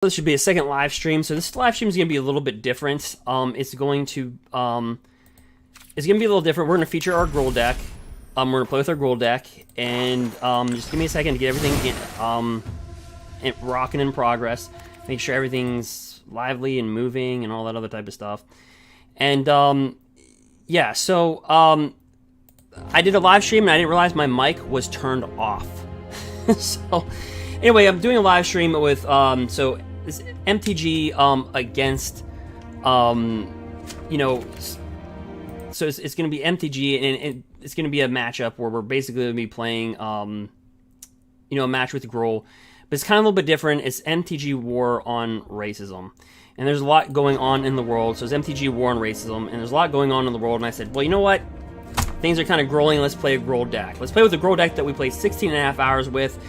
This should be a second live stream. So this live stream is going to be a little bit different. It's going to be a little different. We're going to feature our Gruul deck. We're going to play with our Gruul deck, and just give me a second to get everything rocking in progress. Make sure everything's lively and moving and all that other type of stuff. And yeah, so I did a live stream and I didn't realize my mic was turned off. So anyway, I'm doing a live stream with so this MTG against you know, so it's going to be MTG, and it's going to be a matchup where we're basically going to be playing you know, a match with Gruul, but it's kind of a little bit different. It's MTG War on racism, and there's a lot going on in the world. So it's MTG War on racism, and there's a lot going on in the world. And I said, well, you know what? Things are kind of grueling. Let's play a Gruul deck. Let's play with the Gruul deck that we played 16 and a half hours with.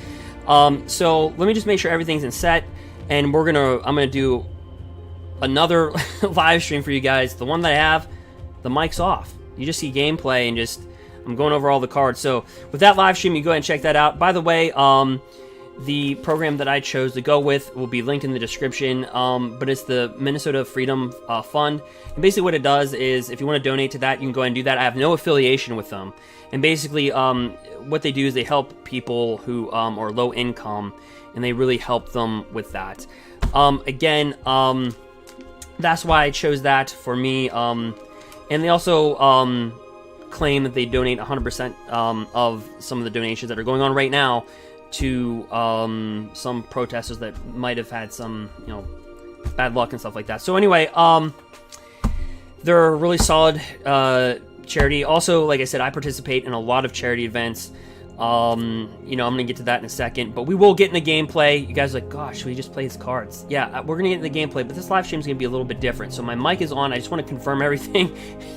So let me just make sure everything's in set, and I'm gonna do another live stream for you guys. The one that I have, the mic's off. You just see gameplay and just I'm going over all the cards. So with that live stream, you go ahead and check that out. By the way, the program that I chose to go with will be linked in the description, but it's the Minnesota Freedom Fund. And basically what it does is, if you want to donate to that, you can go ahead and do that. I have no affiliation with them. And basically what they do is they help people who are low income, and they really help them with that. Again, that's why I chose that for me. And they also claim that they donate 100% of some of the donations that are going on right now to some protesters that might have had some, you know, bad luck and stuff like that. So anyway, they're a really solid charity. Also, like I said, I participate in a lot of charity events. You know, I'm gonna get to that in a second, but we will get in the gameplay. You guys are like, gosh, we just play his cards. Yeah, we're gonna get in the gameplay, but this live stream is gonna be a little bit different. So my mic is on. I just want to confirm everything,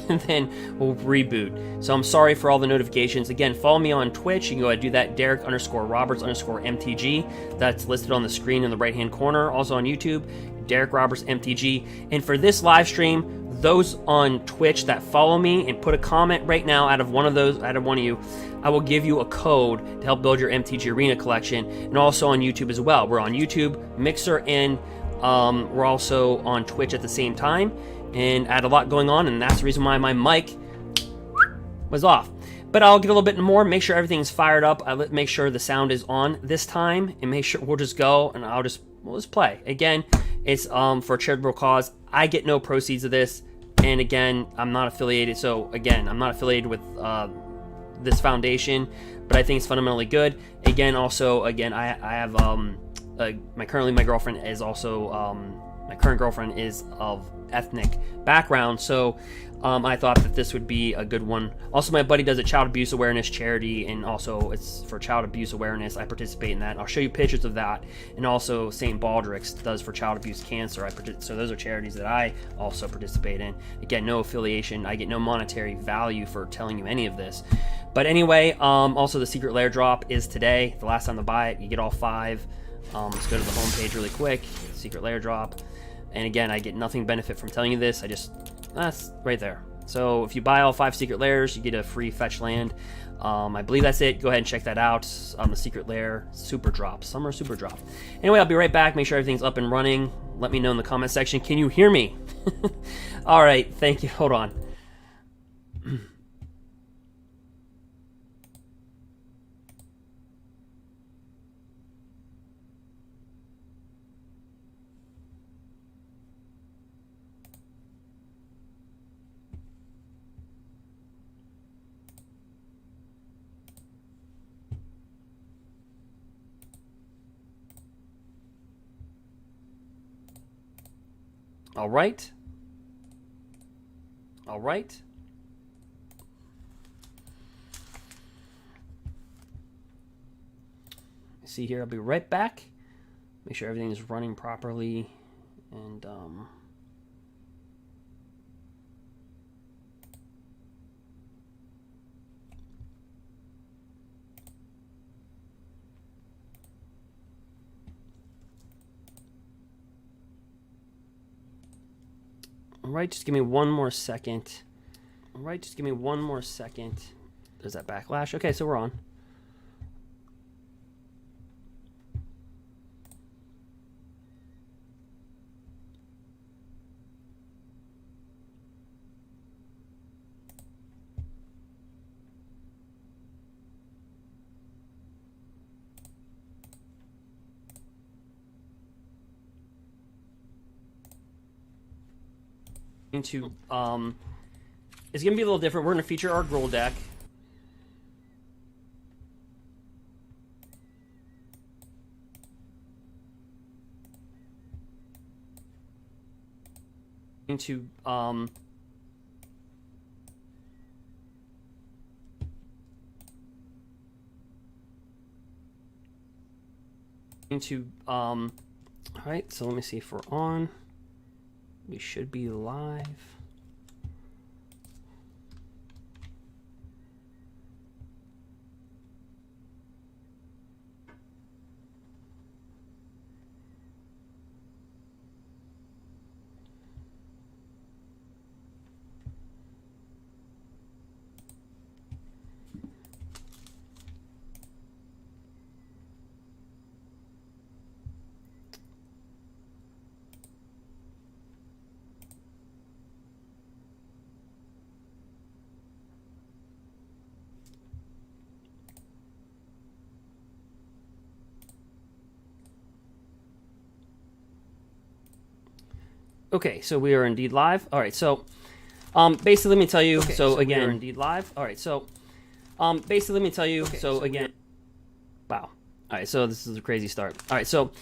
and then we'll reboot. So I'm sorry for all the notifications. Again, follow me on Twitch. You can go ahead and do that. Derek_Roberts_MTG. That's listed on the screen in the right-hand corner. Also on YouTube, Derek Roberts MTG. And for this live stream, those on Twitch that follow me and put a comment right now out of one of you, I will give you a code to help build your MTG Arena collection, and also on YouTube as well. We're on YouTube, Mixer, and we're also on Twitch at the same time, and I had a lot going on, and that's the reason why my mic was off. But I'll get a little bit more, make sure everything's fired up. I make sure the sound is on this time, and make sure we'll just go, and we'll just play. Again, it's for a charitable cause. I get no proceeds of this, and again, I'm not affiliated. So again, I'm not affiliated with this foundation, but I think it's fundamentally good. Again, also, I have my girlfriend is also my current girlfriend is of ethnic background, so I thought that this would be a good one. Also, my buddy does a child abuse awareness charity, and also it's for child abuse awareness. I participate in that. I'll show you pictures of that. And also St. Baldrick's does for child abuse cancer. So those are charities that I also participate in. Again, no affiliation. I get no monetary value for telling you any of this. But anyway, also the secret lair drop is today. The last time to buy it, you get all 5. Let's go to the home page really quick. Secret lair drop. And again, I get nothing benefit from telling you this. That's right there. So if you buy all 5 secret lairs, you get a free fetch land. I believe that's it. Go ahead and check that out on the secret lair super drop, summer super drop. Anyway, I'll be right back. Make sure everything's up and running. Let me know in the comment section. Can you hear me? All right. Thank you. Hold on. All right. See here, I'll be right back. Make sure everything is running properly, and all right, just give me one more second. There's that backlash. Okay, so we're on. into it's gonna be a little different. We're gonna feature our Gruul deck. Into all right, so let me see if we're on. We should be live. Okay, so we are indeed live. All right, so basically, let me tell you. Okay, so again, we are indeed live. All right, so basically, let me tell you. Okay, so again, wow. All right, so this is a crazy start. All right, so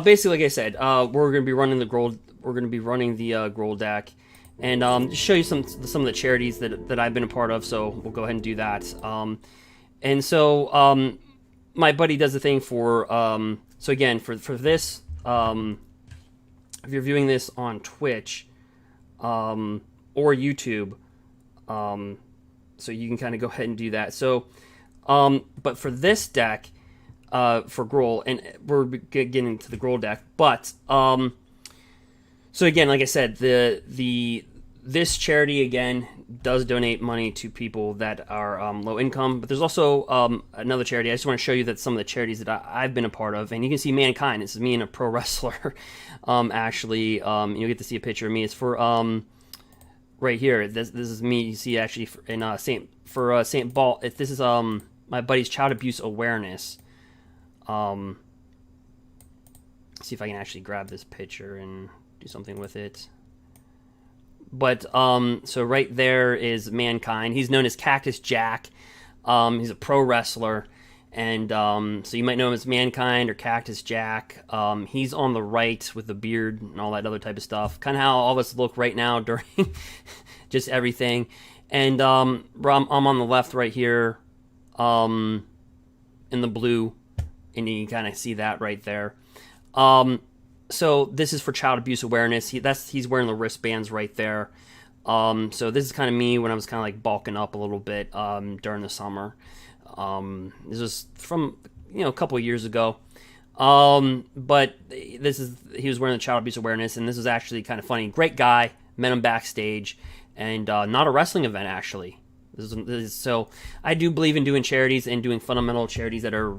basically, like I said, we're going to be running the Gruul. We're going to be running the Gruul deck, and just show you some of the charities that I've been a part of. So we'll go ahead and do that. And so my buddy does the thing for. So again, for this. If you're viewing this on Twitch or YouTube, so you can kind of go ahead and do that. So, but for this deck, for Gruul, and we're getting into the Gruul deck, but so again, like I said, this charity again does donate money to people that are low income, but there's also another charity. I just want to show you that some of the charities that I've been a part of, and you can see Mankind. This is me and a pro wrestler. Actually, you'll get to see a picture of me. It's for right here. This is me. You see actually in Saint Ball. This is my buddy's child abuse awareness. See if I can actually grab this picture and do something with it. But so right there is Mankind. He's known as Cactus Jack. He's a pro wrestler, and so you might know him as Mankind or Cactus Jack. He's on the right with the beard and all that other type of stuff. Kind of how all of us look right now during just everything. And I'm on the left right here, in the blue, and you can kind of see that right there. So this is for child abuse awareness. He's wearing the wristbands right there. So this is kind of me when I was kind of like bulking up a little bit during the summer. This was from a couple of years ago. But he was wearing the child abuse awareness, and this was actually kind of funny. Great guy. Met him backstage, and not a wrestling event actually. So I do believe in doing charities and doing fundamental charities that are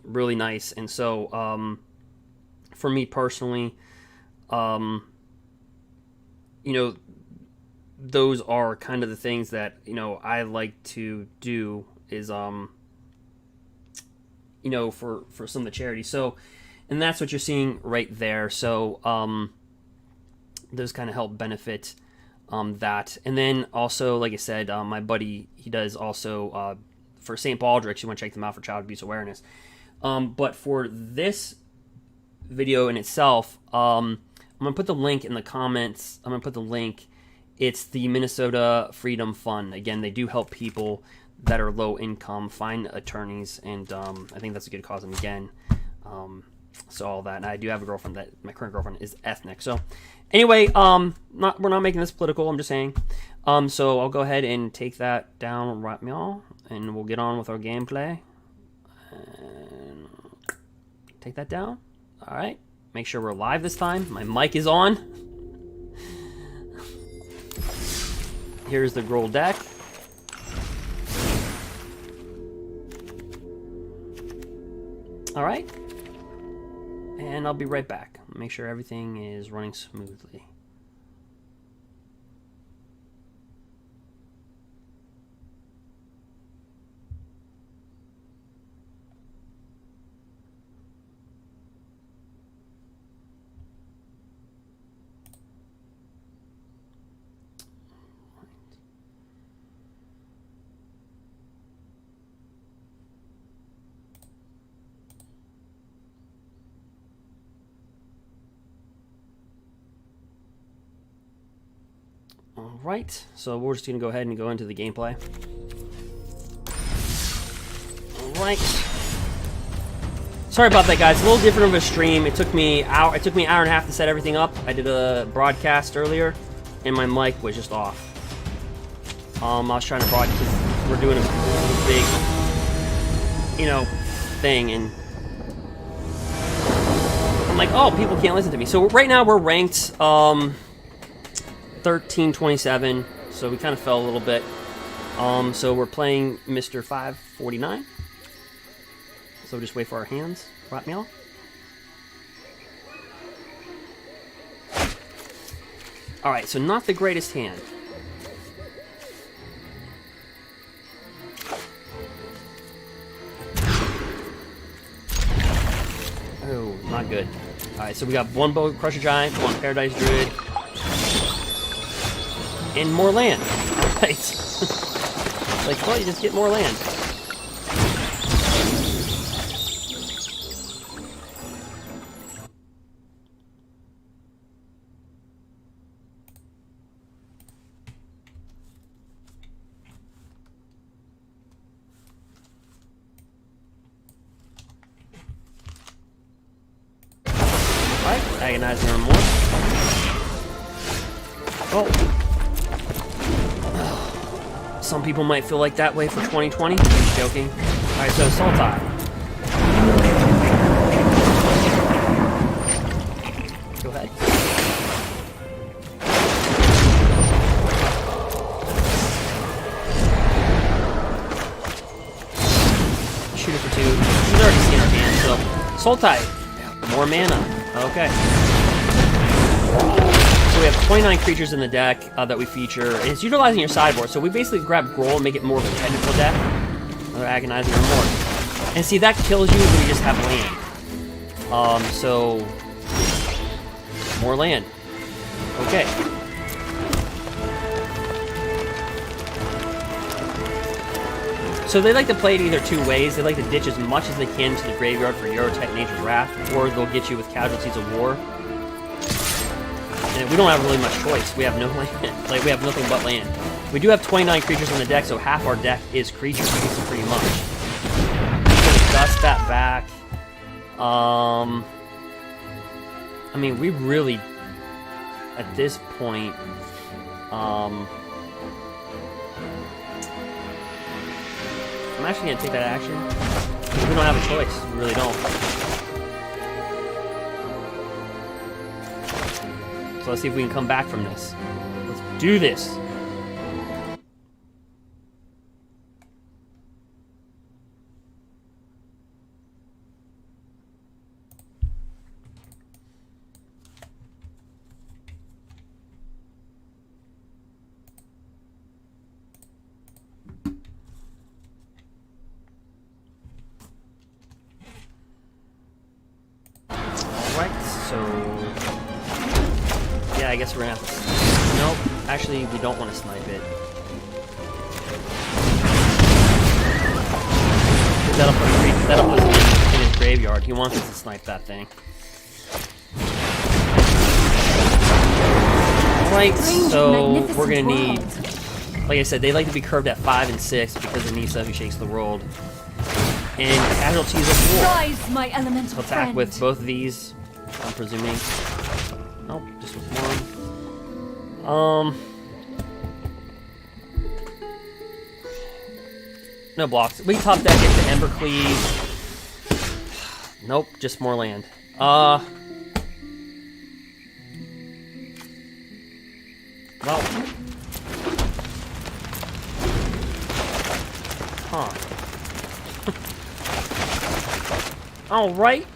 really nice, and so. For me personally, those are kind of the things that, I like to do is, for some of the charities. So, and that's what you're seeing right there. So, those kind of help benefit, that. And then also, like I said, my buddy, he does also, for St. Baldrick's, you want to check them out for child abuse awareness. But for this video in itself, I'm gonna put the link in the comments. I'm gonna put the link. It's the Minnesota Freedom Fund. Again, they do help people that are low income find attorneys, and I think that's a good cause. And again, so all that. And I do have a girlfriend that my current girlfriend is ethnic. So anyway, we're not making this political. I'm just saying. So I'll go ahead and take that down right now, and we'll get on with our gameplay. And take that down. All right, make sure we're live this time. My mic is on. Here's the Gruul deck. All right, and I'll be right back. Make sure everything is running smoothly. All right, so we're just gonna go ahead and go into the gameplay. All right. Sorry about that, guys. A little different of a stream. It took me an hour and a half to set everything up. I did a broadcast earlier, and my mic was just off. I was trying to broadcast. We're doing a big, thing, and I'm like, oh, people can't listen to me. So right now we're ranked 1327. So we kind of fell a little bit. So we're playing Mr. 549. So just wait for our hands. Right, meow. Alright, so not the greatest hand. Oh, not good. Alright, so we got one Bow Crusher Giant, one Paradise Druid, and more land. Alright. Like, well, you just get more land. Agonizing Remorse. Oh. Some people might feel like that way for 2020. I'm just joking. Alright, so sultai. Go ahead. Shoot it for 2. We've already seen our hand, so sultai. More mana. Okay. So we have 29 creatures in the deck that we feature, and it's utilizing your sideboard. So we basically grab Gruul and make it more of a technical deck. Another Agonizing Remorse. And see, that kills you when you just have land. So more land. Okay. So they like to play it either two ways. They like to ditch as much as they can to the graveyard for Euro-type Nature's Wrath, or they'll get you with Casualties of War. And we don't have really much choice. We have no land. Like, we have nothing but land. We do have 29 creatures on the deck, so half our deck is creatures, pretty much. So dust that back. I mean, we really, at this point, I'm actually going to take that action. We don't have a choice. We really don't. So let's see if we can come back from this. Let's do this. I guess we're gonna have to... Nope. Actually, we don't want to snipe it. That'll put him in his graveyard. He wants us to snipe that thing. Alright, so we're gonna need... Like I said, they like to be curved at 5 and 6 because of Nisa who shakes the world. And Casualties of War. So attack with both of these, I'm presuming. Nope, just with one. No blocks. We top deck into embercleave. Nope, just more land. Well. Huh. All right.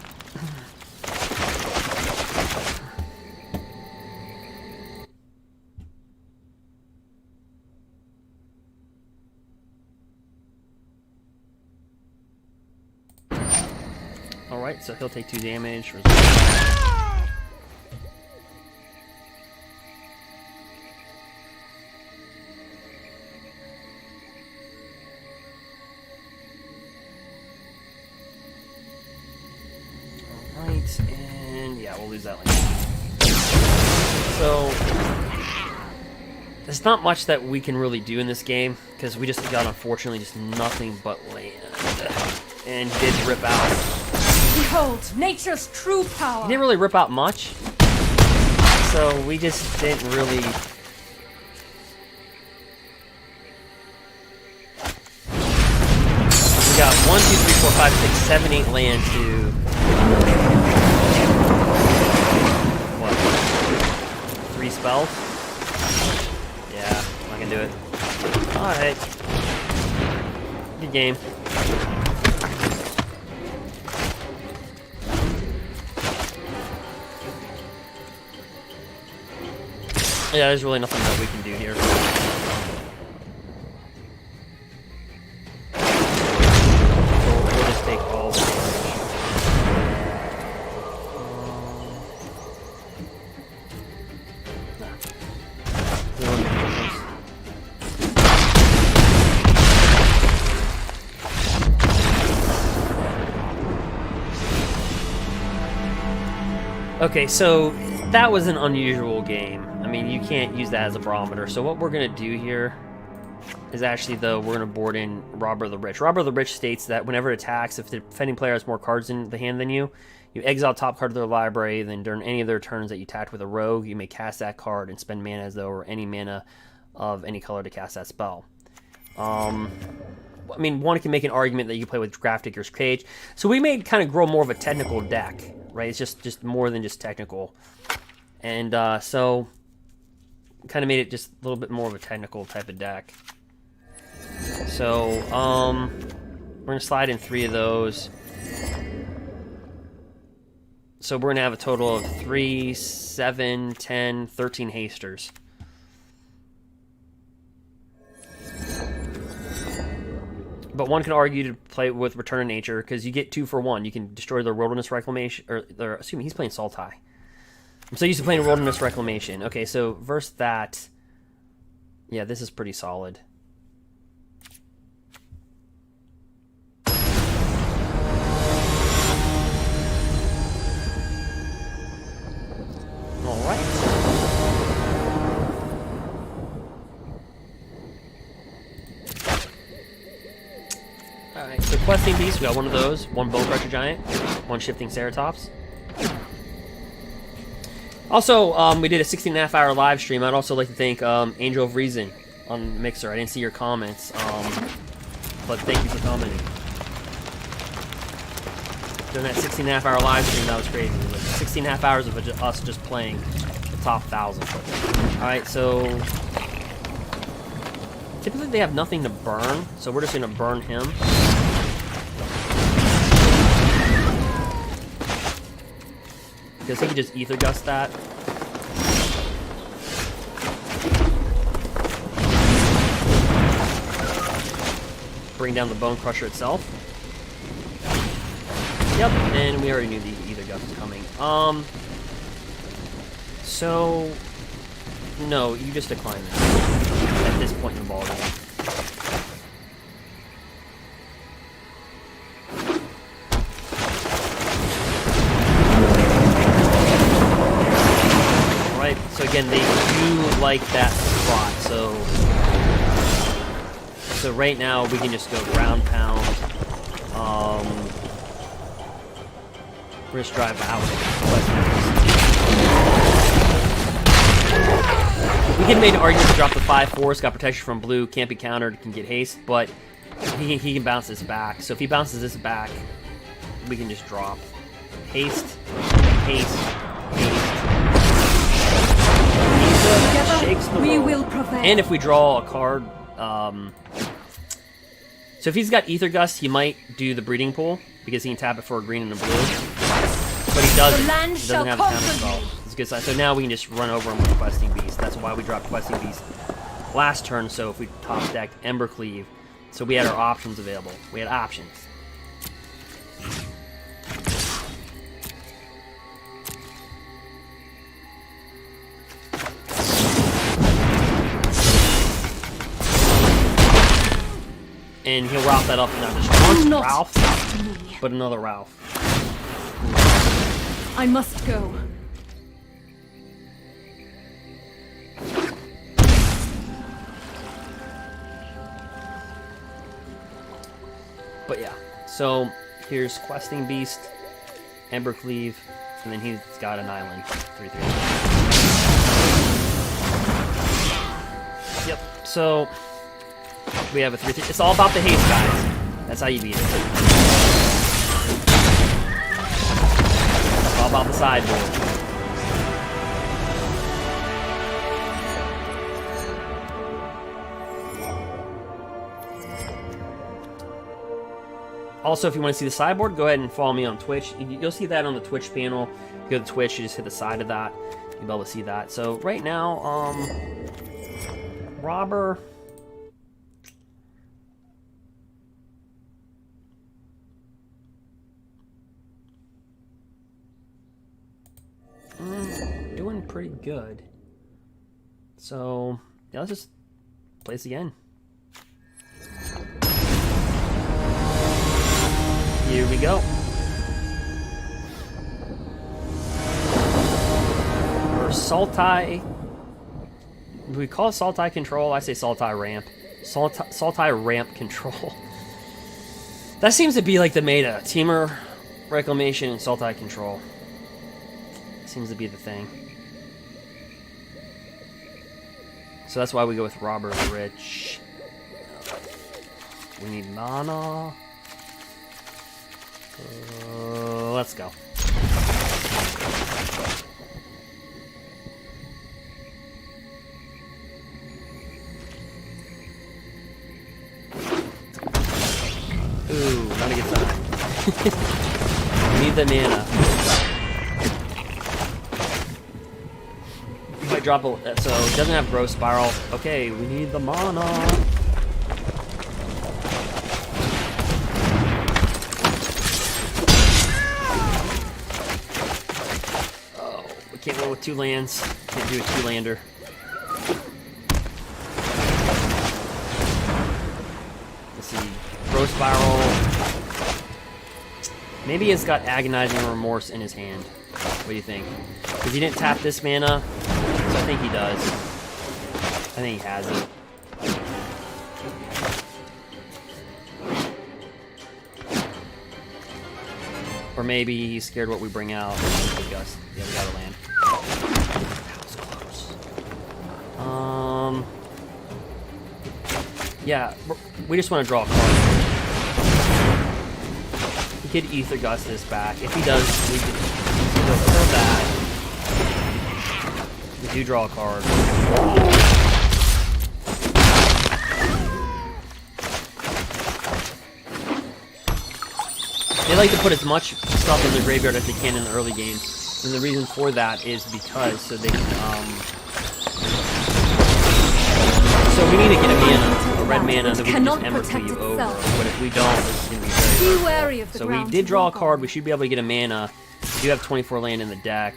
Alright, so he'll take 2 damage. Alright, and yeah, we'll lose that lane. So There's not much that we can really do in this game, because we just got, unfortunately, just nothing but land. And he did rip out. Behold, nature's true power. He didn't really rip out much, so we just didn't really... We got 1, 2, 3, 4, 5, 6, 7, 8 land to... What? 3 spells? Yeah, I can do it. Alright. Good game. Yeah, there's really nothing that we can do here. So we'll just take all the damage. Okay, so that was an unusual game. I mean, you can't use that as a barometer. So what we're going to do here is actually, though, we're going to board in Robber the Rich. Robber the Rich states that whenever it attacks, if the defending player has more cards in the hand than you, you exile top card of their library, then during any of their turns that you attacked with a rogue, you may cast that card and spend mana as though or any mana of any color to cast that spell. I mean, one can make an argument that you play with Grafdigger's Cage. So we made kind of Gruul more of a technical deck, right? It's just more than just technical. And so... kind of made it just a little bit more of a technical type of deck. So, we're going to slide in 3 of those. So we're going to have a total of 3, 7, 10, 13 hasters. But one can argue to play with Return to Nature, because you get 2 for 1. You can destroy the Wilderness Reclamation, or excuse me, he's playing Sultai. I'm so used to playing Wilderness Reclamation. Okay, so versus that, yeah, this is pretty solid. All right. All right. So questing beast, we got one of those, 1 Bone Crusher Giant, 1 Shifting Ceratops. Also, we did a 16.5 hour live stream. I'd also like to thank Angel of Reason on Mixer. I didn't see your comments, but thank you for commenting. During that 16.5 hour live stream, that was crazy. It was 16.5 hours of us just playing the top 1,000. Alright, so... typically they have nothing to burn, so we're just going to burn him. Because he can just Ether Gust that. Bring down the Bone Crusher itself. Yep, and we already knew the Ether Gust was coming. So... no, you just decline that at this point in the ball game. So again, they do like that spot, so right now we can just go ground pound. We're just drive out. We can make an argument to drop the 5/4. It's got protection from blue, can't be countered, can get haste, but he can bounce this back. So if he bounces this back, we can just drop haste, haste, haste. Shakes the roll. And if we draw a card, so if he's got Ether Gust, he might do the Breeding Pool, because he can tap it for a green and a blue. But he doesn't. He doesn't have the counter spell. It's a good sign. So now we can just run over him with Questing Beast. That's why we dropped Questing Beast last turn, so if we top decked Embercleave, so we had our options available. We had options. And he'll Ralph that up and not just one Ralph, but another Ralph. I must go. But yeah, so here's Questing Beast, Embercleave, and then he's got an island. 3/3. Yep, so we have a 3/3. It's all about the haste, guys. That's how you beat it. It's all about the sideboard. Also, if you want to see the sideboard, go ahead and follow me on Twitch. You'll see that on the Twitch panel. If you go to Twitch, you just hit the side of that. You'll be able to see that. So right now, Robber. Doing pretty good. So yeah, let's just play this again. Here we go. Or sultai. We call it sultai control. I say sultai ramp. Sultai ramp control. That seems to be like the meta. Temur, reclamation, and sultai control. Seems to be the thing. So that's why we go with Robber Rich. We need mana. Let's go. Ooh, not a good time. We need the mana. We might drop a... So, it doesn't have Growth Spiral. Okay, we need the mana. Can't roll with 2 lands. Can't do a 2-lander. Let's see. Growth Spiral. Maybe he's got Agonizing Remorse in his hand. What do you think? Because he didn't tap this mana. So I think he does. I think he has it. Or maybe he's scared what we bring out. Gust. Yeah, we got a land. That was close. Yeah, we just want to draw a card. He could Ether Gust this back. If he does, we could go for that. We do draw a card. They like to put as much stuff in the graveyard as they can in the early game. And the reason for that is because so they can, so we need to get a mana, a red mana, that we can just Embercleave over. But if we don't, it's going to be very hard. So we did draw a card, we should be able to get a mana. We do have 24 land in the deck.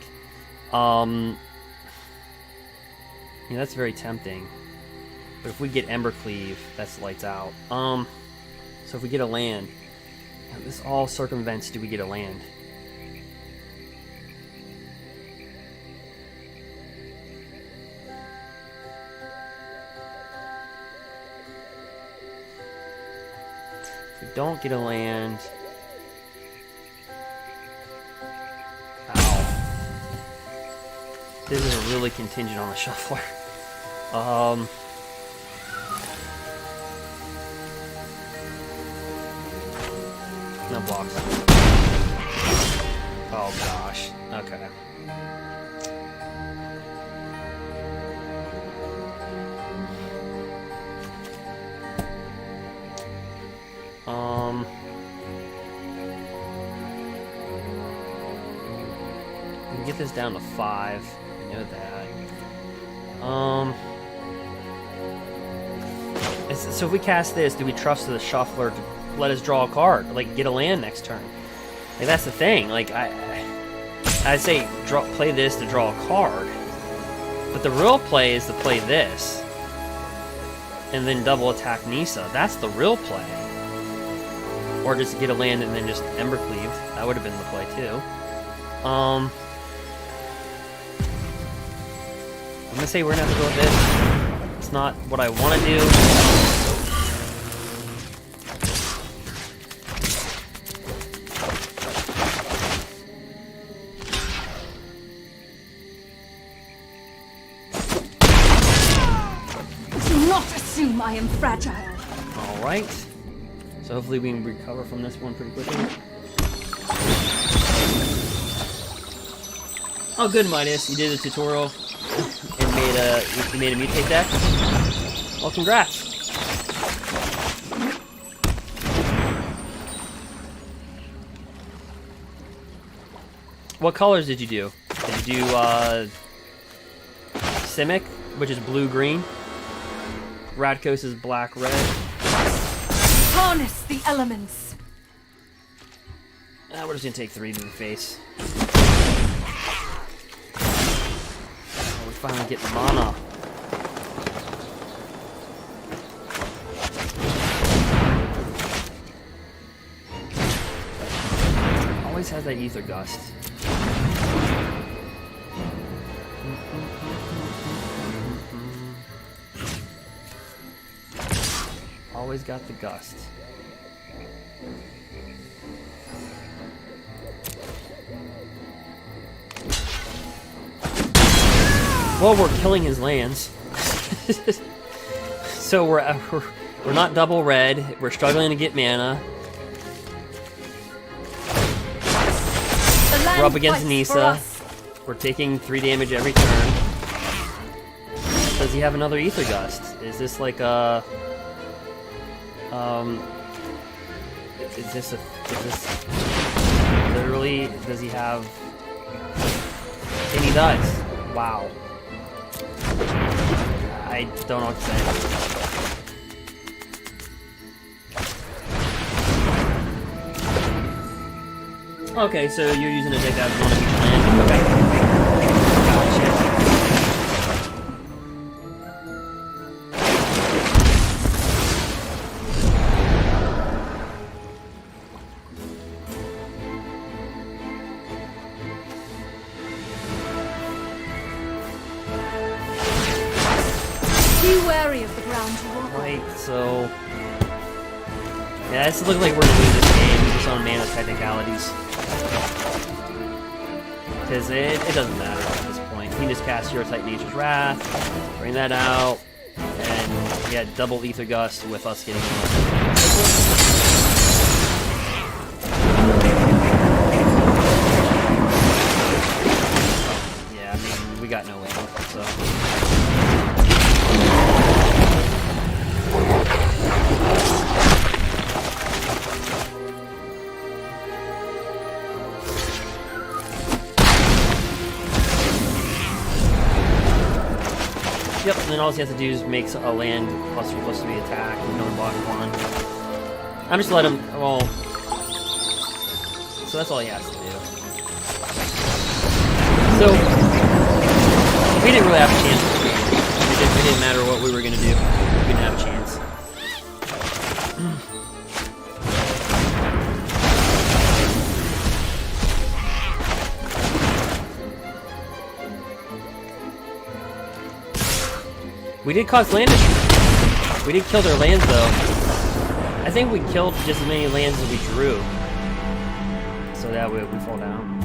Yeah, that's very tempting. But if we get Embercleave, that's lights out. So if we get a land, this all circumvents do we get a land. If we don't get a land... Ow. This is really contingent on the shuffler. No blocks. Oh gosh. Okay. We can get this down to 5. I know that. So if we cast this, do we trust the shuffler to let us draw a card, like get a land next turn? Like that's the thing. Like I'd say play this to draw a card, but the real play is to play this and then double attack Nisa. That's the real play. Or just get a land and then just Embercleave. That would have been the play too. I'm gonna say we're gonna have to go with this. It's not what I want to do. assume I am fragile. All right. So hopefully we can recover from this one pretty quickly. Oh, good, Midas. You did a tutorial and you made a mutate deck. Well, congrats. What colors did you do? Did you do Simic, which is blue-green? Rakdos is black-red. Harness the elements. We're just gonna take 3 to the face. Oh, we finally get mana. Always has that Ether Gust. Always got the gust. Well, we're killing his lands. So we're not double red. We're struggling to get mana. We're up against Nisa. We're taking 3 damage every turn. Does he have another Ether Gust? Is this like a... Is this literally, does he have... And he does. Wow. I don't know what to say. Okay, so you're using a deck that has one of each land. Okay. Be wary of the ground you walk on. Right, so... Yeah, this looks like we're gonna lose this game just on mana technicalities. Because it doesn't matter at this point. He just casts your type Nature's Wrath, bring that out, and get double Ether Gust with us getting Yeah, I mean, we got no way out, so... Yep, and then all he has to do is make a land +3/+3 attack and no block 1. I'm just let him. Well, so that's all he has to do. So we didn't really have a chance. It didn't matter what we were gonna do. We didn't have a chance. We did cause land issue. We did kill their lands, though. I think we killed just as many lands as we drew. So that way we fall down.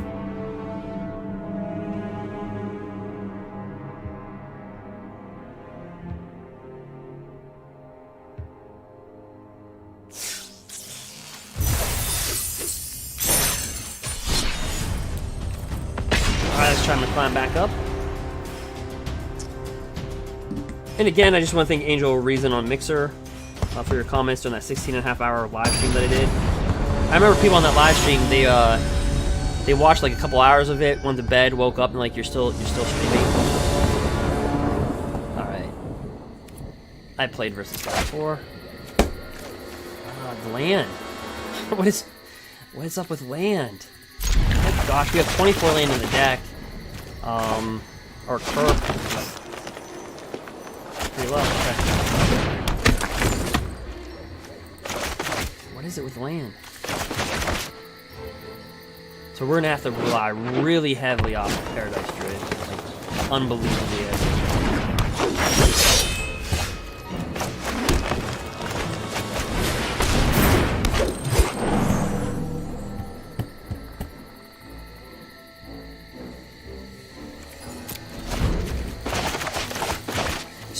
Alright, let's try to climb back up. And again, I just want to thank Angel Reason on Mixer for your comments during that 16.5-hour live stream that I did. I remember people on that live stream, they watched like a couple hours of it, went to bed, woke up, and like you're still streaming. All right. I played versus guy before. The land. What is up with land? Oh gosh, we have 24 land in the deck. Or Kirk. Pretty low. Okay. What is it with land? So we're gonna have to rely really heavily off of Paradise Druid. Like, unbelievably heavy.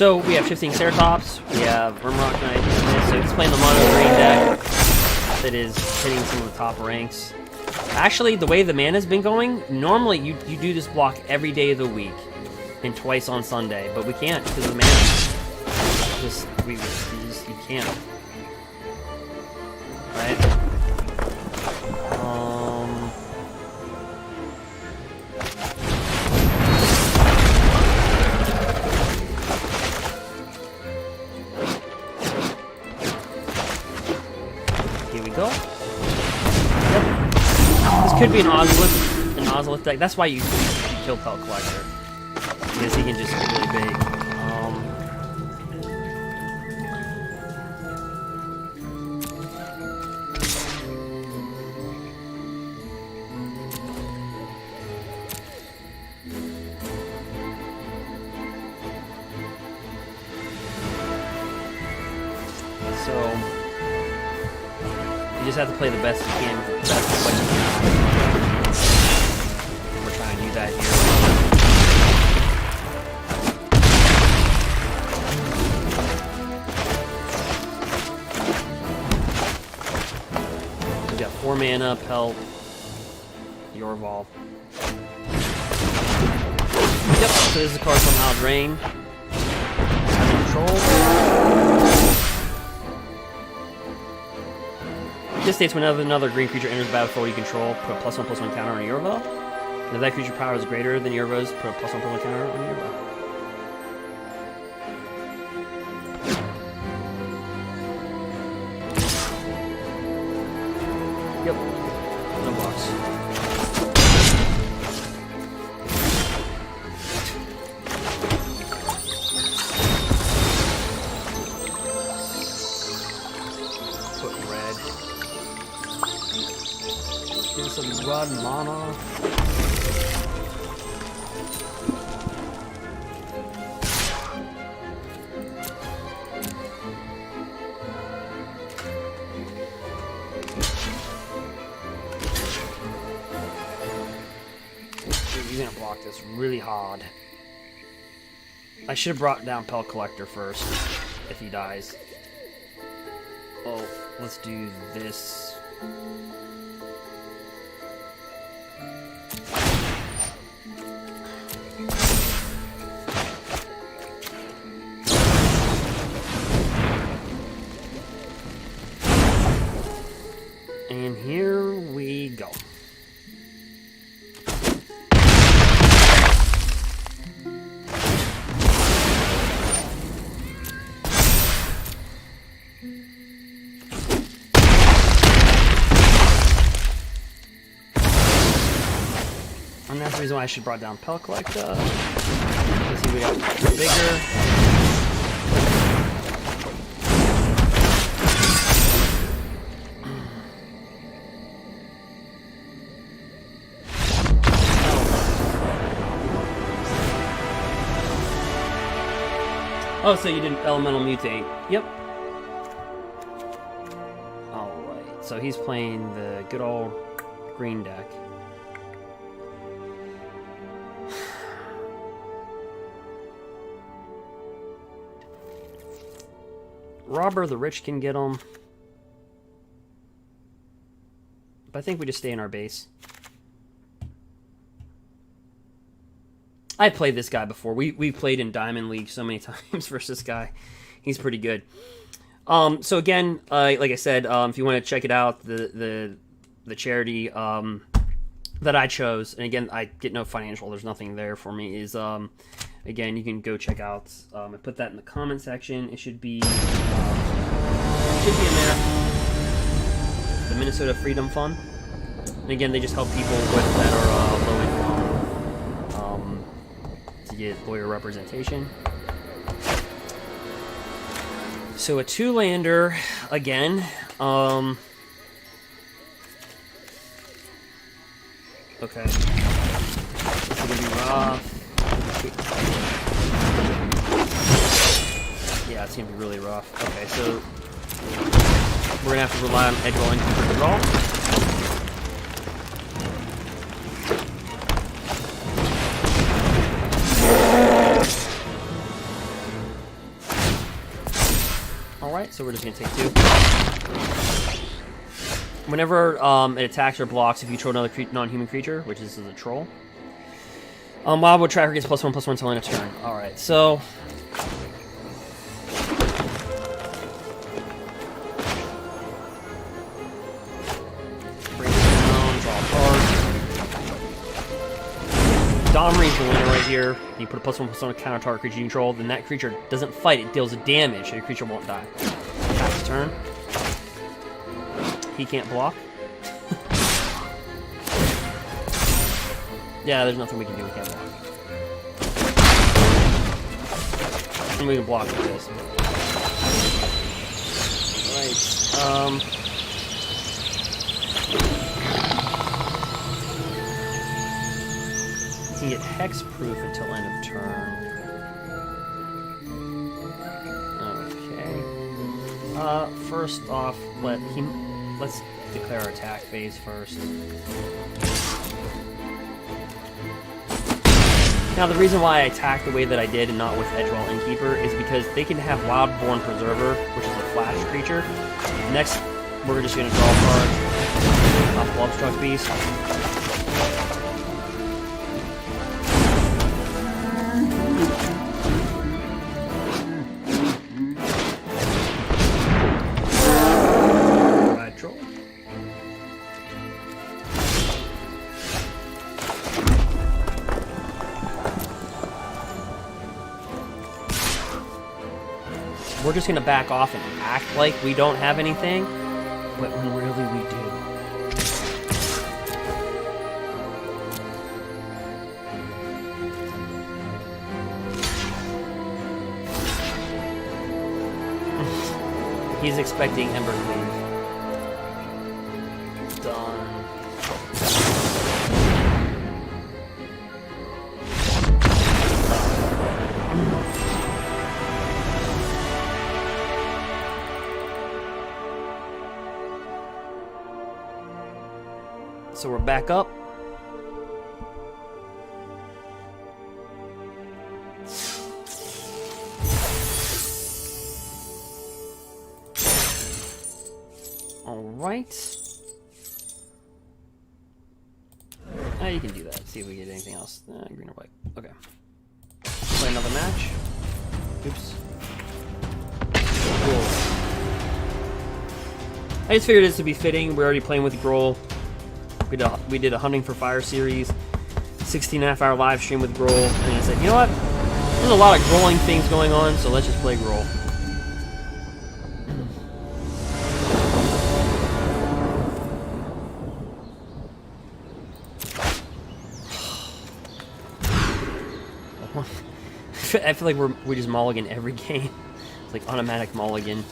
So we have Shifting Ceratops, we have Rimrock Knight, so he's playing the mono green deck that is hitting some of the top ranks. Actually, the way the mana's been going, normally you do this block every day of the week and twice on Sunday, but we can't because of the mana. You can't. Right? Here we go. Yep. This could be an Ozolith deck. That's why you kill Pelt Collector. Because he can just get really big. So you just have to play the best you can with the best of what you can. We're trying to do that here. We got 4 mana, Pelt, Yorval. Yep, so this is a card from Eldraine. Control. This states whenever another green creature enters the battlefield you control, put a +1/+1 counter on Yorval. And if that creature power is greater than Yorval's, put a +1/+1 counter on Yorval. Yep. No box. Put red. Give us some run mana. You're gonna block this really hard. I should have brought down Pelt Collector first, if he dies. Oh, let's do this. And here we go. And that's the reason why I should have brought down Pelt Collector. Let's see, we got bigger. Oh, so you didn't elemental mutate. Yep. Alright, so he's playing the good old green deck. Robber the Rich can get him. But I think we just stay in our base. I've played this guy before. We've played in Diamond League so many times versus this guy. He's pretty good. So again, like I said, if you want to check it out, the charity that I chose, and again, I get no financial. There's nothing there for me. Is again, you can go check out. I put that in the comment section. It should be in there. The Minnesota Freedom Fund. And again, they just help people with that are low income. Get lawyer representation. So a 2-lander again. Okay. This is gonna be rough. Yeah, it's gonna be really rough. Okay, so we're gonna have to rely on edge rolling for the draw. Alright, so we're just gonna take 2. Whenever it attacks or blocks, if you troll another non-human creature, which is a troll, Wildwood Tracker gets +1/+1 until end of turn. Alright, so bring it down, draw a card. Domri's the winner right here. You put a +1/+1 on a counter target creature you control, then that creature doesn't fight, it deals a damage, and your creature won't die. Pass his turn. He can't block. Yeah, there's nothing we can do, we can't block. And we can block with this. Alright, you can get hexproof until end of turn. Okay. First off, let's declare our attack phase first. Now, the reason why I attacked the way that I did and not with Edgewell Innkeeper is because they can have Wildborn Preserver, which is a flash creature. Next, we're just going to draw a card off Bloodstruck Beast. We're just gonna back off and act like we don't have anything, but when really we do. He's expecting embercleave. Done. So we're back up. All right. You can do that. See if we get anything else. Green or white. Okay. Play another match. Oops. Cool. I just figured this would be fitting. We're already playing with Gruul. We did a Hunting for Fire series, 16.5-hour live stream with Gruul, and I said, you know what? There's a lot of Gruuling things going on, so let's just play Gruul. I feel like we just mulligan every game. It's like automatic mulligan.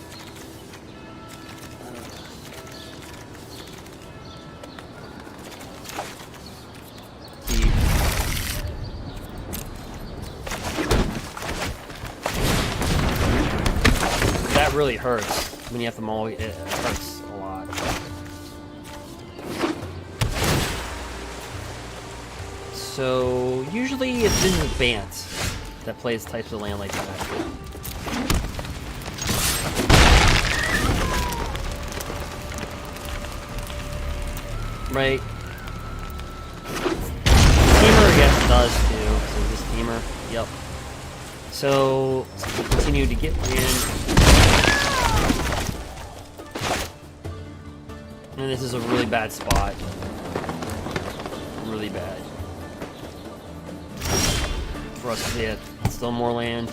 That really hurts when you have to mulligan. It hurts a lot. So usually this is a Bant that plays types of land like that. Right. Temur, I guess, does too. So this Temur, yep. So let's continue to get land. And this is a really bad spot. Really bad. For us to get still more land.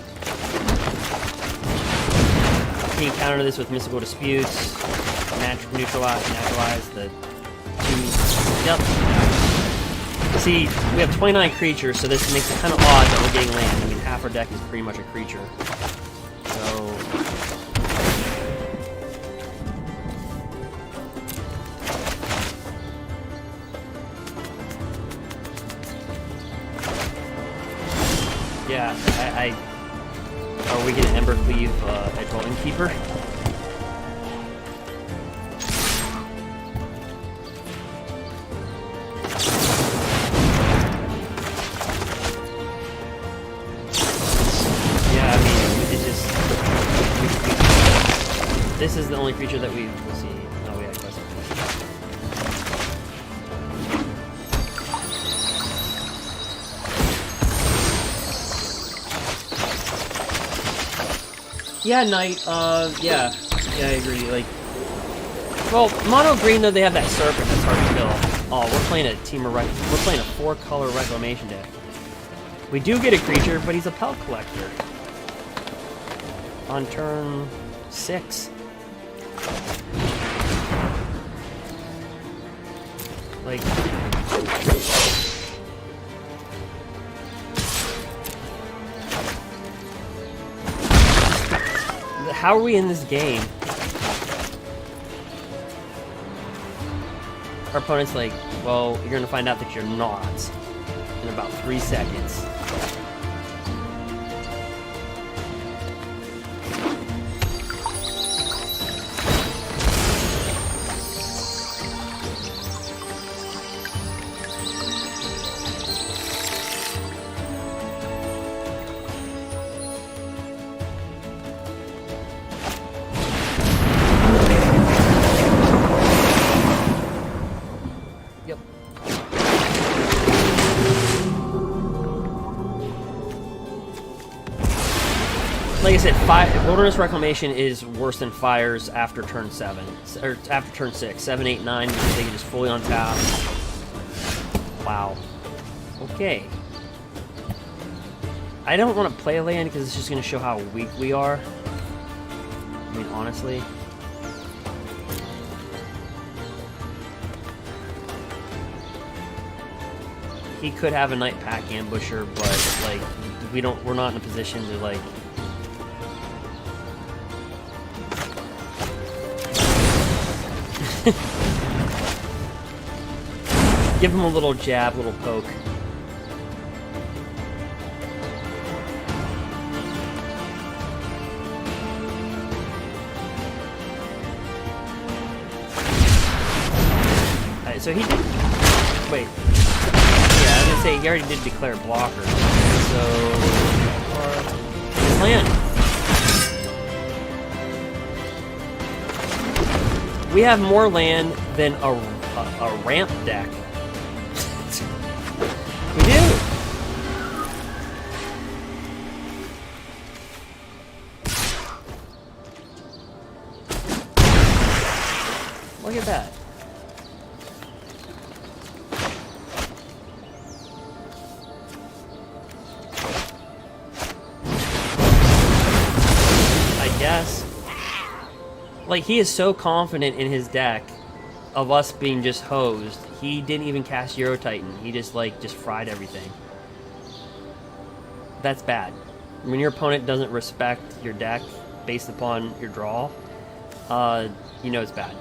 You can counter this with Mystical Disputes. Neutralize the two. Yep. See, we have 29 creatures, so this makes it kind of odd that we're getting land. I mean, half our deck is pretty much a creature. So yeah, are we getting embercleave Edgewell Innkeeper? Yeah, I mean, it just This is the only creature that we will see. Oh, yeah, quest. Yeah, Knight, yeah, I agree, like, well, mono green, though, they have that serpent that's hard to kill. Oh, we're playing a we're playing a 4-color reclamation deck. We do get a creature, but he's a Pelt Collector. On turn 6. Like... How are we in this game? Our opponent's like, well, you're gonna find out that you're not in about 3 seconds. Like I said, Wilderness Reclamation is worse than Fires after turn 7, or after turn 6, 7, 8, 9, because they can just fully untap. Wow. Okay. I don't want to play a land because it's just going to show how weak we are. I mean, honestly. He could have a Night Pack Ambusher, but like we're not in a position to like. Give him a little jab, little poke. Alright, so he did. Wait. Yeah, I was gonna say he already did declare blocker. So. Land. We have more land than a ramp deck. We do. Look at that. I guess. Like, he is so confident in his deck of us being just hosed. He didn't even cast Euro Titan. He just fried everything. That's bad. When your opponent doesn't respect your deck based upon your draw, you know it's bad.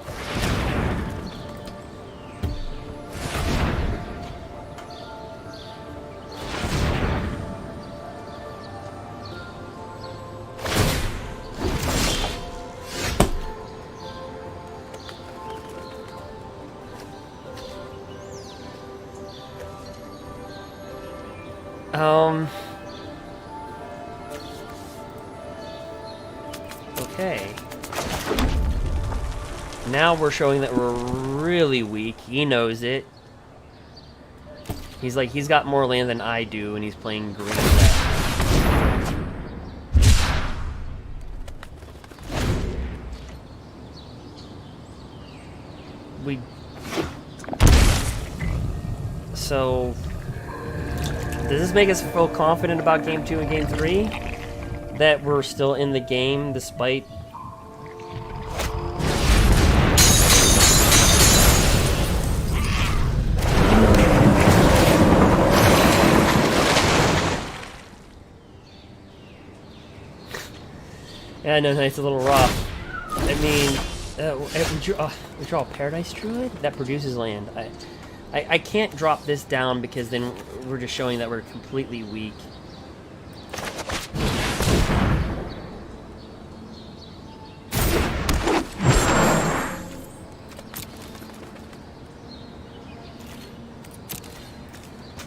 Okay. Now we're showing that we're really weak. He knows it. He's like, he's got more land than I do, and he's playing green. So, does this make us feel confident about Game 2 and Game 3? That we're still in the game despite... Yeah, no, it's a little rough. I mean, we draw a Paradise Druid? That produces land. I can't drop this down because then we're just showing that we're completely weak.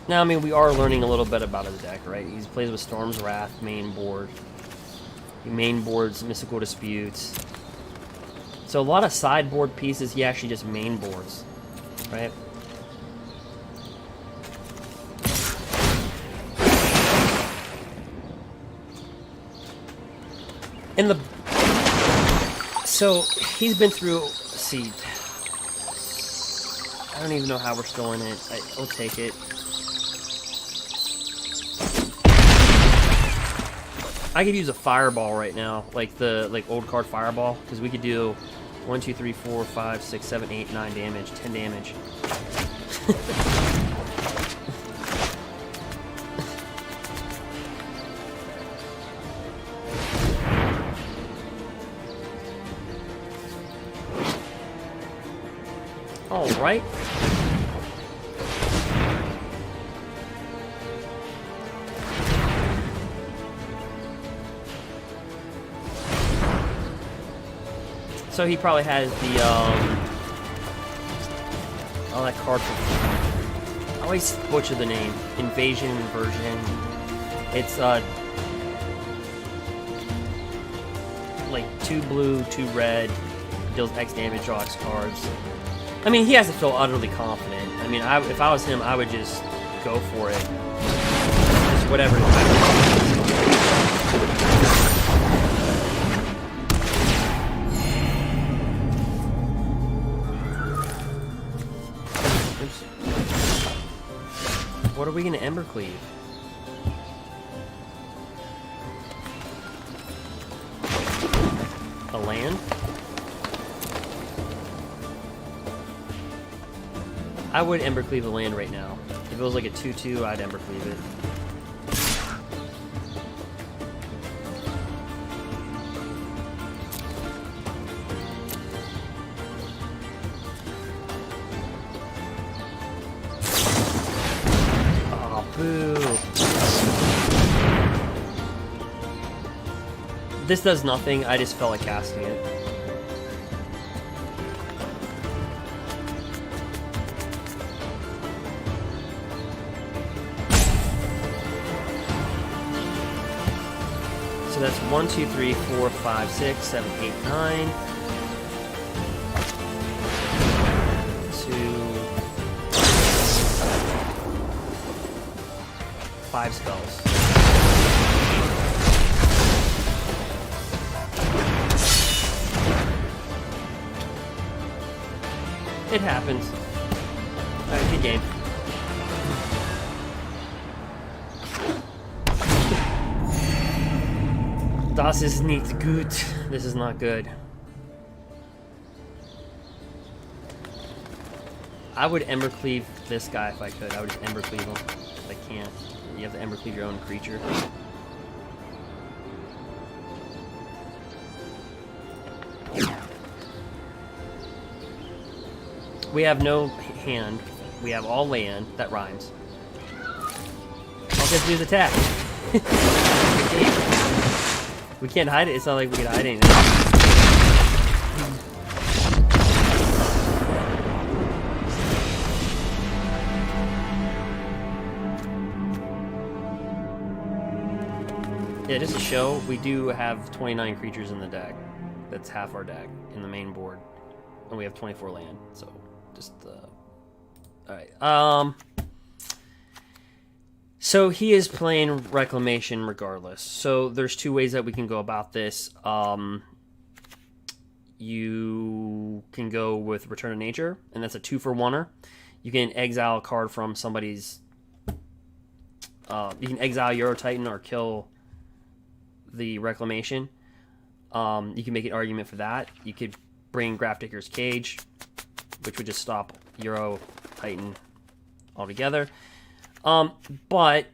Now, I mean, we are learning a little bit about his deck, right? He plays with Storm's Wrath, main board. He main boards Mystical Disputes. So a lot of sideboard pieces he actually just main boards, right? And so he's been through, let's see, I don't even know how we're still in it. I'll take it. I could use a fireball right now, like the old card fireball, because we could do 1, 2, 3, 4, 5, 6, 7, 8, 9 damage, 10 damage. All right. So he probably has the, oh, that card from, I always butcher the name. Invasion, Inversion. It's, like 2 blue, 2 red, deals X damage, draw X cards. I mean, he has to feel utterly confident. I mean, if I was him, I would just go for it. Just whatever. Oops. What are we going to embercleave? A land? I would embercleave a land right now. If it was like a 2/2, I'd embercleave it. Oh, boo. This does nothing. I just felt like casting it. So that's 1, 2, 3, 4, 5, 6, 7, 8, 9. 2, 5 spells. It happens. Alright, good game. Das ist nicht gut. This is not good. I would embercleave this guy if I could. I would just embercleave him. If I can't, you have to embercleave your own creature. We have no hand. We have all land. That rhymes. All we have to do is attack. We can't hide it. It's not like we can hide anything. Yeah, just to show, we do have 29 creatures in the deck. That's half our deck in the main board. And we have 24 land, so just, alright. So he is playing Reclamation regardless. So there's 2 ways that we can go about this. You can go with Return of Nature, and that's a 2-for-1er. You can exile a card from somebody's... you can exile Euro Titan or kill the Reclamation. You can make an argument for that. You could bring Grafdigger's Cage, which would just stop Euro Titan altogether. But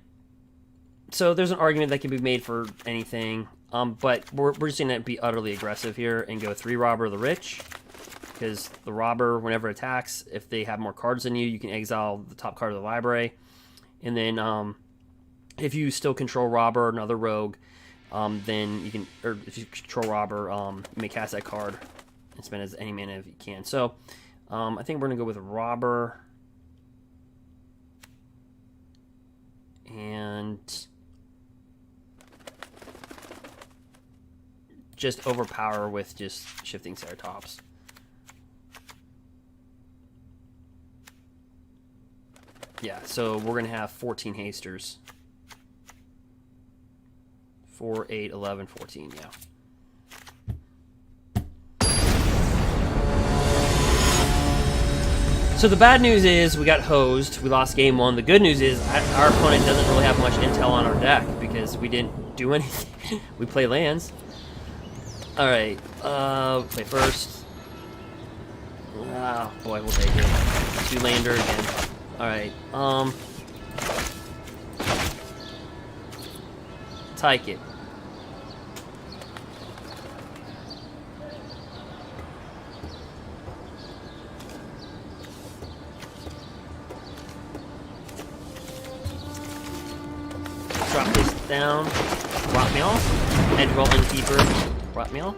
so there's an argument that can be made for anything. But we're just going to be utterly aggressive here and go 3 Robber of the Rich. Because the Robber, whenever it attacks, if they have more cards than you, you can exile the top card of the library. And then if you still control Robber or another Rogue, then you can, or if you control Robber, you may cast that card and spend as any mana if you can. So I think we're going to go with Robber. And just overpower with just shifting Ceratops. Yeah, so we're going to have 14 hasters. 4, 8, 11, 14, yeah. So the bad news is we got hosed. We lost game 1. The good news is our opponent doesn't really have much intel on our deck because we didn't do anything. We play lands. Alright, play first. Oh, boy, we'll take it. 2-lander again. Alright, take it. Drop this down. Rot me off. Edge roll Innkeeper. Rot me off.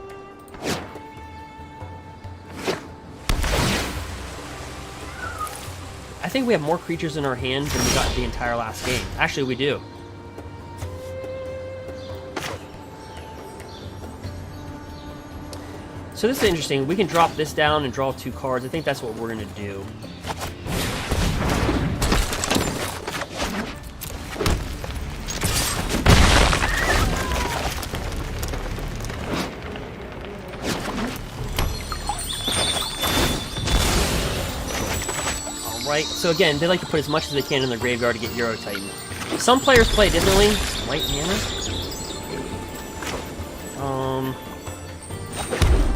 I think we have more creatures in our hand than we got the entire last game. Actually, we do. So this is interesting. We can drop this down and draw 2 cards. I think that's what we're going to do. Right, so again, they like to put as much as they can in their graveyard to get Euro Titan. Some players play differently. White mana.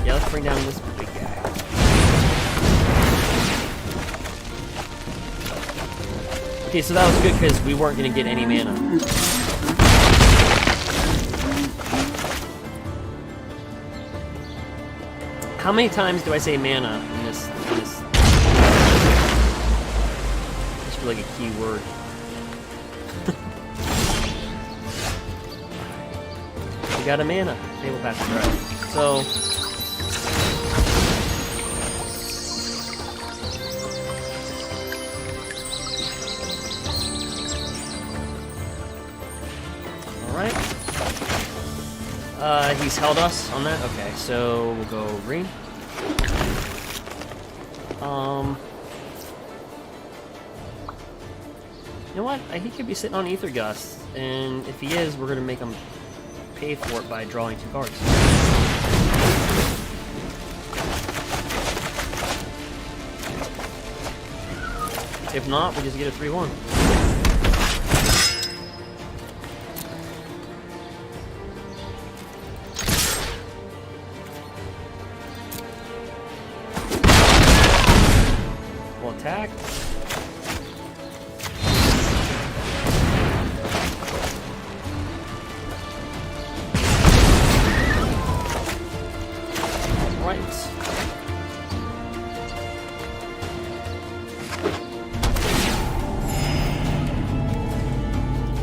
Yeah, let's bring down this big guy. Okay, so that was good because we weren't going to get any mana. How many times do I say mana in this? Like a key word. We got a mana. Table pass the right. So alright. He's held us on that. Okay, so we'll go green. You know what? He could be sitting on Ether Gust, and if he is, we're gonna make him pay for it by drawing 2 cards. If not, we just get a 3-1. We'll attack.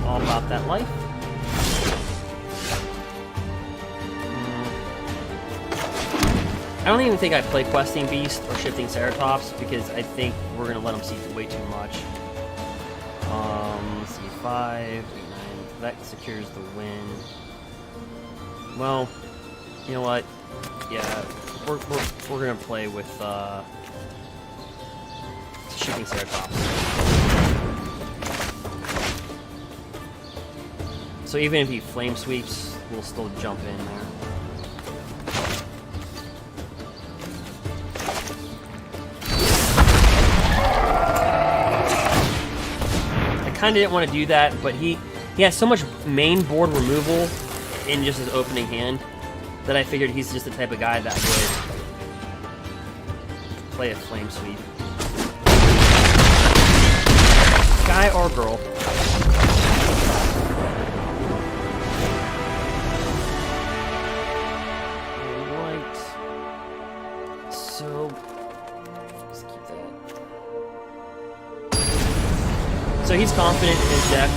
All about that life. I don't even think I play Questing Beast or Shifting Ceratops because I think we're gonna let him see way too much. Let's see, 5, 8, 9. That secures the win. Well, you know what? Yeah, we're gonna play with Shifting Ceratops. So even if he flame sweeps, we'll still jump in there. I kind of didn't want to do that, but he has so much main board removal in just his opening hand that I figured he's just the type of guy that would play a flame sweep. Guy or girl. Alright. So let's keep that. So he's confident in his deck.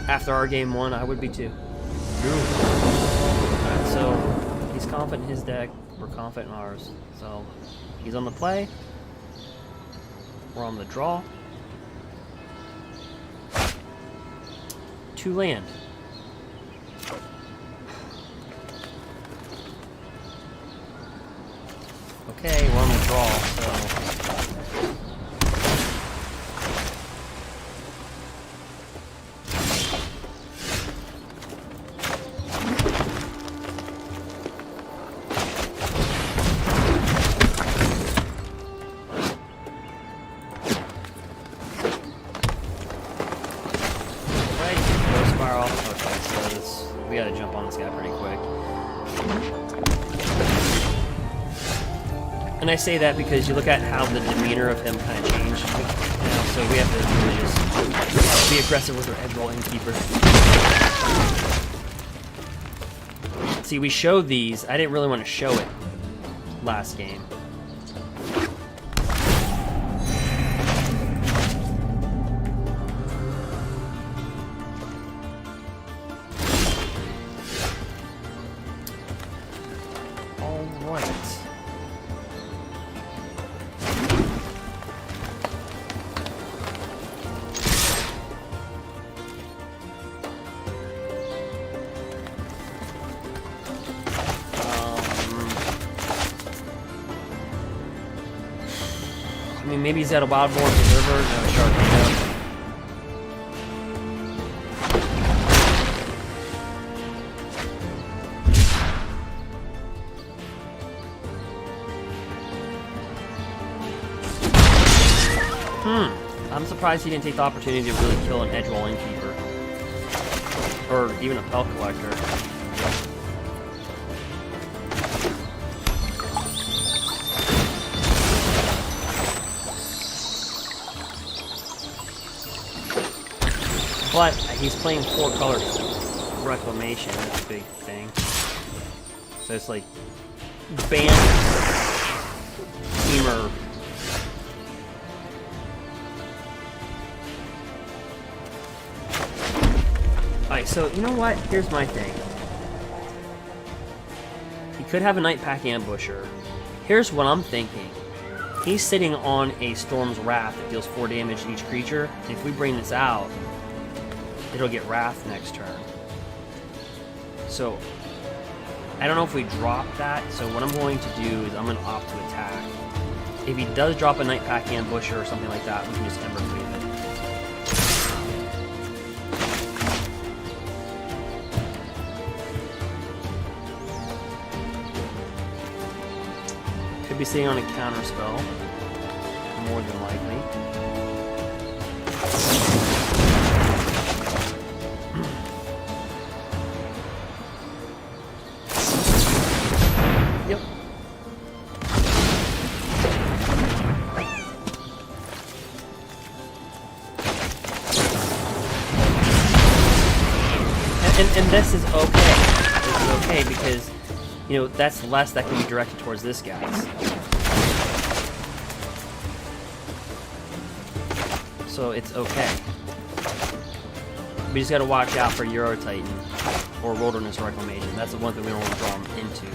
After our game 1, I would be too. Alright, so he's confident in his deck, we're confident in ours. So he's on the play, we're on the draw. 2 land. Okay, we're on the draw, so... We gotta jump on this guy pretty quick. And I say that because you look at how the demeanor of him kind of changed. So we have to really just be aggressive with our edge roll innkeeper. See, we showed these. I didn't really want to show it last game. I mean, maybe he's got a Wildborn Preserver and a Sharknado. I'm surprised he didn't take the opportunity to really kill an edge roll innkeeper. Or even a Pelt Collector. But he's playing 4 color reclamation, that's a big thing. So it's like Bant, Temur. Alright, so you know what? Here's my thing. He could have a Night Pack Ambusher. Here's what I'm thinking. He's sitting on a Storm's Wrath that deals 4 damage to each creature, and if we bring this out, it'll get Wrath next turn. So, I don't know if we drop that, so what I'm going to do is I'm going to opt to attack. If he does drop a Night Pack Ambusher or something like that, we can just embercleave it. Could be sitting on a counter spell, more than likely. Yep. And this is okay. This is okay because, you know, that's less that can be directed towards this guy's. So it's okay. We just gotta watch out for Euro Titan or Wilderness Reclamation. That's the one thing we don't want to draw him into.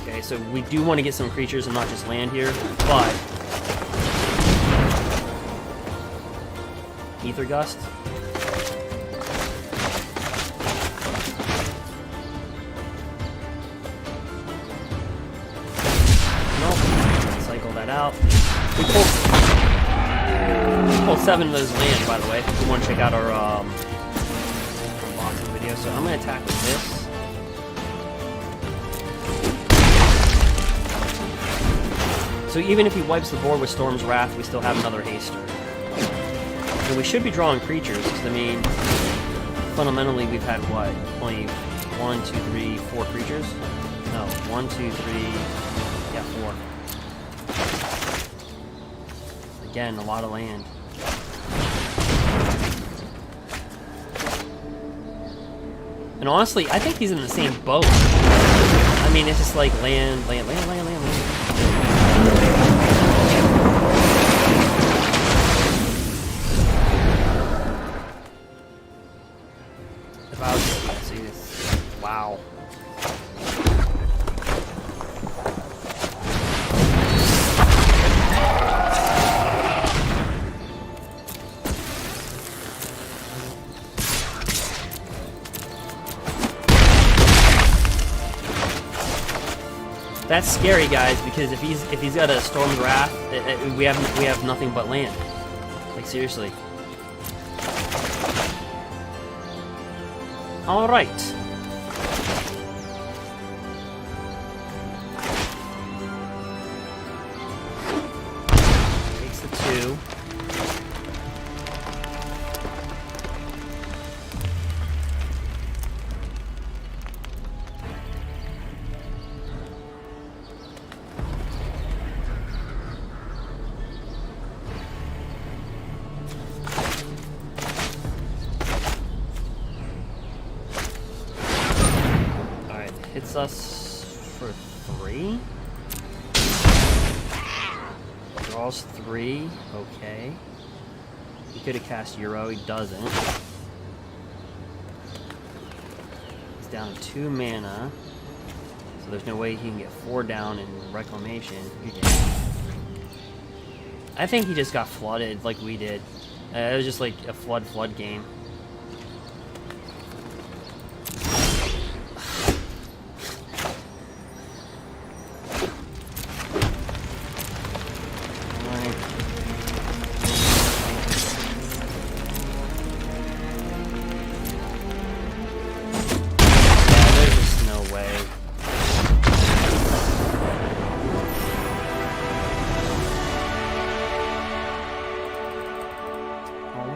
Okay, so we do want to get some creatures and not just land here, but Ether Gust. Nope. Cycle that out. We pulled 7 of those land, by the way, if you want to check out our unboxing video. So I'm going to attack with this. So even if he wipes the board with Storm's Wrath, we still have another Haster. And we should be drawing creatures, because I mean, fundamentally we've had what? Only 1, 2, 3, 4 creatures? No, 1, 2, 3, yeah, 4. Again, a lot of land. And honestly, I think he's in the same boat. I mean, it's just like land, land, land, land, land, land. If I was to see this, wow. That's scary, guys, because if he's got a Storm's Wrath, we have nothing but land. Like, seriously. All right. Takes the 2. Hits us for 3. Draws 3. Okay. He could have cast Euro. He doesn't. He's down to 2 mana. So there's no way he can get 4 down in Reclamation. I think he just got flooded like we did. It was just like a flood game.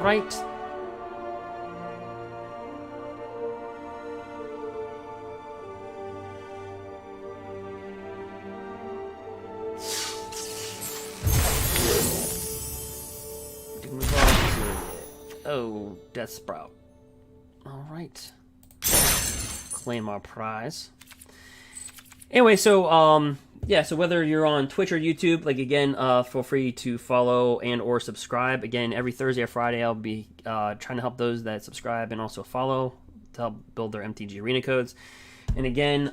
Right. Oh, Death Sprout. All right. Claim our prize. Anyway, so yeah, so whether you're on Twitch or YouTube, like, again, feel free to follow and or subscribe. Again, every Thursday or Friday, I'll be trying to help those that subscribe and also follow to help build their MTG Arena codes. And again,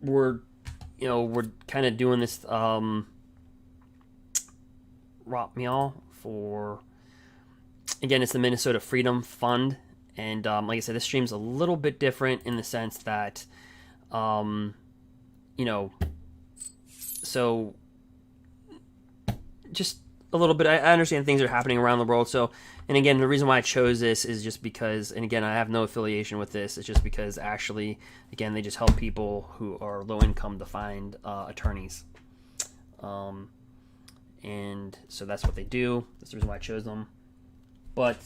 we're kind of doing this Rop Meow for, again, it's the Minnesota Freedom Fund. And like I said, this stream's a little bit different in the sense that so just a little bit, I understand things are happening around the world. So, and again, the reason why I chose this is just because, and again, I have no affiliation with this. It's just because actually, again, they just help people who are low income to find attorneys. And so that's what they do. That's the reason why I chose them. But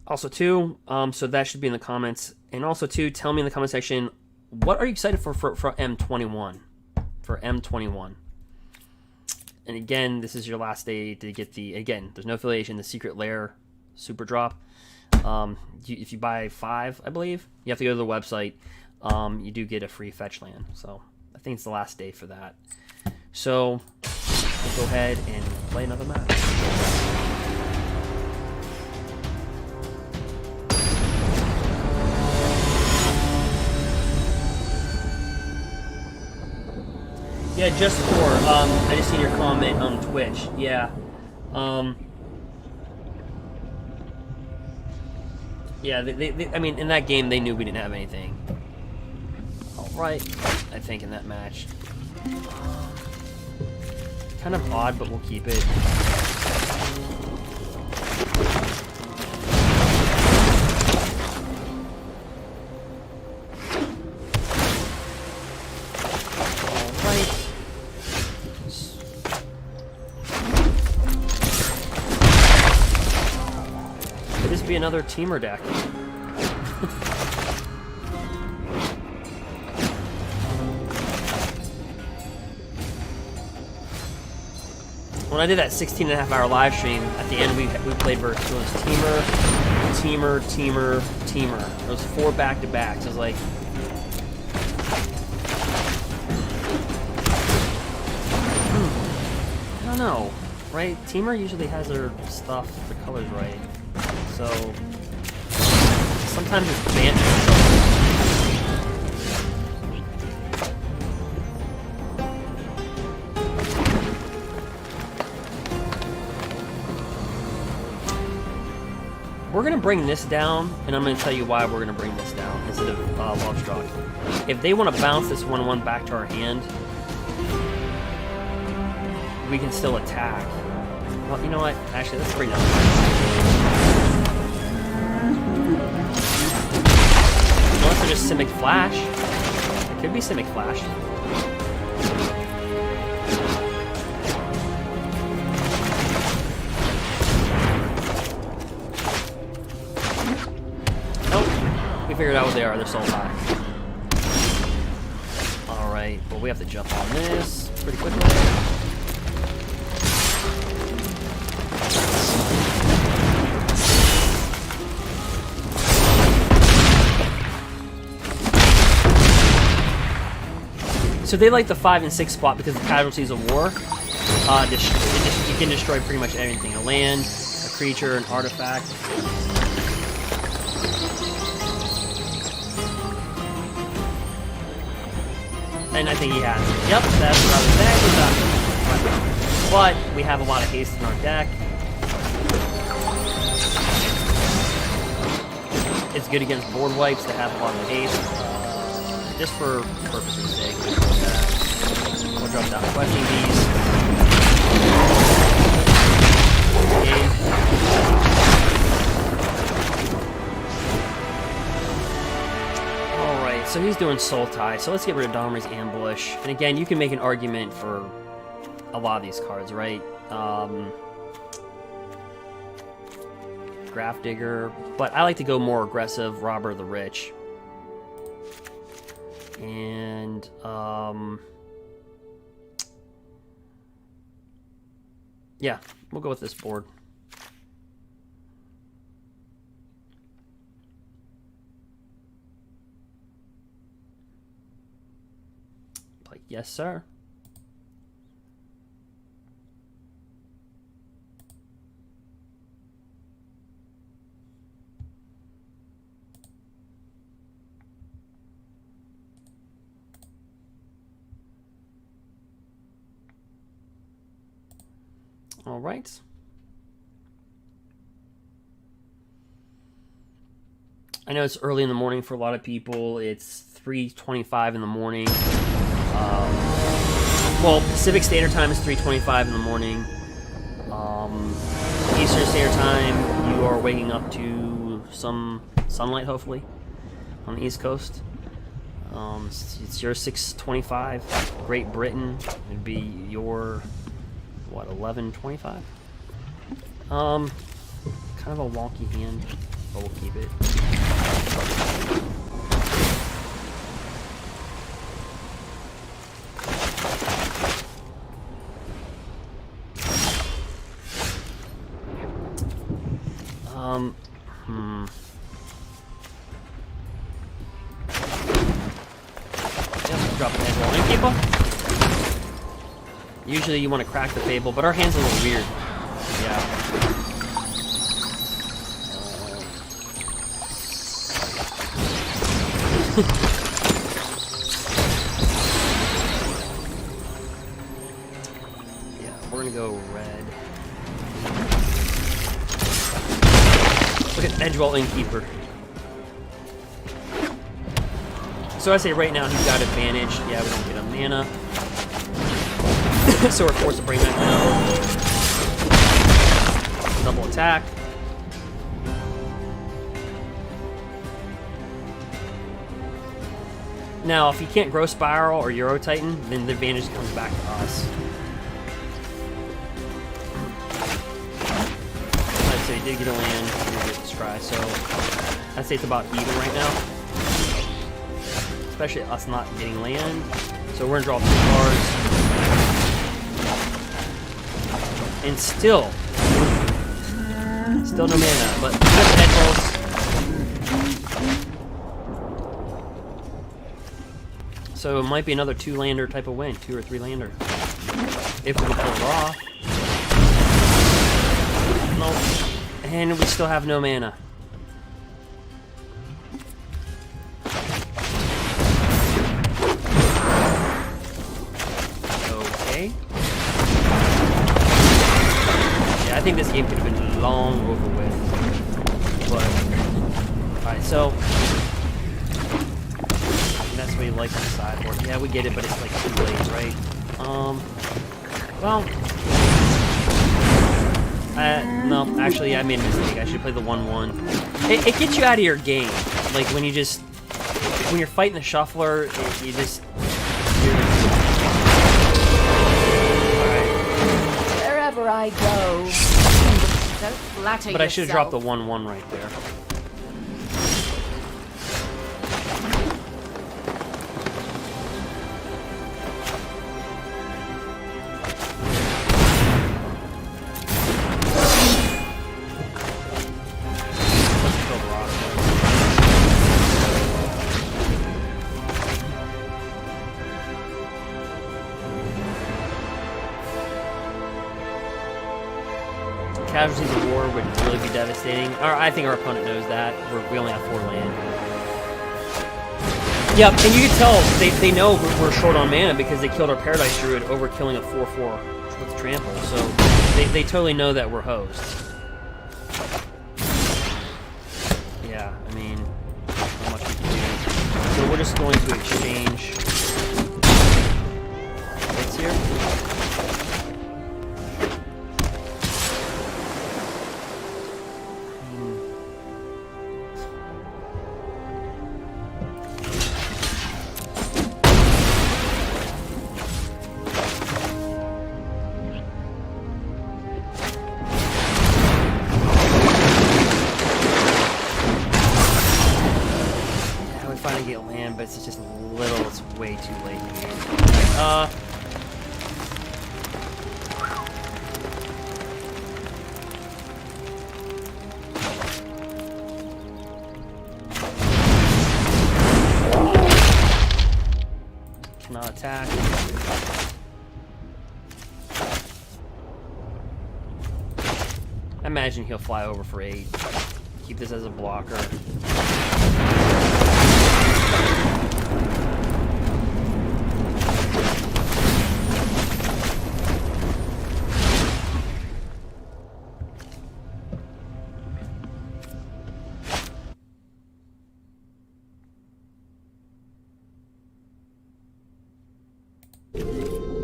also, too, so that should be in the comments. And also, too, tell me in the comment section, what are you excited for M21? For M21. And again, this is your last day to get the, again, there's no affiliation, the Secret Lair Super Drop. If you buy 5, I believe, you have to go to the website. You do get a free fetch land. So I think it's the last day for that. So we'll go ahead and play another match. Yeah, just for, I just seen your comment on Twitch. Yeah. Yeah, I mean, in that game, they knew we didn't have anything. Alright, I think, in that match. Kind of odd, but we'll keep it. Be another Temur deck. When I did that 16.5-hour live stream, at the end we played versus Temur. It was 4 back-to-backs. It was like, I don't know, right? Temur usually has their stuff, the colors right. So sometimes it's Bant. we're gonna bring this down, and I'm gonna tell you why we're gonna bring this down instead of Lovestruck. If they want to bounce this 1/1 back to our hand, we can still attack. Well, you know what? Actually, let's bring down. Unless they're just Simic Flash. It could be Simic Flash. Figured out what they are. They're sultai. Alright, well we have to jump on this pretty quickly. So they like the 5 and 6 spot because of casualties of war. You can destroy pretty much anything. A land, a creature, an artifact. And I think he has it. Yep, that's what I was saying. But we have a lot of haste in our deck. It's good against board wipes to have a lot of haste. Just for purposes' sake. We'll drop down Questing Beast. So he's doing sultai, so let's get rid of Domri's Ambush. And again, you can make an argument for a lot of these cards, right? Grafdigger, but I like to go more aggressive, Robber the Rich. And, yeah, we'll go with this board. Yes, sir. All right. I know it's early in the morning for a lot of people. It's 3:25 in the morning. Well, Pacific Standard Time is 3:25 in the morning. Eastern Standard Time, you are waking up to some sunlight, hopefully, on the East Coast. It's your 6:25. Great Britain would be your, what, 11:25? Kind of a wonky hand, but we'll keep it. Drop an Edgewall Innkeeper. Usually you want to crack the Fable, but our hand's a little weird. Yeah. Yeah, we're gonna go red. Look at Edgewall Innkeeper. So I say right now he's got advantage. Yeah, we don't get a mana. So we're forced to bring that down. Double attack. Now, if he can't Growth Spiral or Euro Titan, then the advantage comes back to us. Alright, so he did get a land. He did get the Scry, so I'd say it's about even right now. Especially us not getting land. So we're gonna draw 2 cards. And still no mana, but just Edgewalls. So it might be another 2-lander type of win, 2 or 3-lander. If we can pull it off. Nope. And we still have no mana. I think this game could have been long over with. but alright, so that's what he likes on the sideboard. Yeah, we get it, but it's like too late, right? Well, no, actually, I made a mistake. I should play the 1/1. It gets you out of your game. Like when you're fighting the shuffler, you just. Wherever I go, don't flatter But I should have yourself. dropped the 1/1 right there. Casualties of war would really be devastating. I think our opponent knows that. We only have 4 land. Yep, and you can tell they know we're short on mana because they killed our Paradise Druid over killing a 4/4 with Trample. So they totally know that we're hosed. Yeah, I mean, not much we can do. So we're just going to exchange hits here. But it's just a little, it's way too late in the game. Cannot attack. I imagine he'll fly over for 8. Keep this as a blocker.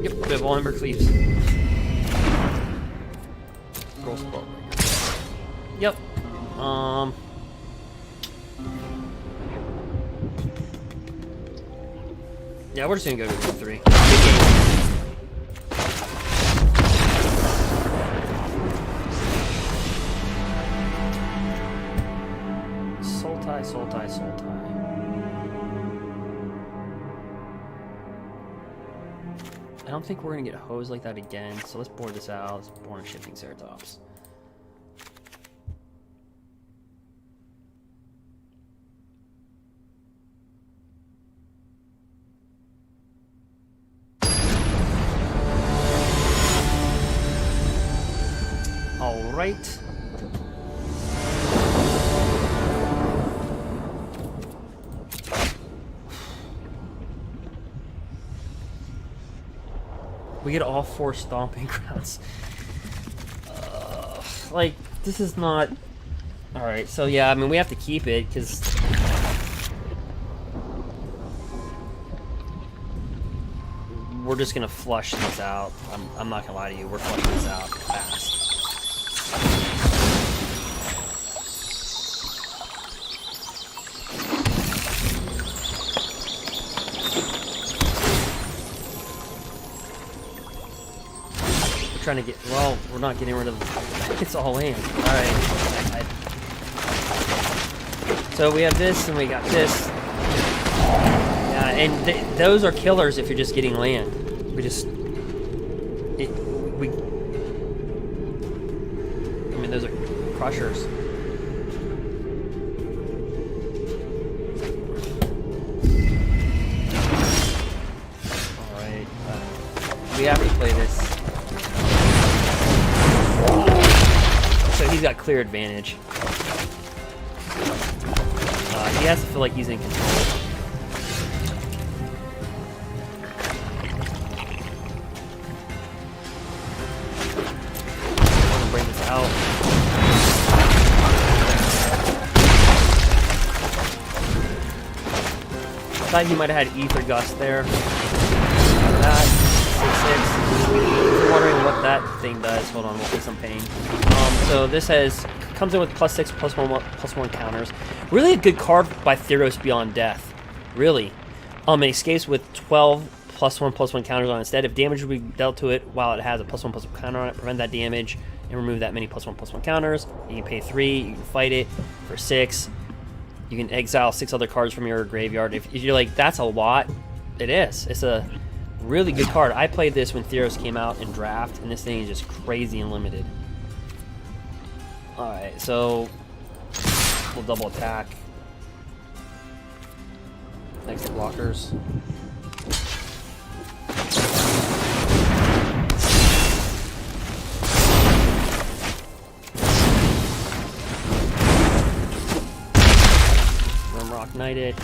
Yep, we have all embercleaves. Gruul Spellbreaker. Yep. Yeah, we're just gonna go to 3. Good game. Sultai. I don't think we're gonna get hosed like that again, so let's board this out. Let's board a shifting Ceratops. All right. We get all 4 stomping grounds. Like, this is not... Alright, so yeah, I mean, we have to keep it, because... We're just gonna flush this out. I'm not gonna lie to you, we're flushing this out fast. Trying to get, well, we're not getting rid of it's all in. Alright. So we have this and we got this. Yeah, and those are killers if you're just getting land. I mean, those are crushers. Alright. We have to play this. So he's got clear advantage. He has to feel like he's in control. I'm gonna bring this out. thought he might have had Ether Gust there. That 6/6. If you're wondering what that thing does, hold on, we'll take some pain. So this comes in with +6, +1 counters. Really a good card by Theros Beyond Death. Really. It escapes with 12 +1/+1 counters on it. Instead, if damage will be dealt to it while it has a +1/+1 counter on it, prevent that damage and remove that many +1/+1 counters. You can pay 3, you can fight it for 6. You can exile 6 other cards from your graveyard. If you're like, that's a lot, it is. It's a really good card. I played this when Theros came out in Draft, and this thing is just crazy and limited. Alright, so we'll double attack. Next to blockers. Rimrock Knighted.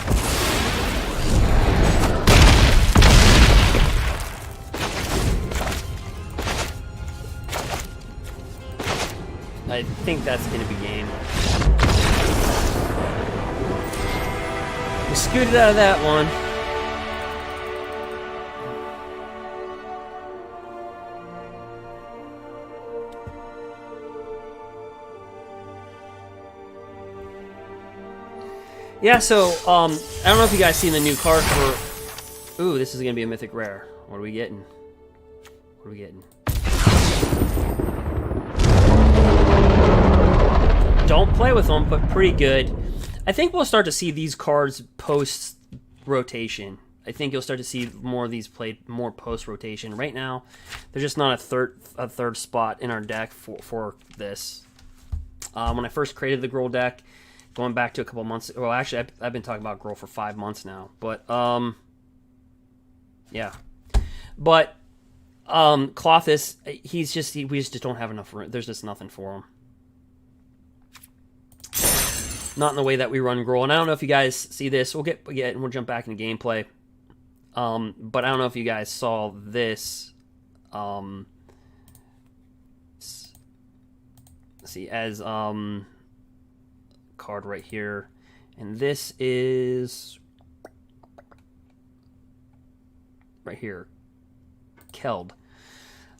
I think that's going to be game. We scooted out of that one. Yeah, so, I don't know if you guys seen the new card for... Ooh, this is going to be a Mythic Rare. What are we getting? What are we getting? Don't play with them, but pretty good. I think we'll start to see these cards post-rotation. I think you'll start to see more of these played more post-rotation. Right now, there's just not a third spot in our deck for this. When I first created the Gruul deck, going back to a couple months... Well, actually, I've been talking about Gruul for 5 months now. But, yeah. But, Clothis, we just don't have enough room. There's just nothing for him. Not in the way that we run Gruul. And I don't know if you guys see this. We'll jump back into gameplay. But I don't know if you guys saw this. Let's see, as card right here. And this is right here. Keld.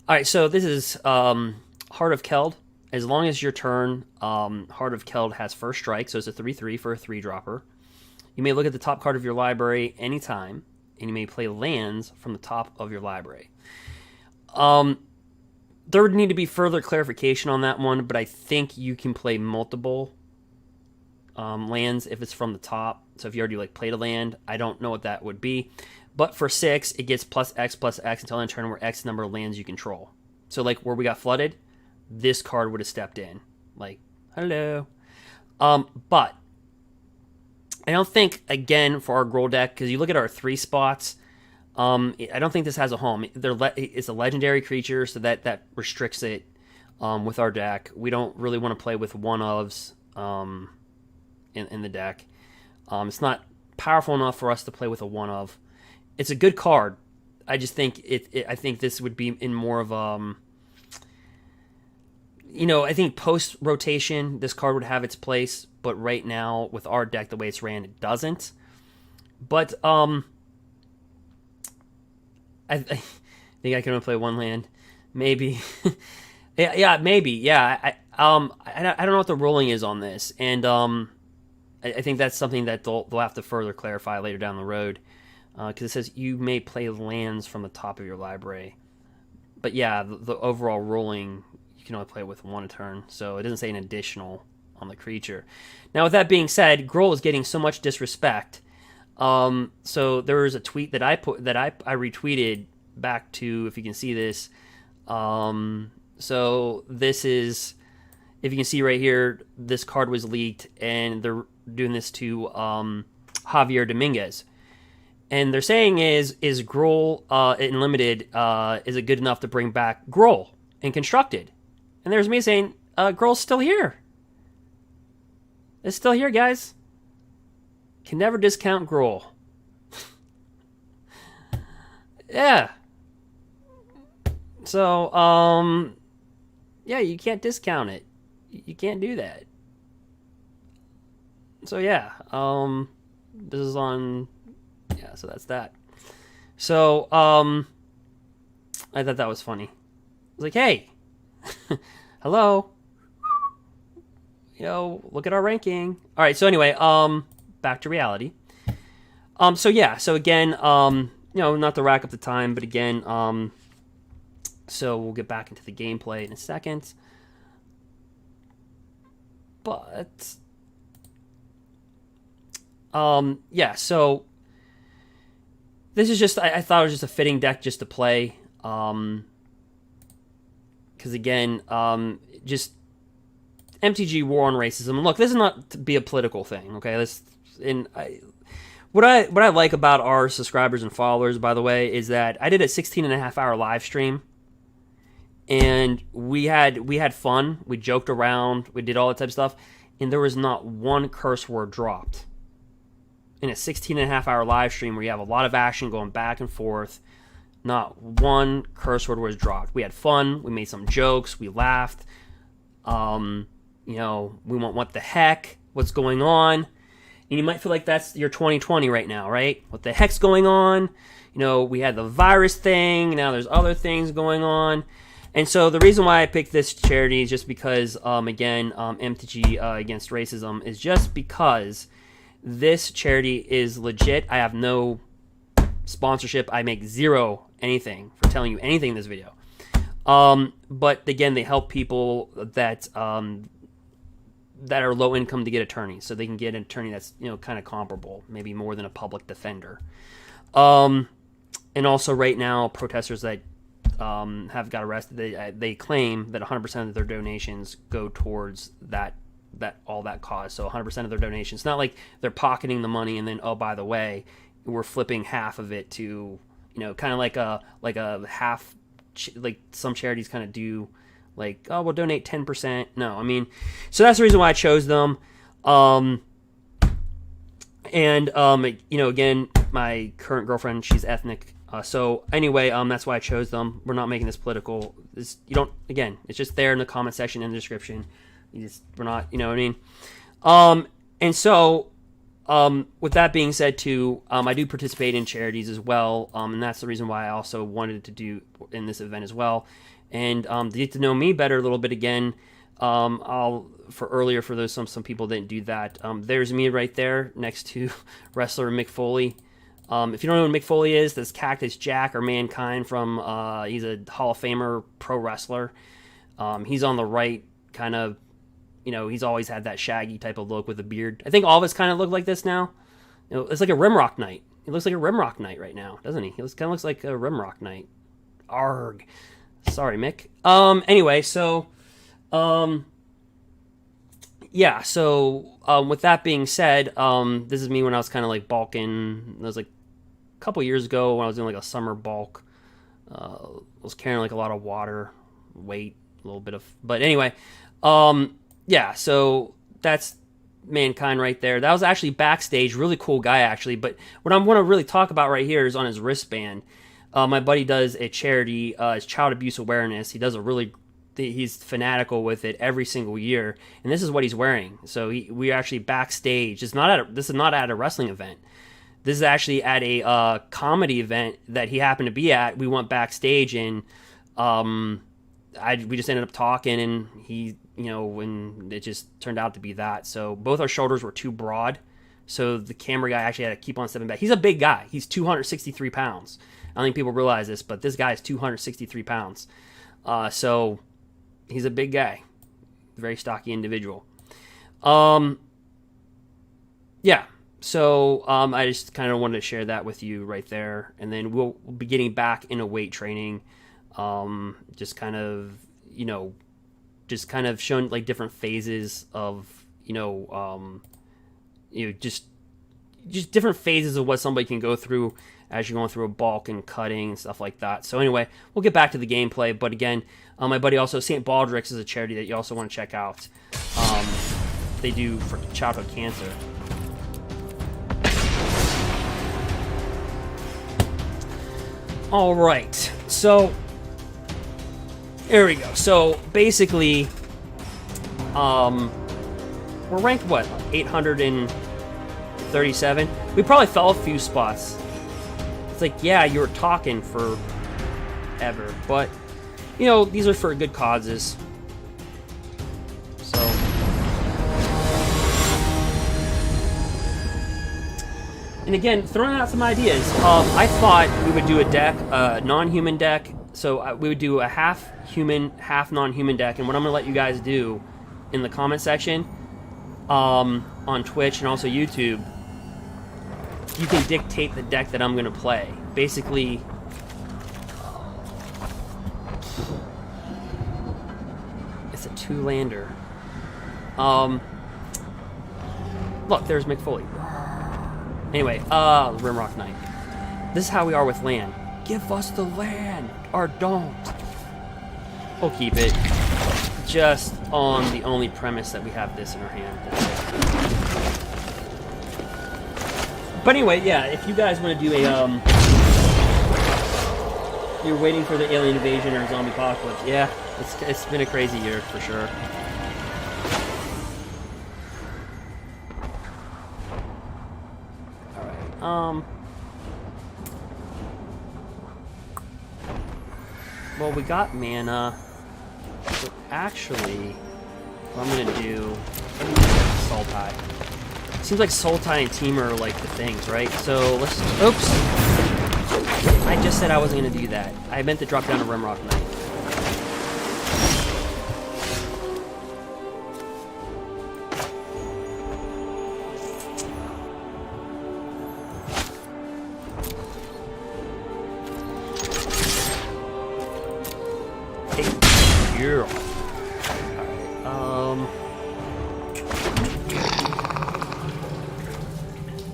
Alright, so this is Heart of Keld. As long as your turn, Heart of Keld has first strike, so it's a 3/3 for a 3-dropper. You may look at the top card of your library anytime, and you may play lands from the top of your library. There would need to be further clarification on that one, but I think you can play multiple lands if it's from the top. So if you already played a land, I don't know what that would be. But for 6, it gets +X until end turn, where X number of lands you control. So where we got flooded, this card would have stepped in. Hello. But I don't think, again, for our Gruul deck, because you look at our 3 spots, I don't think this has a home. It's a legendary creature, so that restricts it with our deck. We don't really want to play with one-ofs in the deck. It's not powerful enough for us to play with a one-of. It's a good card. I just think I think this would be in more of I think post-rotation, this card would have its place, but right now, with our deck, the way it's ran, it doesn't. But, I think I can only play one land. Maybe. yeah, maybe, yeah. I don't know what the ruling is on this, and I think that's something that they'll have to further clarify later down the road, because it says you may play lands from the top of your library. But yeah, the overall ruling... You can only play it with one a turn, so it doesn't say an additional on the creature. Now, with that being said, Gruul is getting so much disrespect. So there was a tweet that I retweeted back to, if you can see this. So this is, if you can see right here, this card was leaked, and they're doing this to Javier Dominguez. And they're saying is Gruul in Limited, is it good enough to bring back Gruul in Constructed? And there's me saying, Gruul's still here. It's still here, guys. Can never discount Gruul. Yeah. So, yeah, you can't discount it. You can't do that. So, yeah. This is on... Yeah, so that's that. So, I thought that was funny. I was like, hey, hello. You know, look at our ranking. All right, so anyway, back to reality. So yeah, so again, you know, not to rack up the time, but again, so we'll get back into the gameplay in a second. But, yeah, so this is just, I thought it was just a fitting deck just to play, because again, just MTG War on Racism. Look, this is not to be a political thing, okay? What I like about our subscribers and followers, by the way, is that I did a 16.5-hour live stream, and we had fun. We joked around. We did all that type of stuff, and there was not one curse word dropped in a 16.5-hour live stream where you have a lot of action going back and forth. Not one curse word was dropped. We had fun. We made some jokes. We laughed. You know, we went, what the heck? What's going on? And you might feel like that's your 2020 right now, right? What the heck's going on? You know, we had the virus thing. Now there's other things going on. And so the reason why I picked this charity is just because, again, MTG Against Racism is just because this charity is legit. I have no sponsorship. I make zero anything for telling you anything in this video. But again, they help people that that are low income to get attorneys, so they can get an attorney that's, you know, kind of comparable, maybe more than a public defender. And also right now, protesters that have got arrested, they claim that 100% of their donations go towards that cause. So 100% of their donations. It's not like they're pocketing the money and then, oh, by the way, we're flipping half of it to, you know, kind of like a half, like some charities kind of do, like, oh, we'll donate 10%. No, I mean, so that's the reason why I chose them. You know, again, my current girlfriend, she's ethnic. So anyway, that's why I chose them. We're not making this political. You don't, again, it's just there in the comment section in the description. We're not, you know what I mean? And so, with that being said too, I do participate in charities as well. And that's the reason why I also wanted to do in this event as well. And, to get to know me better a little bit again, for those, some people didn't do that. There's me right there next to wrestler Mick Foley. If you don't know who Mick Foley is, that's Cactus Jack or Mankind from, he's a Hall of Famer pro wrestler. He's on the right, kind of, you know, he's always had that shaggy type of look with a beard. I think all of us kind of look like this now. You know, it's like a Rimrock Knight. He looks like a Rimrock Knight right now, doesn't he? He kind of looks like a Rimrock Knight. Arg. Sorry, Mick. Anyway, so, yeah, so, with that being said, this is me when I was kind of like bulking. It was like a couple years ago when I was doing like a summer bulk. I was carrying like a lot of water, weight, a little bit of, but anyway, yeah, so that's Mankind right there. That was actually backstage, really cool guy actually, but what I want to really talk about right here is on his wristband. My buddy does a charity, it's Child Abuse Awareness. He does he's fanatical with it every single year, and this is what he's wearing. So we actually backstage. This is not at a wrestling event. This is actually at a comedy event that he happened to be at. We went backstage, and we just ended up talking, and he, you know, when it just turned out to be that. So both our shoulders were too broad, so the camera guy actually had to keep on stepping back. He's a big guy. He's 263 pounds. I don't think people realize this, but this guy is 263 pounds. So he's a big guy, very stocky individual. Yeah. So I just kind of wanted to share that with you right there, and then we'll be getting back into weight training. Just kind of, you know, just kind of showing like different phases of, just different phases of what somebody can go through as you're going through a bulk and cutting and stuff like that. So anyway, we'll get back to the gameplay. But again, my buddy also, St. Baldrick's is a charity that you also want to check out. They do for childhood cancer. All right, so there we go. So basically, we're ranked what, 837? We probably fell a few spots It's like, yeah, you were talking for ever, but you know, these are for good causes. So, and again, throwing out some ideas. I thought we would do a deck, non-human deck. So we would do a half human, half non-human deck. And what I'm gonna let you guys do in the comment section, on Twitch and also YouTube, you can dictate the deck that I'm gonna play. Basically, it's a 2-lander. Look, there's McFoley. Anyway, Rimrock Knight. This is how we are with land. Give us the land, or don't. We'll keep it. Just on the only premise that we have this in our hand. That's it. But anyway, yeah, if you guys want to do a, you're waiting for the alien invasion or zombie apocalypse, yeah, it's been a crazy year for sure. Alright, well, we got mana. So actually, what I'm gonna do, sultai. Seems like sultai and Temur are like the things, right? So let's. Oops. I just said I wasn't gonna do that. I meant to drop down a Rimrock Knight.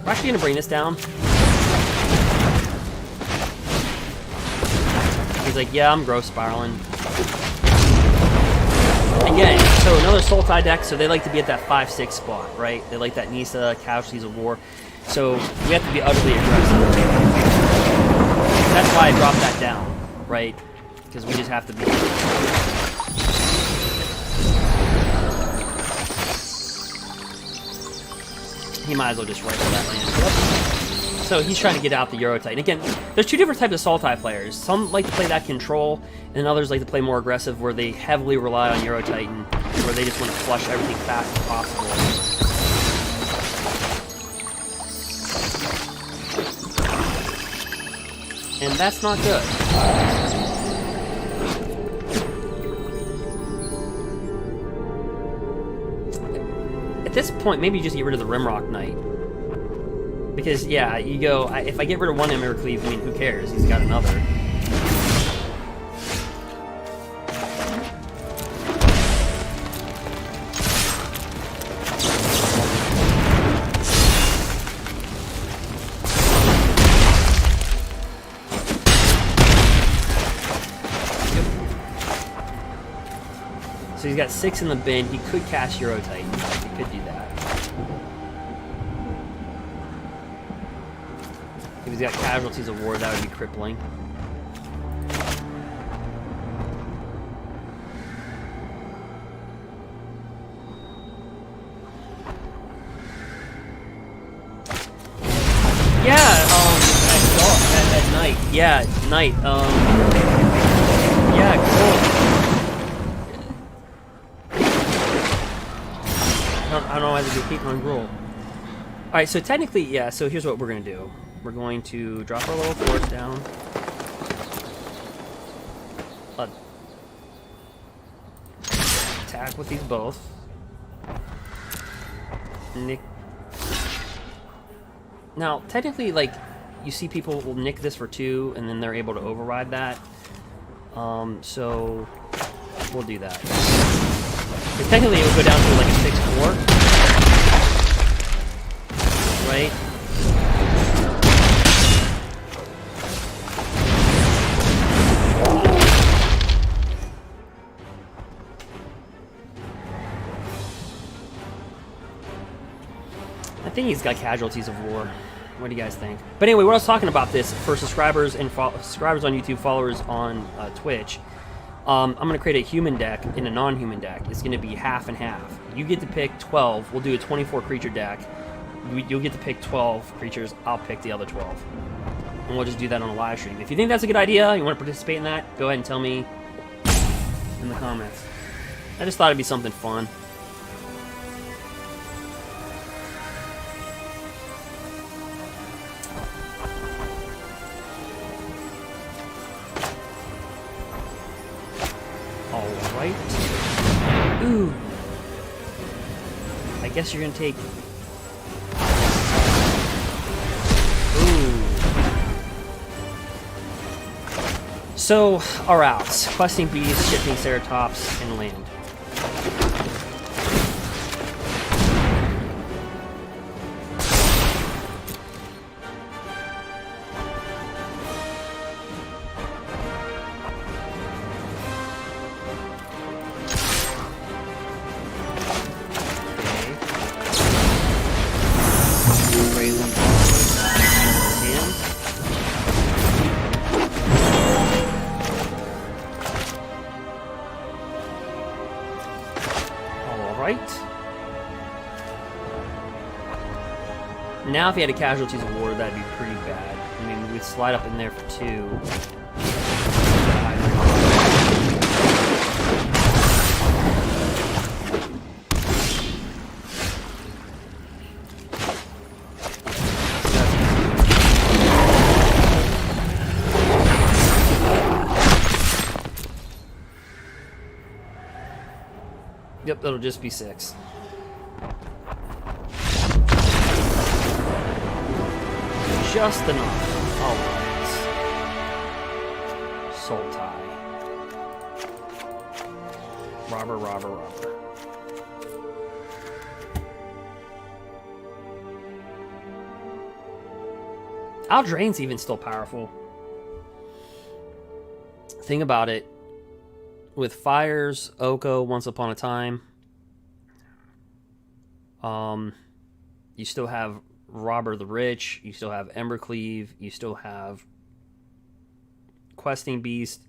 We're actually gonna bring this down. He's like, yeah, I'm growth spiraling. Again, so another sultai deck, so they like to be at that 5-6 spot, right? They like that Nisa, Casualties of War. So we have to be utterly aggressive. That's why I dropped that down, right? Because we just have to be. He might as well just rifle that land. Yep. So he's trying to get out the Eurotitan. Again, there's two different types of sultai players. Some like to play that control, and others like to play more aggressive, where they heavily rely on Eurotitan, where they just want to flush everything fast as possible. And that's not good. At this point, maybe you just get rid of the Rimrock Knight. Because, yeah, you go, if I get rid of one embercleave, I mean, who cares? He's got another. So he's got 6 in the bin. He could cast Eurotitan. He could do that. If he's got Casualties of War, that would be crippling. Yeah, at night. Yeah, night. Yeah, cool. I don't know why they do keep on Gruul. Alright, so technically, yeah, so here's what we're going to do. We're going to drop our little force down. Attack with these both. Nick. Now, technically, like, you see people will nick this for 2, and then they're able to override that. So we'll do that. But technically, it would go down to like a 6-4, right? I think he's got Casualties of War. What do you guys think? But anyway, what I was talking about this for subscribers and subscribers on YouTube, followers on Twitch. I'm going to create a human deck and a non-human deck. It's going to be half and half. You get to pick 12. We'll do a 24 creature deck. You'll get to pick 12 creatures. I'll pick the other 12. and we'll just do that on a live stream. If you think that's a good idea, you want to participate in that, go ahead and tell me in the comments. I just thought it'd be something fun. Alright. Ooh. I guess you're gonna take... Ooh. So, our outs. Questing Beast, Shifting Ceratops, and land. Now if he had a Casualties of War, that'd be pretty bad. I mean, we'd slide up in there for 2. Yep, that'll just be 6. Just enough. Alright. Sultai. Robber. Eldraine's even still powerful. Think about it. With Fires, Oko, Once Upon a Time, you still have Robber the Rich, you still have Embercleave, you still have Questing Beast,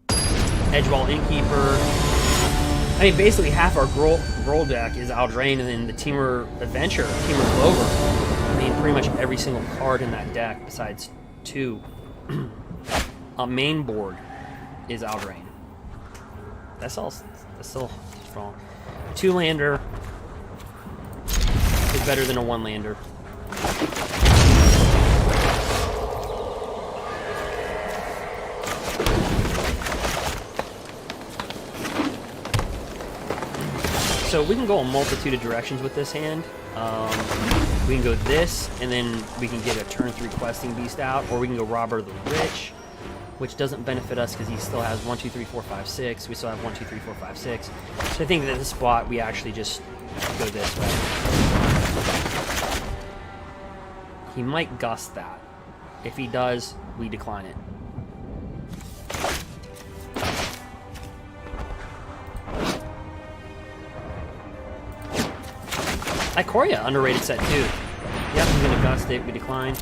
Edgewall Innkeeper. I mean, basically half our Gruul deck is Eldraine, and then the Temur Adventure, Temur Clover. I mean, pretty much every single card in that deck, besides 2, main board is Eldraine. That's still strong. 2-lander is better than a 1-lander. So we can go a multitude of directions with this hand. We can go this, and then we can get a turn 3 Questing Beast out, or we can go Robber the Rich, which doesn't benefit us because he still has 1, 2, 3, 4, 5, 6. We still have 1, 2, 3, 4, 5, 6. So I think that this spot we actually just go this way. He might gust that. If he does, we decline it. Ikoria, underrated set too. Yep, he's gonna gust it, we decline.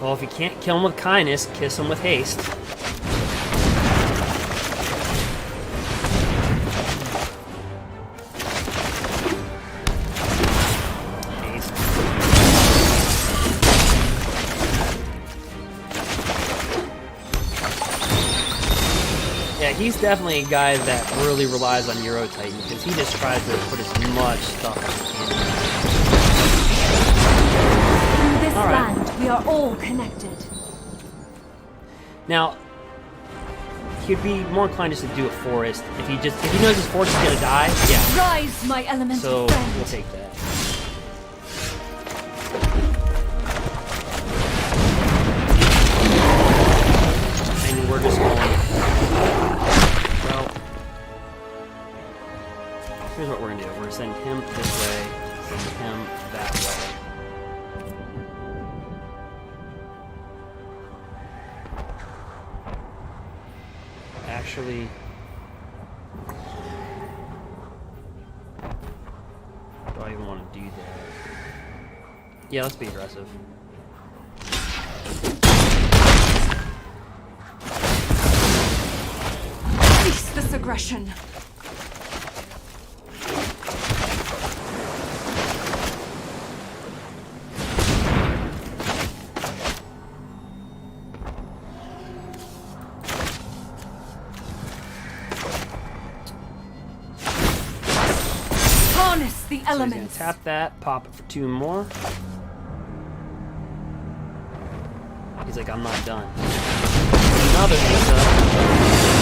Well, if you can't kill him with kindness, kiss him with haste. Haste. Yeah, he's definitely a guy that really relies on Euro Titan because he just tries to put as much stuff as he can. In this land, we are all connected. Now, he'd be more inclined just to do a forest. If he knows his forest is gonna die, yeah. Rise, my elemental So friend. we'll take that. And we're just going. Well, here's what we're gonna do. We're gonna send him this way, send him that way. Actually, do I even want to do that? Yeah, let's be aggressive. this aggression. Harness the So he's elements. gonna tap that, pop it for 2 more. He's like, I'm not done. Another pizza.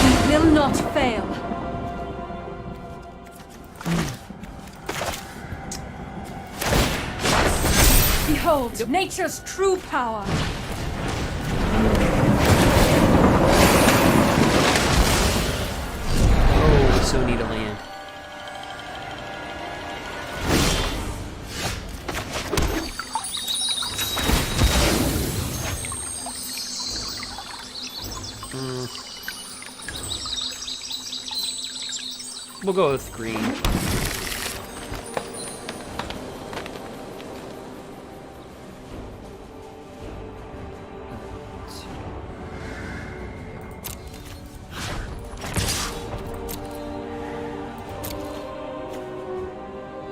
We will not fail. Behold, nature's true power. Oh, we so need a land. We'll go with green.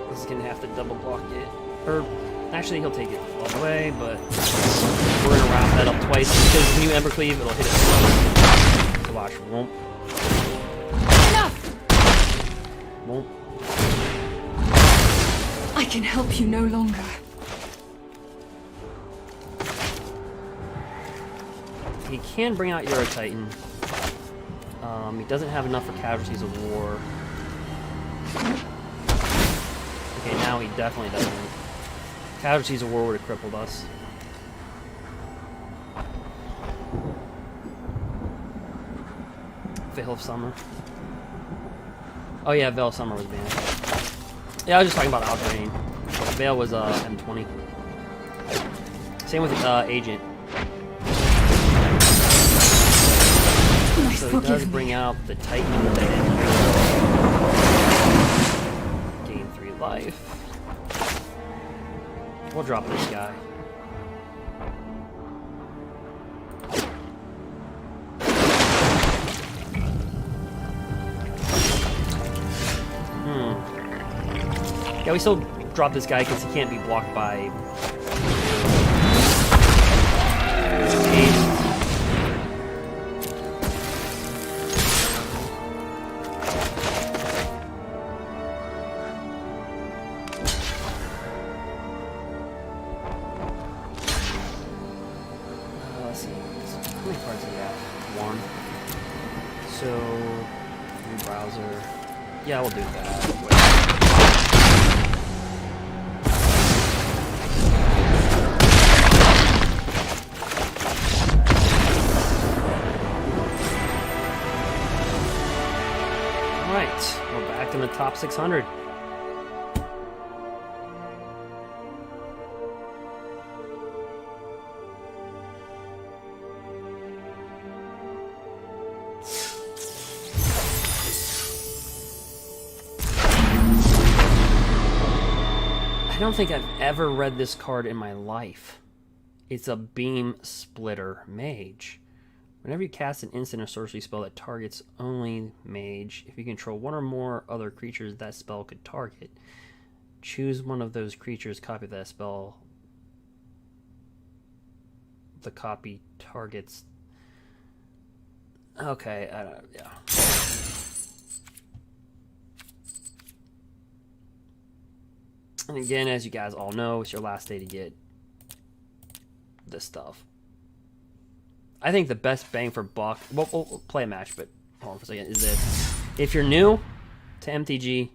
This is gonna have to double block it. Or actually he'll take it all the way, but we're gonna wrap that up twice because when you embercleave it'll hit it twice. So watch, won't. Won't. I can help you no longer. He can bring out Euro Titan. He doesn't have enough for Casualties of War. Okay, now he definitely doesn't. Casualties of War would have crippled us. Veil of Summer. Oh yeah, Veil of Summer was banned. Yeah, I was just talking about Aldrain. Veil was M20. Same with Agent. So he does bring out the Titan that in here. Gain 3 life. We'll drop this guy. Yeah, we still drop this guy because he can't be blocked by let's see. How many cards do we have? 1. So, new browser. Yeah, we'll do that. We're back in the top 600. I don't think I've ever read this card in my life. It's a Beam Splitter Mage. Whenever you cast an instant or sorcery spell that targets only mage, if you control one or more other creatures that spell could target, choose one of those creatures, copy that spell. The copy targets. Okay, yeah. And again, as you guys all know, it's your last day to get this stuff. I think the best bang for buck, we'll play a match, but hold on for a second, is this. If you're new to MTG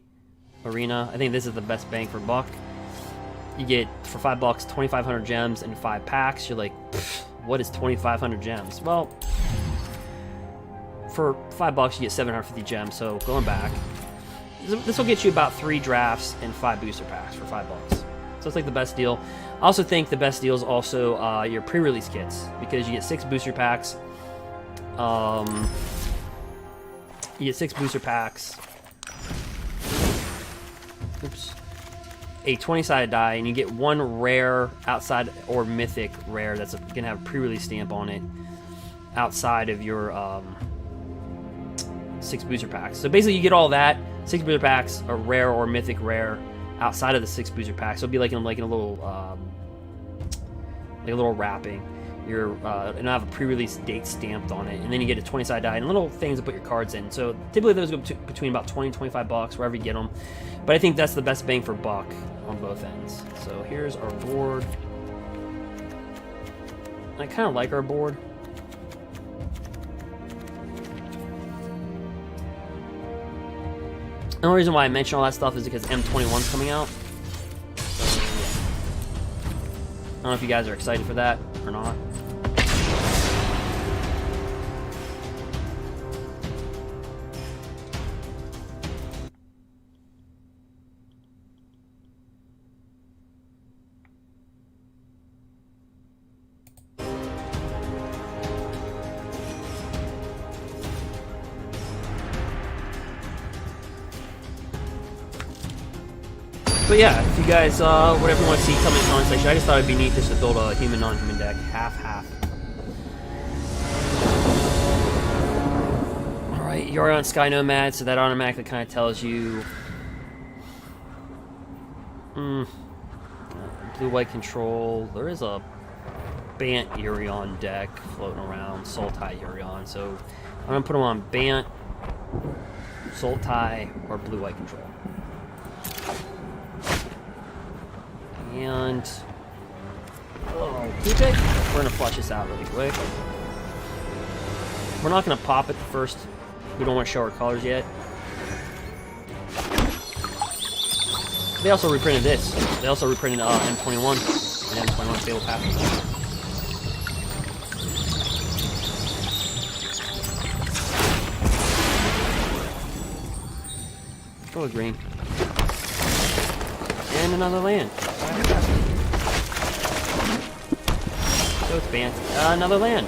Arena, I think this is the best bang for buck. You get, for $5, 2,500 gems and 5 packs. You're like, what is 2,500 gems? Well, for $5 you get 750 gems, so going back, this will get you about 3 drafts and 5 booster packs for $5. So it's like the best deal. I also think the best deal is also your pre-release kits, because you get 6 booster packs. You get 6 booster packs. Oops. A 20-sided die, and you get 1 rare outside or mythic rare that's going to have a pre-release stamp on it outside of your 6 booster packs. So basically, you get all that 6 booster packs, a rare or mythic rare outside of the 6 booster packs. So it'll be like in a little wrapping. And I have a pre-release date stamped on it, and then you get a 20-side die and little things to put your cards in. So typically those go between about 20 and 25 bucks wherever you get them. But I think that's the best bang for buck on both ends. So here's our board. I kind of like our board. The only reason why I mention all that stuff is because M21's coming out. So, yeah. I don't know if you guys are excited for that or not. But yeah, if you guys, whatever you want to see, come in the comment section. I just thought it'd be neat just to build a human, non-human deck, half-half. Alright, you're on Sky Nomad, so that automatically kind of tells you... Blue-white control. There is a Bant Urion deck floating around, sultai Urion, so I'm going to put them on Bant, sultai, or blue-white control. And keep it. We're gonna flush this out really quick. We're not gonna pop it first. We don't want to show our colors yet. They also reprinted this. They also reprinted M21 and M21 Stable Path. Oh, green. And another land. So it's Bant. Another land.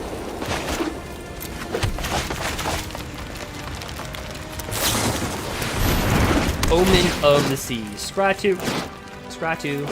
Omen of the Seas. Scry 2. Scry 2.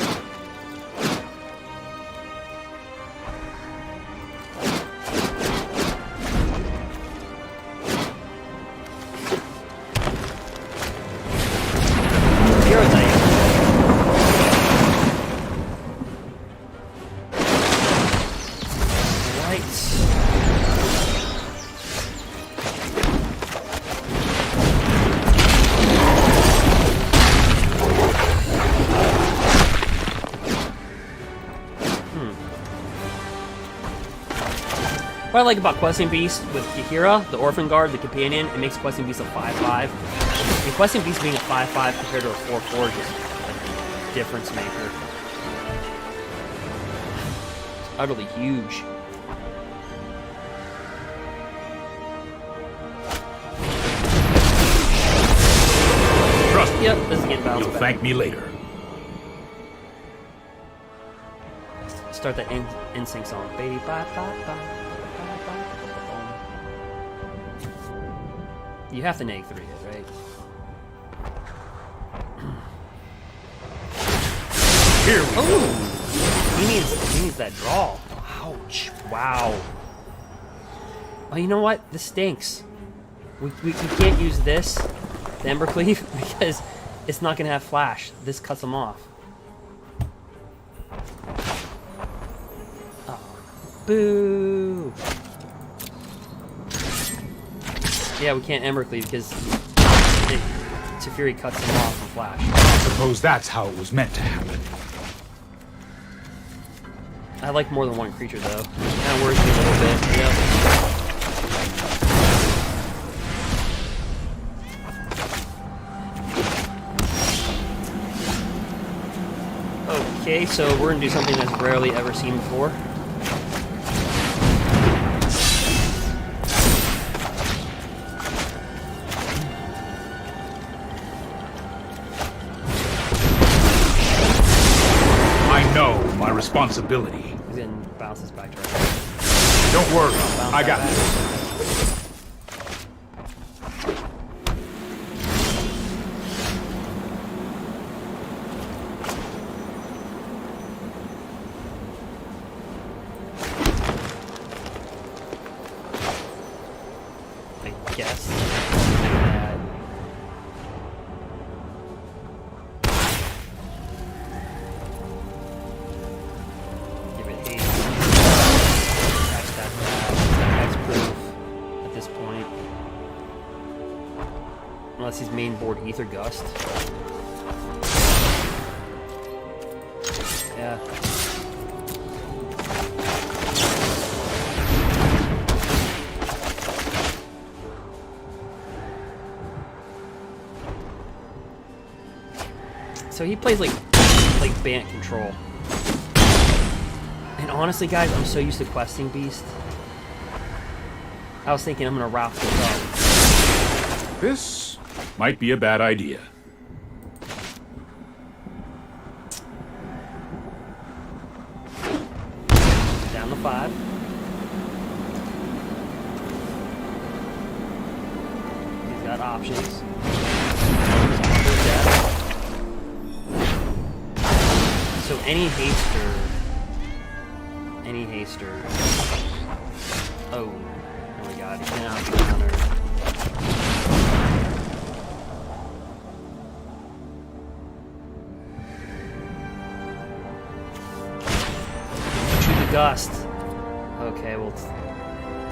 What I like about Questing Beast with Yahira, the Orphan Guard, the Companion, it makes Questing Beast a 5/5. And Questing Beast being a 5/5 compared to a 4/4 is just a difference maker. It's utterly huge. Trust me. Yep, this is getting bounced You'll back. thank me later. Start that NSYNC song. Baby, bye, bye, bye. You have to neg 3 it, right? Here we go. He needs that draw. Ouch. Wow. Oh, you know what? This stinks. We can't use this, the embercleave, because it's not going to have flash. This cuts them off. Oh. Boo. Yeah, we can't embercleave because Teferi cuts them off from flash. I suppose that's how it was meant to happen. I like more than one creature though. It kind of worries me a little bit. Yep. Okay, so we're gonna do something that's rarely ever seen before. Responsibility. Then bounce this back to our Don't worry, I got this. I guess. Unless he's main board Ether Gust. Yeah. So he plays like Bant control. And honestly, guys, I'm so used to questing Beast. I was thinking I'm gonna wrap this up. This might be a bad idea. Down to 5. He's got options. So any haster. Oh my god, he cannot be countered. Shoot the gust. Okay, we'll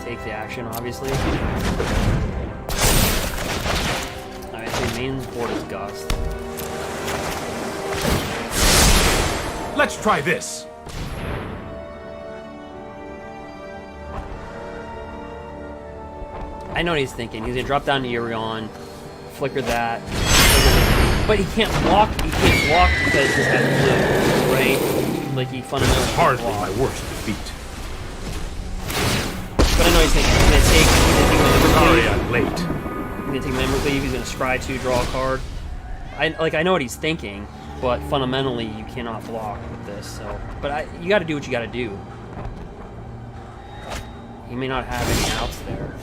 take the action, obviously. Alright, so main board is gust. Let's try this. I know what he's thinking. He's gonna drop down to Urion, flicker that, but he can't block. He can't block because he has blue, right? Like he fundamentally can't Hardly block. my worst defeat. But I know he's thinking. He's Sorry, gonna I'm late. take my Embercleave. He's gonna scry 2, draw a card. I know what he's thinking, but fundamentally you cannot block with this. So, but you got to do what you got to do. He may not have any outs there.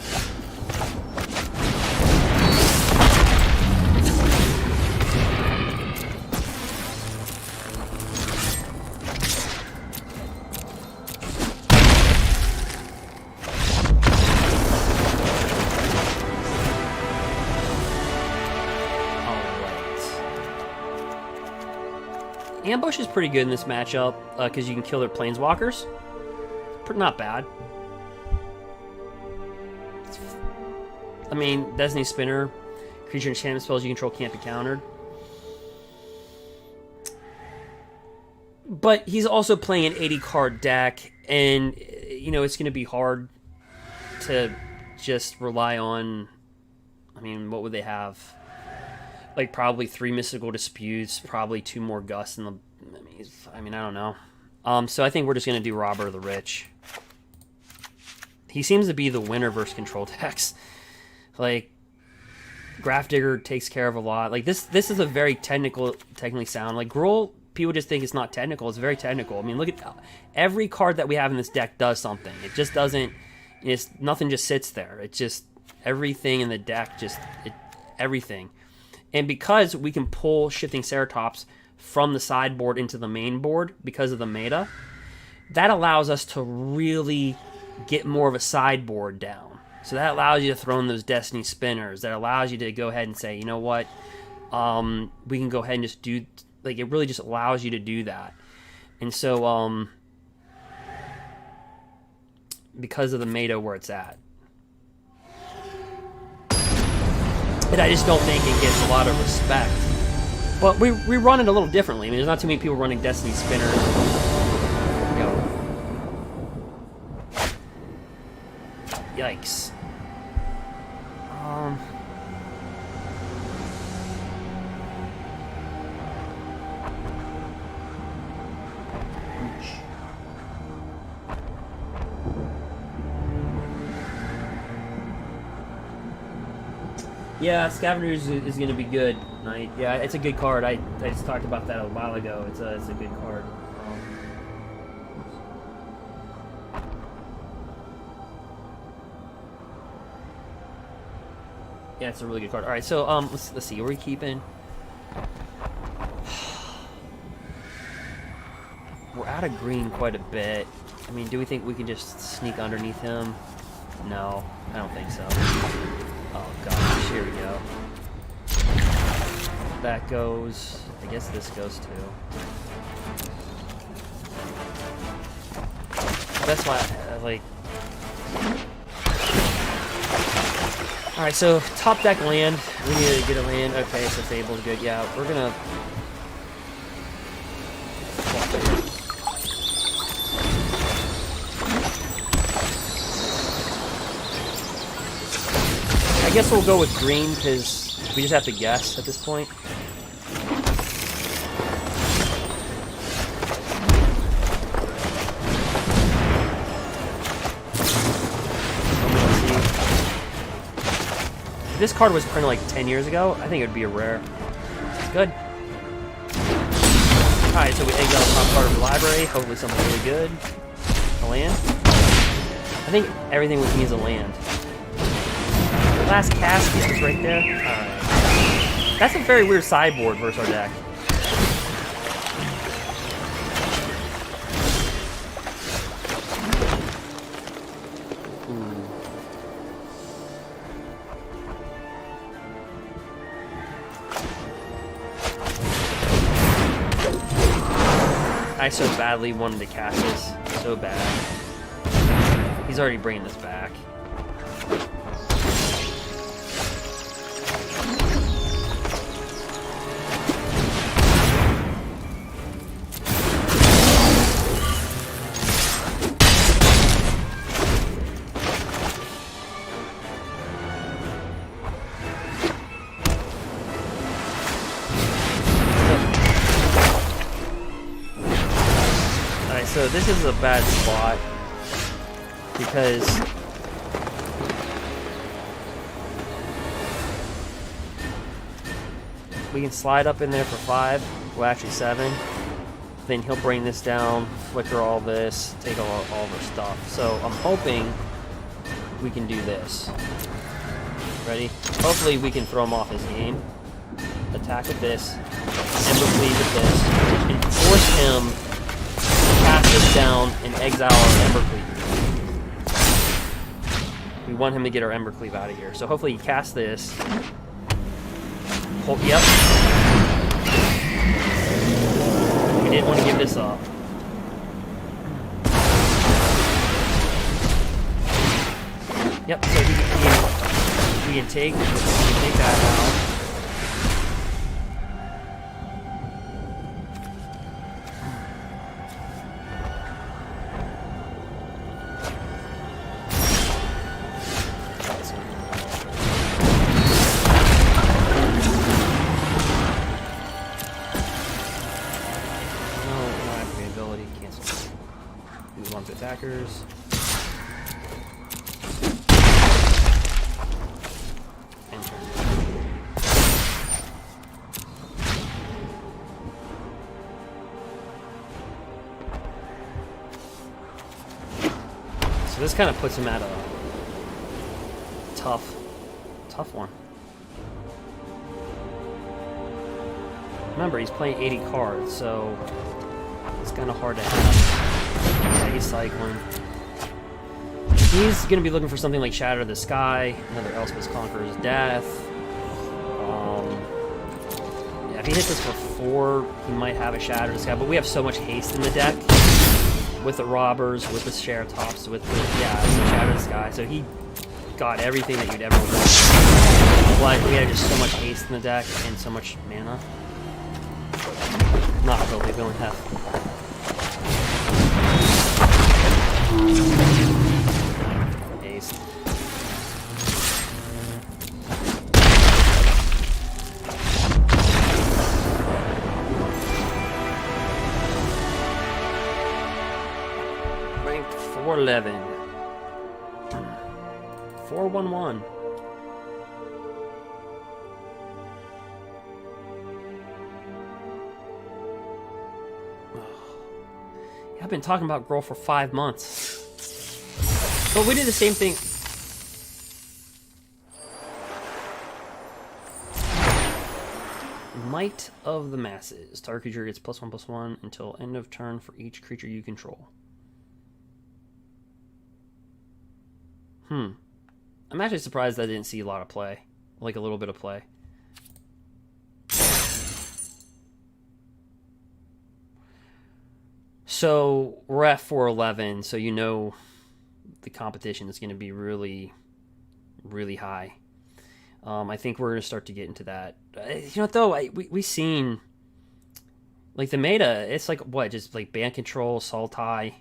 Ambush is pretty good in this matchup because you can kill their planeswalkers. Not bad. I mean, Destiny Spinner, creature enchantment spells you control can't be countered. But he's also playing an 80-card deck, and you know it's going to be hard to just rely on. I mean, what would they have? Like probably 3 mystical disputes, probably 2 more gusts in the. I mean, I don't know. So I think we're just gonna do Robber of the Rich. He seems to be the winner versus control decks. Like Grafdigger takes care of a lot. Like this is a very technically sound. Like Gruul, people just think it's not technical. It's very technical. I mean, look at every card that we have in this deck does something. It just doesn't. It's nothing just sits there. It's just everything in the deck. Everything. And because we can pull Shifting Ceratops from the sideboard into the main board because of the meta, that allows us to really get more of a sideboard down. So that allows you to throw in those Destiny Spinners. That allows you to go ahead and say, you know what, we can go ahead and just do, like, it really just allows you to do that. And so, because of the meta where it's at. And I just don't think it gets a lot of respect. But we run it a little differently. I mean, there's not too many people running Destiny Spinners. You know. Yikes. Yeah, Scavengers is going to be good. Yeah, it's a good card. I just talked about that a while ago. It's a good card. Yeah, it's a really good card. All right, so let's see. What are we keeping? We're out of green quite a bit. I mean, do we think we can just sneak underneath him? No, I don't think so. Oh gosh, here we go. That goes. I guess this goes too. That's why I like. Alright, so top deck land. We need to get a land. Okay, so Fable's good. Yeah, we're gonna... I guess we'll go with green, because we just have to guess at this point. If this card was printed like 10 years ago, I think it would be a rare. Good. Alright, so we exile the top card of the library. Hopefully something really good. A land. I think everything means a land. Last casket is right there. Alright. That's a very weird sideboard versus our deck. I so badly wanted to cast this. So bad. He's already bringing this back. So this is a bad spot because we can slide up in there for 5, well actually 7, then he'll bring this down, flicker all this, take all of our stuff. So I'm hoping we can do this. Ready? Hopefully we can throw him off his game. Attack with this, embercleave with this, and force him cast this down and exile our embercleave. We want him to get our embercleave out of here. So hopefully he casts this. Hold, yep. We didn't want to give this up. Yep, so he can take that out. Attackers. Enter. So this kind of puts him at a tough one. Remember, he's playing 80 cards, so it's kind of hard to have. Yeah, he's cycling. He's going to be looking for something like Shatter the Sky, another Elspeth's Conqueror's Death. Yeah, if he hits us for 4, he might have a Shatter the Sky, but we have so much haste in the deck. With the Robbers, with the Ceratops, with the, Shatter the Sky, so he got everything that you'd ever want. Like, we had just so much haste in the deck and so much mana. Not ability, we only have... Ace. Ranked 411. 411. I've been talking about Gruul for 5 months. But we did the same thing. Might of the Masses. Target creature gets +1/+1 until end of turn for each creature you control. I'm actually surprised I didn't see a lot of play. Like a little bit of play. So we're at 411, so you know the competition is going to be really, really high. I think we're going to start to get into that. You know what, though? We've seen, like, the meta, it's like, what, just, like, Bant control, sultai.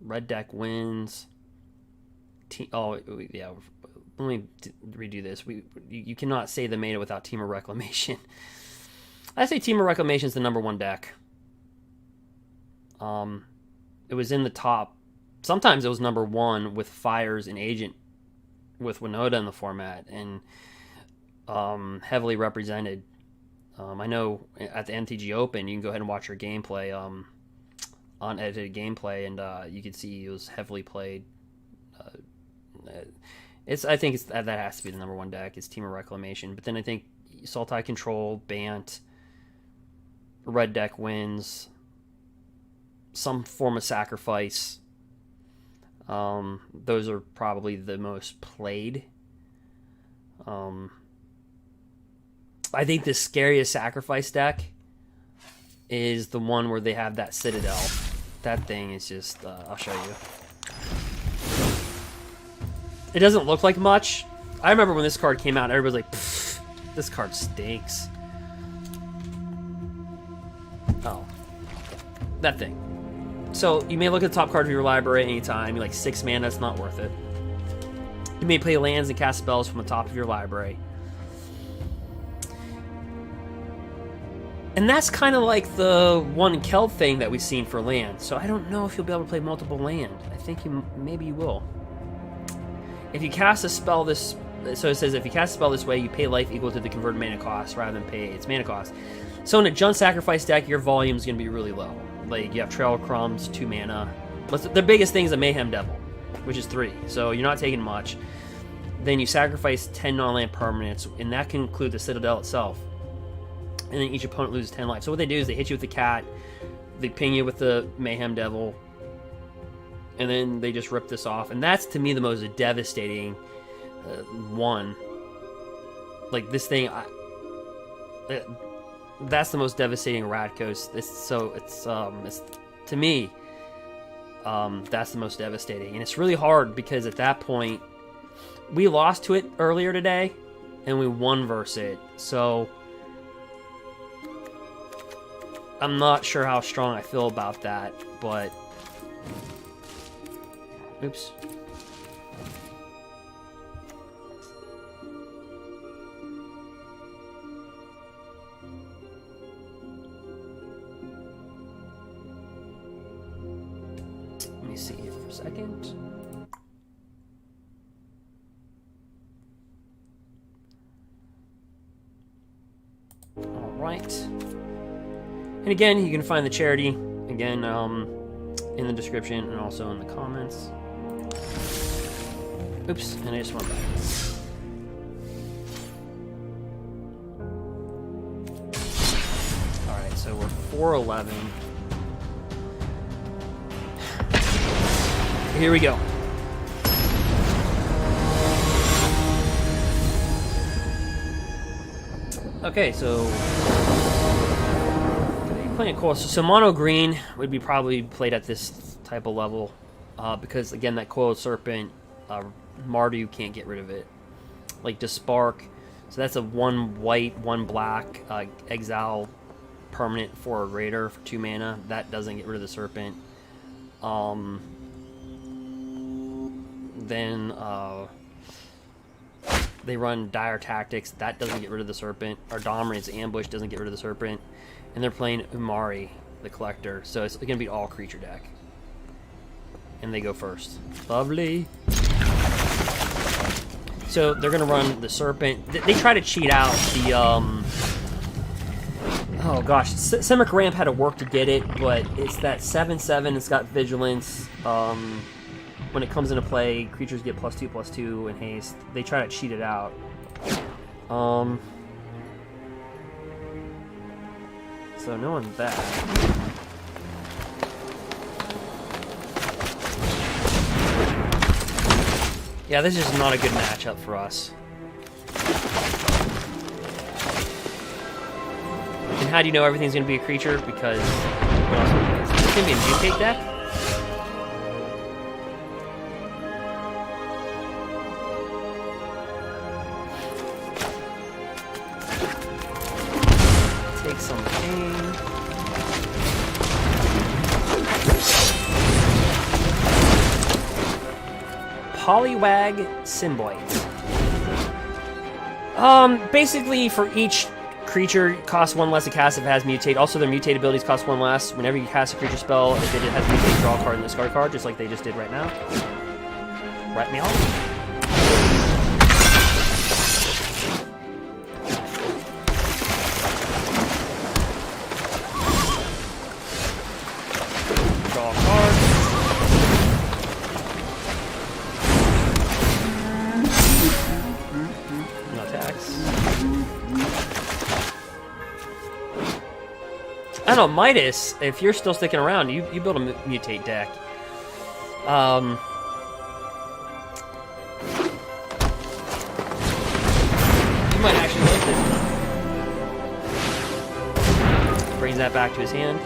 Red deck wins. Oh, yeah. Let me redo this. You cannot say the meta without Temur Reclamation. I say Temur Reclamation is the #1 deck. It was in the top. Sometimes it was #1 with Fires and Agent with Winota in the format, and heavily represented. I know at the MTG Open, you can go ahead and watch your gameplay, unedited gameplay, and you can see it was heavily played. I think that has to be the #1 deck. It's Temur Reclamation, but then I think Sultai Control, Bant, Red deck wins, some form of sacrifice. Those are probably the most played. I think the scariest sacrifice deck is the one where they have that Citadel. That thing is just, I'll show you. It doesn't look like much. I remember when this card came out, everybody's like, this card stinks. Oh. That thing. So, you may look at the top card of your library at any time. You're like, 6 mana, it's not worth it. You may play lands and cast spells from the top of your library. And that's kind of like the one Keld thing that we've seen for land. So I don't know if you'll be able to play multiple land. I think maybe you will. If you cast a spell this... So it says, if you cast a spell this way, you pay life equal to the converted mana cost rather than pay its mana cost. So in a Jund Sacrifice deck, your volume is going to be really low. Like, you have Trail of Crumbs, 2 mana. The biggest thing is a Mayhem Devil, which is 3. So you're not taking much. Then you sacrifice 10 non-land permanents, and that can include the Citadel itself. And then each opponent loses 10 life. So what they do is they hit you with the cat, they ping you with the Mayhem Devil, and then they just rip this off. And that's, to me, the most devastating one. Like, this thing, that's the most devastating Rakdos. It's to me, that's the most devastating. And it's really hard because at that point, we lost to it earlier today, and we won versus it. So I'm not sure how strong I feel about that, but... Oops. Let me see here for a second. All right. And again, you can find the charity, again, in the description and also in the comments. Oops, and I just went back. Alright, so we're 411. Here we go. Okay, so... playing coil. So mono green would be probably played at this type of level, because again, that Coiled Serpent, Mardu can't get rid of it. Like Despark, so that's a 1 white, 1 black exile permanent for a Raider for 2 mana. That doesn't get rid of the Serpent. Then they run Dire Tactics. That doesn't get rid of the Serpent. Our Dominant's Ambush doesn't get rid of the Serpent. And they're playing Umari, the Collector. So it's going to be all creature deck. And they go first. Lovely. So they're going to run the Serpent. They try to cheat out the... Oh gosh, Simic Ramp had to work to get it, but it's that 7/7. It's got Vigilance. When it comes into play, creatures get +2/+2 and haste. They try to cheat it out. So knowing that, yeah, this is not a good matchup for us. And how do you know everything's going to be a creature? Because what else? It's going to be a mutate deck. Poliwag Symbiote. Basically, for each creature, it costs 1 less to cast if it has mutate. Also, their mutate abilities cost 1 less. Whenever you cast a creature spell, if it has mutate, draw a card in the discard card, just like they just did right now. Right me off. Draw a card. No attacks. I don't know, Midas, if you're still sticking around, you build a mutate deck. You might actually like this. Brings that back to his hand.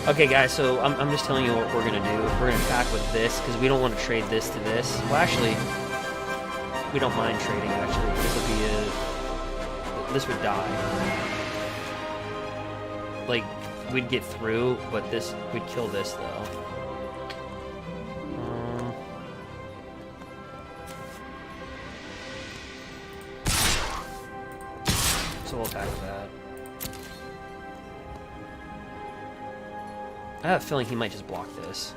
Okay, guys, so I'm just telling you what we're going to do. We're going to attack with this, because we don't want to trade this to this. Well, actually, we don't mind trading, actually. This would be a... This would die. Like, we'd get through, but this... We'd kill this, though. So we'll attack with that. I have a feeling he might just block this.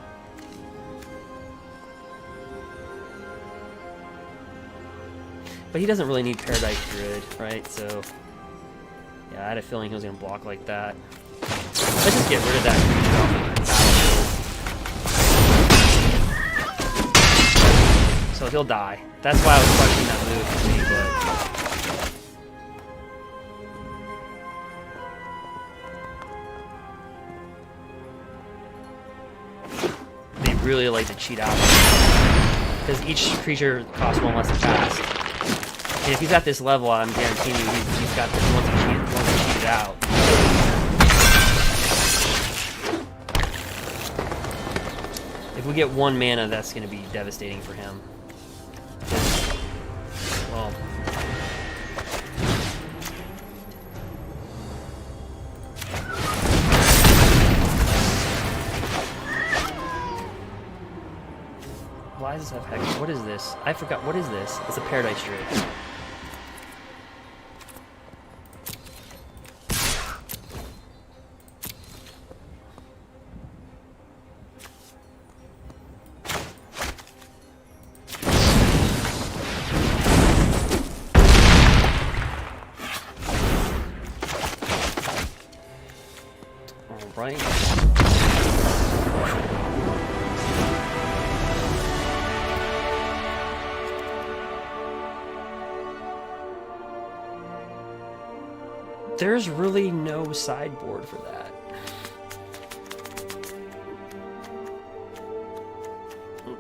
But he doesn't really need Paradise Druid, right? So, yeah, I had a feeling he was going to block like that. Let's just get rid of that creature off the battlefield. So he'll die. That's why I was questioning that move for me, but... really like to cheat out because each creature costs 1 less to cast, and if he's at this level, I'm guaranteeing you he's got this. He wants to cheat it out. If we get 1 mana, that's going to be devastating for him. Well, why does this have hex? What is this? I forgot. What is this? It's a Paradise Druid. All right. There's really no sideboard for that.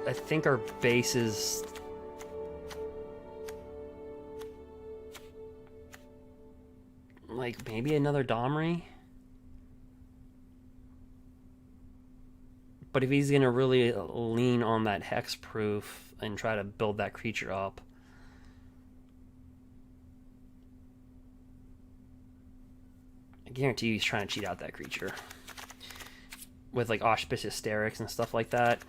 I think our base is... like, maybe another Domri? But if he's gonna really lean on that hexproof and try to build that creature up... I guarantee you he's trying to cheat out that creature. With like Auspicious Hysterics and stuff like that.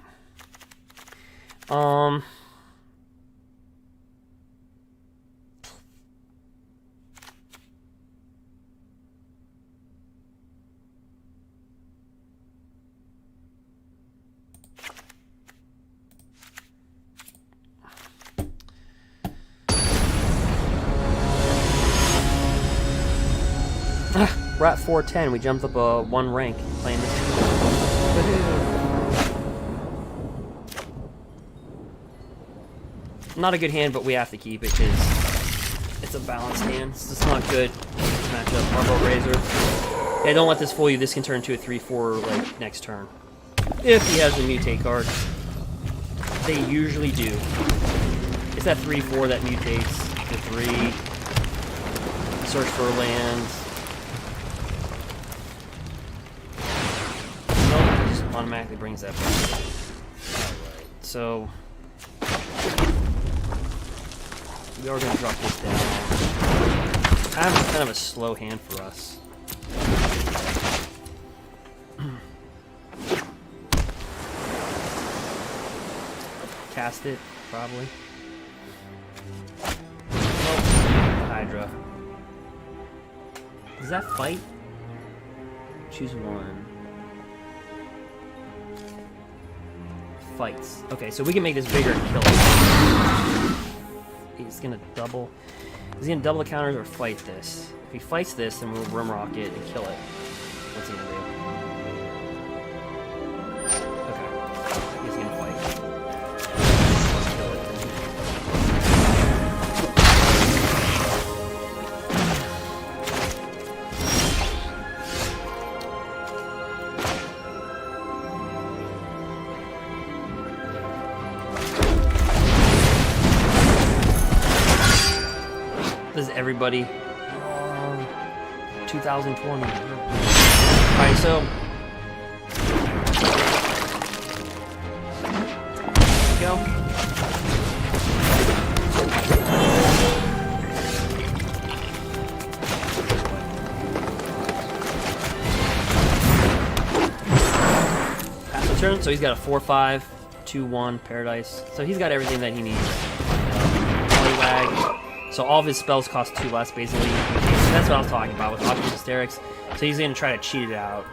We're at 410. We jumped up 1 rank playing this. Not a good hand, but we have to keep it because it's a balanced hand. It's just not good matchup. Marble Razor. Yeah, don't let this fool you. This can turn into a 3-4 like next turn. If he has the mutate card. They usually do. It's that 3-4 that mutates. The 3. Search for lands. Nope, it just automatically brings that back. so we are going to drop this down. Kind of a slow hand for us. Cast it, probably. Oh, Hydra. Does that fight? Choose one. Fights. Okay, so we can make this bigger and kill it. He's gonna double. Is he gonna double the counters or fight this? If he fights this, then we'll Rimrock it and kill it. What's he gonna do? Okay. He's gonna fight. Kill it. This is everybody. 2020. Alright, so. There we go. Pass the turn, so he's got a 4/5, 2/1 Paradise. So he's got everything that he needs. Wag. So all of his spells cost 2 less, basically. So that's what I was talking about with Octopus Hysterics. So he's going to try to cheat it out.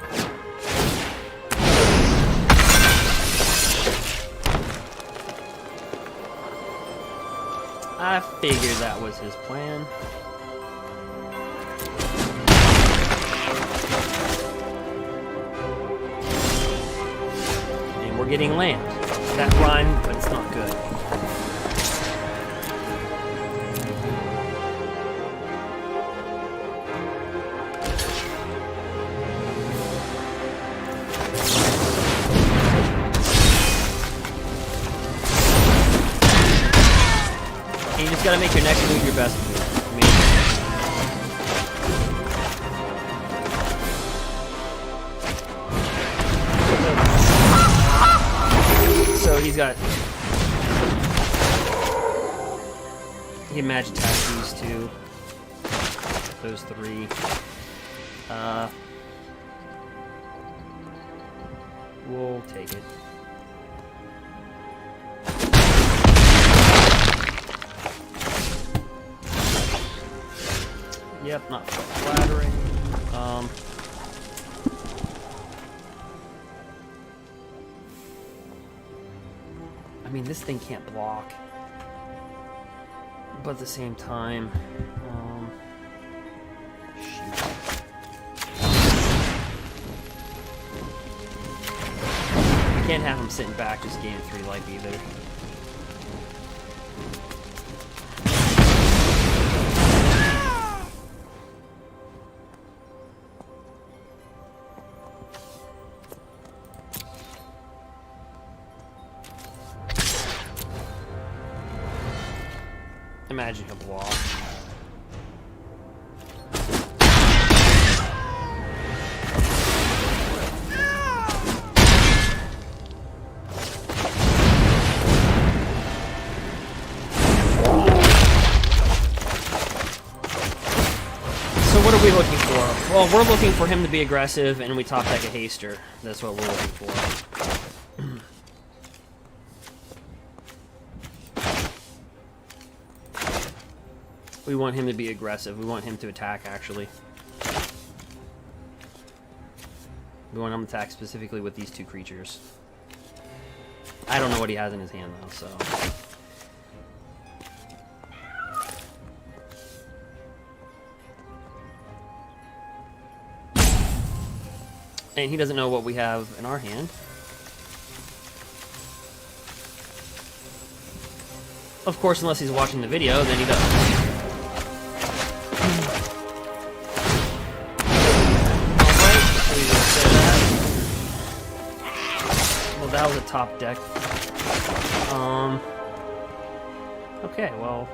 I figured that was his plan. And we're getting land. That rhymed, but it's not good. You just gotta make your next move your best move. So he's got... He can magic attack these two. Those three. We'll take it. Yep, not flattering. I mean, this thing can't block. But at the same time, shoot. I can't have him sitting back just gaining 3 life either. Imagine a block. So what are we looking for? Well, we're looking for him to be aggressive, and we top deck a Haster. That's what we're looking for. We want him to be aggressive. We want him to attack, actually. We want him to attack specifically with these 2 creatures. I don't know what he has in his hand, though, so... And he doesn't know what we have in our hand. Of course, unless he's watching the video, then he does. That was a top deck. Okay, well.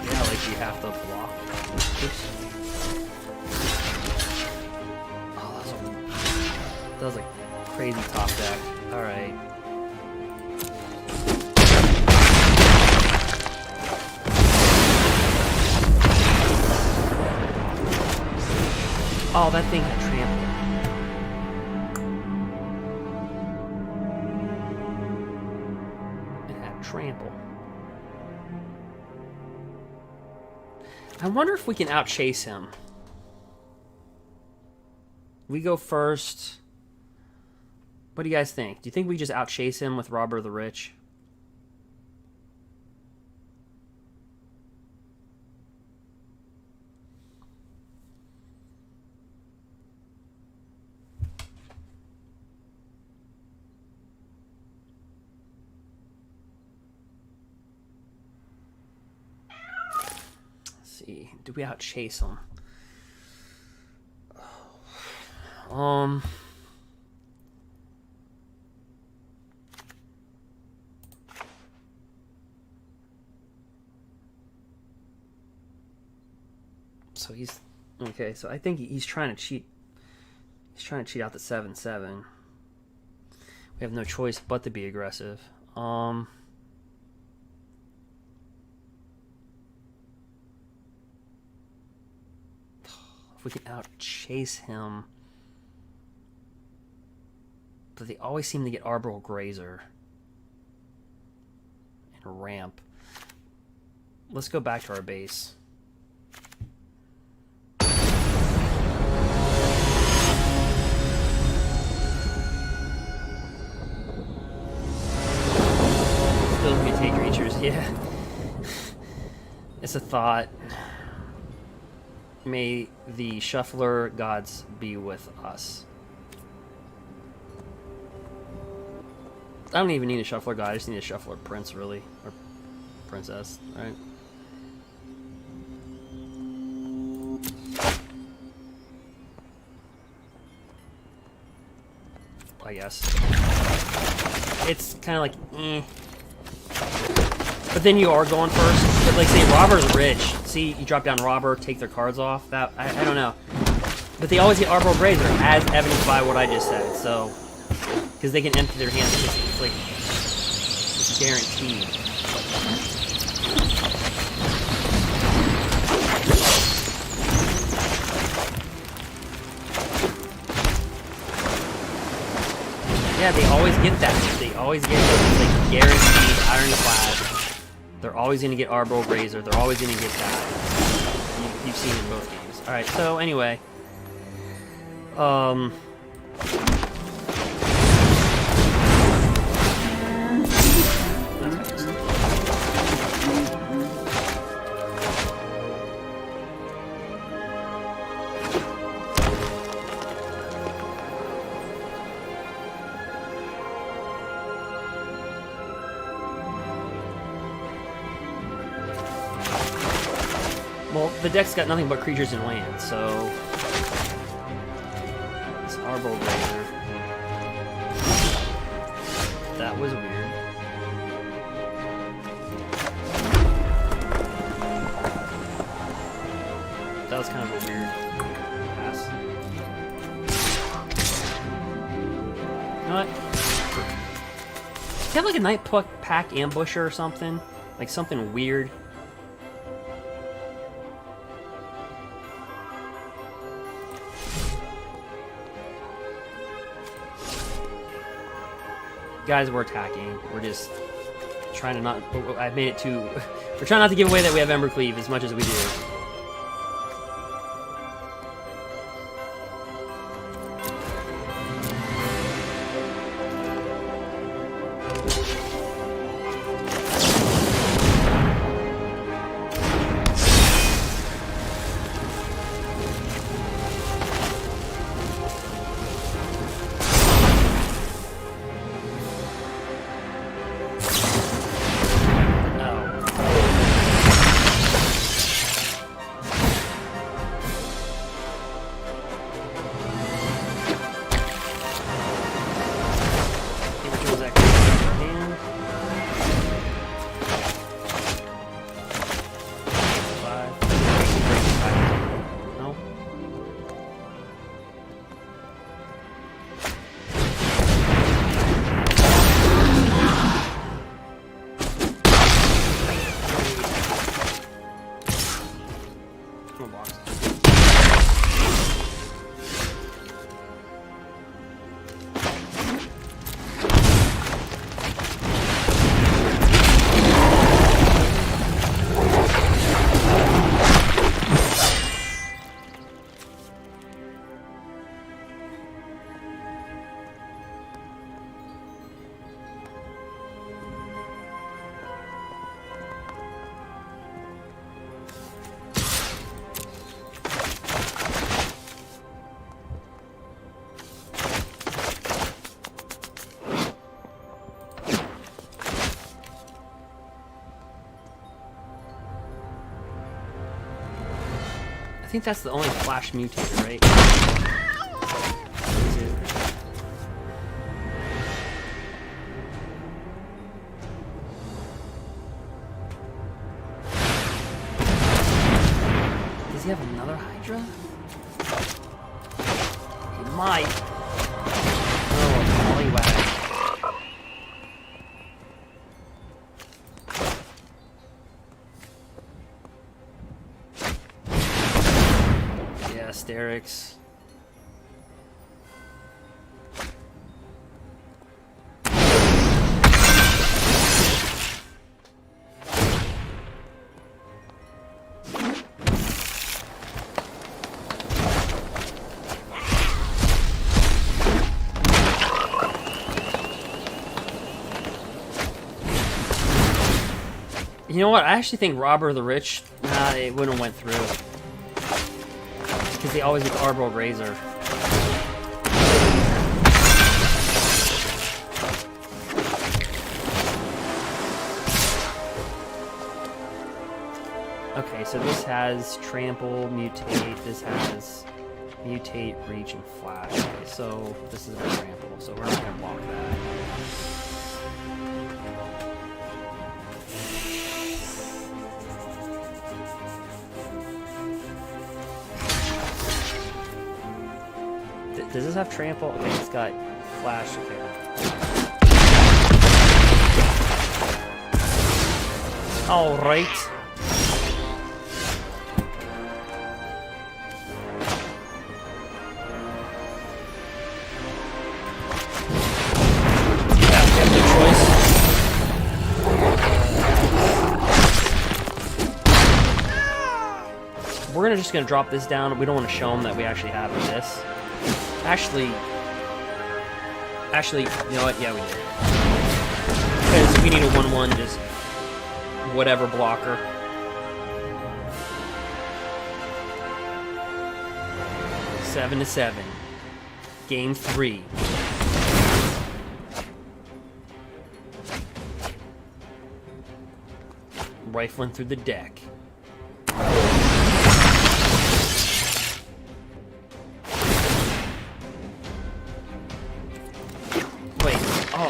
Yeah, like you have to block. Oops. That was a crazy top deck. Alright. Oh, that thing had trample. It had trample. I wonder if we can outchase him. We go first. What do you guys think? Do you think we just outchase him with Robber the Rich? Let's see. Do we outchase him? So he's okay. So I think he's trying to cheat. He's trying to cheat out the 7/7. We have no choice but to be aggressive. If we can outchase him, but they always seem to get Arbor Grazer and ramp. Let's go back to our base. Those mutate creatures, yeah. It's a thought. May the shuffler gods be with us. I don't even need a shuffler god, I just need a shuffler prince, really. Or princess, right? I guess. It's kind of like, eh. But then you are going first. But like, say, Robber's rich. See, you drop down Robber, take their cards off. That I don't know. But they always get Arbor Grazer, as evidenced by what I just said. So, because they can empty their hands. It's like, it's guaranteed. Yeah, they always get that. They always get those, like, guaranteed ironclad. They're always going to get Arbor Grazer. They're always going to get that. You've seen it in both games. Alright, so anyway. Well, the deck's got nothing but creatures and land, so it's Arbor Grazer. That was weird. That was kind of a weird pass. You know what? Do you have like a Night Pack Ambusher or something? Like something weird? Guys, we're attacking. We're just trying to not. I made it too. We're trying not to give away that we have embercleave as much as we do. think that's the only flash mutator, right? Does he have another Hydra? He might. Oh, Poliwag. Yeah, Asterix. You know what? I actually think Robber of the Rich, it wouldn't have went through. Because they always get the Arbor Razor. Okay, so this has Trample, Mutate, this has Mutate, Reach, and Flash. Okay, so this is a Trample, so we're not going to block that. Does this have Trample? Okay, it's got Flash. Okay. All right. Yeah, we have no choice. We're just gonna drop this down. We don't want to show them that we actually have this. Actually, you know what? Yeah, we did. Because we need a 1/1, just whatever blocker. Seven to 7. Game 3. Rifling through the deck.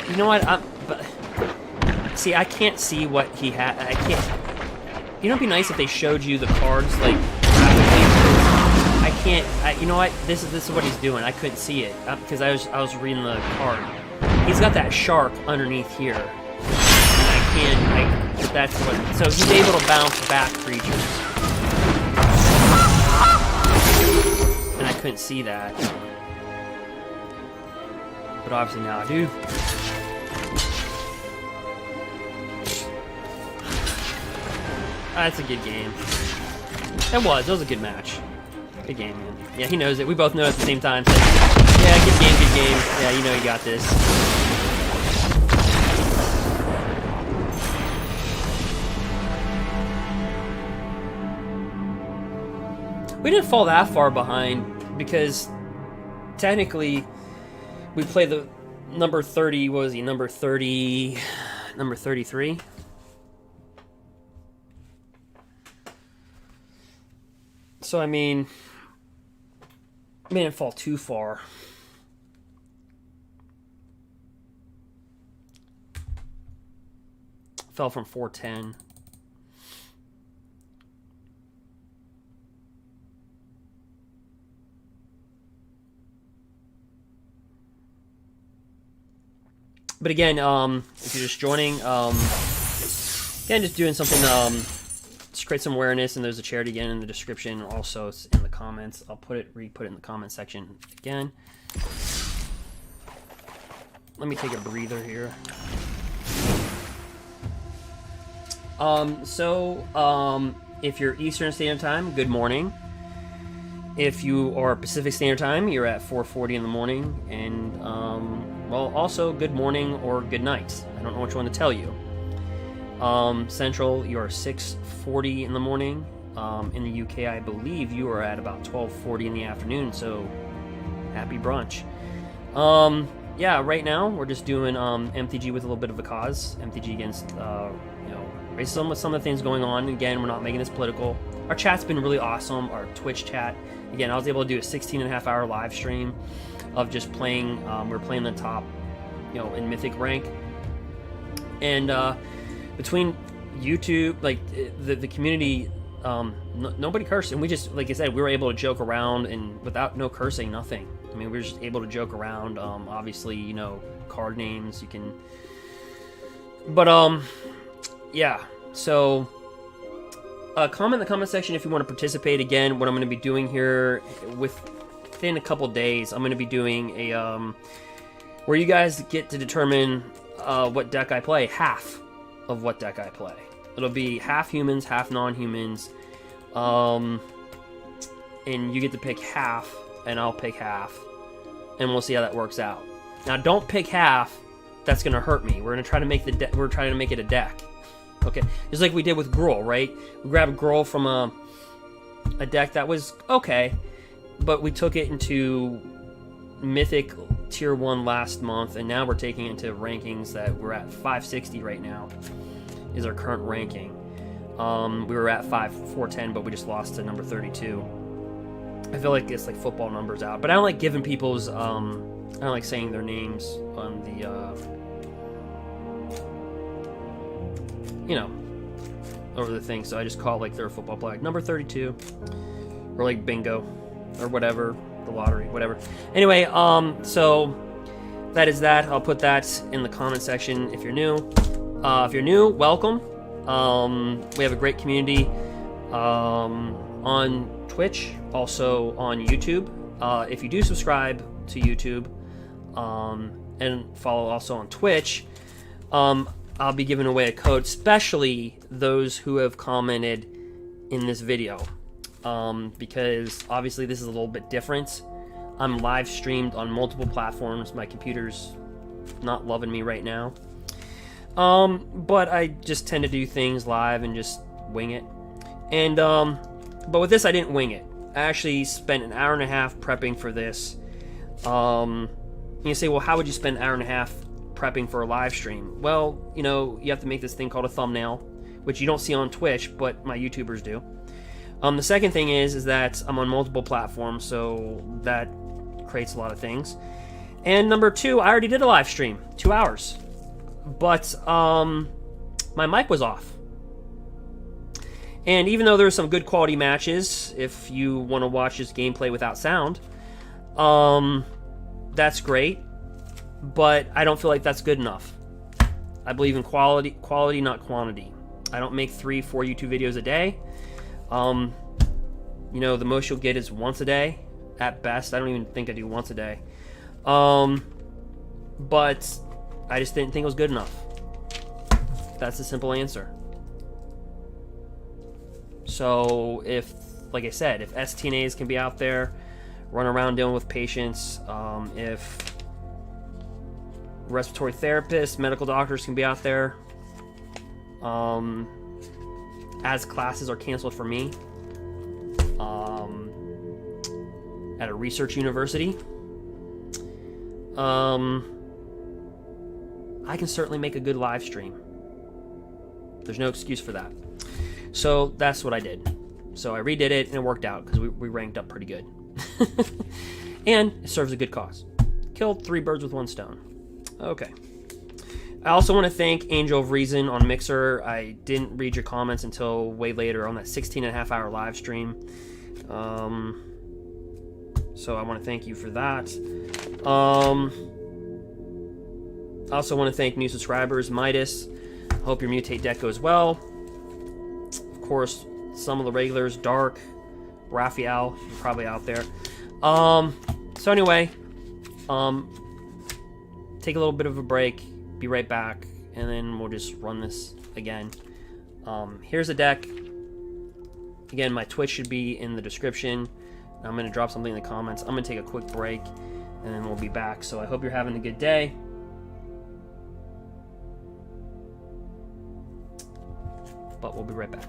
You know what? See, I can't see what he had. I can't. You know, it'd be nice if they showed you the cards like graphically. I can't. You know what? This is what he's doing. I couldn't see it because I was reading the card. He's got that shark underneath here. And I can't. That's what. So he's able to bounce back creatures, and I couldn't see that. But obviously now I do. That's a good game. It was a good match. Good game, man. Yeah, he knows it. We both know it at the same time. So, yeah, good game, good game. Yeah, you know you got this. We didn't fall that far behind because technically we played the number 30, what was he, number 30, number 33? So, I mean, we didn't fall too far. Fell from 410. But again, if you're just joining, again, just doing something, just create some awareness, and there's a charity again in the description, also it's in the comments. I'll re-put it in the comment section again. Let me take a breather here. If you're Eastern Standard Time, good morning. If you are Pacific Standard Time, you're at 4:40 in the morning, and well, also good morning or good night. I don't know which one to tell you. Central, you are 6:40 in the morning. In the UK, I believe you are at about 12:40 in the afternoon. So, happy brunch. Yeah, right now we're just doing MTG with a little bit of a cause. MTG against racism with some of the things going on. Again, we're not making this political. our chat's been really awesome. Our Twitch chat, again, I was able to do a 16.5-hour live stream of just playing. We're playing the top, in Mythic rank, and between YouTube, like the community, nobody cursed, and we just, like I said, we were able to joke around and without no cursing, nothing. I mean, we were just able to joke around. Obviously, card names you can, but yeah. So comment in the comment section if you want to participate. Again, what I'm going to be doing here within a couple days, I'm going to be doing a where you guys get to determine what deck I play, half of what deck I play. It'll be half humans, half non-humans, and you get to pick half, and I'll pick half, and we'll see how that works out. Now, don't pick half. That's gonna hurt me. We're gonna try to make we're trying to make it a deck. Okay, just like we did with Gruul, right? We grabbed Gruul from a deck that was okay, but we took it into Mythic Tier 1 last month, and now we're taking it into rankings that we're at 560 right now, is our current ranking. We were at 410, but we just lost to number 32. I feel like it's like football numbers out, but I don't like giving people's, I don't like saying their names on the, over the thing, so I just call it like their football player, like number 32, or like bingo, or whatever, the lottery, whatever. Anyway, so that is that. I'll put that in the comment section if you're new. If you're new, welcome. We have a great community on Twitch, also on YouTube. If you do subscribe to YouTube and follow also on Twitch, I'll be giving away a code, especially those who have commented in this video, because obviously this is a little bit different. I'm live streamed on multiple platforms. My computer's not loving me right now. But I just tend to do things live and just wing it. And, but with this, I didn't wing it. I actually spent an hour and a half prepping for this. You say, well, how would you spend an hour and a half prepping for a live stream? Well, you have to make this thing called a thumbnail, which you don't see on Twitch, but my YouTubers do. The second thing is that I'm on multiple platforms, so that creates a lot of things. And number two, I already did a live stream, 2 hours. But my mic was off. And even though there were some good quality matches, if you want to watch this gameplay without sound, that's great. But I don't feel like that's good enough. I believe in quality, not quantity. I don't make 3-4 YouTube videos a day. The most you'll get is once a day at best. I don't even think I do once a day. But I just didn't think it was good enough. That's the simple answer. So if, like I said, if STNAs can be out there, run around dealing with patients, if respiratory therapists, medical doctors can be out there, as classes are canceled for me, at a research university, I can certainly make a good live stream. There's no excuse for that. So that's what I did. So I redid it and it worked out because we ranked up pretty good. And it serves a good cause. Killed 3 birds with 1 stone. Okay. I also want to thank Angel of Reason on Mixer. I didn't read your comments until way later on that 16.5-hour live stream. So I want to thank you for that. I also want to thank new subscribers, Midas. Hope your Mutate deck goes well. Of course, some of the regulars, Dark, Raphael, probably out there. So anyway, take a little bit of a break, be right back, and then we'll just run this again. Here's a deck. Again, my Twitch should be in the description. I'm going to drop something in the comments. I'm going to take a quick break, and then we'll be back. So I hope you're having a good day. But we'll be right back.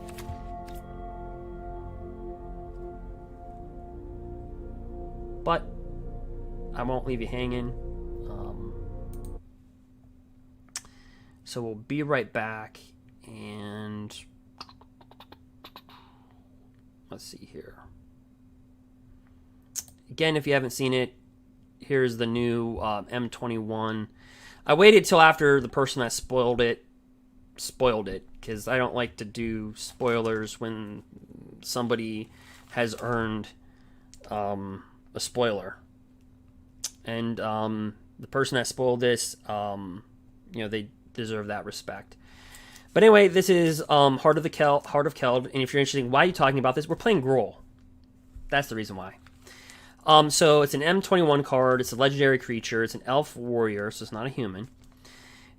But I won't leave you hanging. So we'll be right back, and let's see here. Again, if you haven't seen it, here's the new M21. I waited till after the person that spoiled it, because I don't like to do spoilers when somebody has earned a spoiler. And the person that spoiled this, they deserve that respect. But anyway, this is Heart of Keld, and if you're interested, why are you talking about this? We're playing Gruul. That's the reason why. So it's an M21 card. It's a legendary creature. It's an elf warrior, so it's not a human.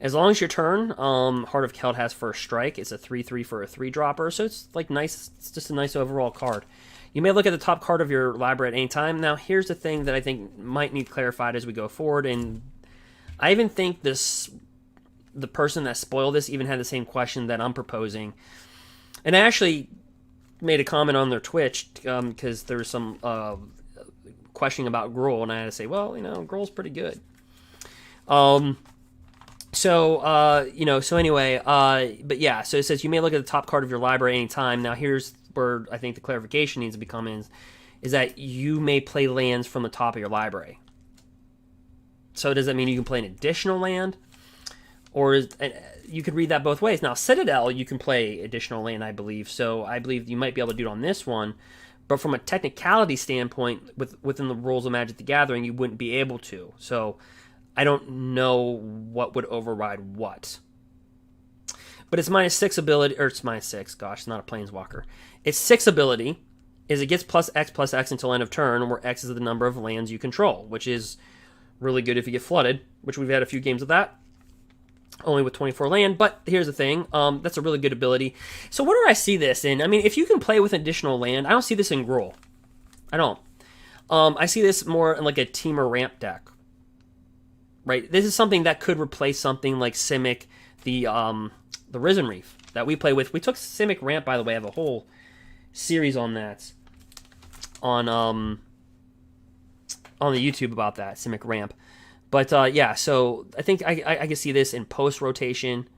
As long as your turn, Heart of Keld has first strike. It's a 3/3 for a 3-dropper, so it's like nice. It's just a nice overall card. You may look at the top card of your library at any time. Now, here's the thing that I think might need clarified as we go forward, and I even think the person that spoiled this even had the same question that I'm proposing. And I actually made a comment on their Twitch because there was some questioning about Gruul, and I had to say, well, Gruul's pretty good. So anyway, but yeah, so it says you may look at the top card of your library anytime. Now, here's where I think the clarification needs to become is that you may play lands from the top of your library. So does that mean you can play an additional land? Or you could read that both ways. Now, Citadel, you can play additional land, I believe. So I believe you might be able to do it on this one. But from a technicality standpoint, within the rules of Magic the Gathering, you wouldn't be able to. So I don't know what would override what. But it's -6 ability, or it's -6. Gosh, it's not a planeswalker. It's 6 ability. Is it gets +X until end of turn, where X is the number of lands you control, which is really good if you get flooded, which we've had a few games of that. Only with 24 land, but here's the thing. That's a really good ability. So what do I see this in? I mean, if you can play with additional land, I don't see this in Gruul. I don't. I see this more in like a Temur ramp deck. Right? This is something that could replace something like Simic, the Risen Reef that we play with. We took Simic ramp, by the way. I have a whole series on that on the YouTube about that, Simic ramp. But yeah, so I think I can see this in post rotation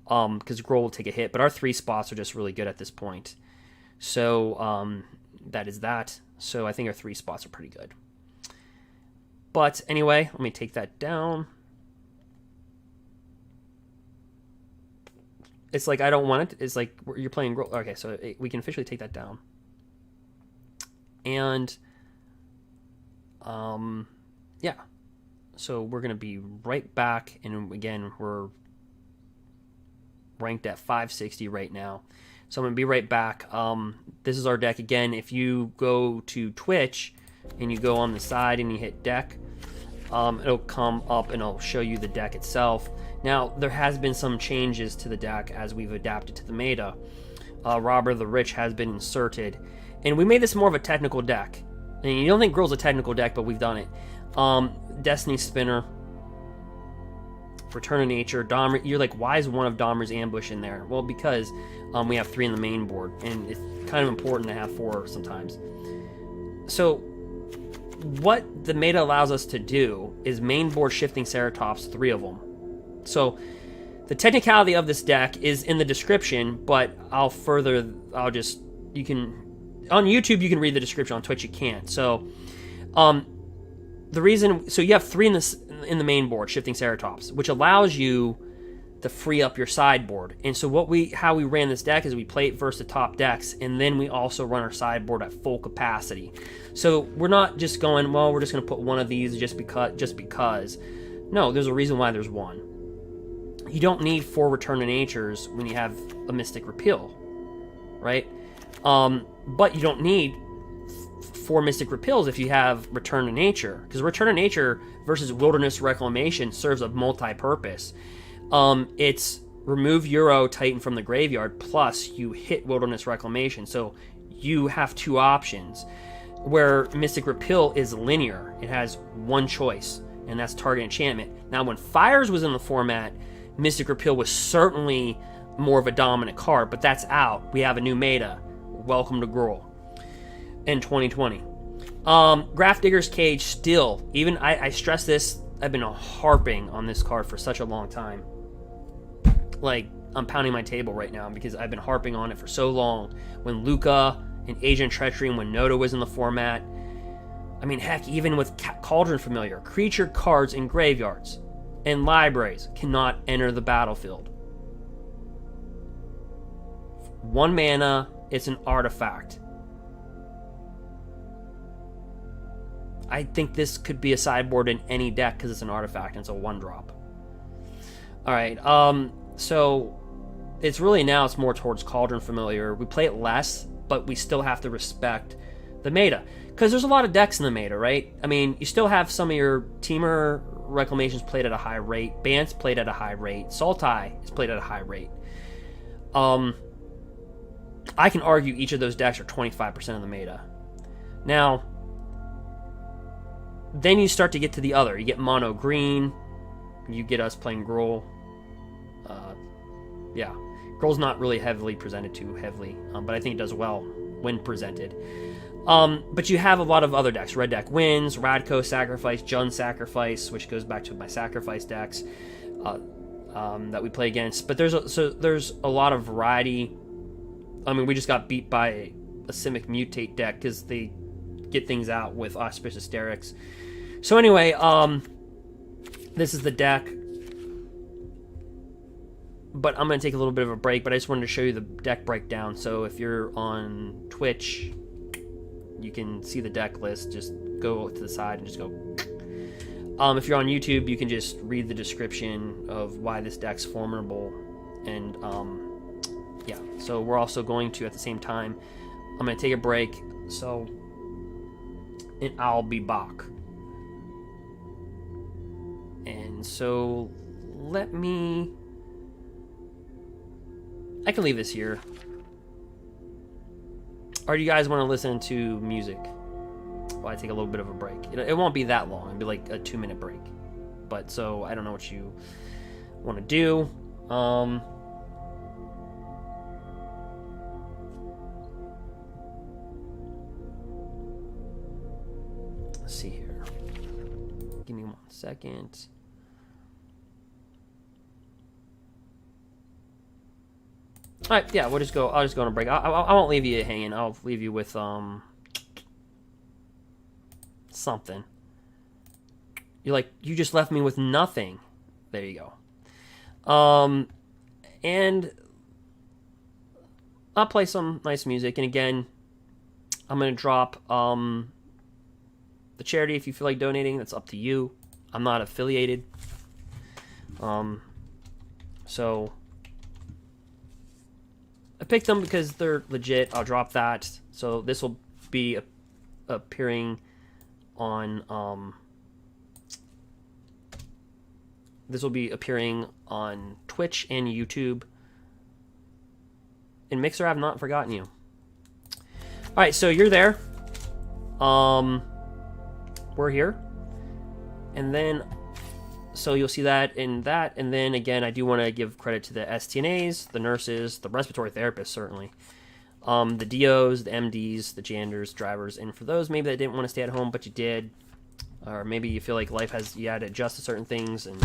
because Gruul will take a hit. But our 3 spots are just really good at this point. So that is that. So I think our 3 spots are pretty good. But anyway, let me take that down. It's like I don't want it. It's like you're playing Gruul. Okay, so we can officially take that down. And yeah. So we're going to be right back, and again, we're ranked at 560 right now. So I'm going to be right back. This is our deck. Again, if you go to Twitch and you go on the side and you hit deck, it'll come up and it'll show you the deck itself. Now, there has been some changes to the deck as we've adapted to the meta. Robber the Rich has been inserted, and we made this more of a technical deck. And you don't think Gruul's a technical deck, but we've done it. Destiny Spinner, Return of Nature, Dahmer. You're like, why is one of Dahmer's Ambush in there? Well, because we have 3 in the main board, and it's kind of important to have 4 sometimes. So what the meta allows us to do is main board shifting Ceratops, 3 of them. So the technicality of this deck is in the description, but you can, on YouTube you can read the description, on Twitch you can't. So the reason, so you have 3 in the main board, shifting Ceratops, which allows you to free up your sideboard. And so how we ran this deck is we play it versus the top decks, and then we also run our sideboard at full capacity. So we're not just going, well, we're just going to put one of these just because. No, there's a reason why there's 1. You don't need 4 Return to Natures when you have a Mystic Repeal, right? But you don't need 4 Mystic Repeals if you have Return to Nature, because Return to Nature versus Wilderness Reclamation serves a multi-purpose. It's remove Euro Titan from the graveyard, plus you hit Wilderness Reclamation, so you have 2 options. Where Mystic Repeal is linear, it has 1 choice, and that's target enchantment. Now, when Fires was in the format, Mystic Repeal was certainly more of a dominant card, but that's out. We have a new meta. Welcome to Gruul. In 2020. Grafdigger's Cage still, even I stress this, I've been harping on this card for such a long time. Like, I'm pounding my table right now because I've been harping on it for so long. When Luca and Agent Treachery when Noda was in the format. I mean, heck, even with Cauldron Familiar, creature cards in graveyards and libraries cannot enter the battlefield. 1 mana, it's an artifact. I think this could be a sideboard in any deck because it's an artifact and it's a 1-drop. Alright, so it's really now it's more towards Cauldron Familiar. We play it less, but we still have to respect the meta. Because there's a lot of decks in the meta, right? I mean, you still have some of your Temur reclamations played at a high rate. Bant's played at a high rate. Sultai is played at a high rate. I can argue each of those decks are 25% of the meta. Now, then you start to get to the other. You get mono green. You get us playing Gruul. Yeah. Gruul's not really heavily presented too heavily, but I think it does well when presented. But you have a lot of other decks. Red deck wins, Rakdos Sacrifice, Jund Sacrifice, which goes back to my Sacrifice decks that we play against. But there's a lot of variety. I mean, we just got beat by a Simic Mutate deck because they get things out with Auspicious Hysterics. So anyway, this is the deck. But I'm going to take a little bit of a break, but I just wanted to show you the deck breakdown. So if you're on Twitch, you can see the deck list. Just go to the side and just go. If you're on YouTube, you can just read the description of why this deck's formidable. And yeah, so we're also going to, at the same time, I'm going to take a break. So, and I'll be back. And so, let me... I can leave this here. Or do you guys want to listen to music while I take a little bit of a break? It won't be that long. It'll be like a 2-minute break. But so I don't know what you want to do. Let's see here. Give me 1 second. All right, yeah, we'll just go. I'll just go on a break. I won't leave you hanging. I'll leave you with something. You're like, you just left me with nothing. There you go. And I'll play some nice music. And again, I'm gonna drop the charity if you feel like donating. That's up to you. I'm not affiliated. So. I picked them because they're legit. I'll drop that. So this will be appearing on Twitch and YouTube. In Mixer, I've not forgotten you. All right, so you're there. We're here, and then. So you'll see that in that, and then again, I do want to give credit to the STNAs, the nurses, the respiratory therapists, certainly, the DOs, the MDs, the JANDers, drivers, and for those maybe that didn't want to stay at home, but you did, or maybe you feel like life has, you had to adjust to certain things, and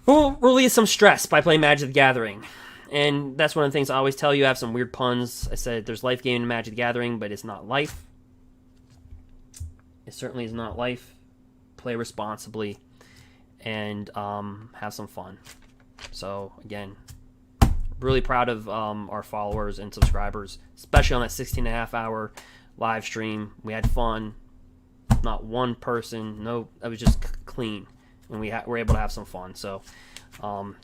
we'll relieve some stress by playing Magic the Gathering, and that's one of the things I always tell you. I have some weird puns. I said there's life game in Magic the Gathering, but it's not life. It certainly is not life. Play responsibly and have some fun. So again, really proud of our followers and subscribers, especially on that 16.5-hour live stream. We had fun. Not one person. No, it was just clean, and we were able to have some fun. So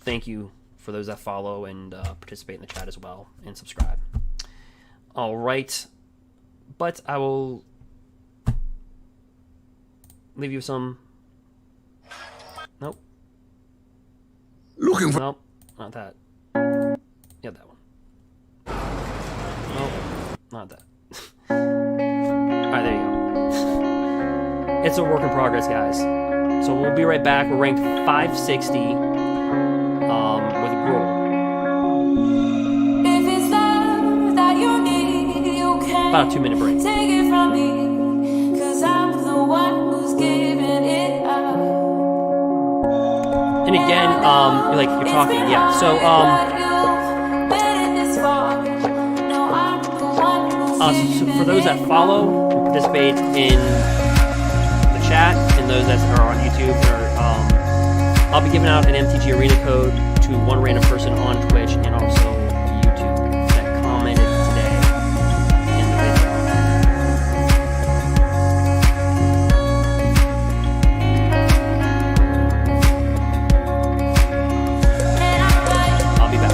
thank you for those that follow and participate in the chat as well and subscribe. All right, but I will leave you with some. Nope. Looking for. Nope, not that. Yeah, that one. Nope, not that. Alright, there you go. It's a work in progress, guys. So we'll be right back. We're ranked 560 with Gruul. If it's love that you need, you can About a 2-minute break. take it from me, 'cause I'm the one who's giving it up. And again, you're like, you're talking, yeah. So, So for those that follow and participate in the chat, and those that are on YouTube, I'll be giving out an MTG Arena code to one random person on Twitch and also YouTube that commented today in the video. I'll be back.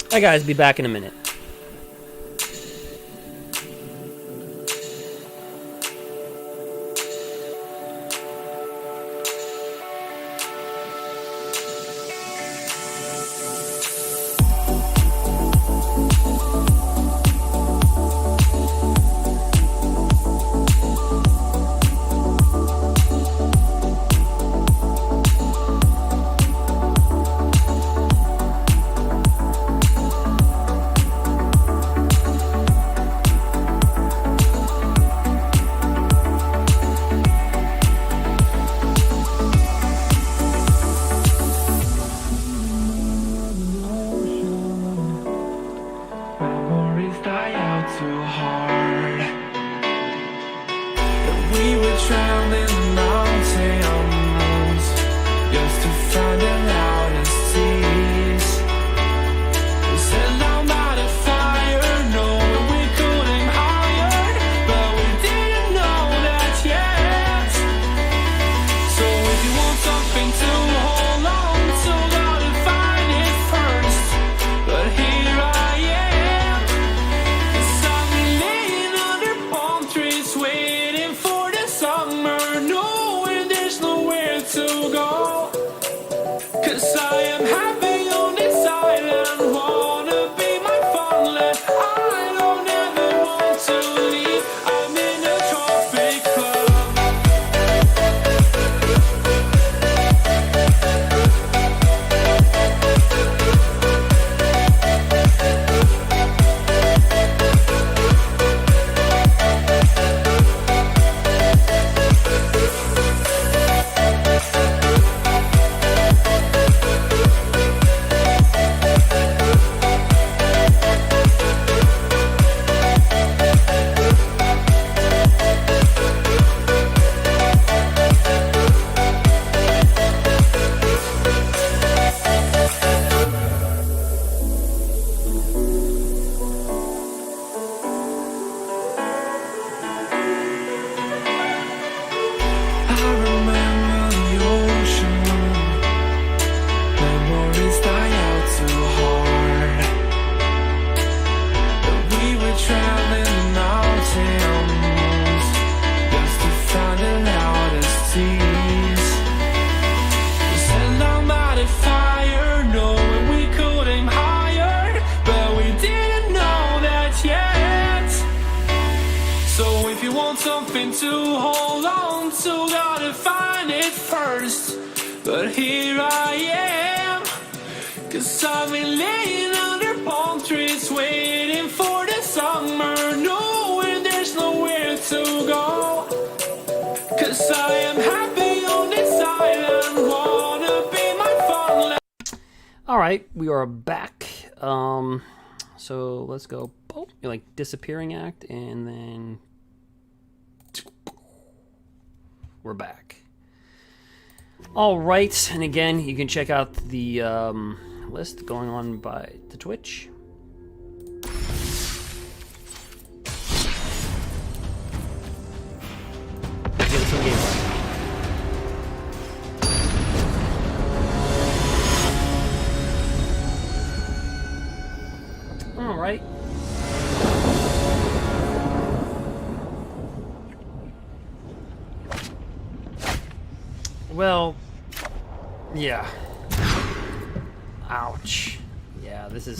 Hi guys, be back in a minute. to hold on to, gotta find it first. But here I am, 'cause I've been laying under palm trees, waiting for the summer, knowing there's nowhere to go. 'Cause I am happy on this island, wanna be my fun. All right, we are back. So let's go. Oh, like disappearing act, and then we're back. All right, and again, you can check out the list going on by the Twitch. Let's get some gameplay. All right. Well, yeah. Ouch. Yeah, this is...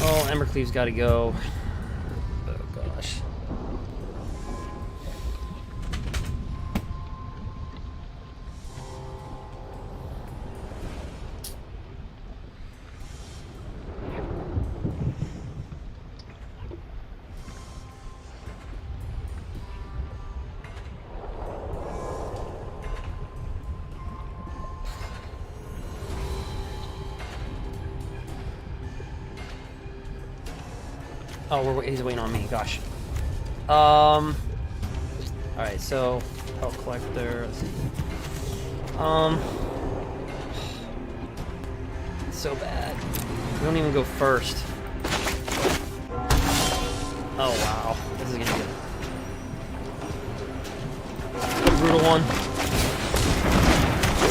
Oh, embercleave's got to go. Oh, gosh. Oh, he's waiting on me. Gosh. All right. So, health collector. Let's see. It's so bad. We don't even go first. Oh wow, this is gonna be a brutal one.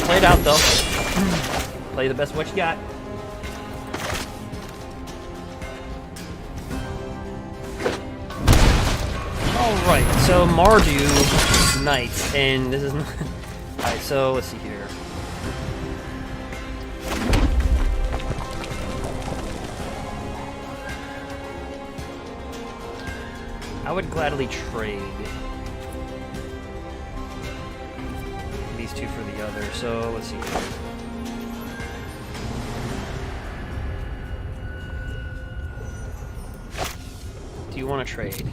Play it out though. Play the best of what you got. Alright, so Mardu Knight, and this is... Alright, so let's see here. I would gladly trade these two for the other, so let's see here. Do you want to trade?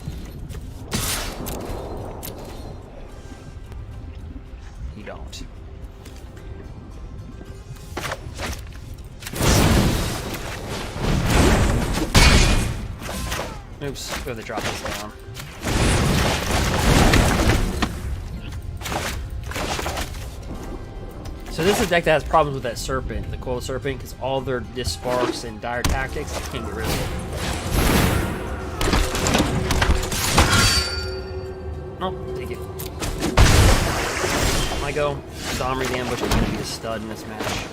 You don't. Oops, we have to drop this down. So this is a deck that has problems with that serpent, the coil serpent, because all their disparks and dire tactics I can't get rid of it. Nope, take it. I go. Domri the Ambush is going to be a stud in this match.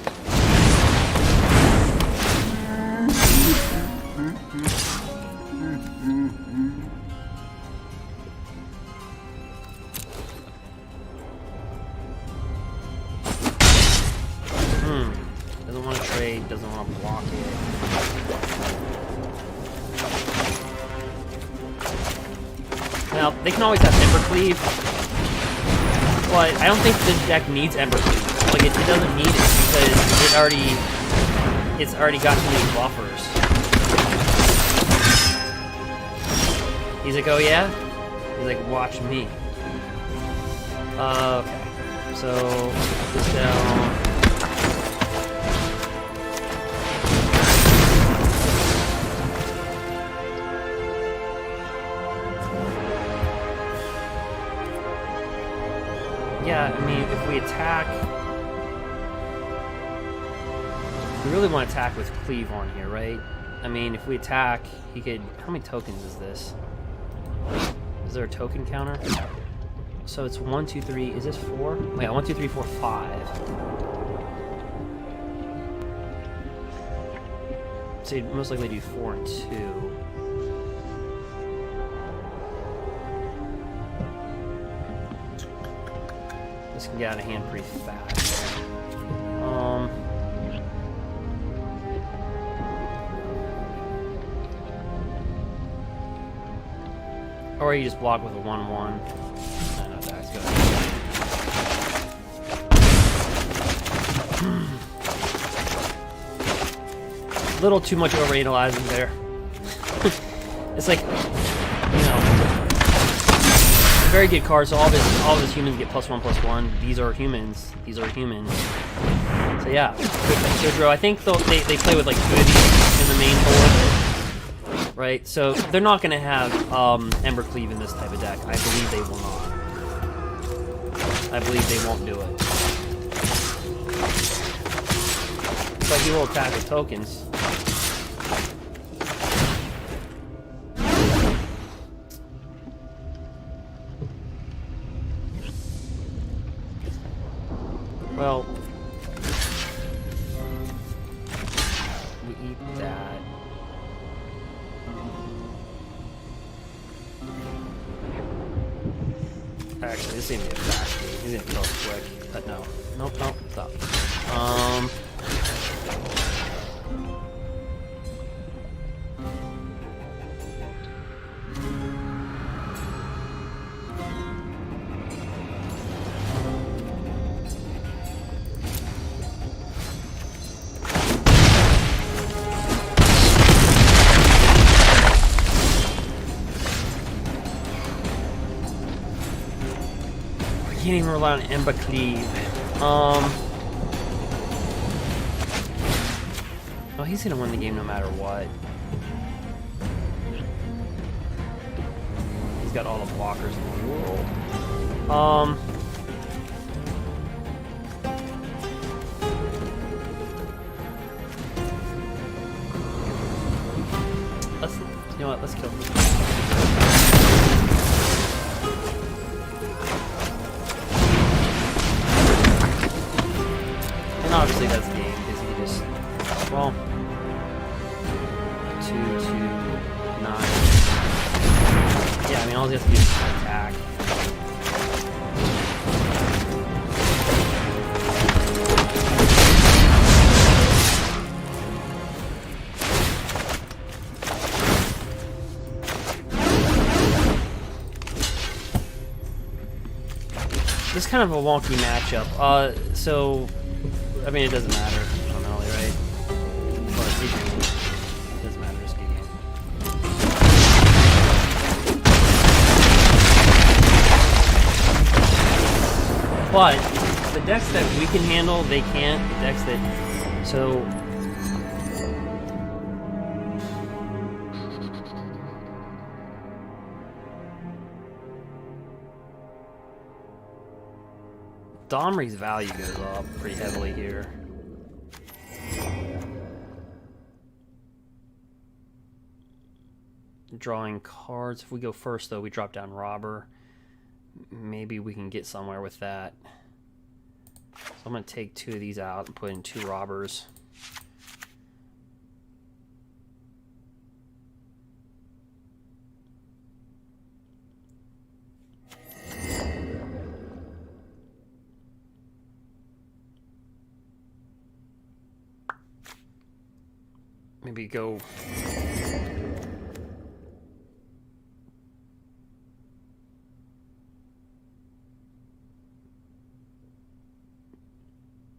Doesn't want to trade, doesn't want to block it. Now, they can always have embercleave, but I don't think the deck needs embercleave. Like, it doesn't need it because it's already got too many buffers. He's like, oh yeah? He's like, watch me. Okay. So, put this down. Yeah, I mean, if we attack... We really want to attack with Cleave on here, right? I mean, if we attack, he could... How many tokens is this? Is there a token counter? So it's 1, 2, 3... Is this 4? Yeah, 1, 2, 3, 4, 5. So you'd most likely do 4 and 2. This can get out of hand pretty fast. Or you just block with a 1/1. No, no, that's good. A little too much overanalyzing there. It's like, you know, very good cards. So all of his humans get +1/+1. These are humans. These are humans. So yeah, good draw. I think they play with like 2 of these in the main board, right? So they're not going to have embercleave in this type of deck. I believe they will not. I believe they won't do it. But he will attack with tokens. Well, we eat that. Actually, this ain't gonna be a fast game. He's gonna kill us quick. But no. Nope, nope, stop. Can't even rely on embercleave. Oh, he's gonna win the game no matter what. He's got all the blockers in the world. You know what? Let's kill him. Obviously that's the game, because he just, well, 2, 2, 9. Yeah, I mean, all he has to do is attack. This is kind of a wonky matchup. So I mean, it doesn't matter fundamentally, right? But it doesn't matter, just game. But the decks that we can handle, they can't. The decks that, so Domri's value goes up pretty heavily here. Drawing cards. If we go first, though, we drop down Robber. Maybe we can get somewhere with that. So I'm going to take 2 of these out and put in 2 Robbers. Maybe go.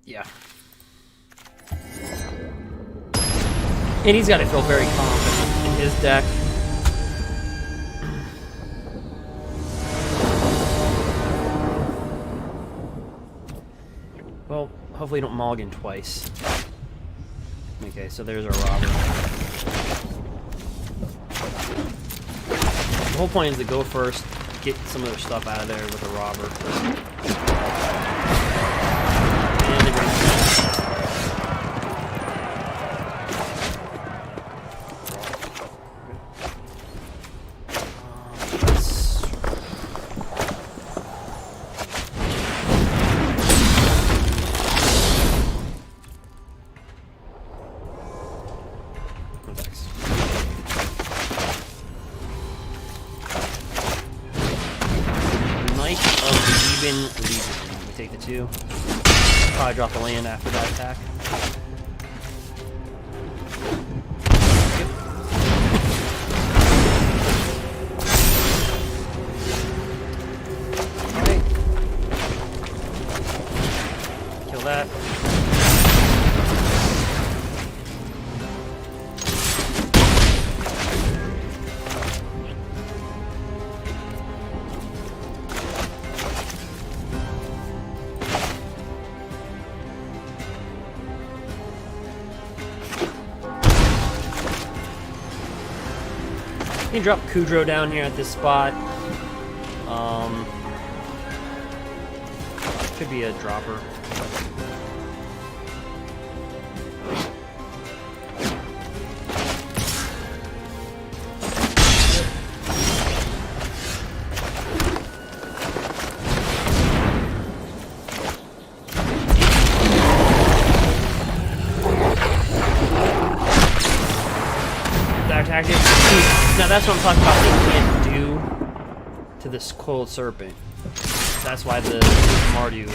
Yeah. And he's got to feel very confident in his deck. Well, hopefully you don't mulligan twice. Okay, so there's our Robber. The whole point is to go first, get some of their stuff out of there with a Robber. And the Great. We take the 2. Probably drop the land after that attack. that. You can drop Kudrow down here at this spot. Could be a dropper. Now that's what I'm talking about. They can't do to this coiled serpent. That's why the Mardu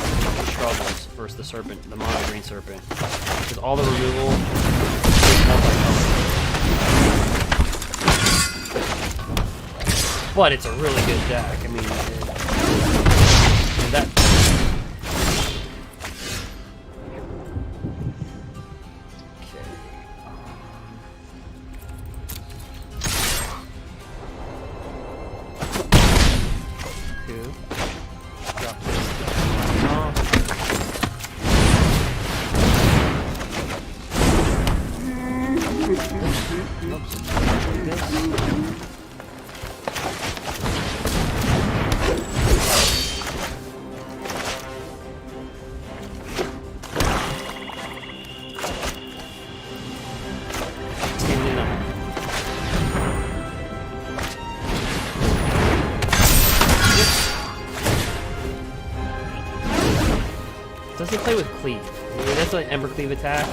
struggles versus the serpent, the mono green serpent, because all the removal is multicolor. But it's a really good deck. I mean, that. Does he play with cleave? I mean, that's an embercleave attack.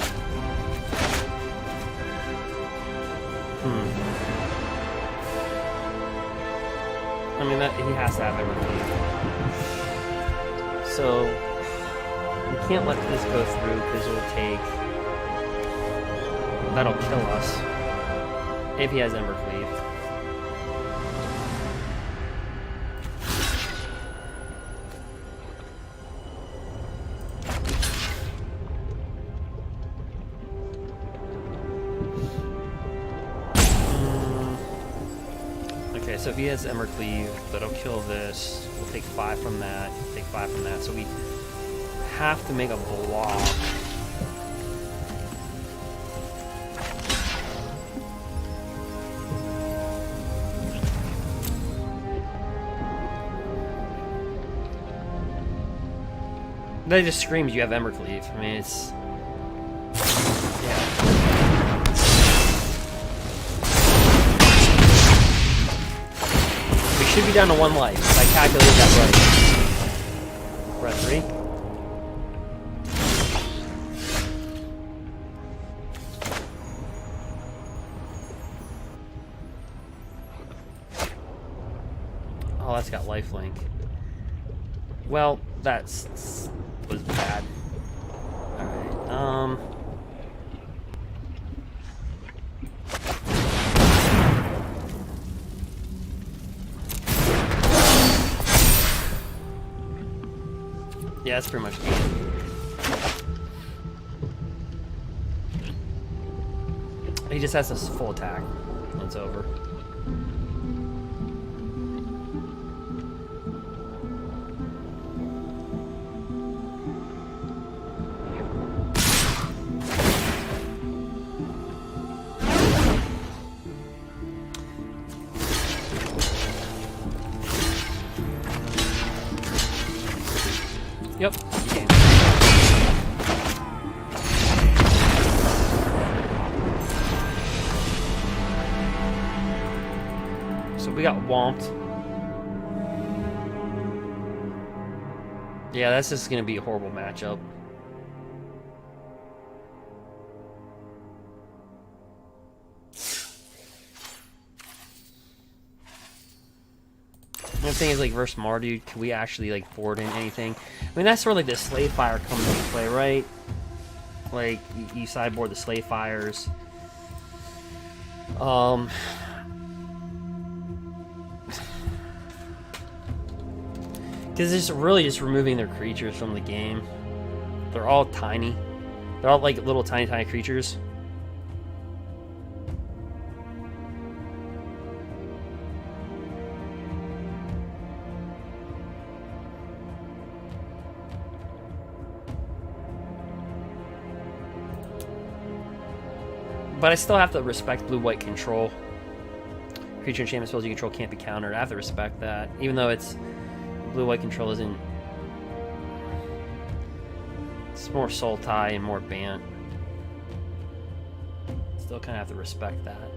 I mean, that he has to have embercleave. So we can't let this go through because it'll take. That'll kill us if he has embercleave. So if he has embercleave, that'll kill this. We'll take 5 from that. Take 5 from that. So we have to make a block. That just screams you have embercleave. I mean, it's. Should be down to 1 life, if I calculated that right. We're at 3. Oh, that's got lifelink. Well, that was bad. Alright, yeah, that's pretty much it. He just has this full attack. It's over. Yep. Okay. So we got whomped. Yeah, that's just gonna be a horrible matchup. The thing is, like, versus Mardu, can we actually, like, board in anything? I mean, that's where, like, the Slave Fire comes into play, right? Like, you sideboard the Slave Fires. Because it's really just removing their creatures from the game. They're all tiny. They're all like little tiny creatures. But I still have to respect blue-white control. Creature enchantment spells you control can't be countered. I have to respect that. Even though it's... blue-white control isn't... It's more sultai and more Bant. Still kind of have to respect that.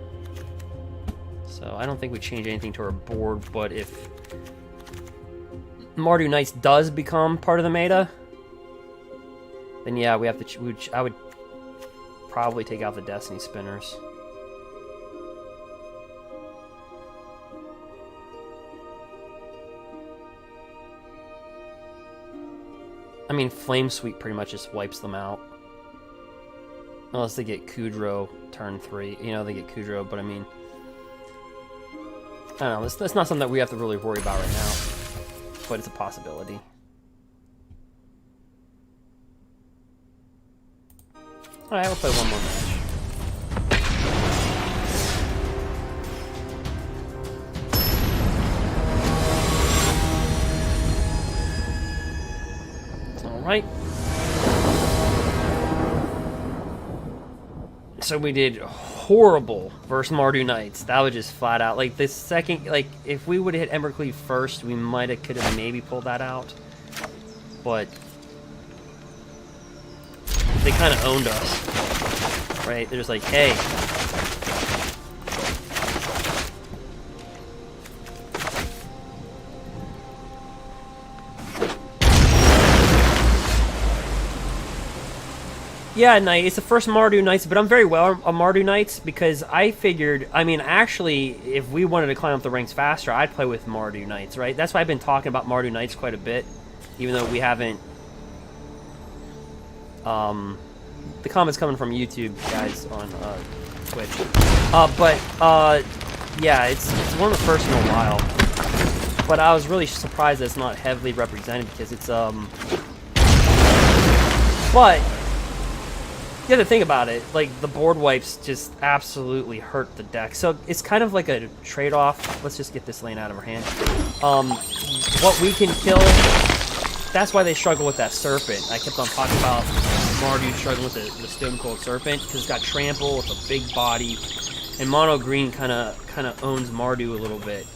So I don't think we change anything to our board, but if... Mardu Knights does become part of the meta, then yeah, we have to... I would probably take out the Destiny Spinners. I mean, Flame Sweep pretty much just wipes them out. Unless they get Kudro turn 3. You know, they get Kudro, but I mean... I don't know, that's not something that we have to really worry about right now. But it's a possibility. Alright, we'll play one more match. Alright. So we did horrible versus Mardu Knights. That was just flat out. Like, the second... Like, if we would have hit embercleave first, we could have maybe pulled that out. But... they kind of owned us, right? They're just like, hey. Yeah, Knight. It's the first Mardu Knights, but I'm very well on Mardu Knights because I figured, I mean, actually, if we wanted to climb up the ranks faster, I'd play with Mardu Knights, right? That's why I've been talking about Mardu Knights quite a bit, even though we haven't... the comments coming from YouTube guys on Twitch. Yeah, it's one of the first in a while. But I was really surprised that it's not heavily represented because it's But you have to think about it, like the board wipes just absolutely hurt the deck. So it's kind of like a trade-off. Let's just get this lane out of our hand. What we can kill. That's why they struggle with that Serpent. I kept on talking about Mardu struggling with the Stone Cold Serpent because it's got trample with a big body, and mono green kind of owns Mardu a little bit.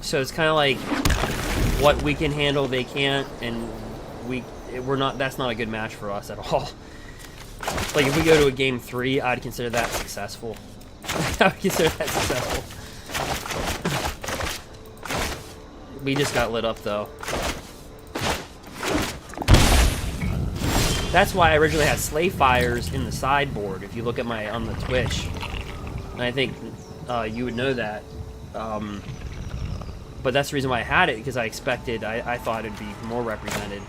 So it's kind of like what we can handle, they can't, and we're not. That's not a good match for us at all. Like if we go to a game 3, I'd consider that successful. I would consider that successful. We just got lit up though. That's why I originally had Slay Fires in the sideboard. If you look at on the Twitch, and I think you would know that. But that's the reason why I had it, because I expected, I thought it'd be more represented.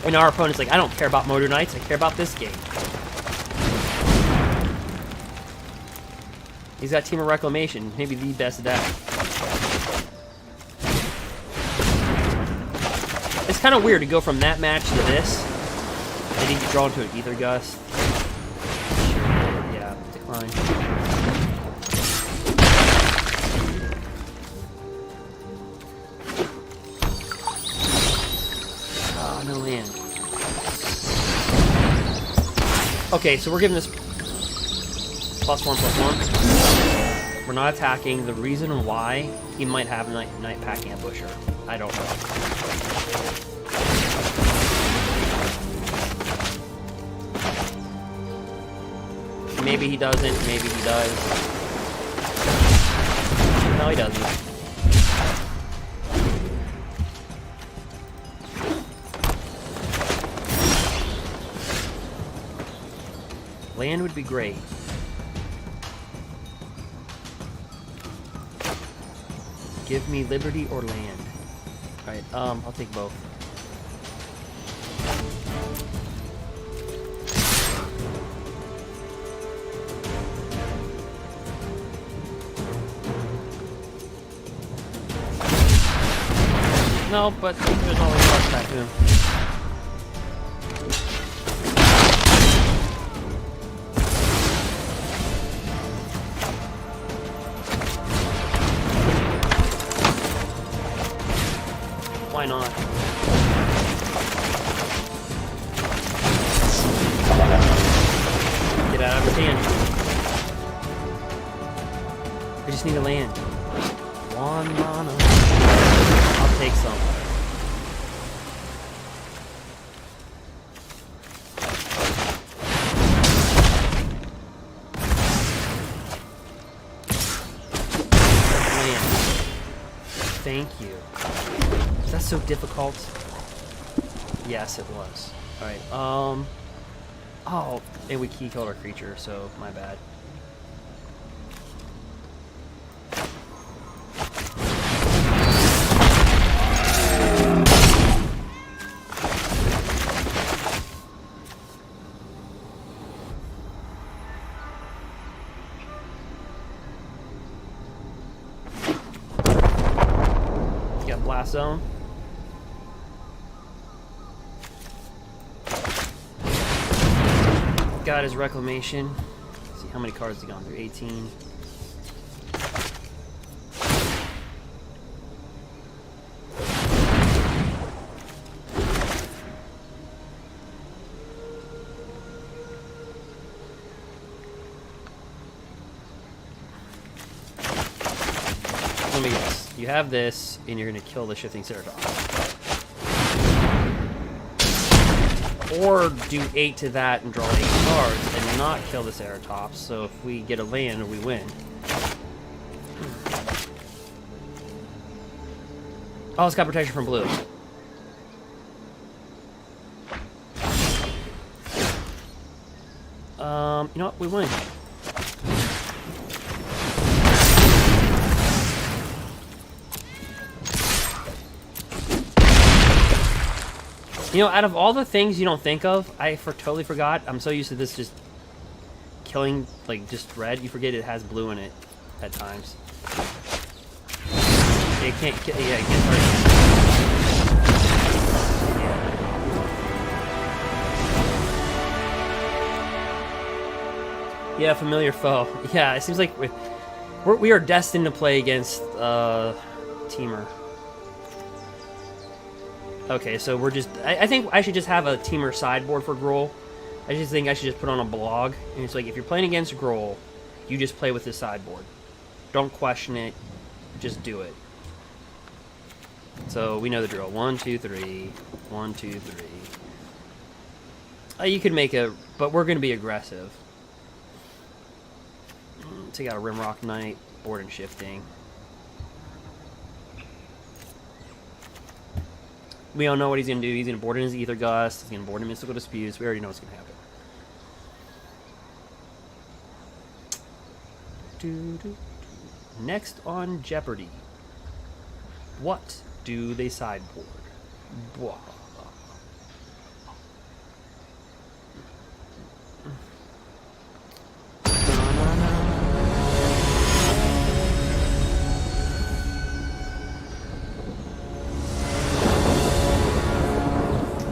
And our opponent's like, I don't care about Mardu Knights, I care about this game. He's got Temur Reclamation, maybe the best deck. It's kind of weird to go from that match to this. Did he get drawn to an Ether Gust? Yeah, decline. Oh, no land. Okay, so we're giving this +1/+1. We're not attacking. The reason why he might have Night Pack Ambusher, I don't know. Maybe he doesn't, maybe he does. No, he doesn't. Land would be great. Give me liberty or land. Alright, I'll take both. No, but there's always a typhoon. Why not? Get out of his hand. We just need a land. 1 mana. I'll take some. Land. Thank you. Is that so difficult? Yes, it was. Alright, oh, and we key killed our creature, so my bad. Got blast zone. Got his reclamation. Let's see how many cards he gone through. 18. Let me guess. You have this, and you're going to kill the shifting Ceratops. Or do 8 to that and draw 8 cards and not kill the Ceratops, so if we get a land, we win. Oh, it's got protection from blue. You know what? We win. You know, out of all the things you don't think of, I totally forgot. I'm so used to this just killing, like, just red. You forget it has blue in it at times. Yeah, you can't kill. Yeah, you can't target. Yeah, familiar foe. Yeah, it seems like we are destined to play against Temur. Okay, so we're just... I think I should just have a Temur sideboard for Gruul. I just think I should just put on a blog. And it's like, if you're playing against Gruul, you just play with this sideboard. Don't question it. Just do it. So, we know the drill. 1, 2, 3. 1, 2, 3. You could make a... But we're going to be aggressive. Take out a Rimrock Knight. Board and shifting. We don't know what he's going to do. He's going to board in his Ether Gust. He's going to board in Mystical Disputes. We already know what's going to happen. Next on Jeopardy. What do they sideboard? Blah.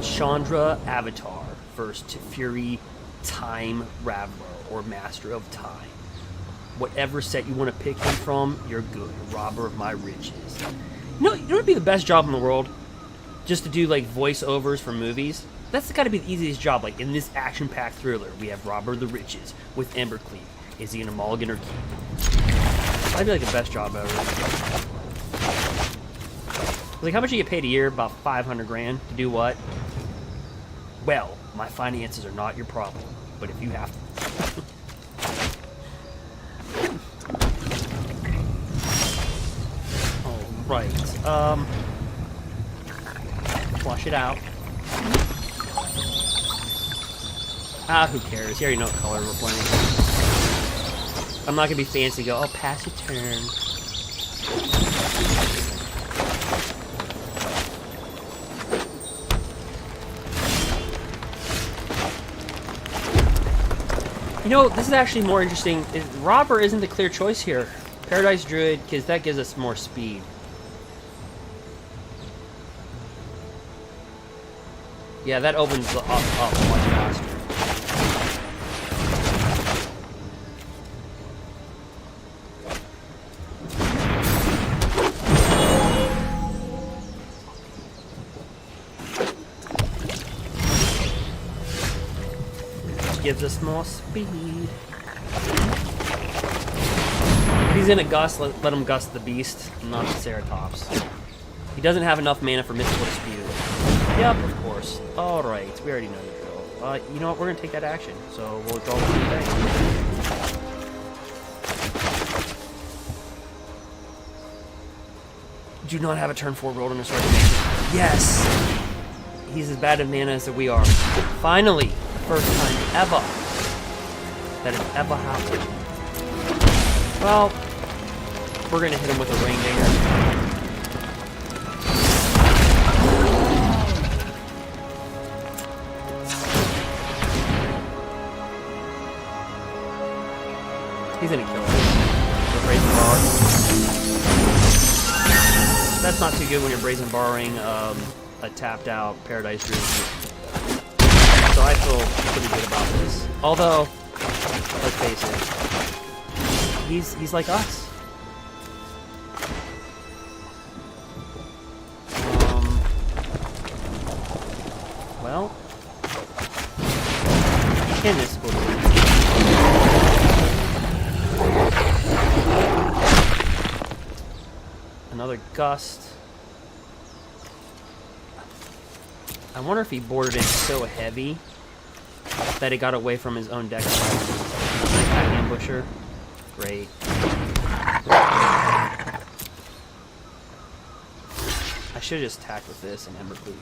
Chandra Avatar versus Fury Time Ravler, or Master of Time. Whatever set you want to pick him from, you're good. Robber of my riches. You know what'd be the best job in the world? Just to do like voiceovers for movies. That's got to be the easiest job. Like in this action-packed thriller, we have Robber of the Riches with Embercleave. Is he gonna mulligan or keep? That'd be like the best job ever. Like, how much do you get paid a year? About 500 grand to do what? Well, my finances are not your problem, but if you have to. Alright, flush it out. Ah, who cares? You already know what color we're playing. I'm not gonna be fancy and go, oh, pass your turn. You know, this is actually more interesting. Robber isn't the clear choice here. Paradise Druid, because that gives us more speed. Yeah, that opens up much faster. Gives us more speed. If he's in a gust, let him gust the beast, not the Ceratops. He doesn't have enough mana for Mythical Dispute. Yep, of course. Alright, we already know the drill. You know what, we're gonna take that action, so we'll draw the deck. Do not have a turn 4 Wilderness Reclamation. Yes! He's as bad of mana as we are. Finally! First time ever that has ever happened. Well, we're gonna hit him with a Grafdigger. He's gonna kill us with Brazen Bar. That's not too good when you're Brazen Barring a tapped out Paradise Druid. So I feel pretty good about this. Although, let's face it, he's like us. Well, you can miss school. Another gust. I wonder if he boarded it so heavy that it got away from his own deck. Ambusher. Great. I should have just attacked with this and embercleave.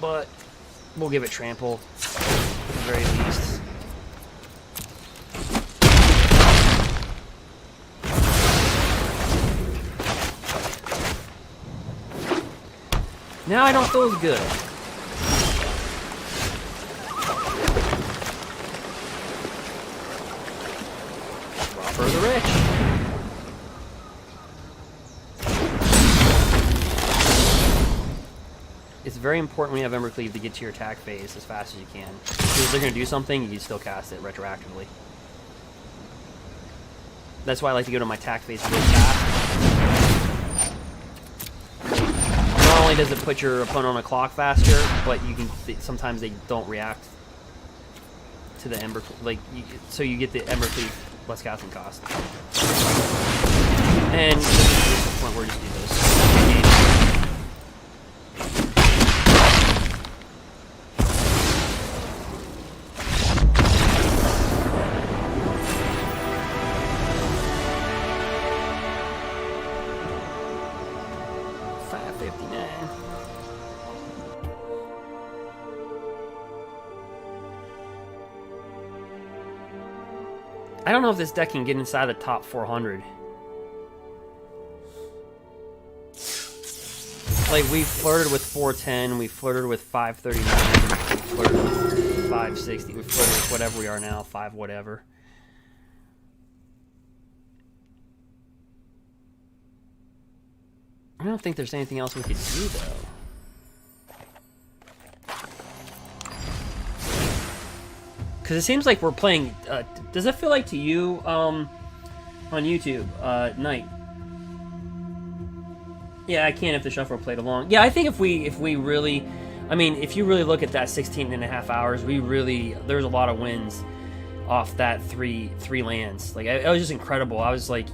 But we'll give it trample at the very least. Now I don't feel as good. For the rich. It's very important when you have embercleave to get to your attack phase as fast as you can. Because if they're going to do something, you can still cast it retroactively. That's why I like to go to my attack phase really fast. Not only does it put your opponent on a clock faster, but you can sometimes they don't react to the ember, like so you get the embercleave less casting cost. And this is the point where we just do this. 559. I don't know if this deck can get inside the top 400. Like, we flirted with 410, we flirted with 539, we flirted with 560, we flirted with whatever we are now, 5 whatever. I don't think there's anything else we could do, though. Because it seems like we're playing... does it feel like to you, on YouTube, Night? Yeah, I can if the shuffler played along. Yeah, I think if we really... I mean, if you really look at that 16.5 hours, there's a lot of wins off that three lands. Like, it was just incredible. I was like...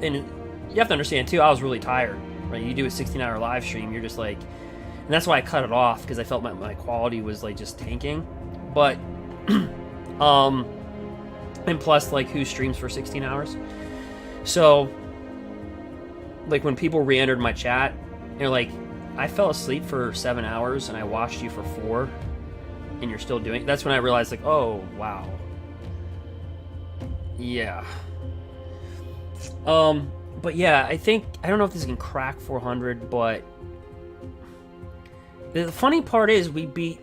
and you have to understand, too, I was really tired. Right? You do a 16-hour live stream, you're just like... And that's why I cut it off, because I felt my quality was, like, just tanking. But... and plus, like, who streams for 16 hours? So... like, when people re-entered my chat, they're like, I fell asleep for 7 hours and I watched you for 4 and you're still doing it. That's when I realized, like, oh, wow. Yeah. But yeah, I don't know if this can crack 400, but the funny part is we beat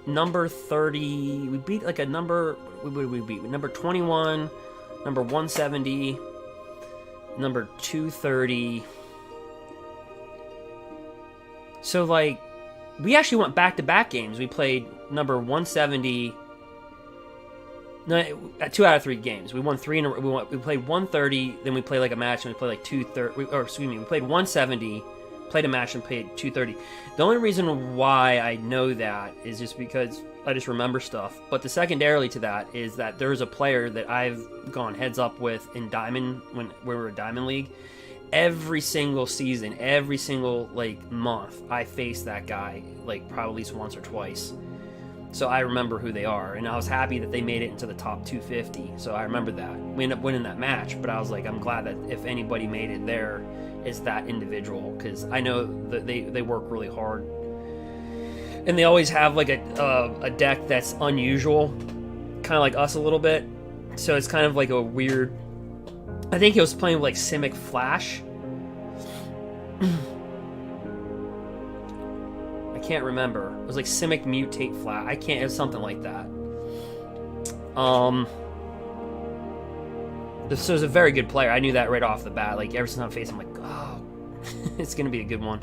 number 30, we beat like a number, what did we beat? Number 21, number 170, number 230. So, like, we actually went back-to-back games. We played number 170. No, 2 out of 3 games. We won 3 in a row. We played 130, then we played like a match, and we played like 230. Or excuse me, we played 170, played a match, and played 230. The only reason why I know that is just because I just remember stuff. But the secondarily to that is that there is a player that I've gone heads up with in Diamond when we were a Diamond League. Every single season, every single like month, I face that guy like probably at least once or twice. So I remember who they are, and I was happy that they made it into the top 250. So I remember that. We ended up winning that match, but I was like, I'm glad that if anybody made it there, it's that individual, because I know that they work really hard, and they always have like a deck that's unusual, kind of like us a little bit. So it's kind of like a weird. I think he was playing with like Simic Flash. I can't remember. It was like Simic Mutate Flash. I can't. It was something like that. This was a very good player. I knew that right off the bat. Like ever since I'm facing, I'm like, oh, it's gonna be a good one.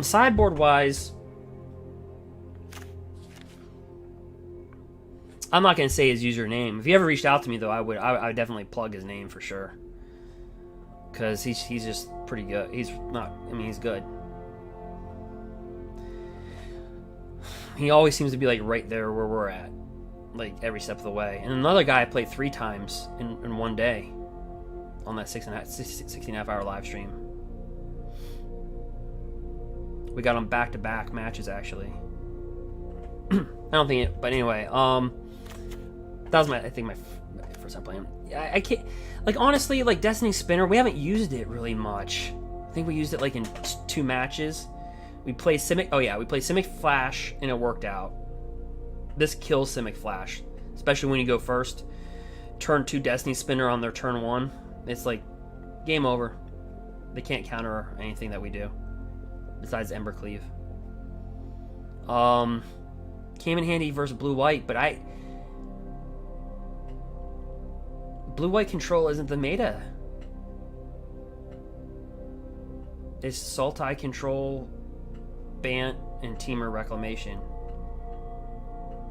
Sideboard wise, I'm not gonna say his username. If he ever reached out to me though, I would definitely plug his name for sure. Because he's just pretty good. He's not. I mean, he's good. He always seems to be like right there where we're at, like every step of the way. And another guy I played 3 times in one day on that 16.5 hour live stream. We got on back-to-back matches actually. I don't think it, but anyway, that was I think my first time playing. I can't, like honestly, like Destiny Spinner, we haven't used it really much. I think we used it like in 2 matches. We played Simic. Oh yeah, we played Simic Flash, and it worked out. This kills Simic Flash, especially when you go first. Turn 2 Destiny Spinner on their turn 1. It's like game over. They can't counter anything that we do, besides embercleave. Came in handy versus blue-white, but blue-white control isn't the meta. It's sultai control, Bant, and Temur reclamation.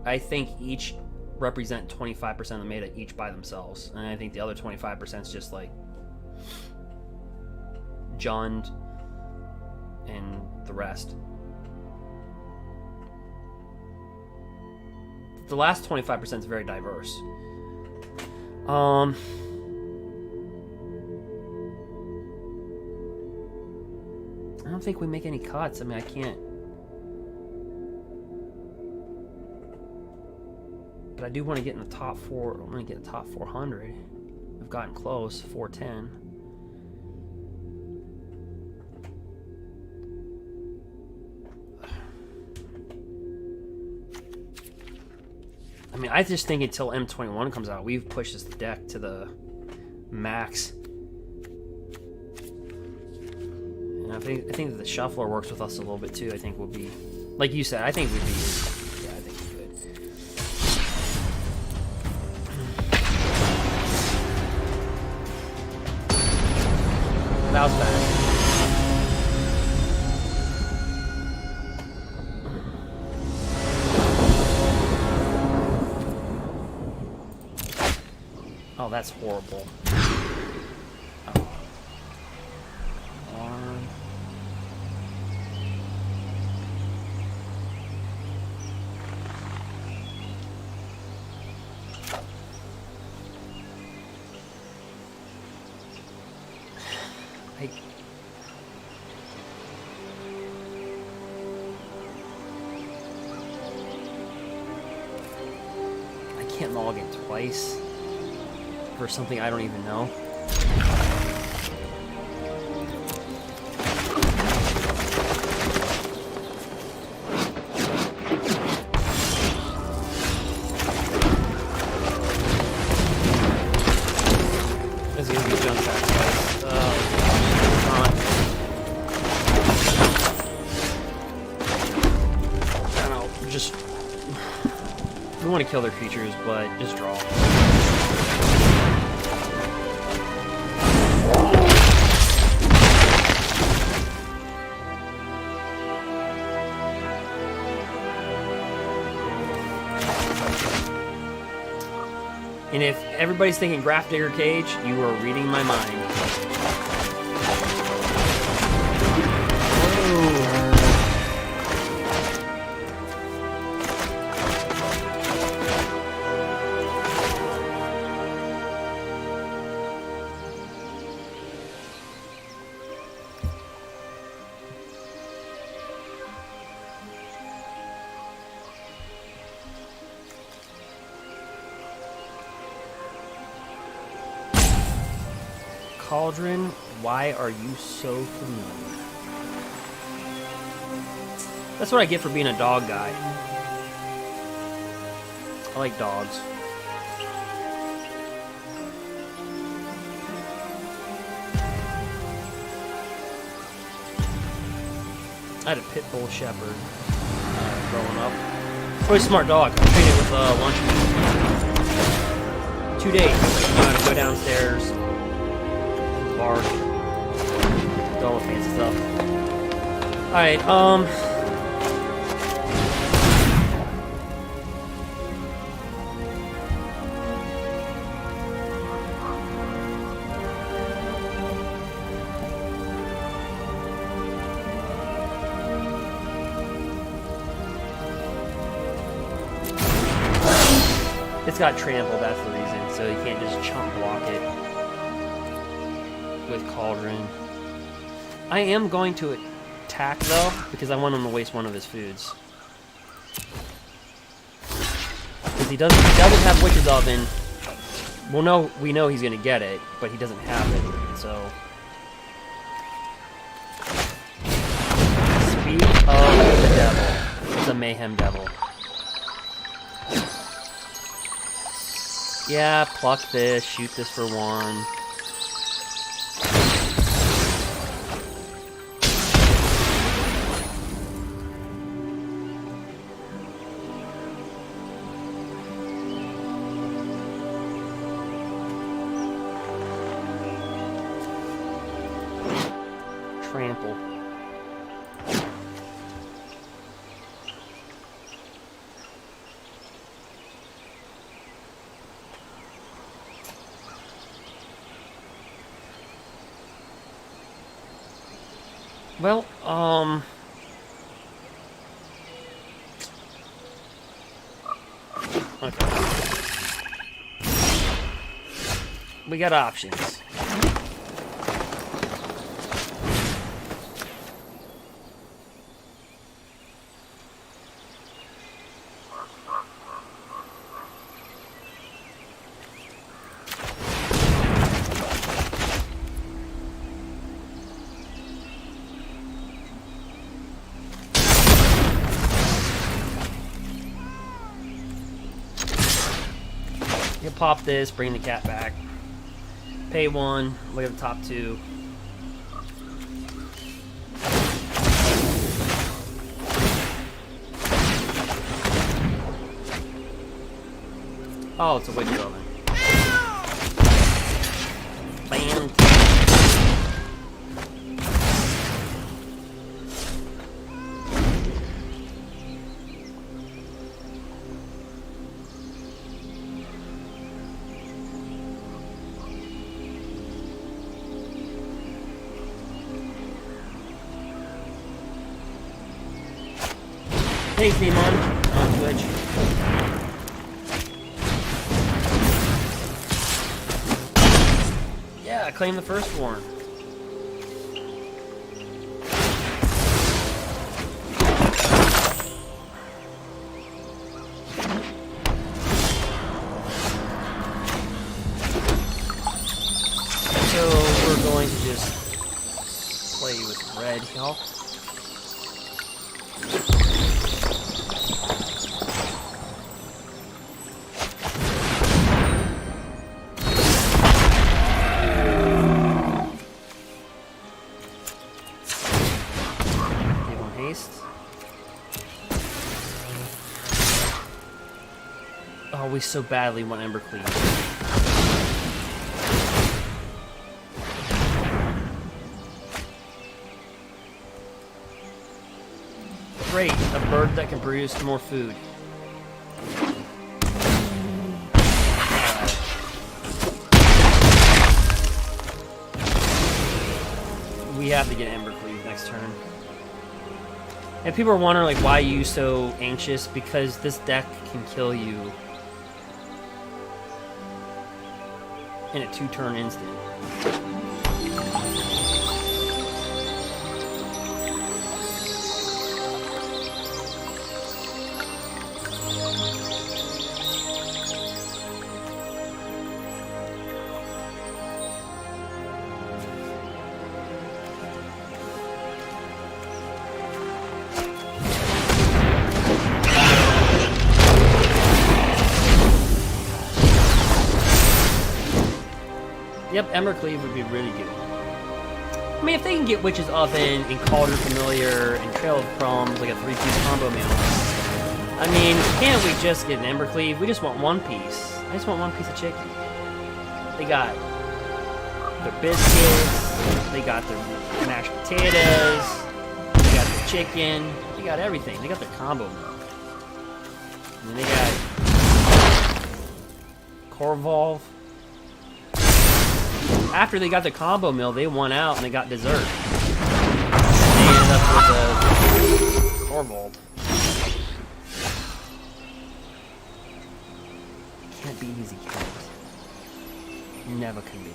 I think each represent 25% of the meta each by themselves, and I think the other 25% is just like Jund and the rest. The last 25% is very diverse. I don't think we make any cuts. I mean, I can't. But I do want to get in the top 4. I want to get in the top 400. I've gotten close, 410. I mean, I just think until M21 comes out, we've pushed this deck to the max. And I think that the shuffler works with us a little bit too. I think we'll be, like you said, I think we'd be, yeah, I think we could. That was bad. Oh, that's horrible. Oh. Arm. I can't log in twice for something I don't even know. This is gonna be jump back twice. I don't know, just we want to kill their creatures, but just draw. And if everybody's thinking Grafdigger Cage, you are reading my mind. Cauldron, why are you so familiar? That's what I get for being a dog guy. I like dogs. I had a pit bull shepherd growing up. Really smart dog. I trained it with lunch meat. 2 days. You know how to go downstairs, bark, do all the fancy stuff. Alright, it's got trample, that's the reason, so you can't just chump block it with Cauldron. I am going to attack though, because I want him to waste one of his foods. Because he doesn't have Witch's Oven. Well, no, we know he's gonna get it, but he doesn't have it, so. Speak of the devil. It's a Mayhem Devil. Yeah, pluck this, shoot this for 1. Trample. Well, okay. We got options. You pop this, bring the cat back. Pay 1, look at the top 2. Oh, it's a Witch's Oven. Bam. Thanks, Nemon. On Twitch. Yeah, claim the first one. So we're going to just play with red here. Oh, we so badly want embercleave. Great, a bird that can produce more food. Alright. have to get embercleave next turn. And people are wondering, like, why are you so anxious? Because this deck can kill you in a 2-turn instant. Yep, embercleave would be really good. I mean, if they can get Witch's Oven and Cauldron Familiar and Trail of Crumbs, like a 3-piece combo meal, I mean, can't we just get an embercleave? We just want one piece. I just want one piece of chicken. They got their biscuits, they got their mashed potatoes, they got their chicken, they got everything. They got their combo meal. And then they got Corvolve. After they got the combo meal, they won out and they got dessert. They ended up with a Corvolve. Can't be easy, can't. Never can be.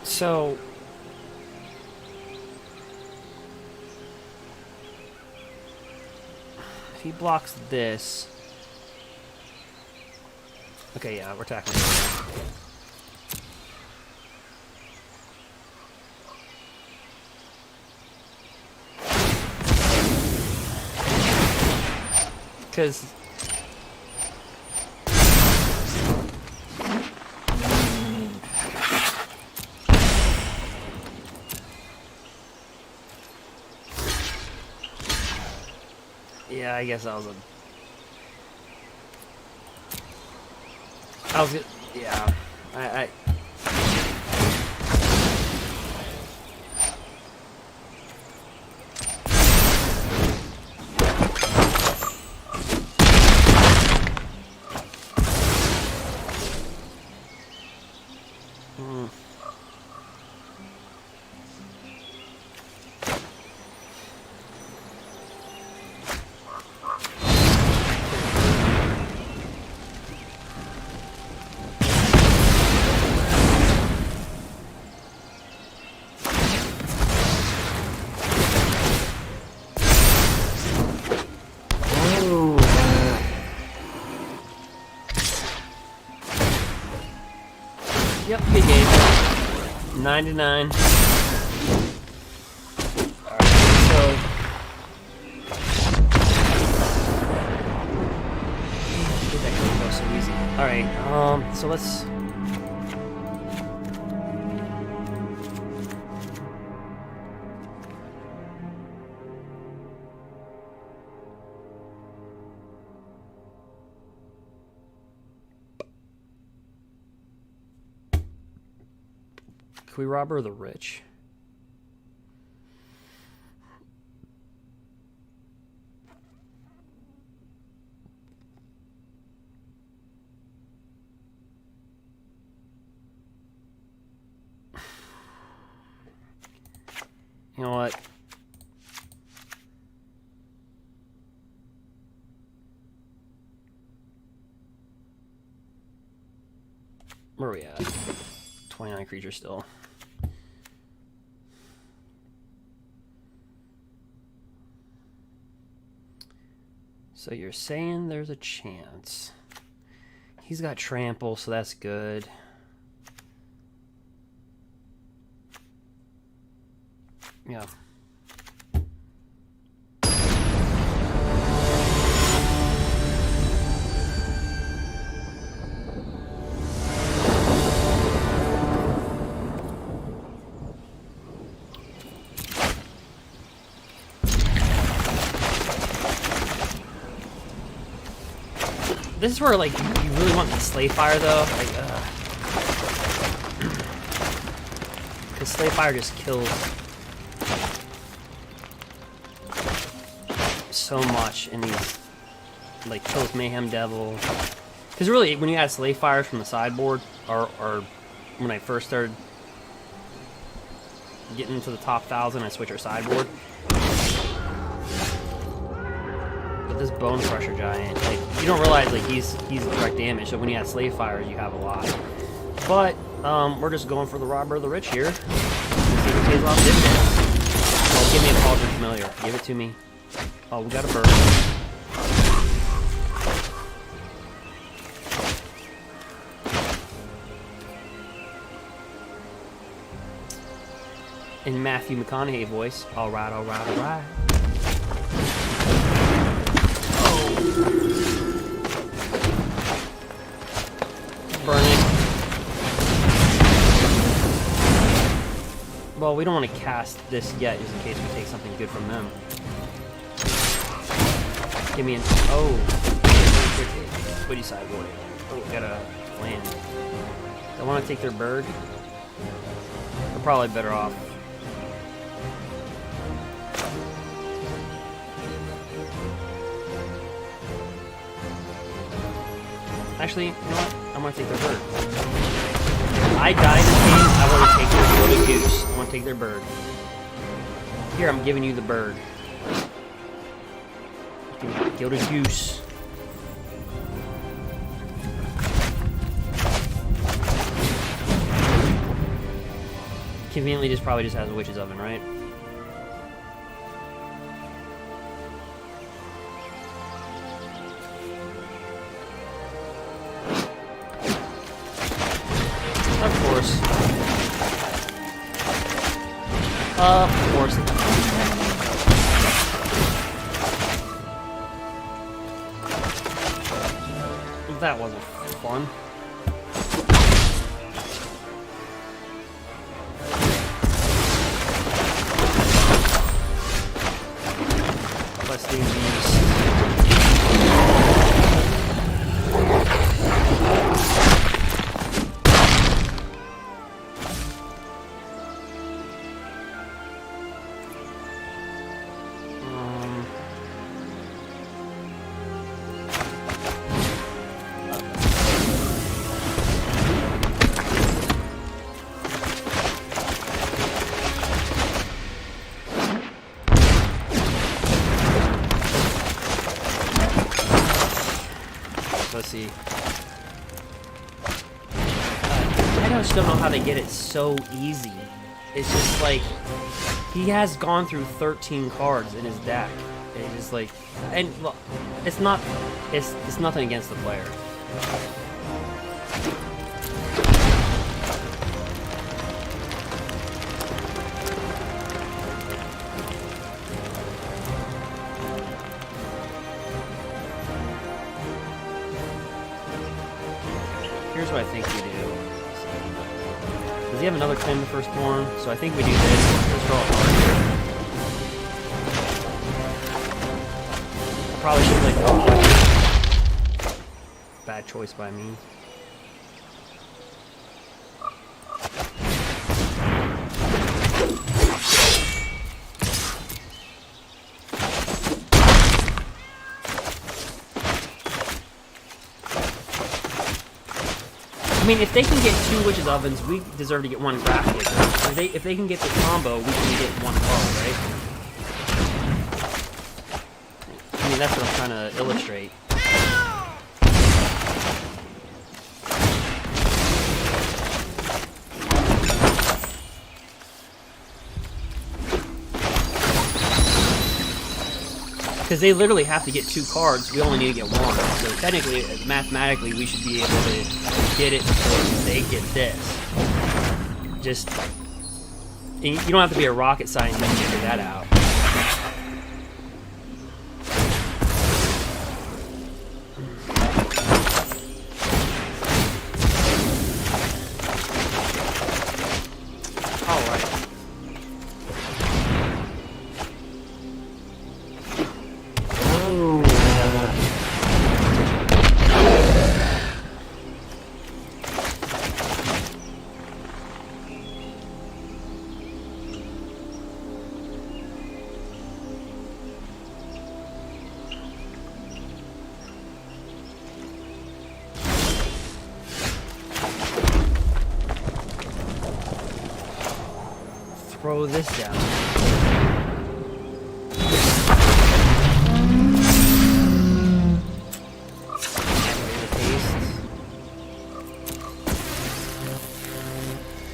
So, if he blocks this, okay, yeah, we're tackling it. Because yeah, I guess that was a... I was good. Yeah. I Yep, good game. 99. Alright, so... that can go so easy. Alright, so let's... Can we rob her of the rich? You know what? Where are we at? 29 creatures still. So you're saying there's a chance. He's got trample, so that's good. Yeah. This is where, like, you really want the Slayfire, though. Like, Because Slayfire just kills so much in these, like, kills Mayhem Devil. Because really, when you add Slayfires from the sideboard, or when I first started getting into the top 1,000, I switch our sideboard. But this Bone Crusher Giant, like, you don't realize, like, he's direct damage, so when you add Slayfires, you have a lot. But, we're just going for the Robber of the Rich here. See who pays off dividends. Oh, give me a Cauldron Familiar. Give it to me. Oh, we got a bird. In Matthew McConaughey voice. Alright, alright, alright. Oh. Burn it. Well, we don't want to cast this yet, just in case we take something good from them. Give me an... Oh. What do you sideboard? Oh, got a land. I want to take their bird. We're probably better off. Actually, you know what? I'm gonna take their bird. I die this game, I want to take their Gilded Goose. I want to take their bird. Here, I'm giving you the bird. Give me the Gilded Goose. Conveniently, this probably just has a Witch's Oven, right? Of course. Of course. That wasn't fun. Let's do these. Let's see. I just don't know how they get it so easy. It's just like he has gone through 13 cards in his deck. It's just like, and look, it's not, it's nothing against the player. Here's what I think we do. Does he have another claim to firstborn? So I think we do this. Let's draw a card here. I probably should like bad choice by me. I mean, if they can get 2 Witch's Ovens, we deserve to get 1 Grafdigger. If they can get the combo, we can get 1 card, right? I mean, that's what I'm trying to illustrate. Because they literally have to get 2 cards, we only need to get 1. So technically, mathematically, we should be able to get it before they get this. Just, you don't have to be a rocket scientist to figure that out. throw this down.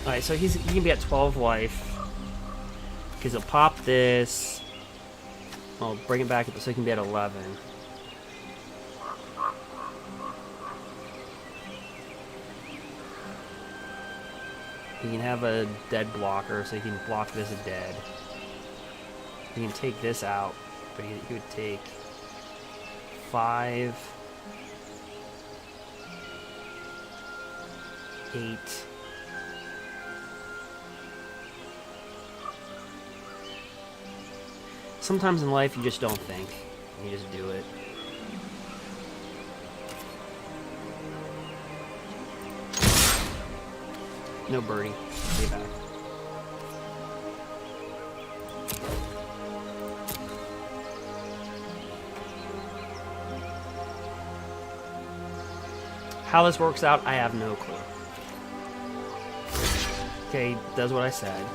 Alright, so he can be at 12 life. Because he'll pop this. I'll bring it back so he can be at 11. He can have a dead blocker, so he can block this dead. He can take this out, but he would take 5, 8. Sometimes in life you just don't think. You just do it. No birdie. Stay back. How this works out, I have no clue. Okay, does what I said.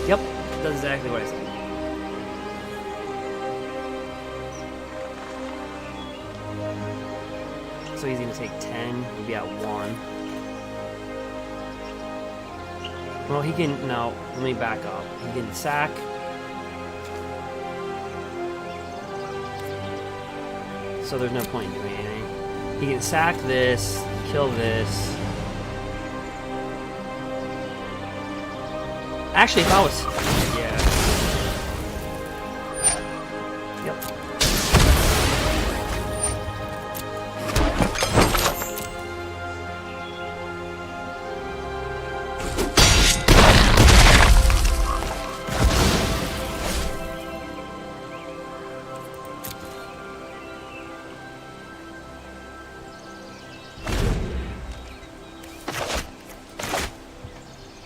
Yep, does exactly what I said. So he's gonna take 10, he'll be at 1. Well, he can, no, let me back up. He can sack. So there's no point in doing anything. He can sack this, kill this. Actually, if I was... Yeah. Yep.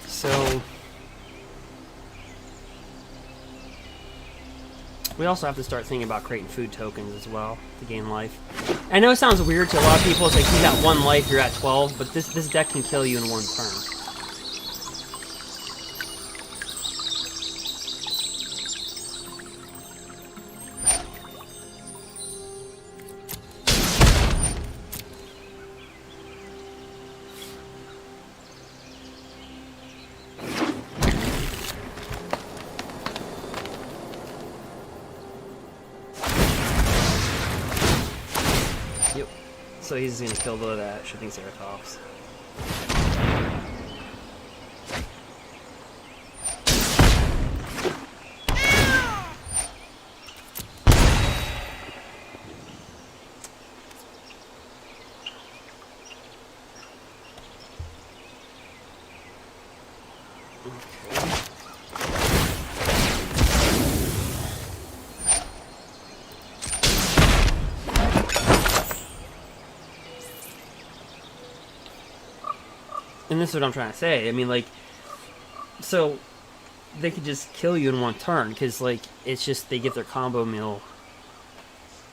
So... we also have to start thinking about creating food tokens as well to gain life. I know it sounds weird to a lot of people. It's like you got 1 life, you're at 12, but this deck can kill you in 1 turn. So he's gonna kill that shipping Ceratops. And this is what I'm trying to say. I mean, like, so they could just kill you in 1 turn because, like, it's just they get their combo meal,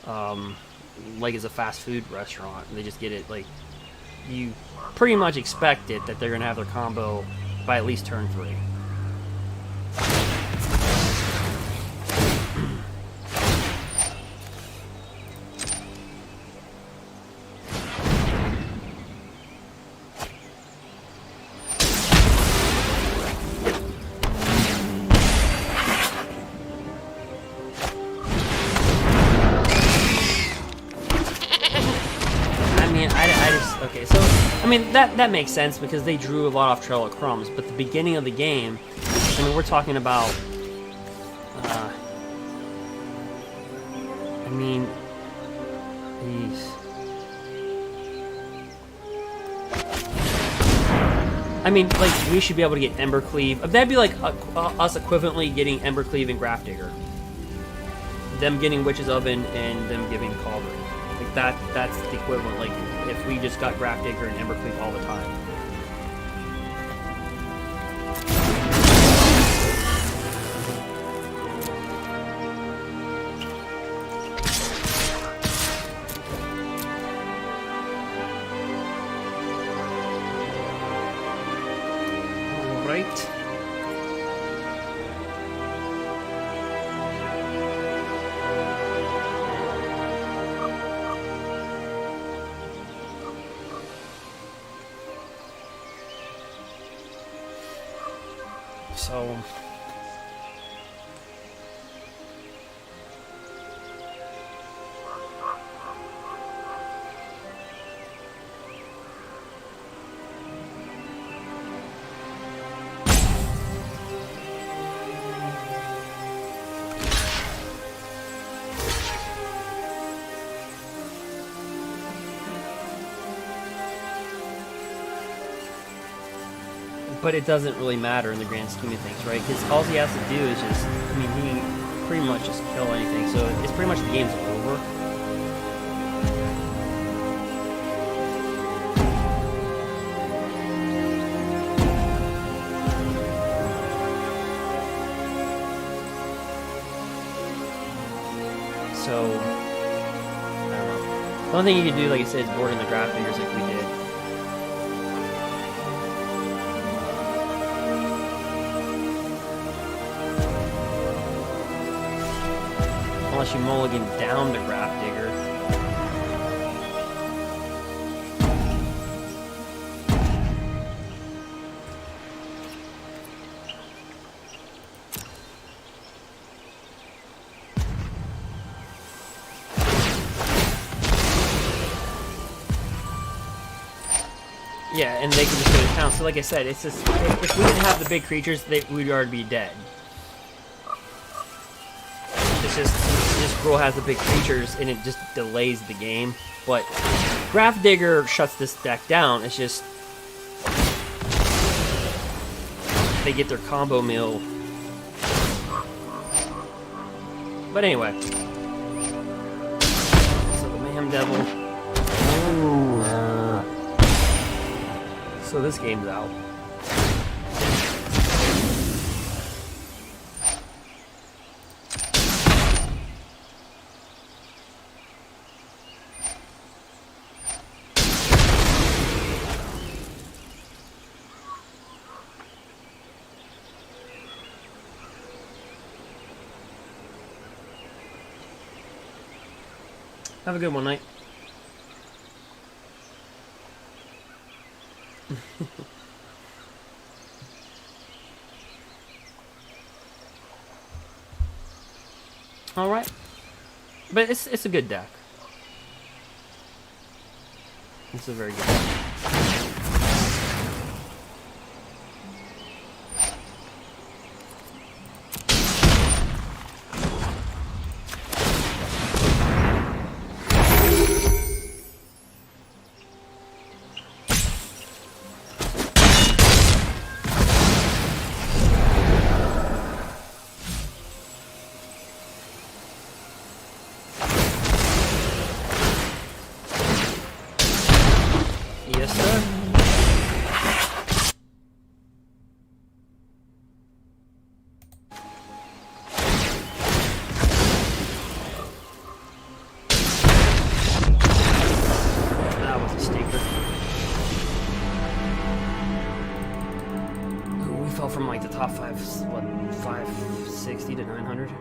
like it's a fast food restaurant. And they just get it, like, you pretty much expect it that they're gonna have their combo by at least turn 3. Okay, so, I mean, that makes sense because they drew a lot off Trail of Crumbs, but the beginning of the game, I mean, we're talking about, I mean, geez. I mean, like, we should be able to get embercleave. That'd be like us equivalently getting embercleave and Grafdigger. Them getting Witch's Oven and them giving Cauldron. Like, that's the equivalent, like, if we just got Grafdigger and embercleave all the time. right. So but it doesn't really matter in the grand scheme of things, right? Because all he has to do is just, I mean, he pretty much just kill anything, so it's pretty much the game's over. So, I don't know. The only thing you can do, like I said, is board in the Grafdiggers like we did. Unless you mulligan down the Grafdigger. Yeah, and they can just go to town. So like I said, it's just, if we didn't have the big creatures, we'd already be dead. It's just Gruul has the big creatures and it just delays the game. But Grafdigger shuts this deck down. It's just they get their combo mill. But anyway, so the Mayhem Devil. So this game's out. Have a good one, Knight. All right, but it's a good deck. It's a very good deck. Yes, sir. That was a stinker. Ooh, we fell from like the top five, what, 560 to 900?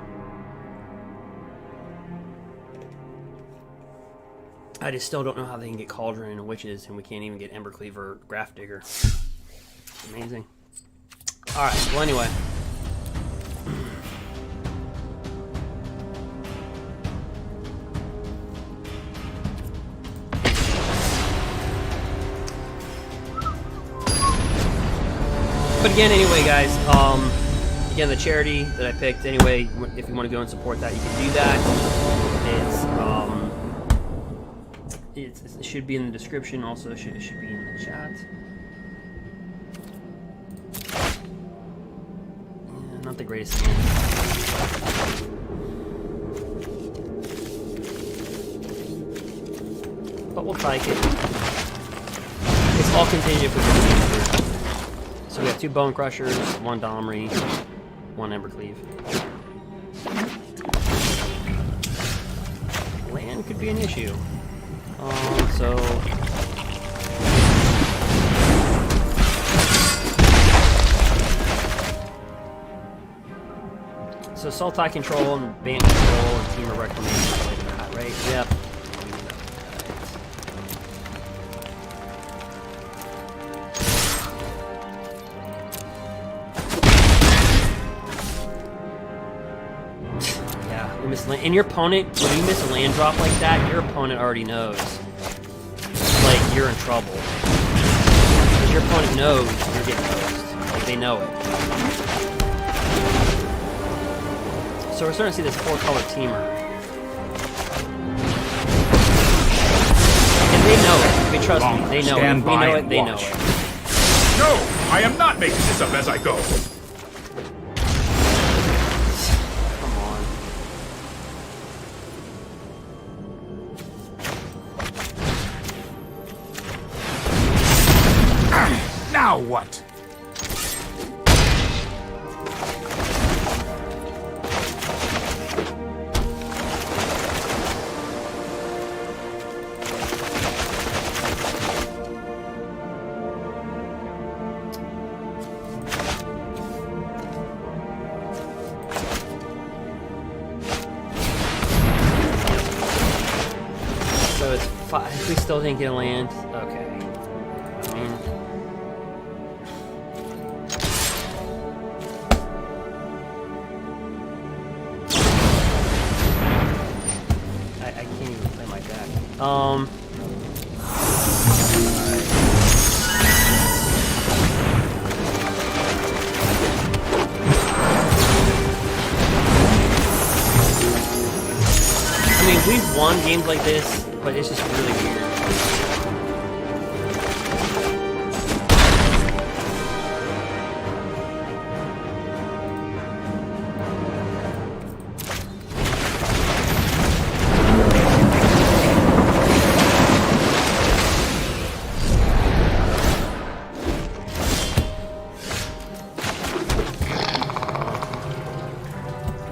I just still don't know how they can get Cauldron and Witches, and we can't even get Embercleave or Grafdigger. Amazing. Alright, well anyway. But again, anyway, guys, again, the charity that I picked, anyway, if you want to go and support that, you can do that. It should be in the description. Also, it should be in the chat. Yeah, not the greatest hand. But we'll take it. It's all contingent with the. So we have 2 Bone Crushers, 1 Domri, 1 Embercleave. Land could be an issue. So sultai control and Bant control and Temur reclamation like that, right? Yep. Yeah, we missed land. And your opponent, when you miss a land drop like that, your opponent already knows. Like, you're in trouble. Because your opponent knows you're getting hosed. Like, they know it. So we're starting to see this 4-color Temur. And they know it. I mean, trust me, they know it. We know it, they know it. No, I am not making this up as I go. Come on. Now what? So it's 5. We still didn't get a land. Okay. I mean, I can't even play my deck. I mean, we've won games like this, but it's just really weird.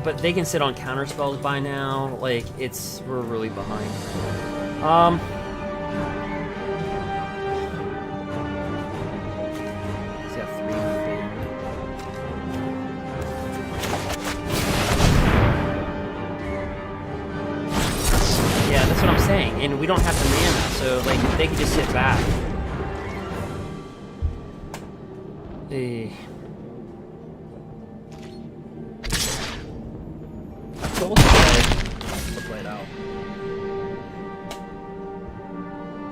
But they can sit on counter spells by now. Like, we're really behind. He's got 3 in. Yeah, that's what I'm saying. And we don't have the mana, so like they can just sit back. We'll play it out.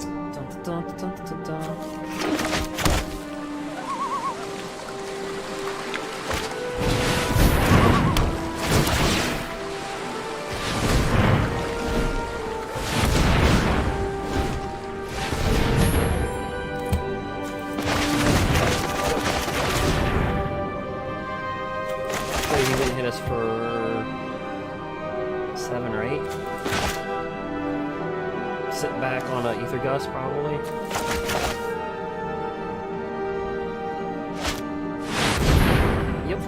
Dun, dun, dun, dun, dun, dun. So you can hit us for 7 or 8. Sit back on a Ether Gust, probably. Yep.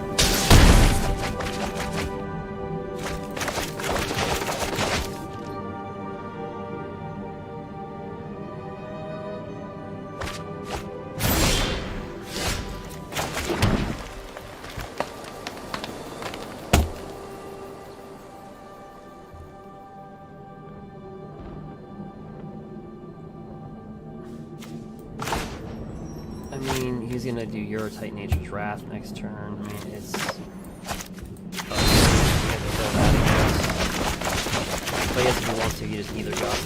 I mean, he's gonna do Eurotite Nature's Wrath next turn. I mean, it's... But yes, if you want to, you just either got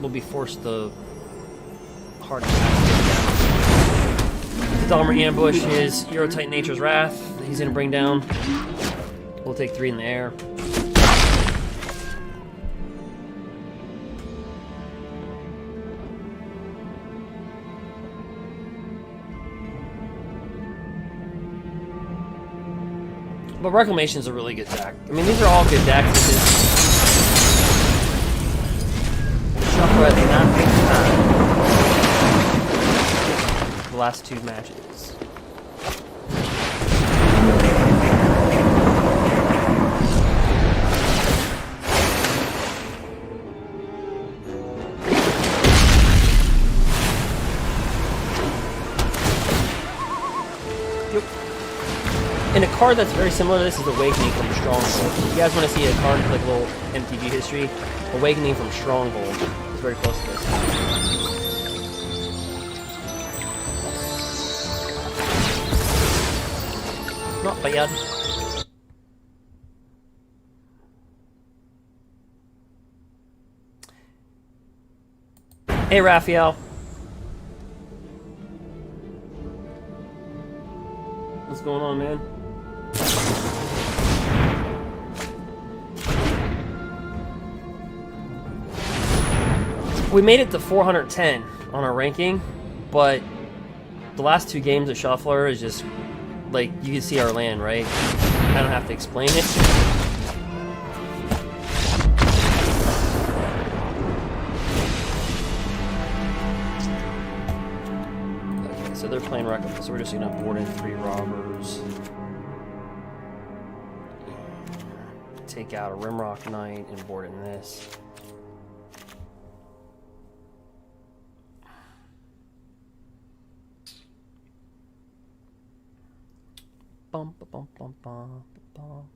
we'll be forced to hard attack. Dahmer Ambush is Eurotite Nature's Wrath. He's gonna bring down. We'll take 3 in the air. But Reclamation is a really good deck. I mean, these are all good decks. It's just... Shuffle has not been the last 2 matches. And a card that's very similar to this is Awakening from Stronghold. If you guys want to see a card with like a little MTG history, Awakening from Stronghold is very close to this. Not bad. Hey, Raphael. What's going on, man? We made it to 410 on our ranking, but the last 2 games of Shuffler is just, like, you can see our land, right? I don't have to explain it. Okay, so they're playing Rakdos, so we're just gonna board in 3 robbers. Take out a Rimrock Knight and board in this. Bum, bum, bum, bum, bum, bum.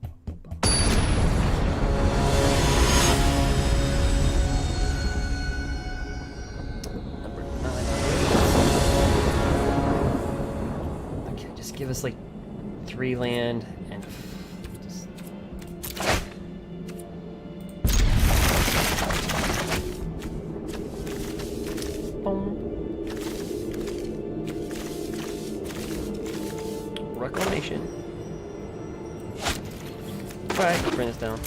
Number 9. Okay, just give us like 3 land and just... Boom. Reclamation. Alright, bring this down.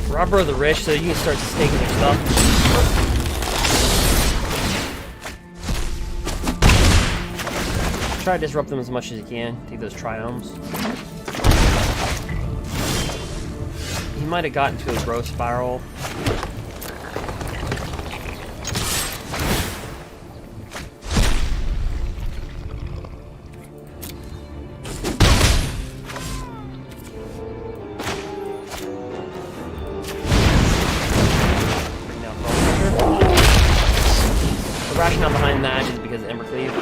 Robber of the rich, so you can start staking your stuff. Try to disrupt them as much as you can. Take those triomes. He might have gotten to a growth spiral. Bring down Grafdigger. The rationale behind that is because of embercleave.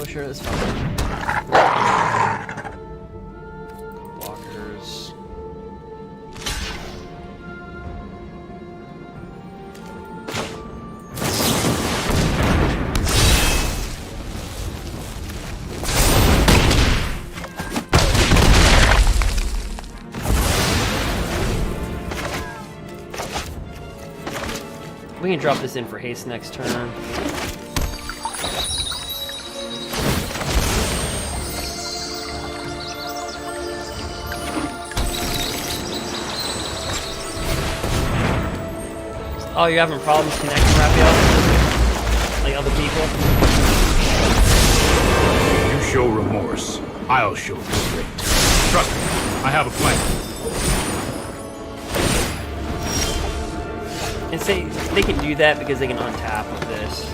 Sure, that's fine. Blockers. We can drop this in for haste next turn. Oh, you're having problems connecting, Raphael? Like other people? You show remorse, I'll show regret. Trust me, I have a plan. And say they can do that because they can untap with this.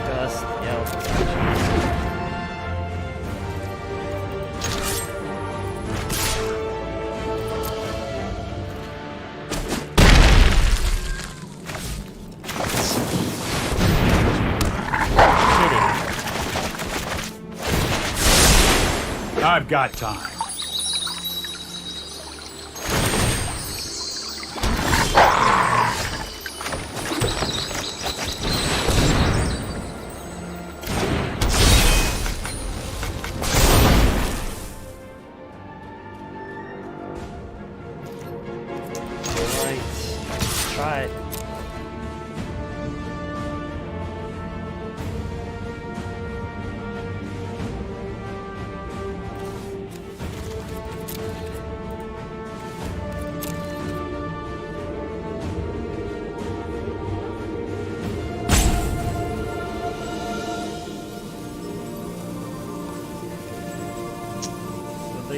Gust, yeah. I've got time. Alright. Try it.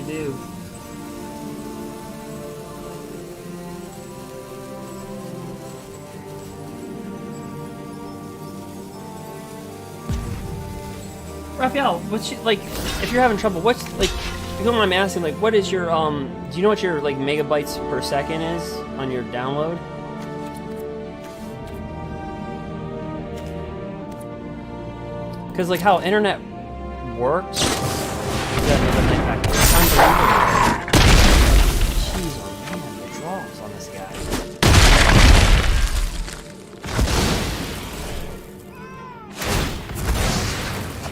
do. Raphael, what's your, like, if you're having trouble, what's, like, if you don't mind me asking, like, what is your, do you know what your, like, megabytes per second is on your download? Because, like, how internet works, unbelievable. Jeez, oh man, the draws on this guy.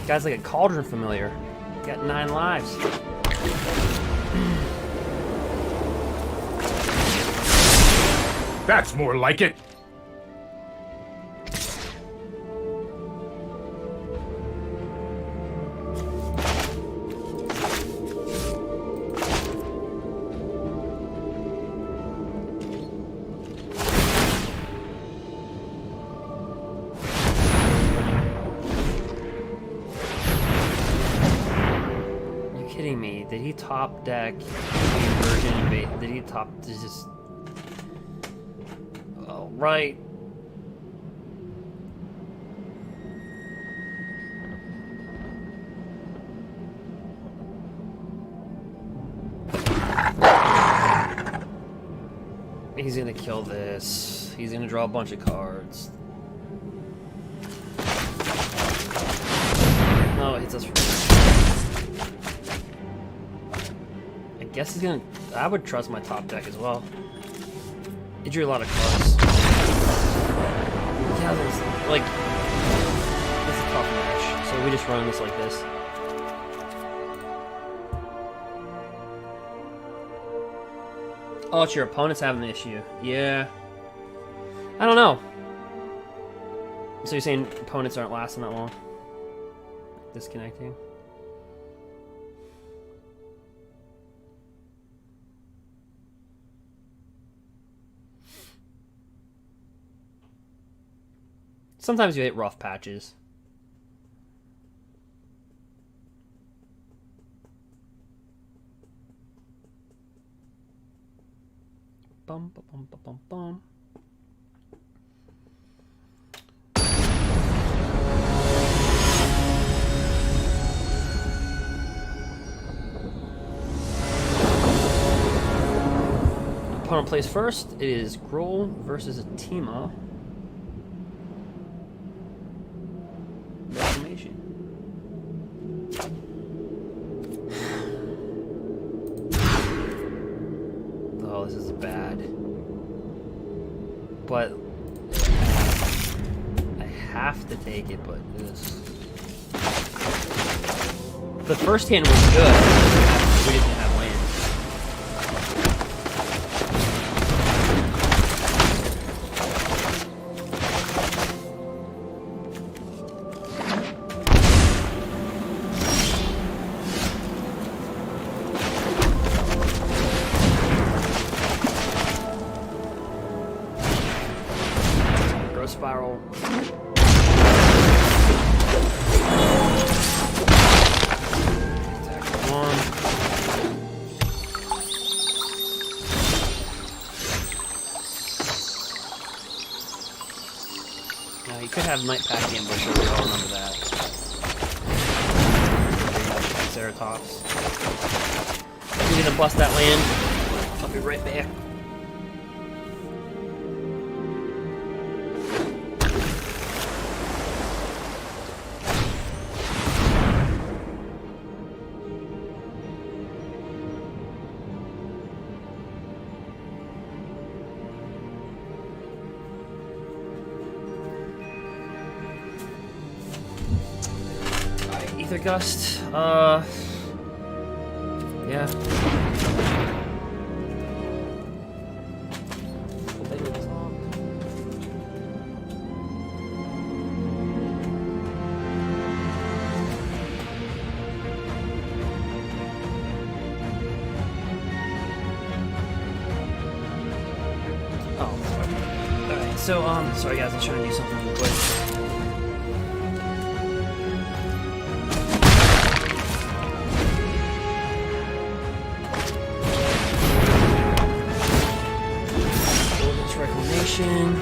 Guy's like a cauldron familiar. Got 9 lives. That's more like it. Did he top deck the inversion? Did he top just? Oh right. He's gonna kill this. He's gonna draw a bunch of cards. No, it hits us. I guess he's gonna. I would trust my top deck as well. He drew a lot of cards. Yeah, there's like. It's a tough match, so we just run this like this. Oh, it's your opponent's having an issue. Yeah. I don't know. So you're saying opponents aren't lasting that long? Disconnecting? Sometimes you hit rough patches. Bum, bum, bum, bum, bum, bum. Opponent plays first. It is Gruul versus a Temur. Reclamation. Oh, this is bad. But I have to take it, but this. The first hand was good. We didn't have land. Spiral. Attack 1. Now you could have Night Pack Ambush, we all remember that. Ceratops. You're gonna bust that land. I'll be right back. Ether Gust, yeah. Oh, alright, so, sorry guys, I was trying to do something real quick. reclamation.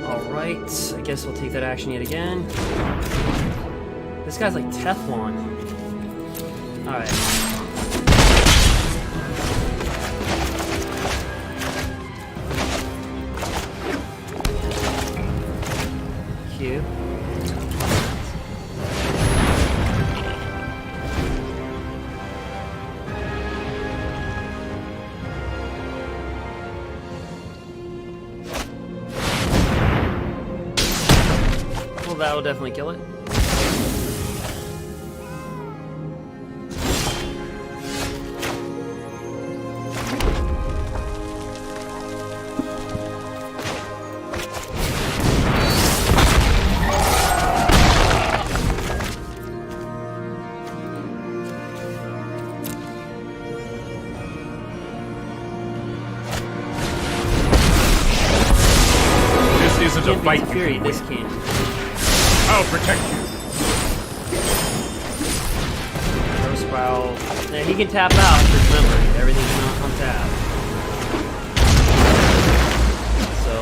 Alright, I guess we'll take that action yet again. This guy's like Teflon. Alright. Q. Well, that will definitely kill it. Isn't a fight Fury, this can. I'll protect you. Throw Spiral. Now he can tap out, just remember, everything's not on tap. So.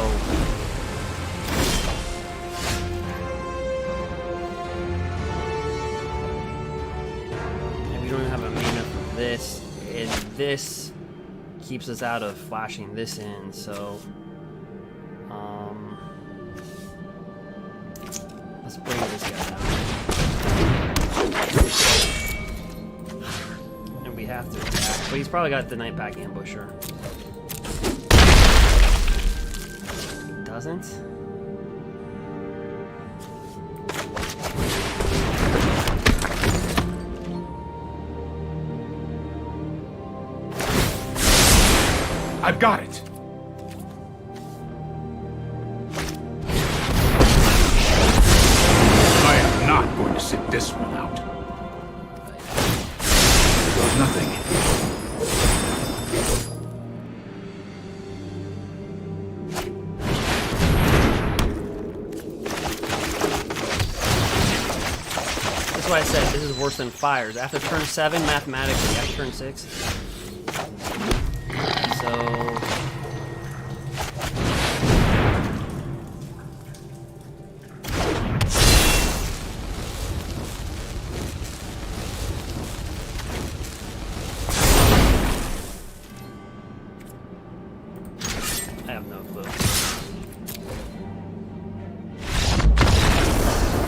And we don't even have a mana for this. And this keeps us out of flashing this in, so. Let's bring this guy down. And we have to attack. But he's probably got the Night Pack Ambusher. He doesn't? I've got it. Not going to sit this one out. There goes nothing. That's why I said this is worse than fires. After turn 7, mathematically, after turn 6. So. I have no clue.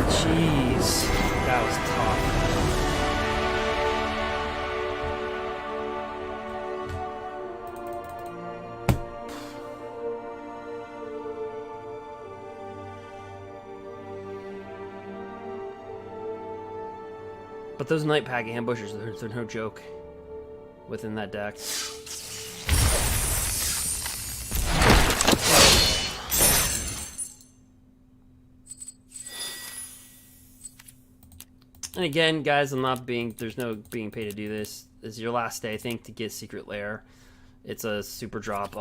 Jeez, that was tough. But those Night Pack ambushers, they're no joke within that deck. And again, guys, there's no being paid to do this. This is your last day, I think, to get Secret Lair. It's a super drop.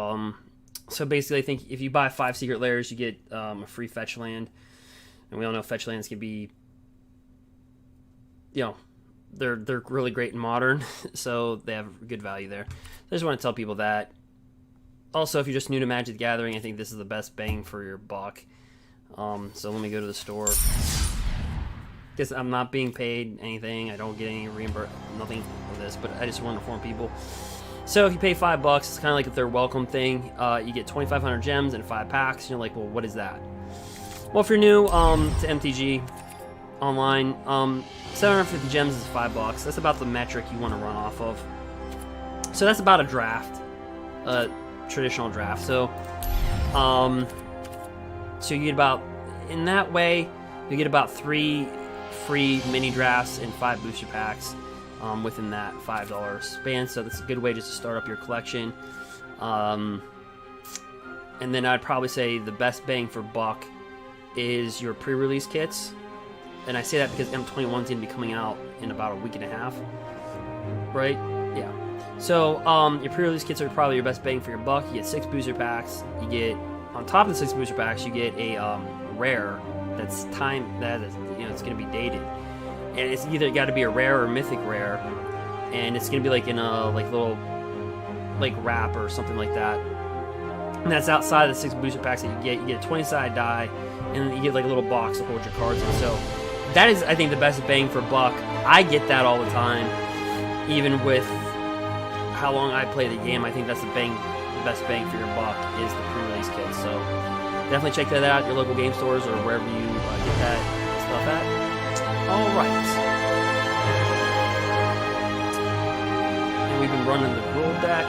So basically, I think if you buy 5 Secret Lairs, you get a free fetch land. And we all know fetch lands can be, they're really great in Modern, so they have good value there. So I just want to tell people that. Also, if you're just new to Magic the Gathering, I think this is the best bang for your buck. So let me go to the store. Because I'm not being paid anything, I don't get any nothing for this, but I just want to inform people. So if you pay $5, it's kind of like their welcome thing. You get 2,500 gems and 5 packs. And you're like, well, what is that? Well, if you're new to MTG Online, 750 gems is $5. That's about the metric you want to run off of. So that's about a draft, a traditional draft. So, so you get about, in that way, you get about 3 free mini drafts and 5 booster packs within that $5 span. So that's a good way just to start up your collection. And then I'd probably say the best bang for buck is your pre-release kits. And I say that because M21 is going to be coming out in about a week and a half. Right? Yeah. So your pre-release kits are probably your best bang for your buck. You get 6 booster packs. You get, on top of the 6 booster packs, you get a rare that's time that is, you know, it's going to be dated, and it's either got to be a rare or mythic rare, and it's going to be like in a like little like wrap or something like that, and that's outside of the 6 booster packs that you get. You get a 20-sided die, and then you get like a little box to hold your cards in. So that is, I think, the best bang for buck. I get that all the time, even with how long I play the game. I think that's the best bang for your buck is the pre-release kit. So definitely check that out at your local game stores or wherever you get that stuff at. All right. And we've been running the Gruul deck.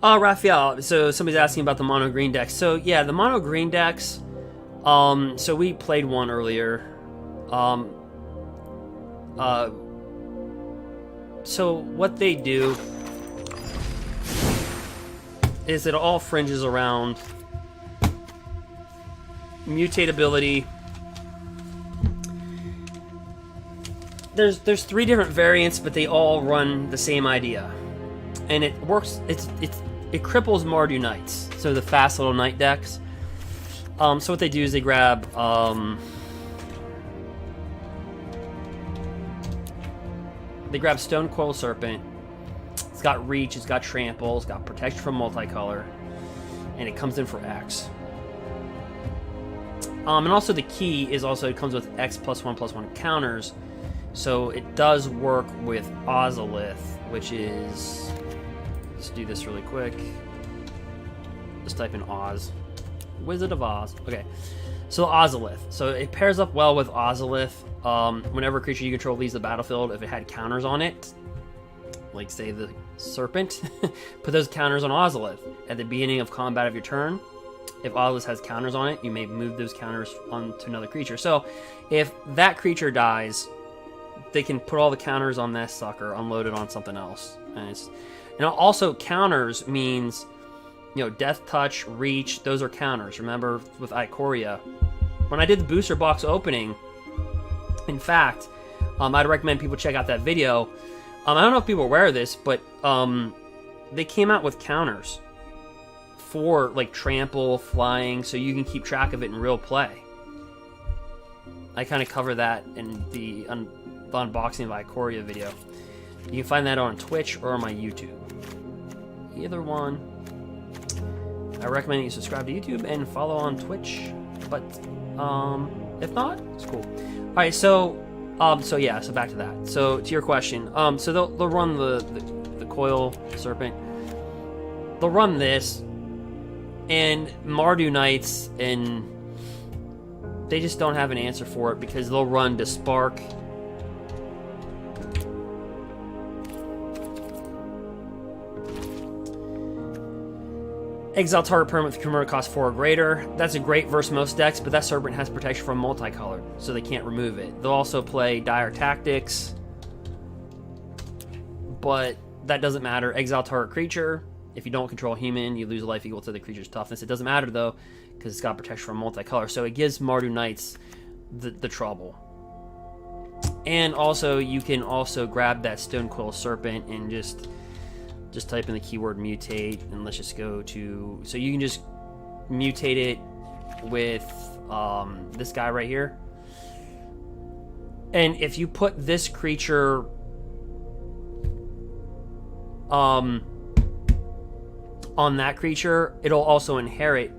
Raphael, so somebody's asking about the mono green decks. So yeah, the mono green decks, so we played one earlier. So what they do is it all fringes around mutatability. There's 3 different variants, but they all run the same idea. And it works, it cripples Mardu Knights, so the fast little knight decks. So what they do is they grab Stone Coil Serpent. It's got reach, it's got trample, it's got protection from multicolor, and it comes in for X. And also the key is also it comes with X +1/+1 counters, so it does work with Ozolith, which is, let's do this really quick. Just type in Oz. Wizard of Oz. Okay. So Ozolith. So it pairs up well with Ozolith. Whenever a creature you control leaves the battlefield, if it had counters on it, like say the Serpent, put those counters on Ozolith. At the beginning of combat of your turn, if Ozolith has counters on it, you may move those counters onto another creature. So if that creature dies, they can put all the counters on this sucker, unload it on something else. And also counters means, you know, Death Touch, Reach, those are counters. Remember with Ikoria, when I did the booster box opening, in fact, I'd recommend people check out that video. I don't know if people are aware of this, but they came out with counters for like trample, flying, so you can keep track of it in real play. I kind of cover that in the unboxing of Ikoria video. You can find that on Twitch or on my YouTube. Either one. I recommend you subscribe to YouTube and follow on Twitch, but if not, it's cool. All right, so yeah, so back to that. So to your question, so they'll run the Coil Serpent. They'll run this, and Mardu Knights, and they just don't have an answer for it because they'll run to Spark. Exile target permanent with convert cost 4 or greater. That's a great versus most decks, but that Serpent has protection from multicolored, so they can't remove it. They'll also play Dire Tactics, but that doesn't matter. Exile target creature. If you don't control human, you lose a life equal to the creature's toughness. It doesn't matter though, because it's got protection from multicolor, so it gives Mardu Knights the trouble. And also, you can also grab that Stone Coil Serpent and just type in the keyword mutate, and let's just go to, so you can just mutate it with this guy right here. And if you put this creature on that creature, it'll also inherit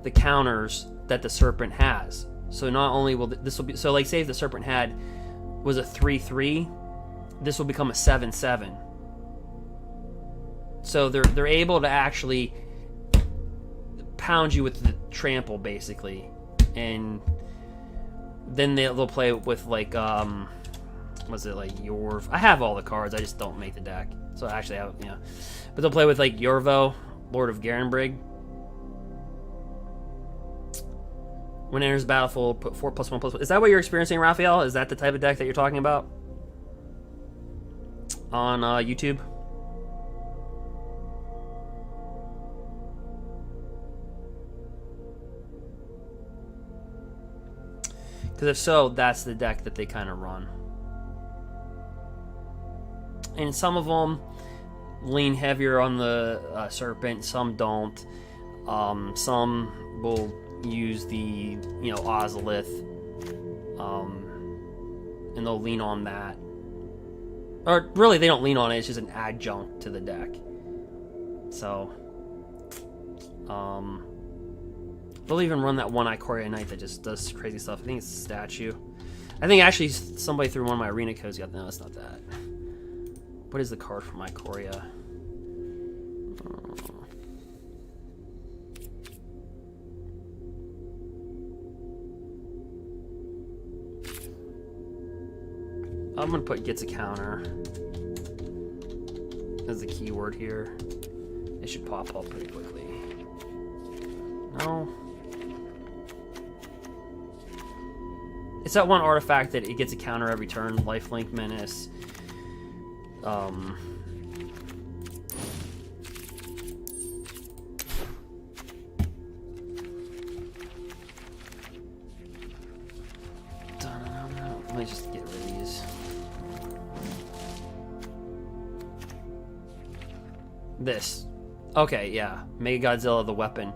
the counters that the Serpent has. So not only will this will be, so like say if the Serpent was a 3/3, this will become a 7/7. So they're able to actually pound you with the trample, basically, and then they'll play with like was it like Yorv? I have all the cards, I just don't make the deck. So actually, but they'll play with like Yorvo, Lord of Garenbrig. When it enters the battlefield, put 4+1/+1. Is that what you're experiencing, Raphael? Is that the type of deck that you're talking about on YouTube? Because if so, that's the deck that they kind of run. and some of them lean heavier on the serpent, some don't. Some will use the Ozolith, and they'll lean on that. Or really, they don't lean on it. It's just an adjunct to the deck. So, they'll even run that one Ikoria Knight that just does crazy stuff. I think it's a statue. I think actually somebody through one of my arena codes got. No, it's not that. What is the card from Ikoria? I'm gonna put gets a counter as the keyword here. It should pop up pretty quickly. No. It's that one artifact that it gets a counter every turn. Lifelink Menace. Let me just get rid of these. This. Okay, yeah. Mega Godzilla, the weapon.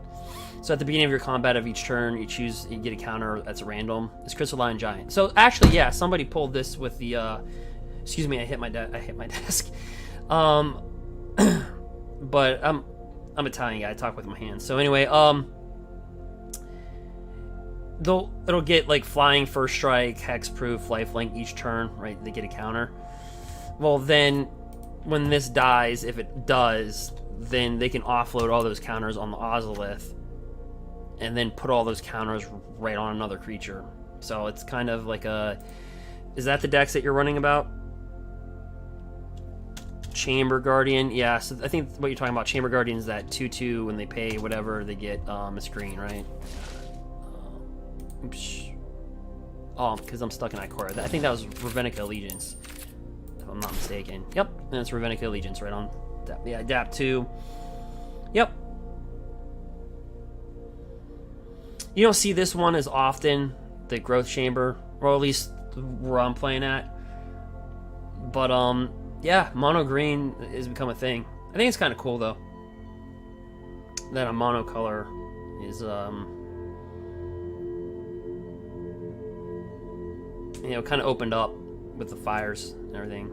So at the beginning of your combat of each turn, you get a counter that's random. It's Crystalline Giant. So actually, yeah, somebody pulled this with the. Excuse me, I hit my desk. But I'm Italian guy. I talk with my hands. So anyway, it'll get like flying, first strike, hexproof, lifelink each turn. Right, they get a counter. Well, then when this dies, if it does, then they can offload all those counters on the Ozolith, and then put all those counters right on another creature. So it's kind of like a... Is that the decks that you're running about? Chamber Guardian? Yeah, so I think what you're talking about, Chamber Guardian, is that 2/2, when they pay whatever, they get a screen, right? Oops. Oh, because I'm stuck in Ikoria. I think that was Ravenica Allegiance, if I'm not mistaken. Yep, and it's Ravenica Allegiance right on. Yeah, Adapt 2. Yep. You don't see this one as often, the Growth Chamber, or at least where I'm playing at. But, yeah, mono green has become a thing. I think it's kind of cool, though, that a mono color is, kind of opened up with the fires and everything.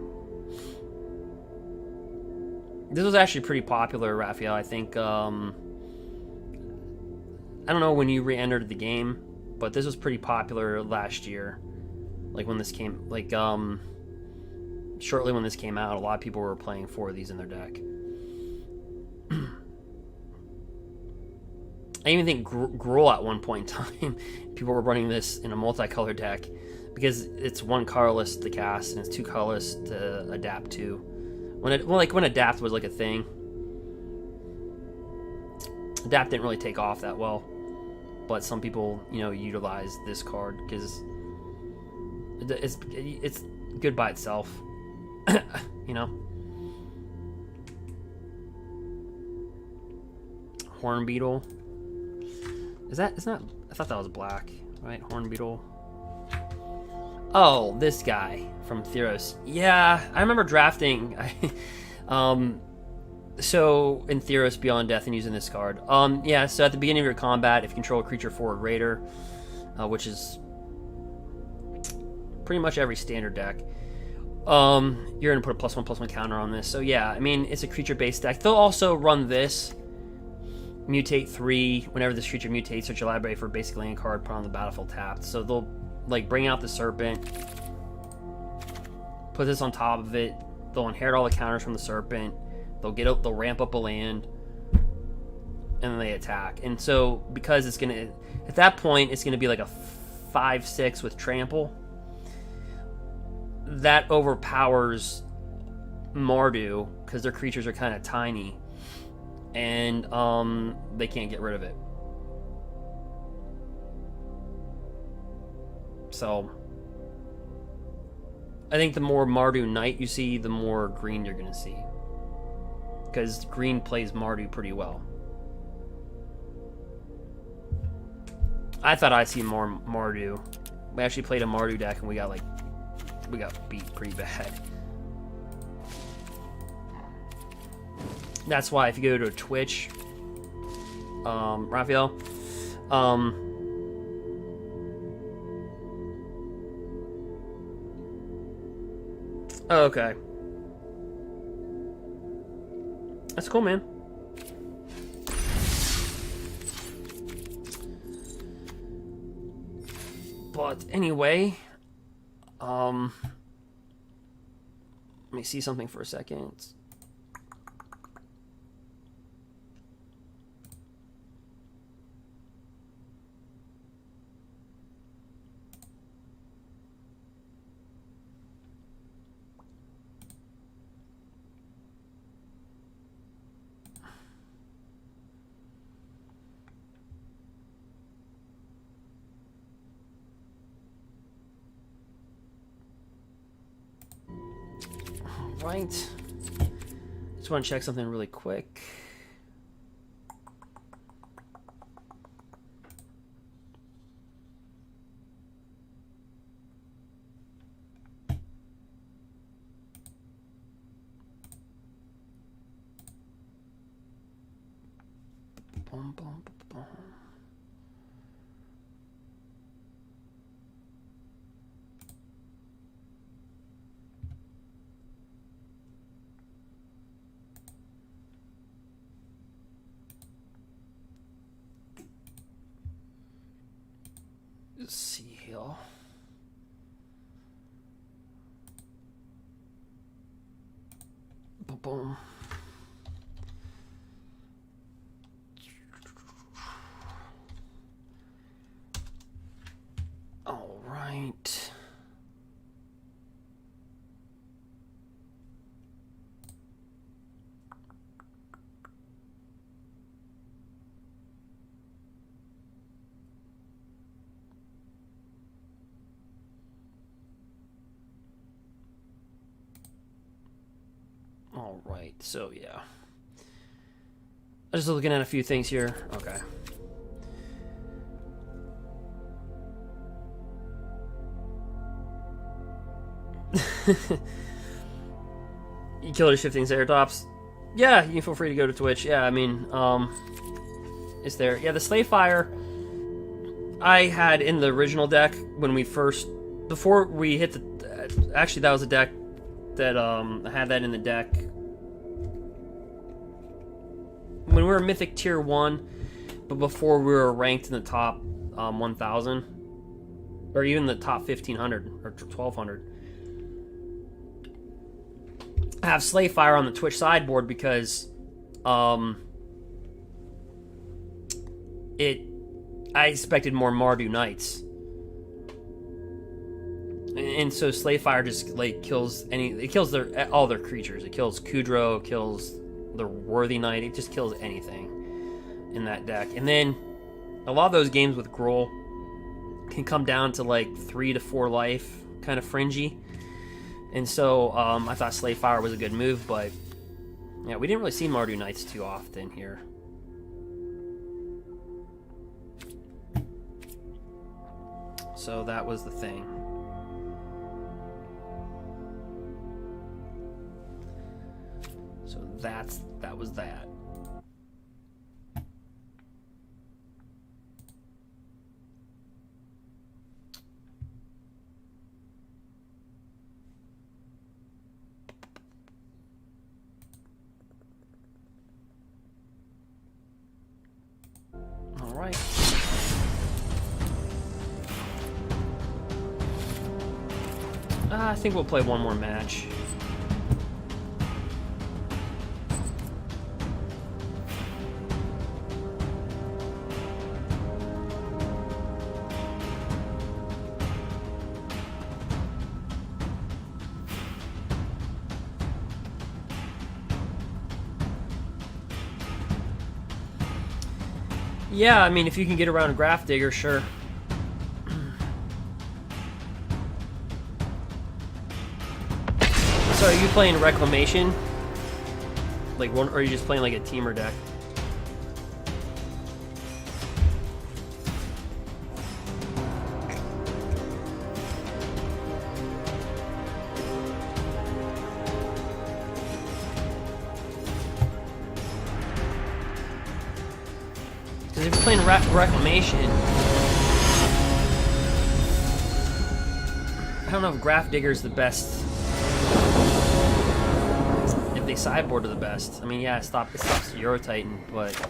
This was actually pretty popular, Raphael. I think, I don't know when you re-entered the game, but this was pretty popular last year. Like when this came, shortly when this came out, a lot of people were playing 4 of these in their deck. I even think Gruul at one point in time, people were running this in a multicolored deck because it's 1 colorless to cast and it's 2 colorless to adapt to. When adapt was like a thing, adapt didn't really take off that well, but some people utilize this card because it's good by itself. Horn Beetle. It's not. I thought that was black, right? Horn Beetle. Oh, this guy from Theros. Yeah, I remember drafting. So in Theros Beyond Death and using this card. Yeah. So at the beginning of your combat, if you control a creature 4 or greater, which is pretty much every standard deck, you're gonna put a +1/+1 counter on this. So yeah, I mean it's a creature-based deck. They'll also run this. Mutate 3. Whenever this creature mutates, search your library for basically any card put on the battlefield tapped. So they'll bring out the Serpent, put this on top of it. They'll inherit all the counters from the Serpent. They'll ramp up a land, and then they attack. And so because it's gonna, at that point, it's gonna be like a 5/6 with trample. That overpowers Mardu because their creatures are kind of tiny, and they can't get rid of it. So I think the more Mardu Knight you see, the more green you're gonna see, because green plays Mardu pretty well. I thought I'd see more Mardu. We actually played a Mardu deck and we got beat pretty bad. That's why if you go to Twitch, Raphael, okay. That's cool, man. But anyway, let me see something for a second. Right. Just want to check something really quick. Boom, boom, boom. Let's see here. Boom, boom. All right. All right, so yeah. I'm just looking at a few things here. Okay. You killed a shifting Ceratops. Yeah, you can feel free to go to Twitch. Yeah, I mean, is there? Yeah, the Slayfire I had in the original deck when we first, before we hit the, actually that was a deck that I had that in the deck when we were Mythic Tier 1, but before we were ranked in the top 1,000, or even the top 1,500 or 1,200. I have Slayfire on the Twitch sideboard because I expected more Mardu Knights. And so Slayfire just like kills all their creatures. It kills Kudro, it kills the Worthy Knight, it just kills anything in that deck. And then a lot of those games with Gruul can come down to like 3 to 4 life, kind of fringy. And so I thought Slayfire was a good move, but yeah, we didn't really see Mardu Knights too often here. So that was the thing. So that was that. All right. I think we'll play one more match. Yeah, I mean, if you can get around a Grafdigger, sure. So are you playing Reclamation? Like one, or are you just playing like a Temur deck? Because if you're playing reclamation, I don't know if Grafdigger's the best. If they sideboard are the best. I mean, yeah, it stops Eurotitan, but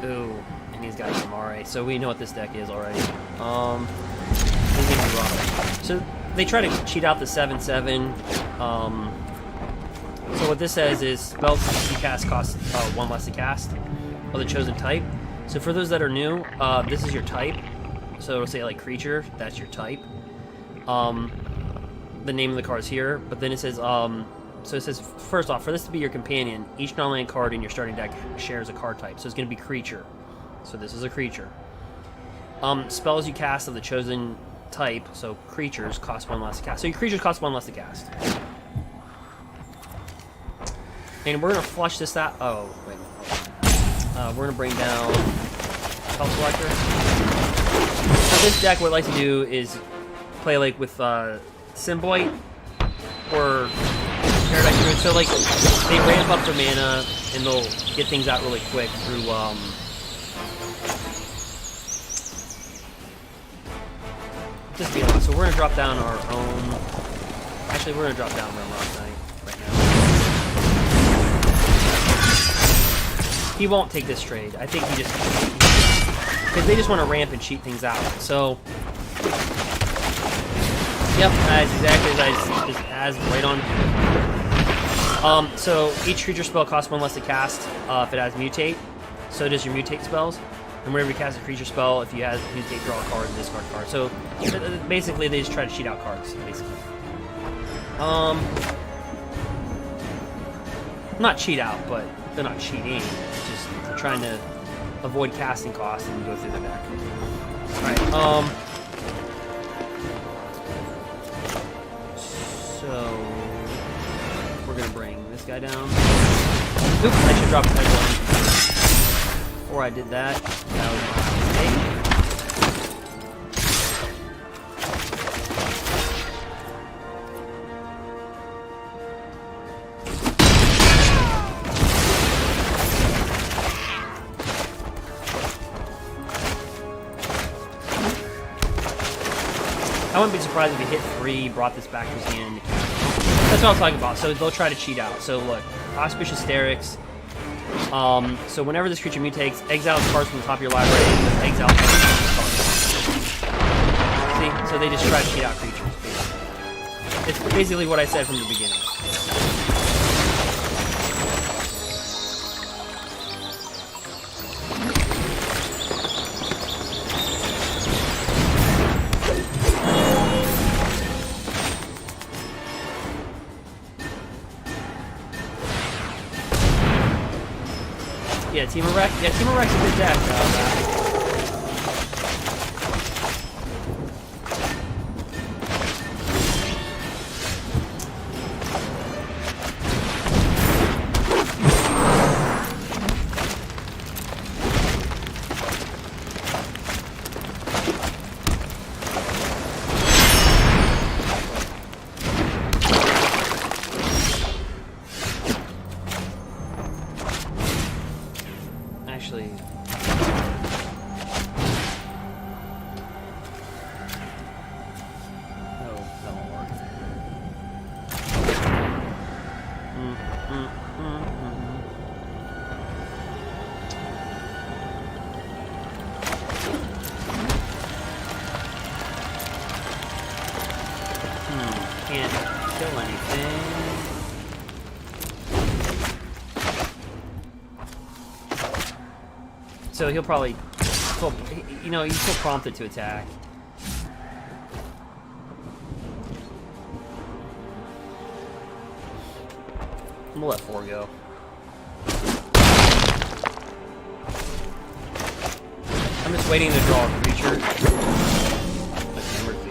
ooh, and he's got Temur, so we know what this deck is already. This is gonna be rough. So they try to cheat out the 7/7. So what this says is spells you cast cost 1 less to cast of the chosen type. So for those that are new, this is your type. So it'll say like creature, that's your type. The name of the card is here, but then it says, so it says, first off, for this to be your companion, each non-land card in your starting deck shares a card type. So it's going to be creature. So this is a creature. Spells you cast of the chosen type, so creatures, cost 1 less to cast. So your creatures cost 1 less to cast. And we're going to flush this out. Oh, wait. We're going to bring down spell selector. So this deck, what I like to do is play like with Symbiote or Paradise Druid. So like they ramp up the mana and they'll get things out really quick through just be honest. So we're gonna drop down our own. Actually, we're gonna drop down Realm Knight right now. He won't take this trade. I think he just because they just want to ramp and cheat things out. So. Yep, as exactly as right on. So each creature spell costs 1 less to cast if it has mutate. So does your mutate spells. And whenever you cast a creature spell, if you have mutate, draw a card and discard a card. So basically, they just try to cheat out cards. Basically, not cheat out, but they're not cheating. It's just they're trying to avoid casting costs and go through the deck. All right. So we're gonna bring this guy down. Oops, I should drop the head one. Before I did that, that was my mistake. I wouldn't be surprised if he hit 3, brought this back to his hand. That's what I was talking about. So they'll try to cheat out. So look, Auspicious Sterix. So whenever this creature mutates, exile cards from the top of your library, and then exile cards from the card. See? So they just try to cheat out creatures, basically. It's basically what I said from the beginning. Yeah, Temur Rex. Yeah, Temur Rex is a good deck. Actually, oh, that won't work. Can't kill anything. So he'll probably, you know, he's still prompted to attack. I'm gonna let 4 go. I'm just waiting to draw a creature. Like embercleave.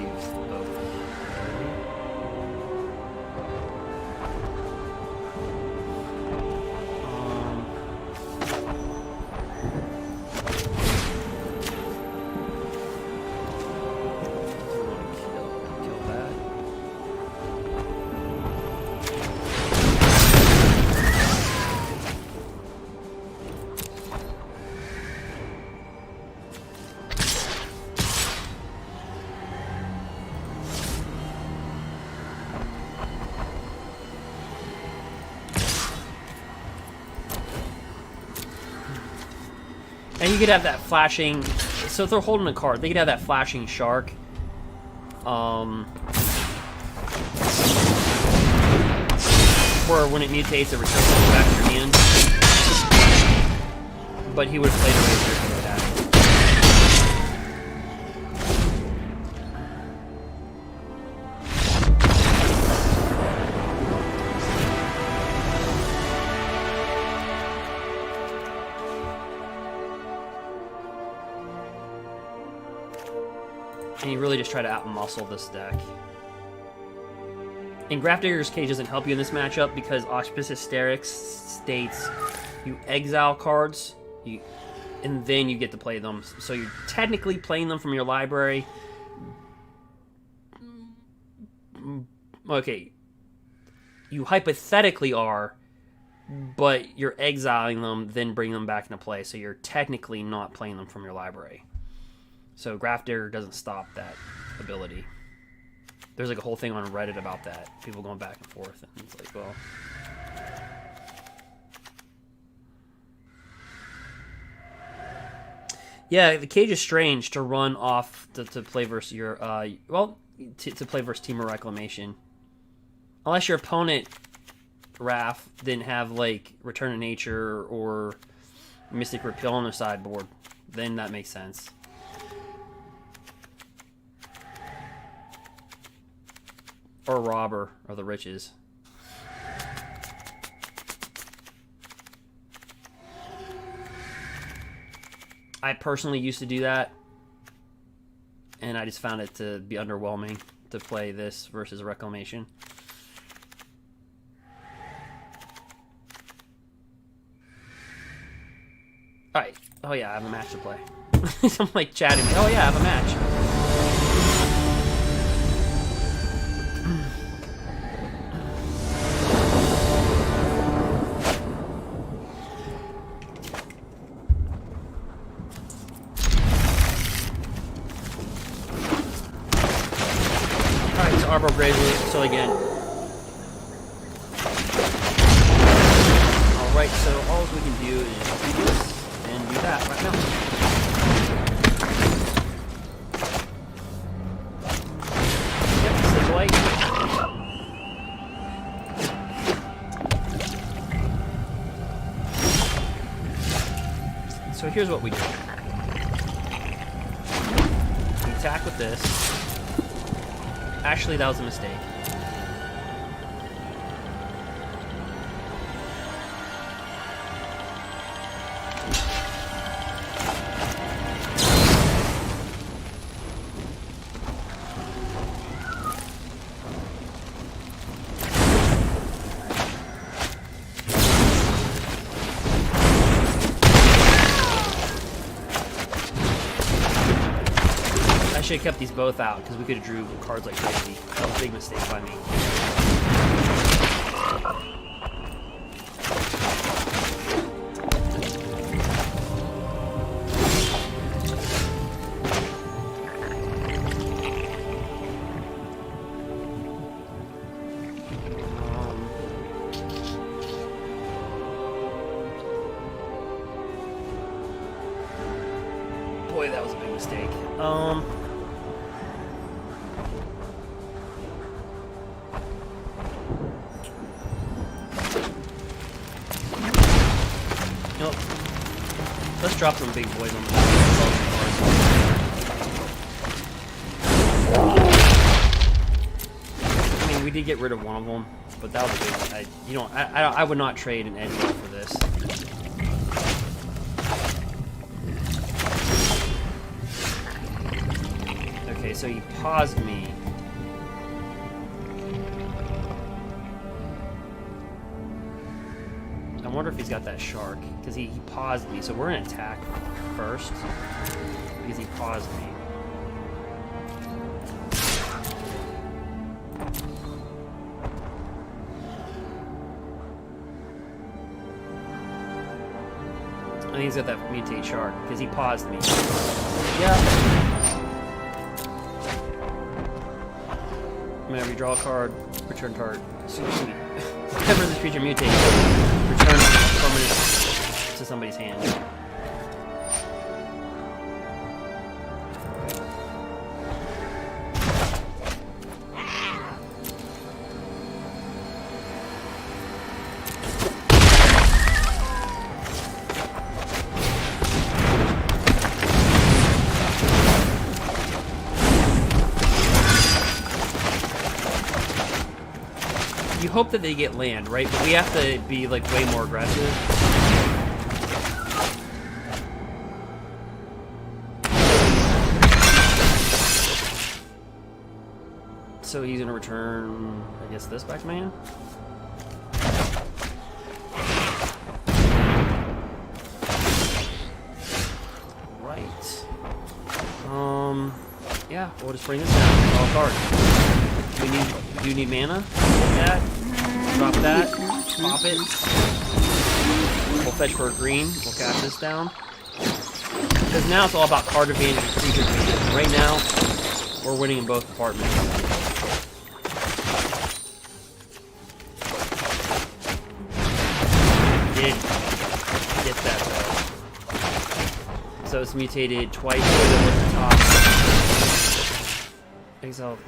And you could have that flashing... So if they're holding a card, they could have that flashing shark. Where when it mutates, it returns it back to your hand. But he would have played a razor for that. And you really just try to out-muscle this deck. And Grafdigger's Cage doesn't help you in this matchup because Auspicious Sterix states you exile cards, and then you get to play them. So you're technically playing them from your library. Okay. You hypothetically are, but you're exiling them, then bring them back into play. So you're technically not playing them from your library. So Grafdigger doesn't stop that ability. There's like a whole thing on Reddit about that. People going back and forth, and it's like, well... Yeah, the Cage is strange to run off to play versus your... to play versus Temur Reclamation. Unless your opponent, Raph, didn't have, like, Return to Nature or Mystic Repeal on their sideboard. Then that makes sense. Or Robber of the Riches. I personally used to do that, and I just found it to be underwhelming to play this versus Reclamation. Alright. Oh yeah, I have a match to play. I'm like chatting. Oh yeah, I have a match. Arbor Gravely, so again. Alright, so all we can do is do this and do that right now. Yep, stay light. So here's what we do. We attack with this. Actually, that was a mistake. I should have kept these both out because we could have drew cards like crazy. That was a big mistake by me. Boy, that was a big mistake. Nope. Let's drop some big boys on the board. I mean, we did get rid of one of them, but that was a big one. I would not trade an edge roll for this. Okay, so he paused me. I wonder if he's got that shark, because he paused me. So we're going to attack first, because he paused me. I think he's got that mutate shark, because he paused me. Yeah. I'm going to redraw a card, return card. Excuse me. Whenever this creature mutates, return a permanent to somebody's hand. hope that they get land, right? But we have to be like way more aggressive. So he's gonna return, I guess, this back to my hand. Right. Yeah, we'll just bring this down. Draw a card. Do you need mana? That. Drop that. Pop it. We'll fetch for a green. We'll cast this down. Because now it's all about card advantage and creature advantage. Right now, we're winning in both departments. Did get that though. So it's mutated twice at the top. Exile.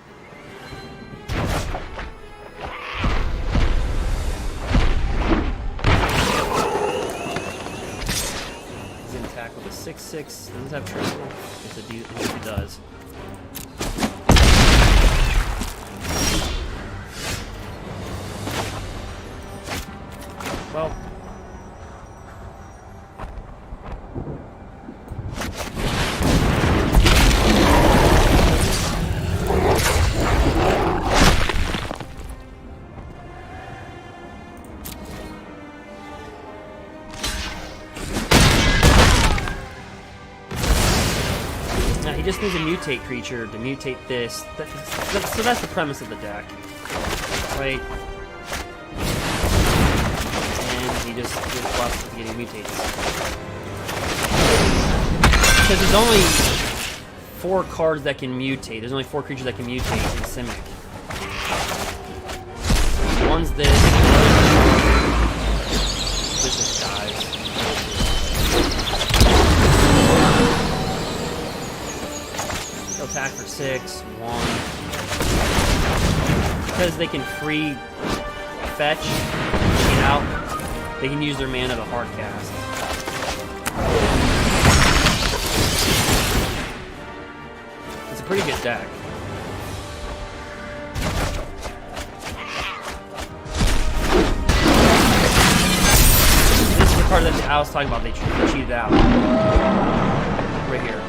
He's gonna attack with a 6/6. Doesn't have triple. It's a D. It does. Well. Now he just needs a mutate creature to mutate this. So that's the premise of the deck, right? He just busts to getting mutates. Because there's only 4 cards that can mutate. There's only 4 creatures that can mutate in Simic. One's this. This is guys. They'll attack for 6, 1. Because they can free fetch, cheat out. They can use their mana to hard cast. It's a pretty good deck. This is the card that I was talking about. They cheated out. Right here.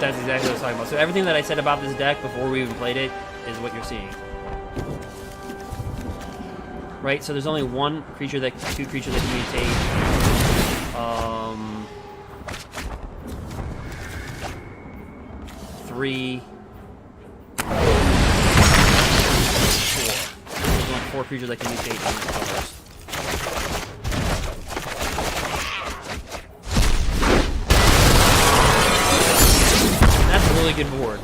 That's exactly what I was talking about. So everything that I said about this deck before we even played it is what you're seeing. Right, so there's only 2 creatures that can mutate. 3, 4. There's only 4 creatures that can mutate in these colors. And that's a really good board.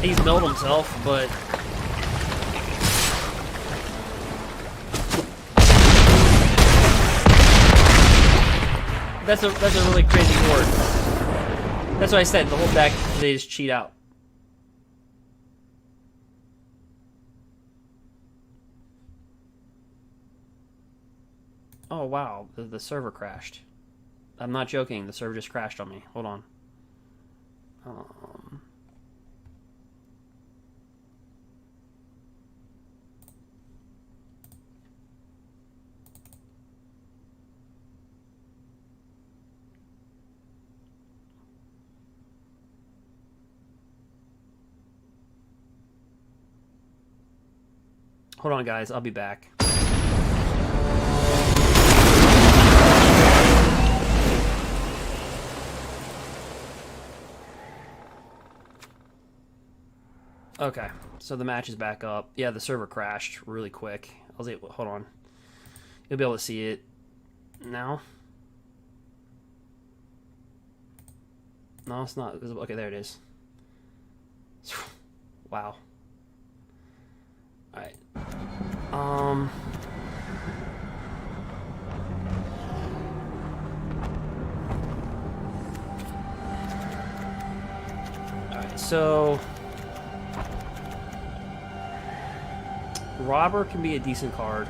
He's milled himself, but that's a really crazy board. That's what I said. The whole deck, they just cheat out. Oh wow, the server crashed. I'm not joking. The server just crashed on me. Hold on. Hold on, guys. I'll be back. Okay, so the match is back up. Yeah, the server crashed really quick. I was able. Hold on. You'll be able to see it now. No, it's not visible. Okay, there it is. Wow. Alright. Alright, so Robber can be a decent card.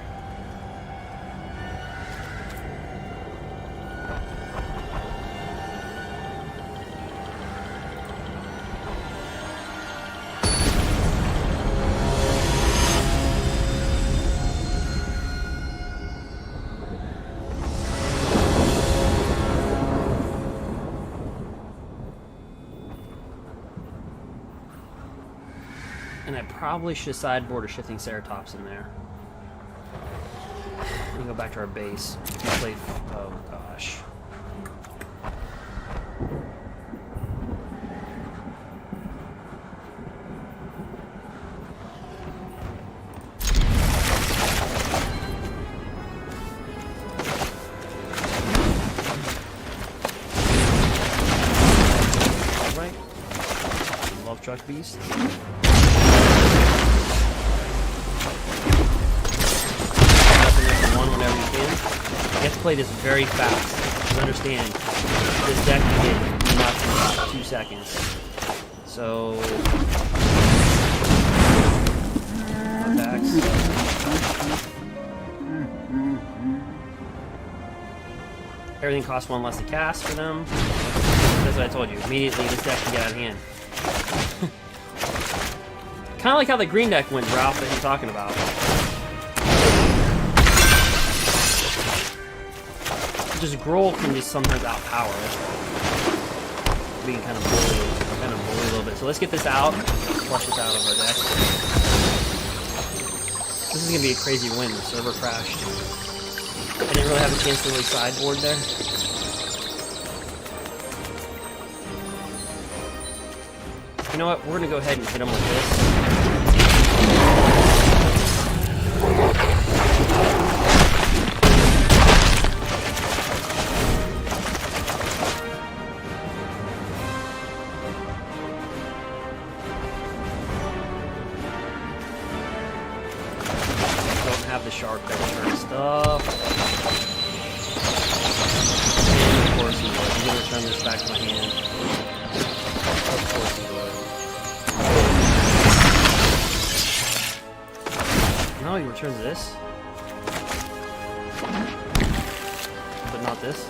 probably should sideboard a Shifting Ceratops in there. We go back to our base. We play. Oh gosh. Alright. Love Truck Beast. Whenever you can. You have to play this very fast. You understand, this deck can get nuts in about 2 seconds. So, attacks. Everything costs 1 less to cast for them. That's what I told you. Immediately, this deck can get out of hand. Kind of like how the green deck went, Ralph, that you're talking about. Just Gruul can just sometimes outpower it. We can kind of bully a little bit. So let's get this out. Flush this out of our deck. This is gonna be a crazy win. The server crashed. I didn't really have a chance to really sideboard there. You know what? We're gonna go ahead and hit him with this. Have the shark return stuff. And of course he would. He's gonna return this back to my hand. Of course he would. No, he returns this. But not this.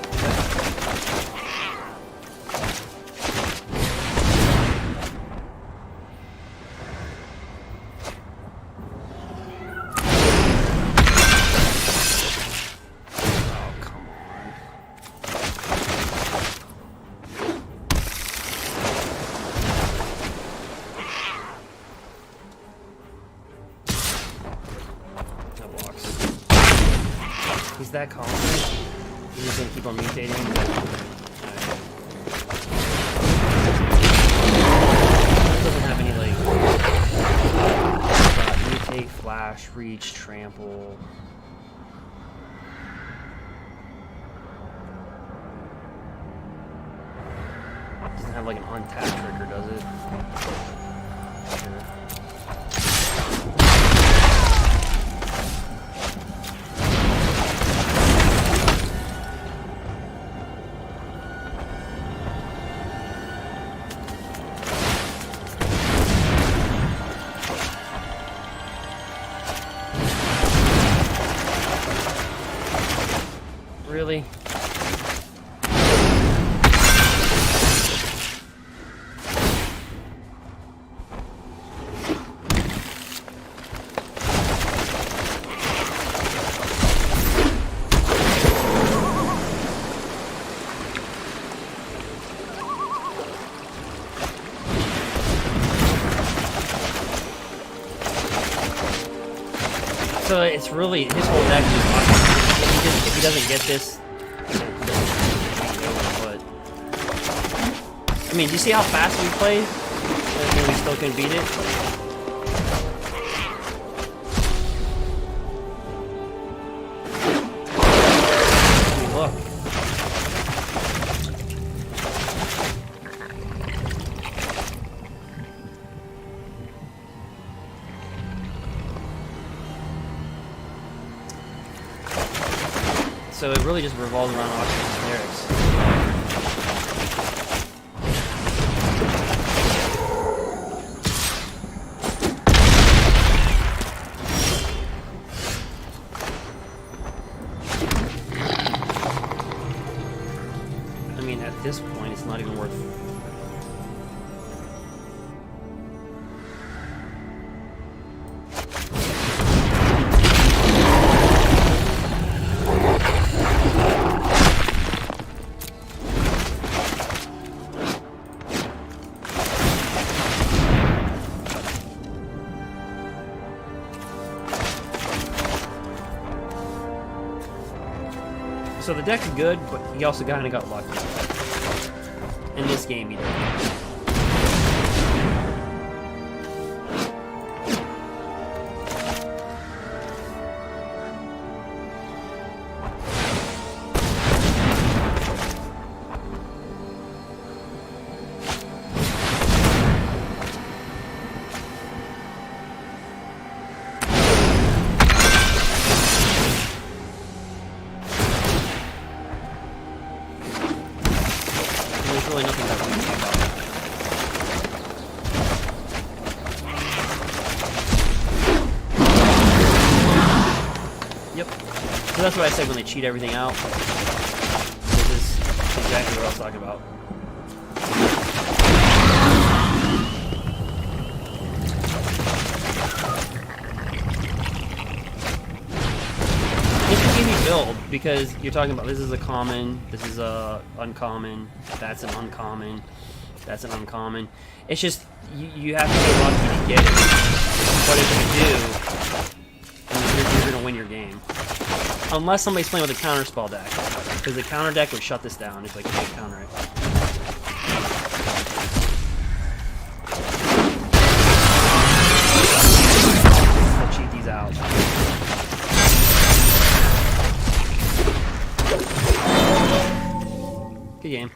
He's that confident. He's just gonna keep on mutating. Doesn't have any like mutate, flash, reach, trample. Doesn't have like an untapped trigger, does it? Sure. Really? So it's really his whole deck is if he doesn't get this, but I mean, do you see how fast we played and we still couldn't beat it? I mean, look. So it really just revolves around auctions and lyrics. I mean, at this point, it's not even worth. So the deck is good, but he also kind of got lucky. In this game, he did. Really nothing that we can do about it. Yep. So that's what I said when they cheat everything out. This is exactly what I was talking about. Interesting you build, because you're talking about this is a common, this is a uncommon, that's an uncommon, that's an uncommon. It's just you have to get lucky to get it. But if you do, you're gonna win your game. Unless somebody's playing with a counter spell deck, because the counter deck would shut this down. It's like you can't counter it. I'll cheat these out. Good game.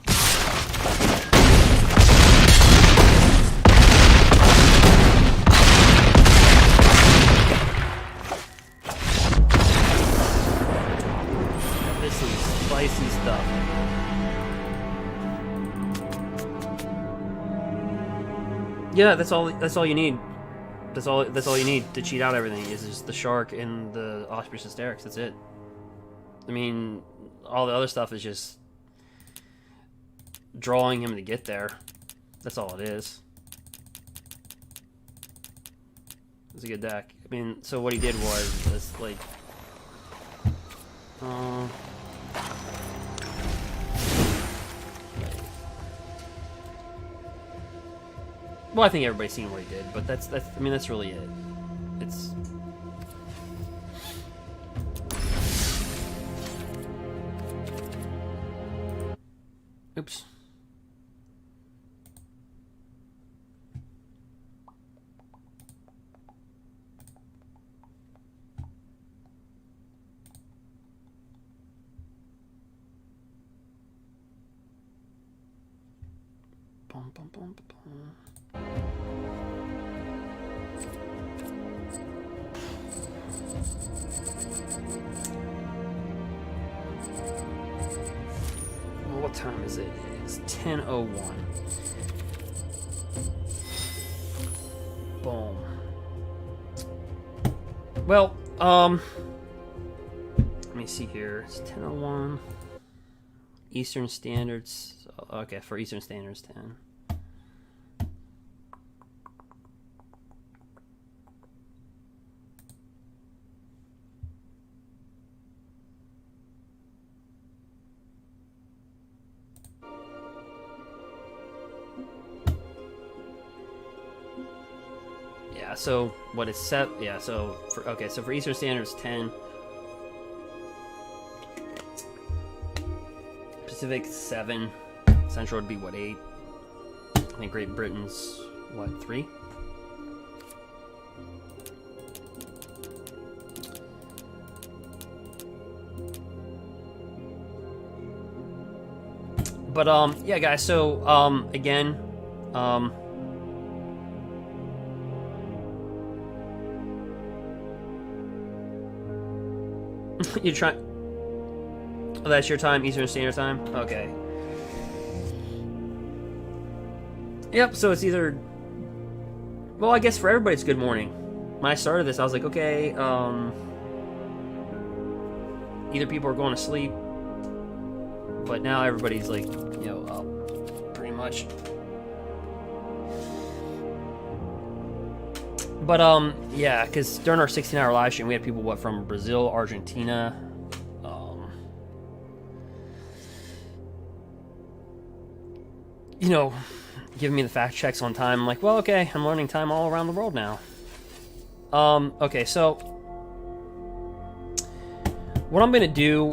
This is spicy stuff. Yeah, that's all you need. That's all you need to cheat out everything is just the shark and the auspicious hysterics. That's it. I mean, all the other stuff is just drawing him to get there. That's all it is. It's a good deck. I mean, so what he did was like, well, I think everybody's seen what he did, but that's I mean, that's really it. It's oops. Bum, bum, bum, bum. What time is it? It's 10:01. Boom. Well, let me see here. It's 10:01. Eastern Standards. Okay, for Eastern Standards 10. Yeah, so what is set? Yeah, so for Eastern Standards 10. Pacific 7. Central would be what, 8? I think Great Britain's what, 3? But yeah, guys. So again, you're trying. Oh, that's your time, Eastern Standard Time? Okay. Yep, so it's either... Well, I guess for everybody it's good morning. When I started this, I was like, okay, either people are going to sleep, but now everybody's like, you know, up, pretty much. But, yeah, because during our 16-hour live stream, we had people, what, from Brazil, Argentina, you know, giving me the fact checks on time. I'm like, well, okay, I'm learning time all around the world now. Okay, so what I'm going to do,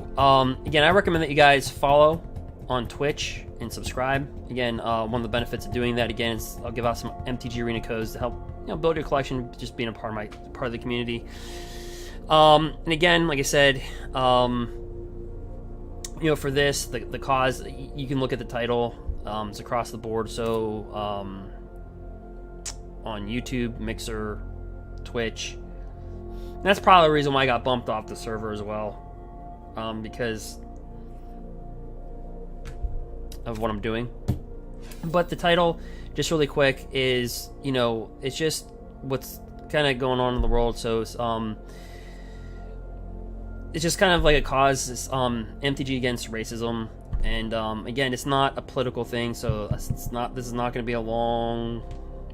again, I recommend that you guys follow on Twitch and subscribe. Again, one of the benefits of doing that, again, is I'll give out some MTG Arena codes to help build your collection, just being a part of the community. And again, like I said, for this, the cause, you can look at the title. It's across the board. So on YouTube, Mixer, Twitch. And that's probably the reason why I got bumped off the server as well, because of what I'm doing. But the title, just really quick, is it's just what's kind of going on in the world. So it's just kind of like a cause. It's, MTG against racism, and again, it's not a political thing, so this is not going to be a long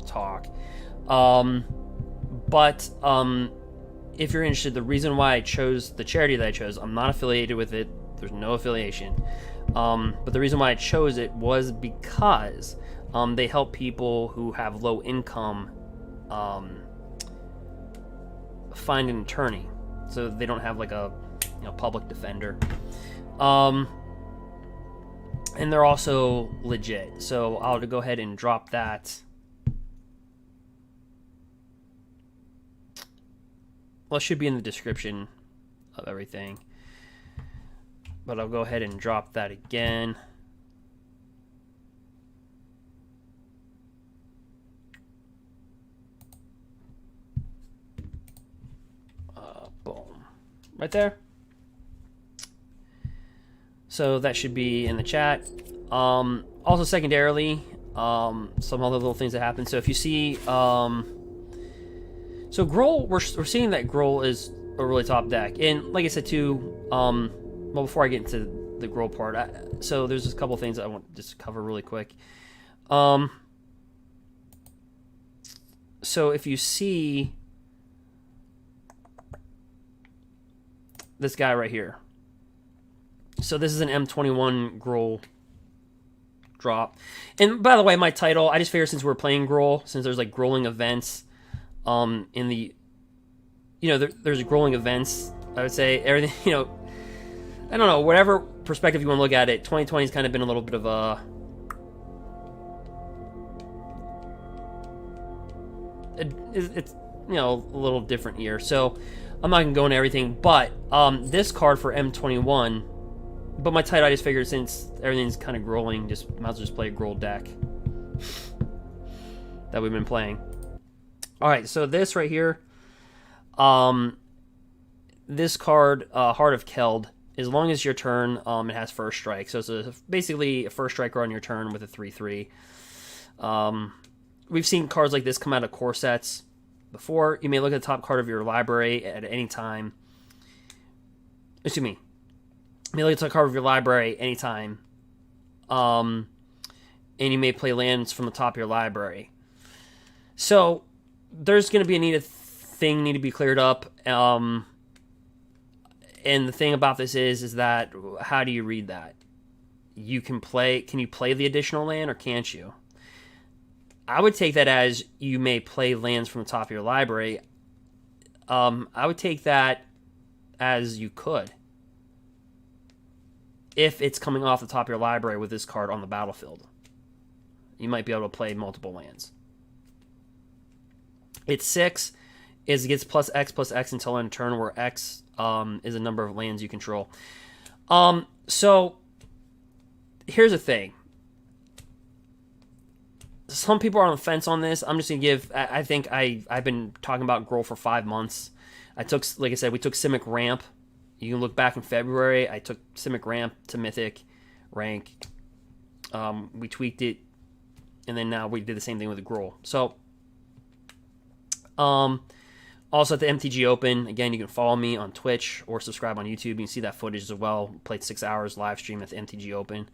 talk. But if you're interested, the reason why I chose the charity that I chose, I'm not affiliated with it. There's no affiliation. But the reason why I chose it was because they help people who have low income find an attorney, so they don't have like a public defender. And they're also legit. So I'll go ahead and drop that. Well, it should be in the description of everything. But I'll go ahead and drop that again. Boom. Right there. So that should be in the chat. Also secondarily, some other little things that happen. So if you see... So Gruul, we're seeing that Gruul is a really top deck. And like I said too, well, before I get into the Gruul part, so there's just a couple things I want to just cover really quick. So if you see this guy right here, so this is an M21 Gruul drop. And by the way, my title, I just figured since we're playing Gruul, since there's like Gruuling events, in the, there's Gruuling events, I would say everything, I don't know, whatever perspective you want to look at it, 2020 has kind of been a little bit of a, it's a little different year. So I'm not going to go into everything, but this card for M21, but my title, I just figured since everything's kind of Gruuling, just might as well just play a Gruul deck that we've been playing. All right, so this right here, this card, Heart of Keld, as long as your turn, it has first strike. So it's basically a first striker on your turn with a 3/3. We've seen cards like this come out of core sets before. You may look at the top card of your library at any time. Excuse me. You may look at the top card of your library anytime. And you may play lands from the top of your library. So there's going to be a need to be cleared up. And the thing about this is that how do you read that? Can you play the additional land or can't you? I would take that as you may play lands from the top of your library. I would take that as you could. If it's coming off the top of your library with this card on the battlefield, you might be able to play multiple lands. It's 6 is it gets +X until end of turn, where X is a number of lands you control. So here's the thing. Some people are on the fence on this. I'm just gonna give. I think I've been talking about Gruul for 5 months. Like I said, we took Simic Ramp. You can look back in February. I took Simic Ramp to Mythic rank. We tweaked it, and then now we did the same thing with the Gruul. So. Also at the MTG Open, again, you can follow me on Twitch or subscribe on YouTube. You can see that footage as well. Played 6 hours live stream at the MTG Open.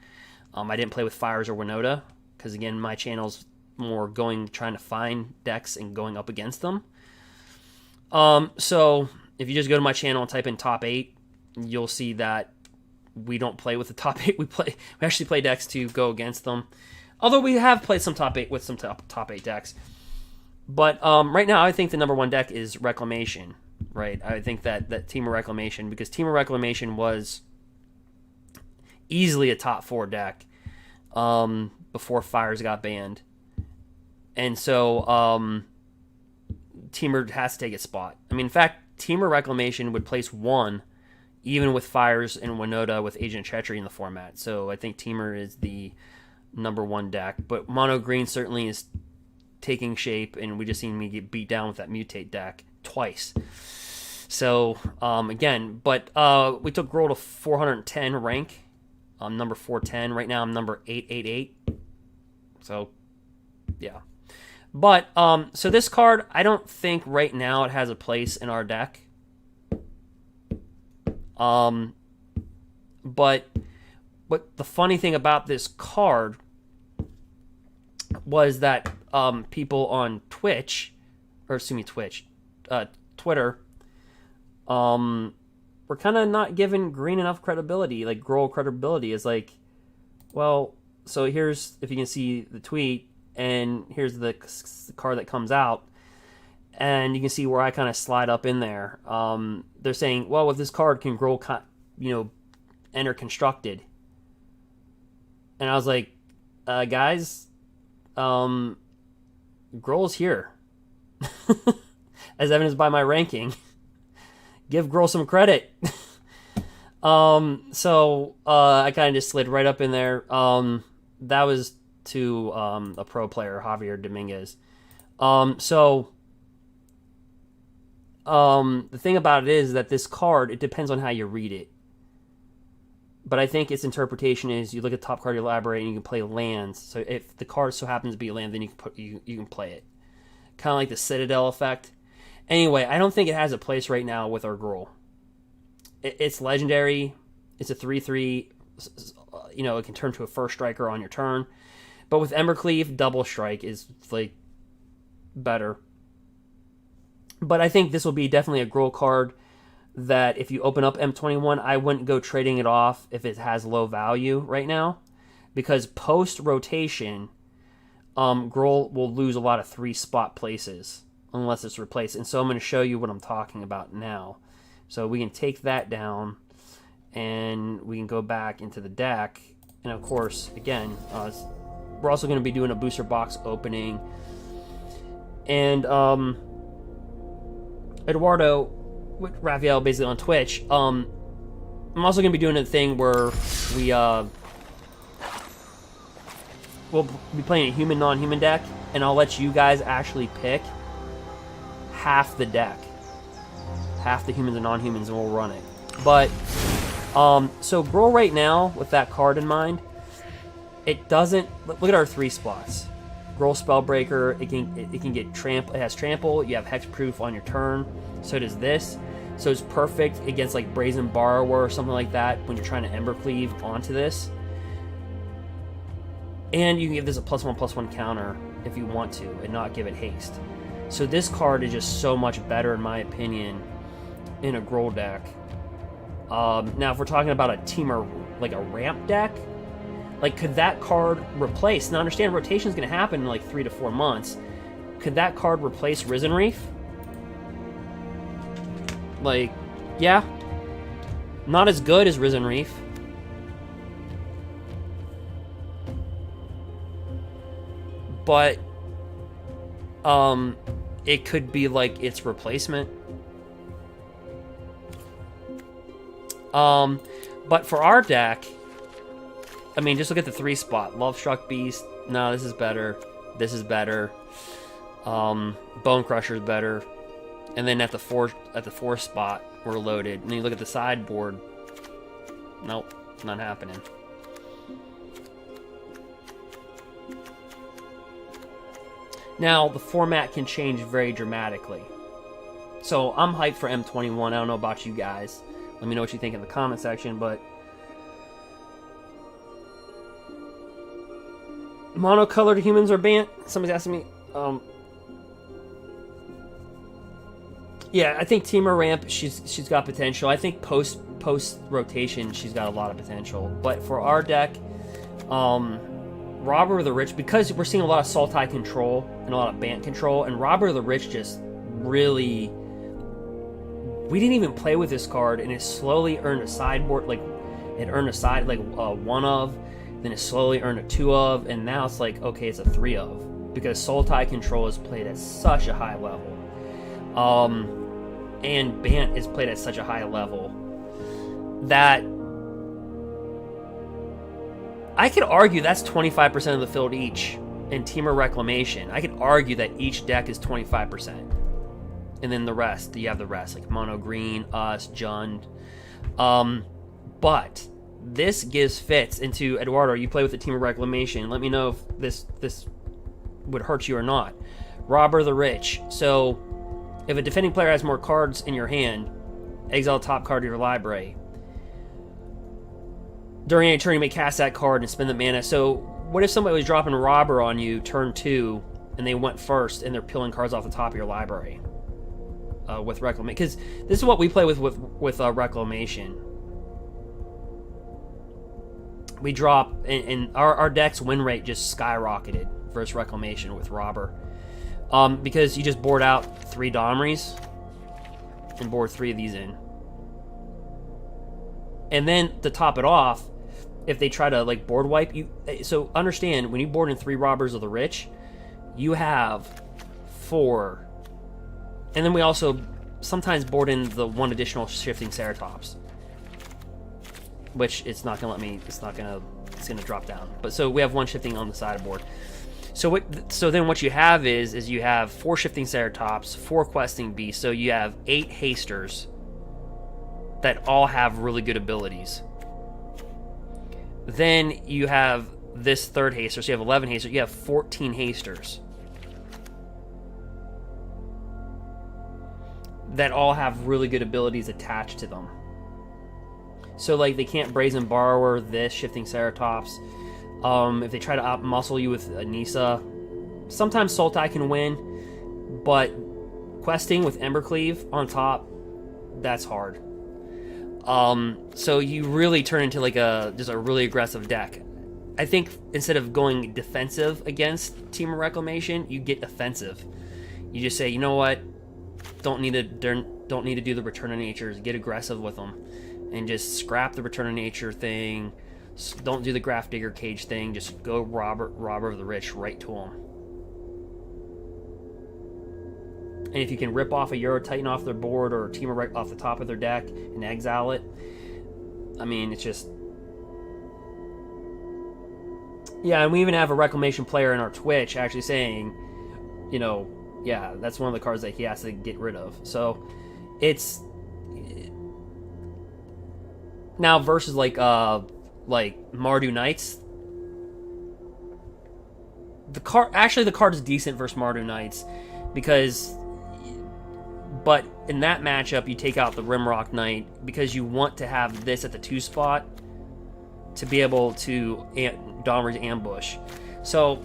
I didn't play with Fires or Winota because, again, my channel's more trying to find decks and going up against them. So if you just go to my channel and type in top 8, you'll see that we don't play with the top 8. We actually play decks to go against them. Although we have played some top 8 with some top 8 decks. But right now, I think the number 1 deck is Reclamation. right? I think that Temur Reclamation, because Temur Reclamation was easily a top 4 deck before Fires got banned. And so Temur has to take its spot. I mean, in fact, Temur Reclamation would place 1 even with Fires and Winota with Agent Treachery in the format. So I think Temur is the number 1 deck. But Mono Green certainly is taking shape, and we just seen me get beat down with that Mutate deck twice. So, again, but we took Gruul to 410 rank. I'm number 410. Right now I'm number 888. So, yeah. But, so this card, I don't think right now it has a place in our deck. But the funny thing about this card was that people on Twitch, or excuse me, Twitter, were kind of not giving Green enough credibility. Like, Gruul credibility is like, well, so here's, if you can see the tweet, and here's the card that comes out, and you can see where I kind of slide up in there. They're saying, well, with this card, can Gruul, enter constructed? And I was like, guys, Gruul's here. As evidenced by my ranking. Give Gruul some credit. So I kind of just slid right up in there. That was to a pro player, Javier Dominguez. The thing about it is that this card, it depends on how you read it. But I think its interpretation is you look at top card of your library and you can play lands. So if the card so happens to be a land, then you can play it. Kind of like the Citadel effect. Anyway, I don't think it has a place right now with our Gruul. It's legendary. It's a 3/3. It can turn to a first striker on your turn. But with Embercleave, double strike is like better. But I think this will be definitely a Gruul card that if you open up M21, I wouldn't go trading it off if it has low value right now. Because post-rotation, Gruul will lose a lot of 3-spot places unless it's replaced. And so I'm going to show you what I'm talking about now. So we can take that down, and we can go back into the deck. And of course, again, we're also going to be doing a booster box opening. And Eduardo, with Raphael, basically on Twitch, I'm also going to be doing a thing where we'll be playing a human, non-human deck, and I'll let you guys actually pick half the deck. Half the humans and non-humans, and we'll run it. But, so Gruul right now, with that card in mind, it doesn't, look at our 3 spots. Gruul Spellbreaker, it can get trample, it has trample, you have hexproof on your turn, so does this. So it's perfect against like Brazen Borrower or something like that when you're trying to Embercleave onto this. And you can give this a +1/+1 counter if you want to, and not give it haste. So this card is just so much better, in my opinion, in a Gruul deck. Now, if we're talking about a Temur, like a ramp deck, like, could that card replace? Now, understand, rotation is going to happen in like 3 to 4 months. Could that card replace Risen Reef? Like, yeah. Not as good as Risen Reef. But, it could be like its replacement. But for our deck, I mean, just look at the 3 spot. Lovestruck Beast. No, this is better. This is better. Bone Crusher is better. And then at the 4 spot, we're loaded. And then you look at the sideboard. Nope, not happening. Now, the format can change very dramatically. So, I'm hyped for M21. I don't know about you guys. Let me know what you think in the comment section, but monocolored humans are banned? Somebody's asking me. Yeah, I think Temur ramp, she's got potential. I think post rotation, she's got a lot of potential. But for our deck, Robber of the Rich, because we're seeing a lot of sultai control and a lot of Bant control, and Robber of the Rich just really We didn't even play with this card, and it slowly earned a sideboard, like, it earned a side, like, 1 of, then it slowly earned a 2 of, and now it's like, okay, it's a 3 of, because sultai control is played at such a high level. And Bant is played at such a high level that I could argue that's 25% of the field each in Temur Reclamation. I could argue that each deck is 25%. And then the rest, you have the rest, like Mono Green, us, Jund. But this gives fits into, Eduardo, you play with the Temur Reclamation. Let me know if this would hurt you or not. Robber the Rich. So if a defending player has more cards in your hand, exile the top card of your library. During any turn, you may cast that card and spend the mana. So what if somebody was dropping Robber on you turn 2, and they went first, and they're peeling cards off the top of your library with Reclamation? Because this is what we play with Reclamation. We drop, and our deck's win rate just skyrocketed versus Reclamation with Robber. Because you just board out 3 Domries and board 3 of these in. And then to top it off, if they try to like board wipe you, so understand, when you board in 3 Robbers of the Rich, you have 4. And then we also sometimes board in the 1 additional Shifting Ceratops, which it's not gonna let me. It's gonna drop down. But so we have 1 shifting on the sideboard. So then what you have is you have 4 Shifting Ceratops, 4 Questing Beasts. So you have 8 Hasters that all have really good abilities. Then you have this 3rd Haster, so you have 11 Hasters. You have 14 Hasters that all have really good abilities attached to them. So like they can't Brazen Borrower this Shifting Ceratops. If they try to out-muscle you with Anissa, sometimes sultai can win, but questing with embercleave on top, that's hard. So you really turn into like just a really aggressive deck. I think instead of going defensive against Temur Reclamation, you get offensive. You just say, you know what, don't need to do the Return of Natures. Get aggressive with them, and just scrap the Return of Nature thing. Don't do the Grafdigger cage thing. Just go robber of the Rich right to them. And if you can rip off a Euro Titan off their board or Temur off the top of their deck and exile it, I mean, it's just... Yeah, and we even have a Reclamation player in our Twitch actually saying, you know, yeah, that's one of the cards that he has to get rid of. So, it's... Now, versus like Mardu Knights, the card is decent versus Mardu Knights, because... But in that matchup, you take out the Rimrock Knight because you want to have this at the 2 spot to be able to Domri's ambush. So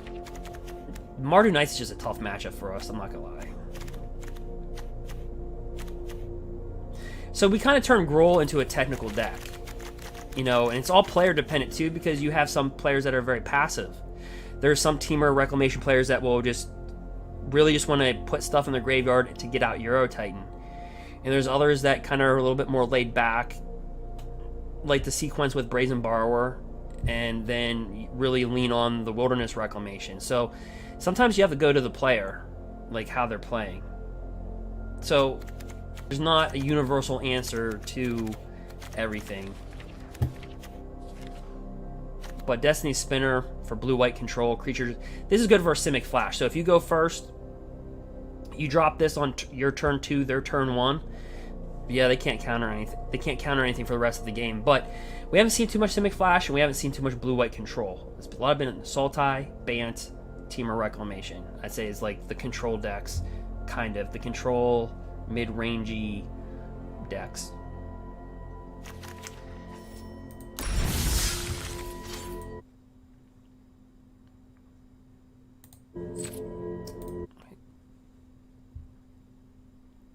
Mardu Knights is just a tough matchup for us, I'm not gonna lie. So we kind of turn Gruul into a technical deck, you know, and it's all player dependent too, because you have some players that are very passive. There's some Temur Reclamation players that will just really just want to put stuff in their graveyard to get out Euro Titan. And there's others that kind of are a little bit more laid back, like the sequence with Brazen Borrower, and then really lean on the Wilderness Reclamation. So sometimes you have to go to the player, like how they're playing. So there's not a universal answer to everything. But Destiny Spinner for blue-white control creatures, this is good for a Simic Flash. So if you go first, you drop this on your turn 2, their turn 1. Yeah, they can't counter anything. They can't counter anything for the rest of the game. But we haven't seen too much Simic Flash, and we haven't seen too much blue-white control. It's a lot of been sultai, Bant, Temur Reclamation. I'd say it's like the control decks, kind of the control mid-rangey decks.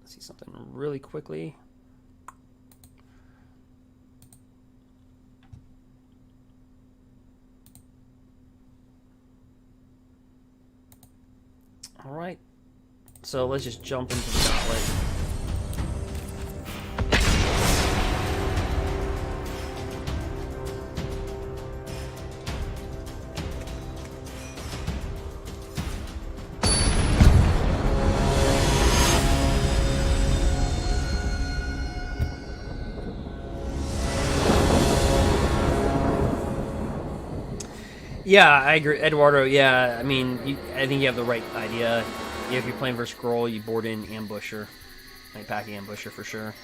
See something really quickly. All right, so let's just jump into the gauntlet. Yeah, I agree, Eduardo. Yeah, I mean, I think you have the right idea. If you're playing versus Gruul, you board in Ambusher, like pack Ambusher for sure,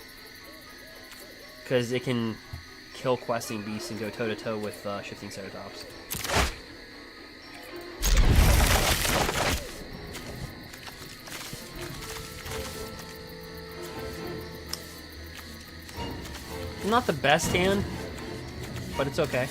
because it can kill questing beasts and go toe to toe with shifting Ceratops. Not the best hand, but it's okay.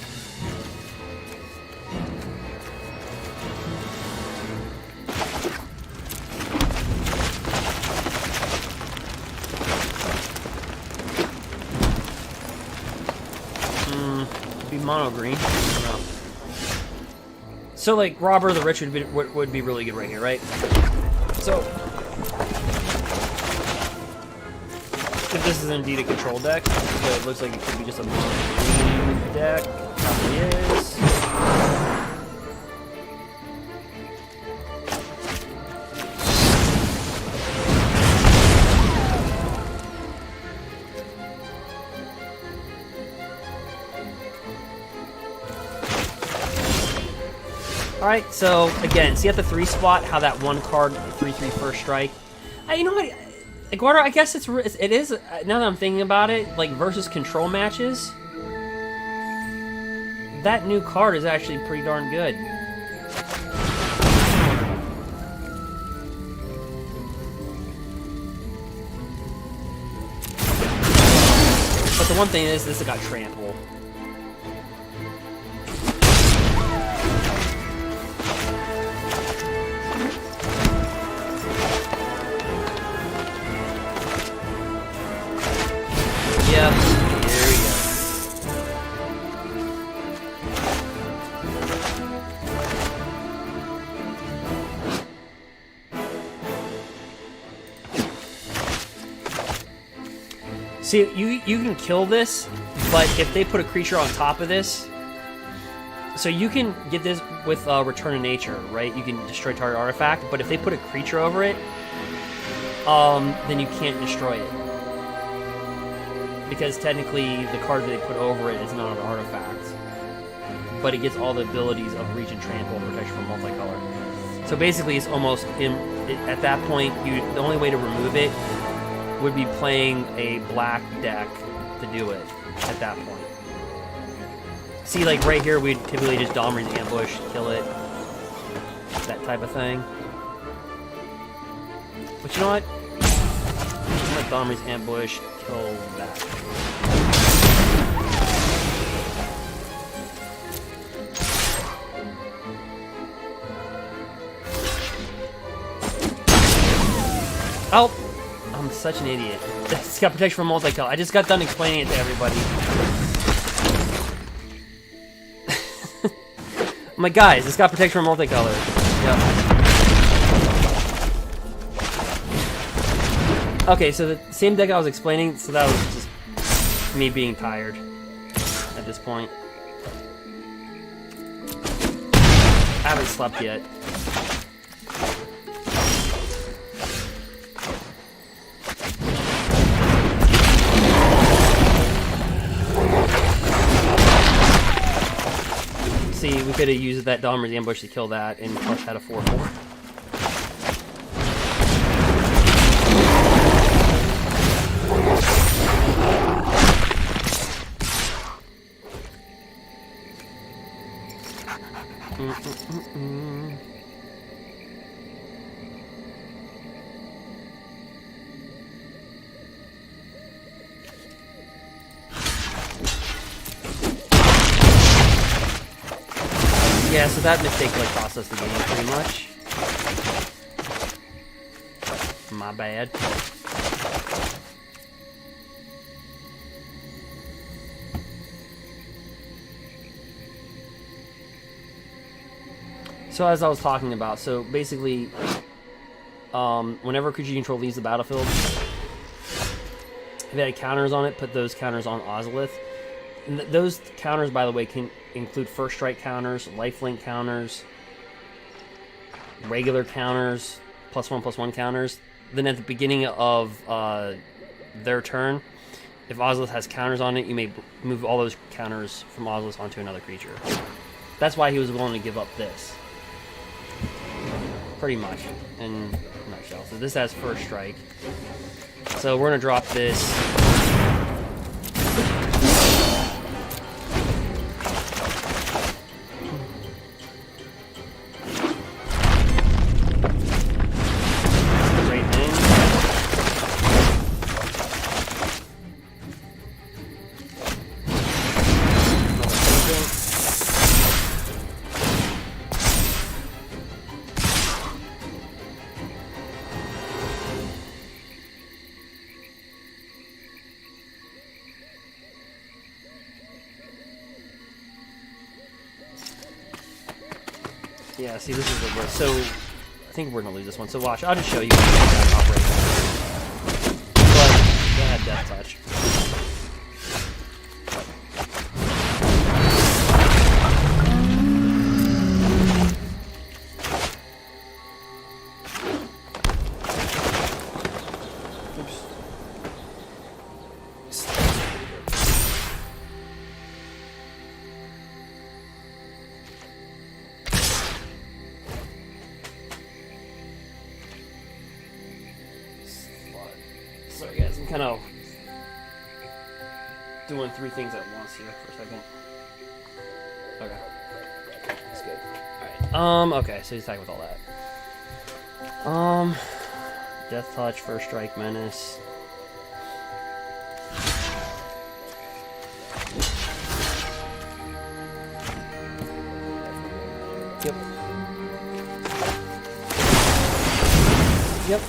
Be mono green. I don't know. So like Robber the Rich would be really good right here, right? So if this is indeed a control deck, so it looks like it could be just a mono green deck. Probably is. Alright, so again, see at the 3 spot how that one card 3/3 first strike. You know what, Eduardo, I guess it is, now that I'm thinking about it, like versus control matches, that new card is actually pretty darn good. But the one thing is, this has got trample. Yep, here we go. See, you can kill this, but if they put a creature on top of this, so you can get this with Return to Nature, right? You can destroy target artifact, but if they put a creature over it, then you can't destroy it. Because technically, the card that they put over it is not an artifact. But it gets all the abilities of Reach and Trample and Protection from Multicolor. So basically, it's almost, at that point, the only way to remove it would be playing a black deck to do it at that point. See, like right here, we'd typically just Dominate Ambush, kill it, that type of thing. But you know what? Let Dominate Ambush kill that. Oh! I'm such an idiot. It's got protection from multicolor. I just got done explaining it to everybody. I'm like, guys, it's got protection from multicolor. Yep. Okay, so the same deck I was explaining, so that was just me being tired at this point. I haven't slept yet. See, we could have used that Dominate Ambush to kill that, and plus had a 4/4. Yeah, so that mistake like cost us the game pretty much. My bad. So as I was talking about, so basically, whenever a creature you control leaves the battlefield, if it had counters on it, put those counters on Ozolith. And those counters, by the way, can include first strike counters, lifelink counters, regular counters, +1/+1 counters. Then at the beginning of their turn, if Ozolith has counters on it, you may move all those counters from Ozolith onto another creature. That's why he was willing to give up this. Pretty much, in a nutshell. So this has first strike. So we're gonna drop this. Right in. Yeah, see, this is the worst. So, I think we're gonna lose this one. So watch, I'll just show you how to operate. But, go ahead, Death Touch. Sorry guys, I'm kind of doing three things at once here for a second. Okay. That's good. Alright. Okay, so he's attacking with all that. Death Touch, First Strike, Menace. Yep. Yep.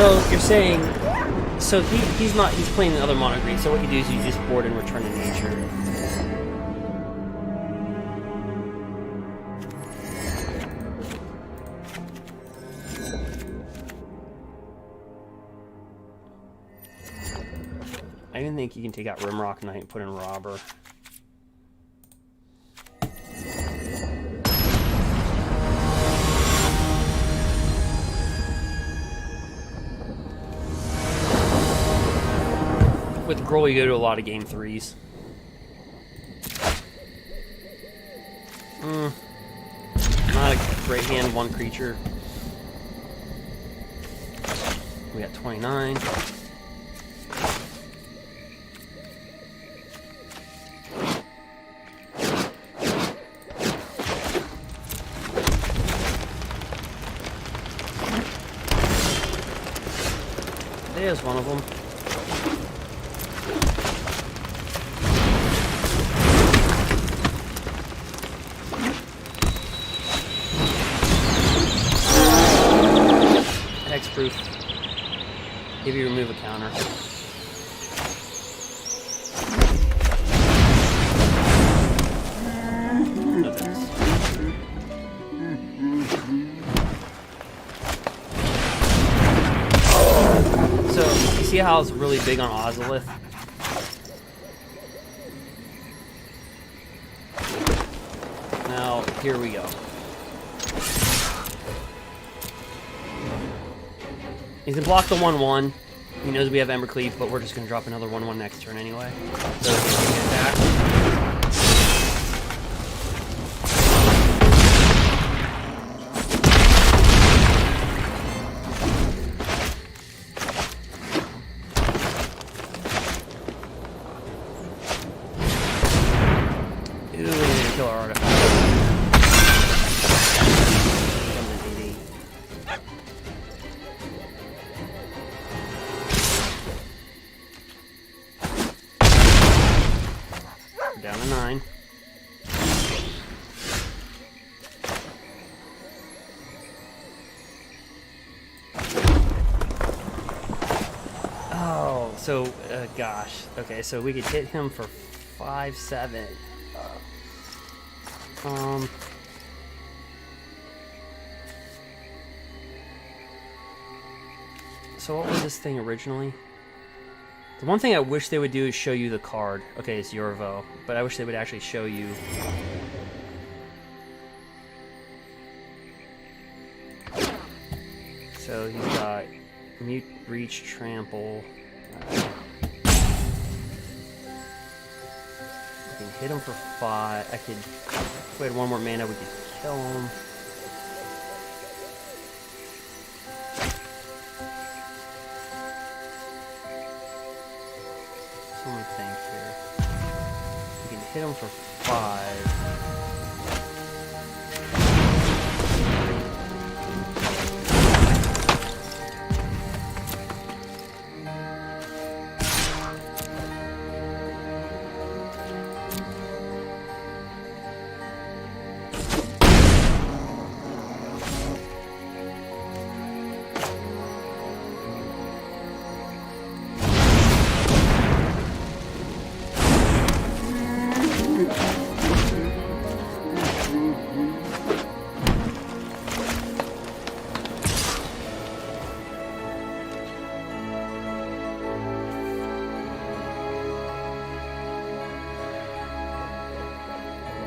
So you're saying, so he's playing the other mono green. So what you do is you just board and return to nature. I even think you can take out Rimrock Knight and put in Robber. With Gruul, you go to a lot of game threes. Not a great hand, one creature. We got 29. There's one of them. Hexproof. If you remove a counter. No thanks. So, you see how it's really big on Ozolith? Now, here we go. He can block the 1/1. He knows we have Embercleave, but we're just going to drop another 1/1 next turn anyway. So, get back. Ooh, we need to kill our artifact. Down to 9. Oh, so, gosh. Okay, so we could hit him for 5/7. So what was this thing originally? The one thing I wish they would do is show you the card. Okay, it's Yorvo, but I wish they would actually show you. So he's got Mute, reach, trample. We can hit him for 5. I could, if we had one more mana, we could kill him. So let me think here. We can hit him for 5.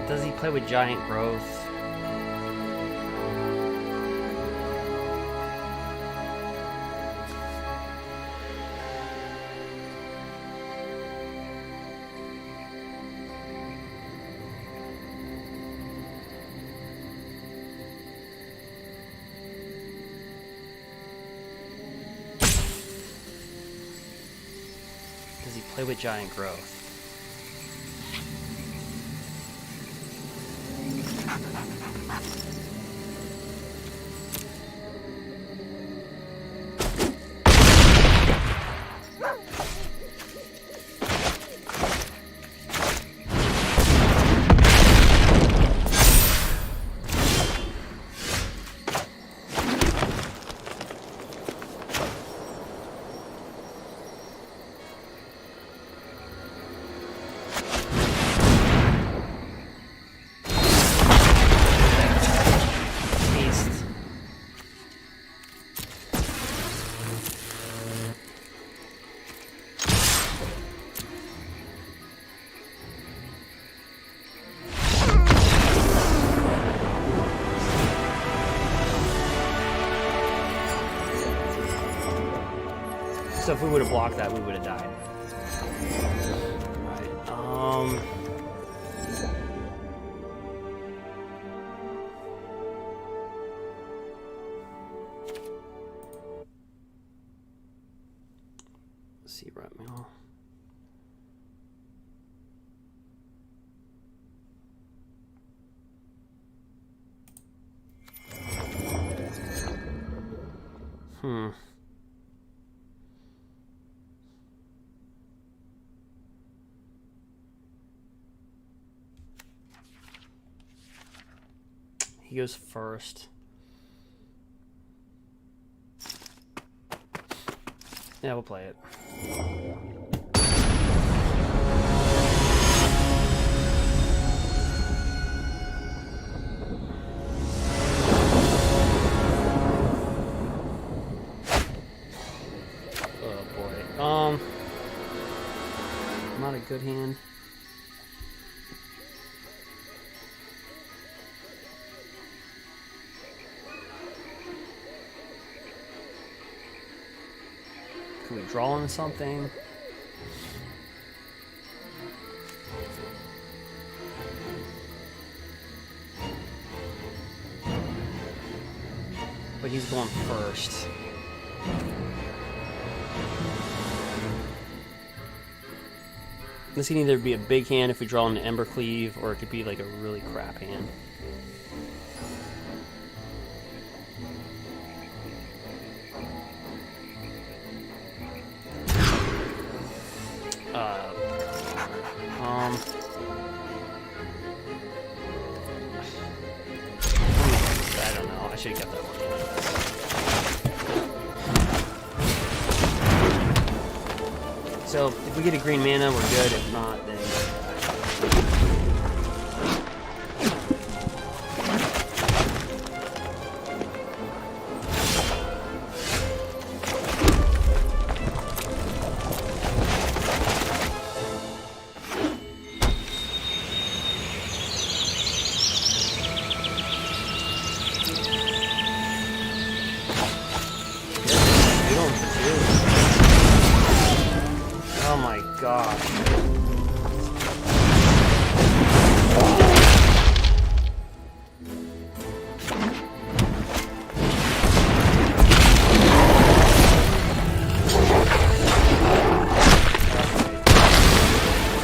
Does he play with giant growth? Does he play with giant growth? So if we would have blocked that, we would have died. Right. Let's see, right now. He goes first. Yeah, we'll play it. Oh boy. Not a good hand. Can we draw on something? But he's going first. This can either be a big hand if we draw an embercleave, or it could be like a really crap hand. I don't know. I should have kept that one. So if we get a green mana, we're good. If not, then Oh my gosh.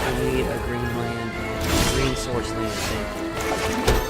I need a green land and green source land, thank you.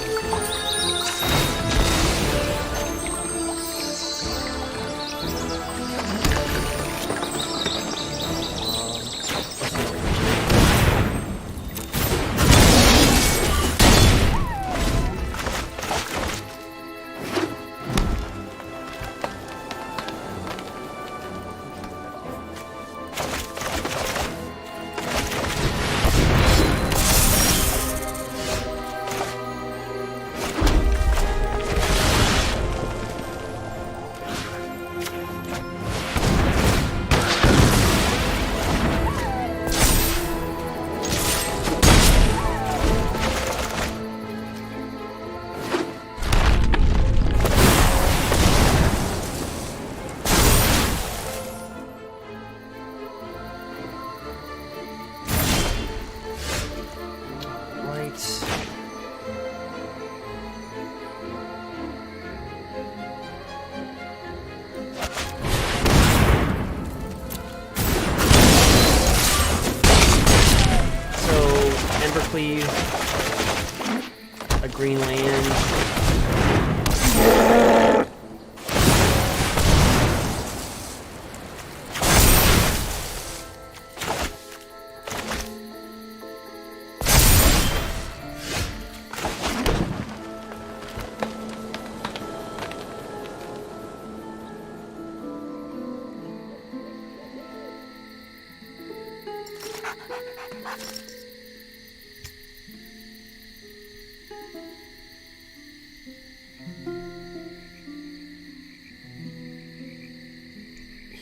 Embercleave, a green land.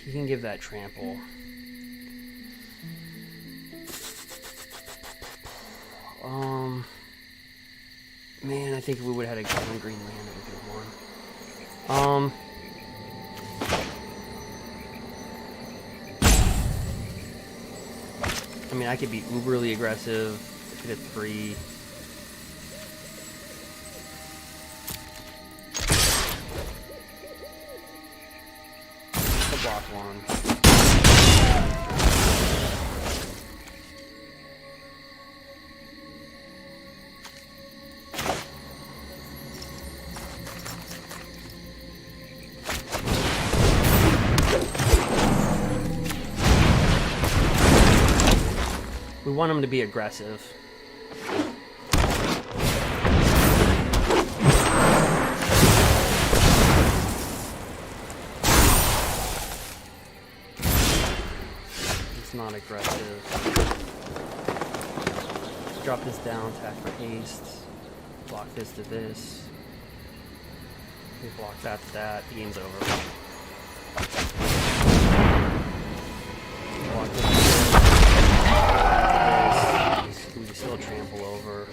You can give that trample. Man, I think we would have had a green land that we could have won. I mean, I could be uberly aggressive. I could hit 3. Block 1. We want him to be aggressive. Not aggressive. Drop this down, tap for haste. Block this to this. We block that to that. The game's over. Block this to this. We still trample over.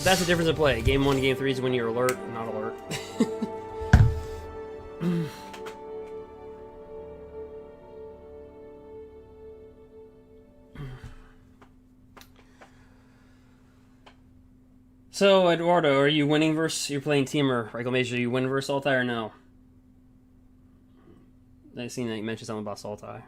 That's the difference of play. Game 1 to Game 3 is when you're alert, not alert. So, Eduardo, are you winning versus... You're playing Temur, Reclamation. Are you winning versus sultai or no? I seen that you mentioned something about sultai.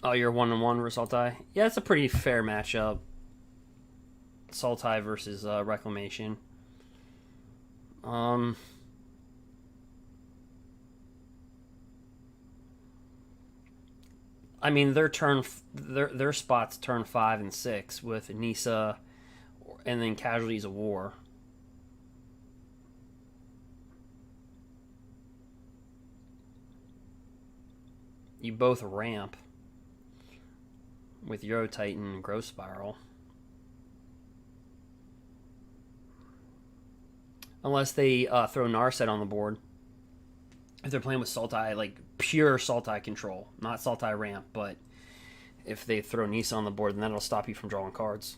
Oh, you're 1-1 versus sultai? Yeah, it's a pretty fair matchup. Sultai versus Reclamation. I mean, their spots turn 5 and 6 with Nisa, and then Casualties of War. you both ramp with Euro Titan and Growth Spiral. Unless they throw Narset on the board. If they're playing with sultai, like pure sultai control, not sultai ramp, but if they throw Nisa on the board, then that'll stop you from drawing cards.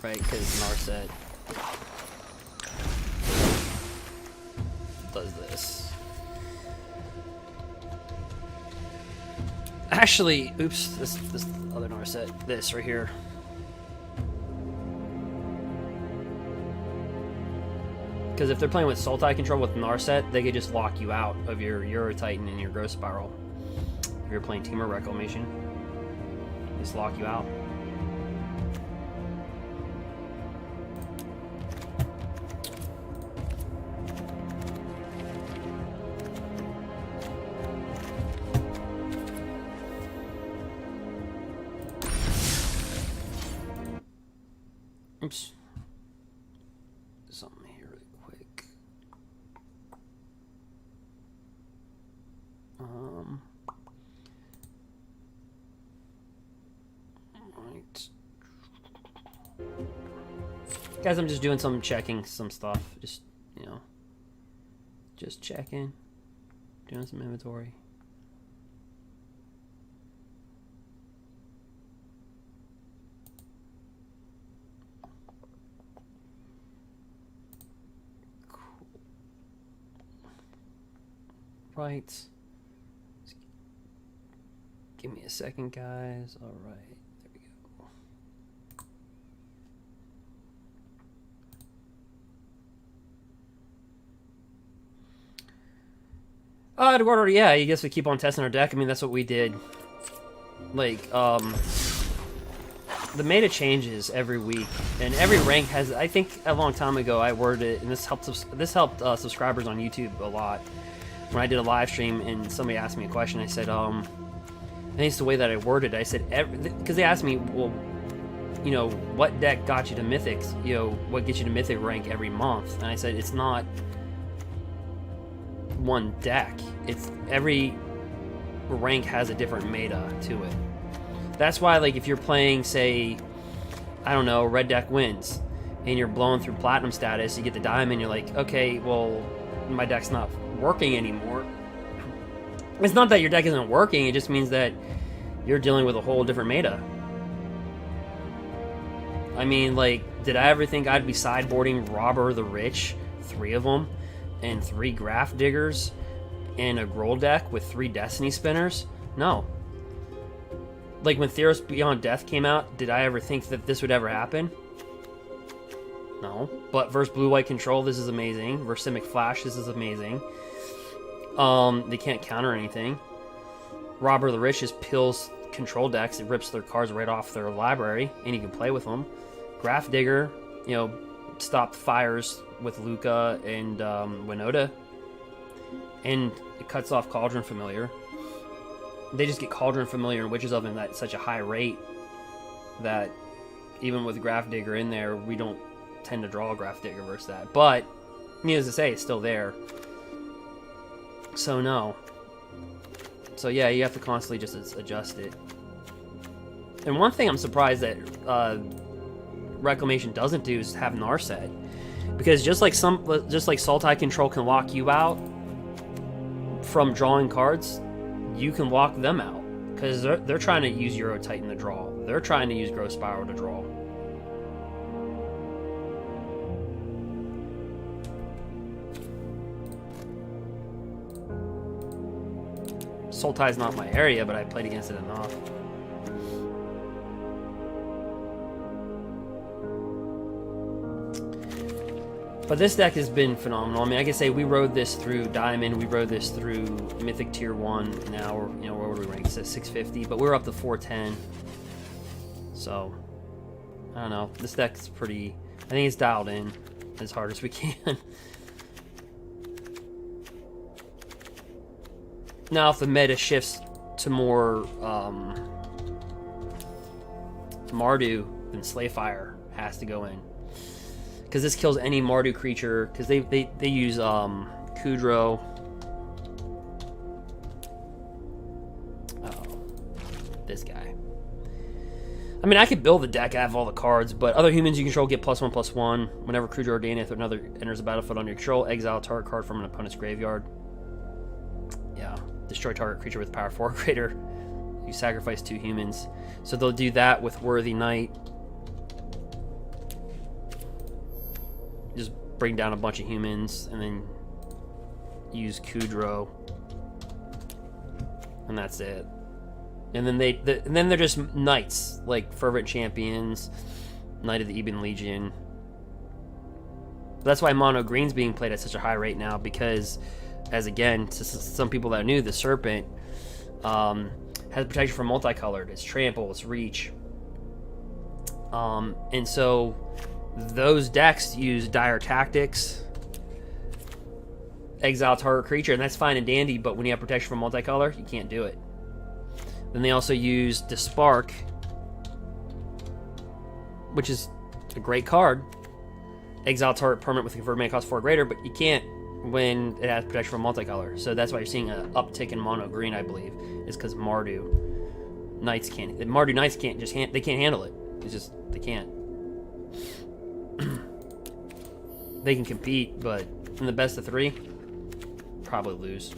Right, because Narset does this. Actually, oops, this other Narset, this right here. Because if they're playing with Sultai control with Narset, they could just lock you out of your Euro Titan and your Growth Spiral. If you're playing Temur Reclamation, they just lock you out. Oops. Something here really quick. Right. Guys, I'm just doing some checking some stuff. Just, you know, just checking. Doing some inventory. Right. Just give me a second, guys. All right, there we go. Eduardo, yeah, I guess we keep on testing our deck. I mean, that's what we did. Like, the meta changes every week, and every rank has. I think a long time ago I worded it, and this helped subscribers on YouTube a lot. When I did a live stream and somebody asked me a question, I said, I think it's the way that I worded it. I said, because they asked me, well, you know, what deck got you to Mythics? You know, what gets you to Mythic rank every month? And I said, it's not one deck. It's every rank has a different meta to it. That's why, like, if you're playing, say, I don't know, red deck wins, and you're blowing through platinum status, you get the diamond, you're like, okay, well, my deck's not working anymore. It's not that your deck isn't working, it just means that you're dealing with a whole different meta. I mean, like, did I ever think I'd be sideboarding Robber the Rich, 3 of them, and 3 Grafdiggers, in a Gruul deck with 3 Destiny Spinners? No. Like, when Theros Beyond Death came out, did I ever think that this would ever happen? No. But versus Blue-White Control, this is amazing. Versus Simic Flash, this is amazing. They can't counter anything. Robber the Rich just pills control decks. It rips their cards right off their library, and you can play with them. Grafdigger, you know, stopped fires with Luca and Winota. And it cuts off Cauldron Familiar. They just get Cauldron Familiar and Witches Oven at such a high rate that even with Grafdigger in there, we don't tend to draw a Grafdigger versus that. But, needless to say, it's still there. So, no. So, yeah, you have to constantly just adjust it. And one thing I'm surprised that Reclamation doesn't do is have Narset. Because just like Sultai Control can lock you out from drawing cards, you can lock them out. Because they're trying to use Euro Titan to draw. They're trying to use Growth Spiral to draw. Sultai's not my area, but I played against it enough. But this deck has been phenomenal. I mean, I can say we rode this through Diamond, we rode this through Mythic Tier 1. Now we're, you know, where would we rank? It says 650, but we're up to 410. So, I don't know. This deck's pretty, I think it's dialed in as hard as we can. Now, if the meta shifts to more Mardu, then Slayfire has to go in. Because this kills any Mardu creature, because they use Kudro. Oh, this guy. I mean, I could build the deck, I have all the cards, but other humans you control get +1/+1. Whenever Kudro or Daneth or another enters the battlefield under your control, exile a target card from an opponent's graveyard. Yeah, destroy target creature with power 4 or greater. You sacrifice 2 humans. So they'll do that with Worthy Knight. Just bring down a bunch of humans and then use Kudro. And that's it. And then then they're just knights, like Fervent Champions, Knight of the Ebon Legion. That's why mono green's being played at such a high rate now, because, as again, to some people that are new, the Serpent has protection from multicolored. It's trample, it's reach. And so those decks use dire tactics, exile target creature, and that's fine and dandy, but when you have protection from multicolor, you can't do it. Then they also use Despark, which is a great card. Exile target permanent with convert mana cost 4 or greater, but you can't when it has protection from multicolor. So that's why you're seeing an uptick in mono green, I believe, is because Mardu Knights can't. Mardu Knights can't just they can't handle it. It's just they can't. They can compete, but in the best of 3, probably lose.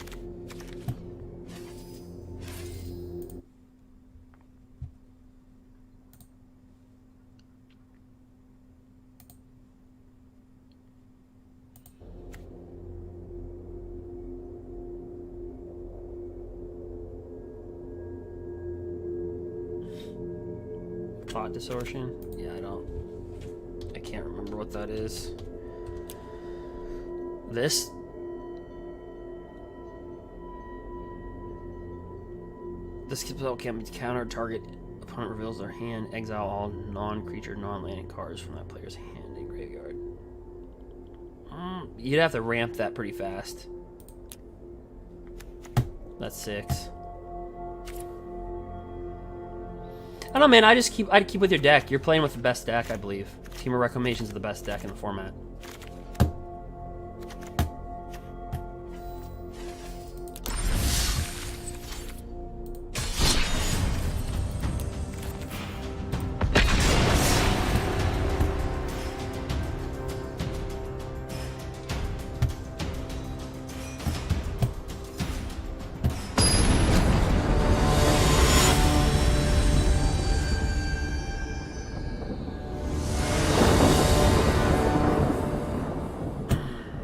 Thought distortion? Yeah, I can't remember what that is. This? This spell can't be countered. Target opponent reveals their hand. Exile all non-creature, non-landing cards from that player's hand and graveyard. You'd have to ramp that pretty fast. That's 6. I don't know, man. I'd keep with your deck. You're playing with the best deck, I believe. Temur Reclamation is the best deck in the format.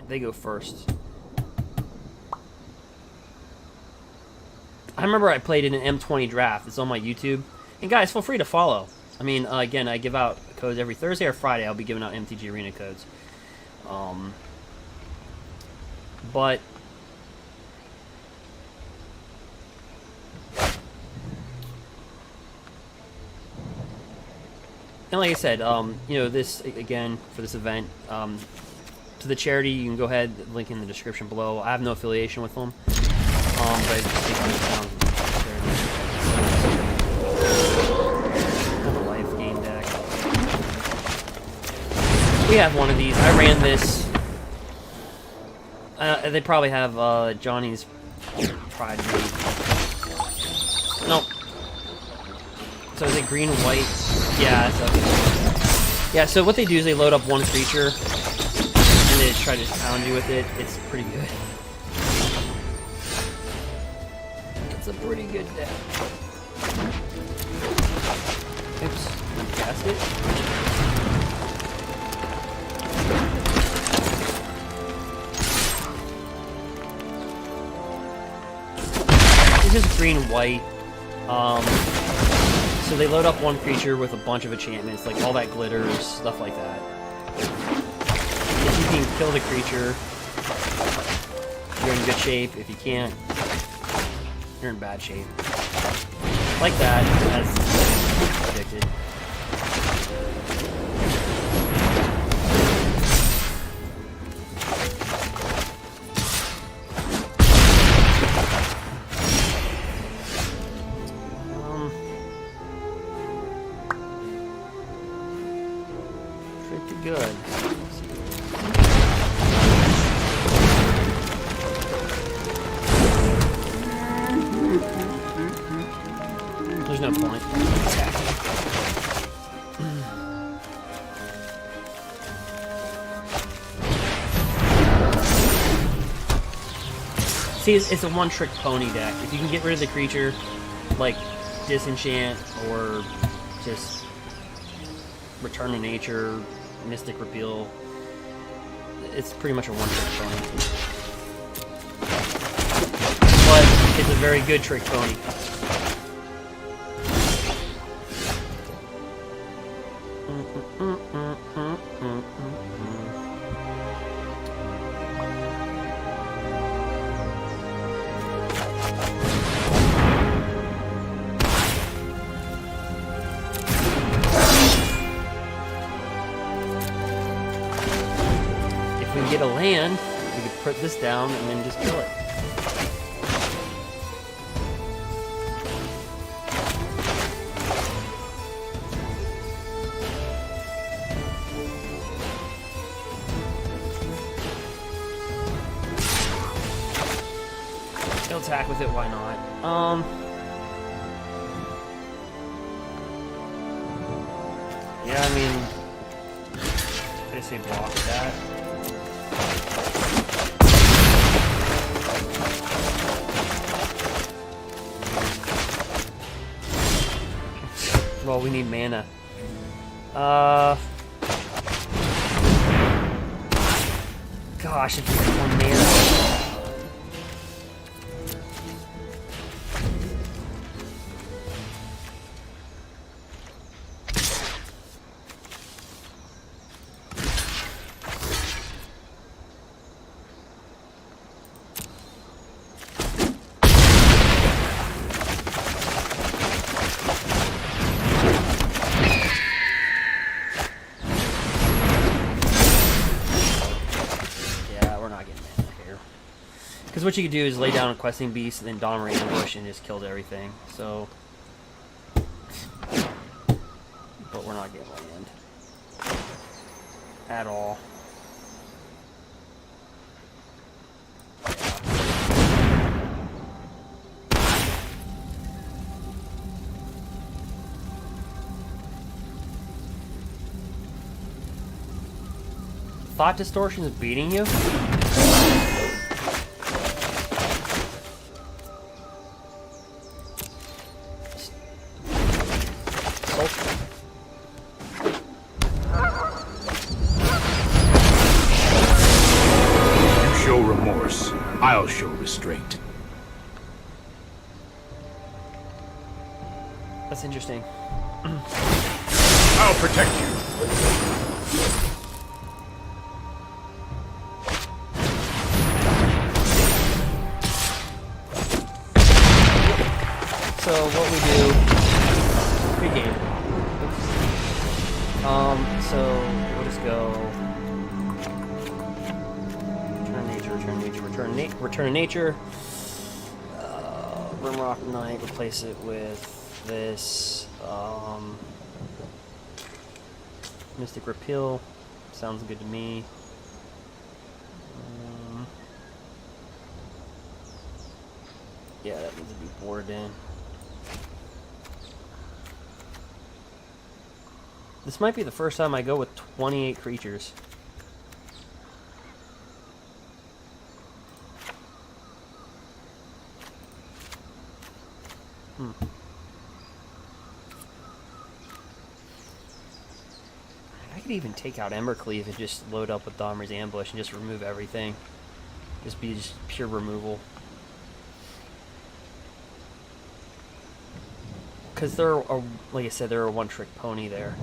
They go first. I remember I played in an M20 draft. It's on my YouTube. And guys, feel free to follow. I mean, again, I give out codes every Thursday or Friday. I'll be giving out MTG Arena codes. But and like I said, you know, this again for this event, to the charity, you can go ahead, link in the description below. I have no affiliation with them, but I just think I'm a life game deck. We have one of these. I ran this. They probably have Johnny's Pride League. Nope. So is it green and white? Yeah, it's okay. Yeah, so what they do is they load up one creature and they just try to pound you with it. It's pretty good. It's a pretty good deck. Oops. Cast it. It's just green and white. So they load up one creature with a bunch of enchantments, like all that glitters, stuff like that. If you can kill the creature, you're in good shape. If you can't, you're in bad shape. Like that, as predicted. pretty good. There's no point. See, it's a one-trick pony deck. If you can get rid of the creature, like disenchant or just return to nature, mystic repeal, it's pretty much a one-trick pony. But it's a very good trick pony. Get a land, we could put this down and then just kill it. He'll attack with it, why not? Yeah, I mean, I just say block that. Well, we need mana. Gosh, if we had more mana. Because what you could do is lay down a questing beast and then Dawn ambush and just killed everything. So, but we're not getting land at all. Thought distortion is beating you? I'll show restraint. That's interesting. I'll protect you. So what we do, pre-game. So we'll just go return to nature. Rimrock Knight, replace it with this. Mystic Repeal, sounds good to me. Yeah, that needs to be boarded in. This might be the first time I go with 28 creatures. I could even take out embercleave and just load up with Dahmer's ambush and just remove everything. Just be pure removal. Because they're, like I said, they're a one-trick pony there.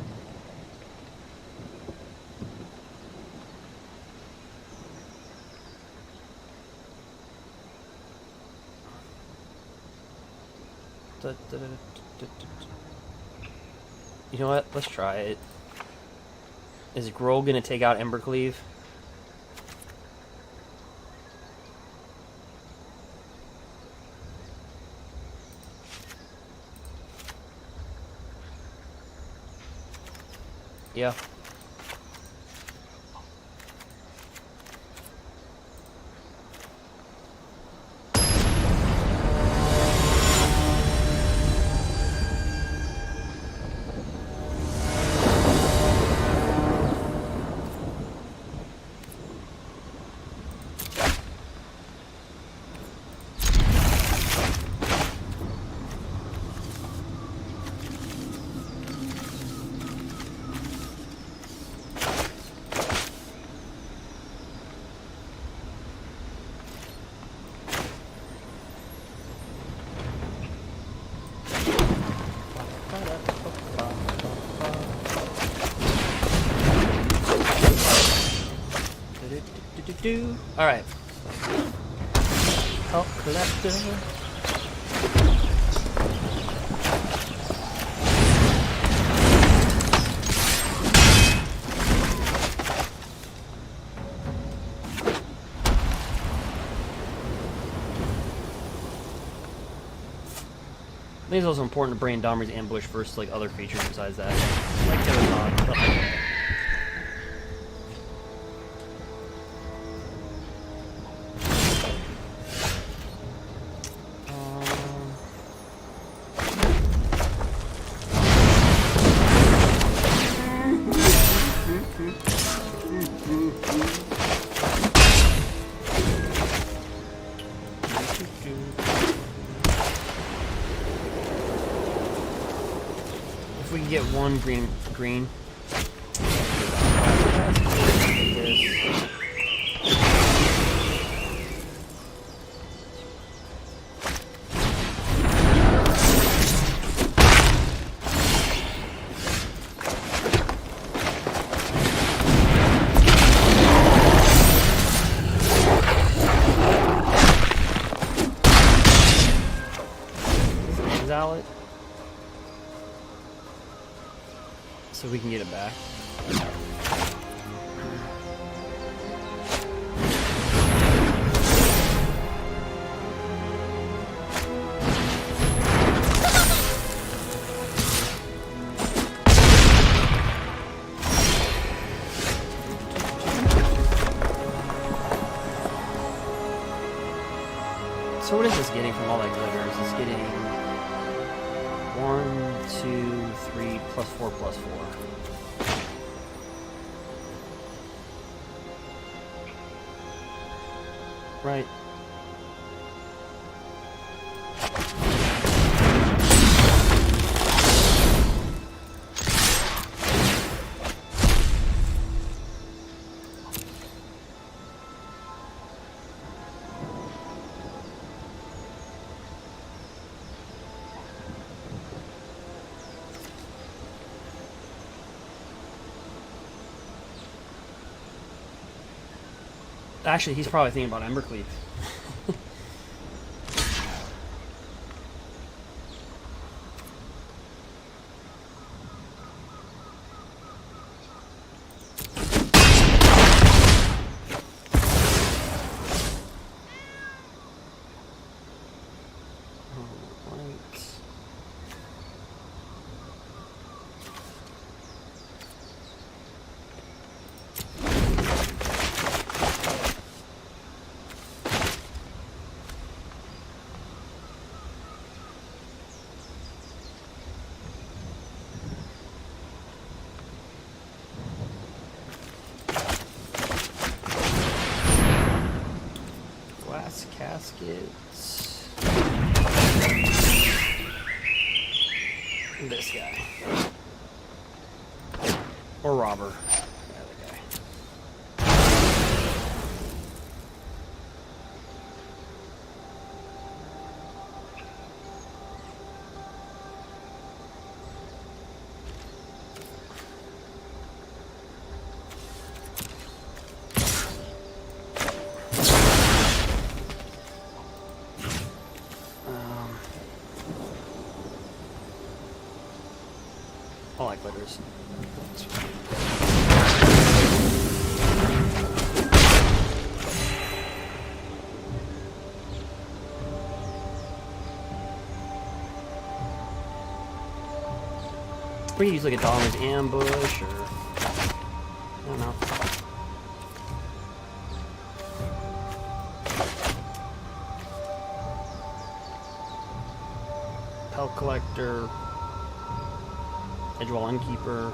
You know what? Let's try it. Is Gruul gonna take out embercleave? Yeah. do. All right. Help collector. I think it's also important to bring Domri's ambush versus like other features besides that, like Ceratops, stuff like that. We can get one green. Exile it. So we can get it back. So what is this getting from all that glitter? Is this getting 1, 2, 3, plus 4, plus 4? Right. Actually, he's probably thinking about embercleave. Caskets. This guy. Or robber. The other guy. I like glitters. We could use like a Domri's ambush or I don't know. Pelk collector. Edgewall Innkeeper.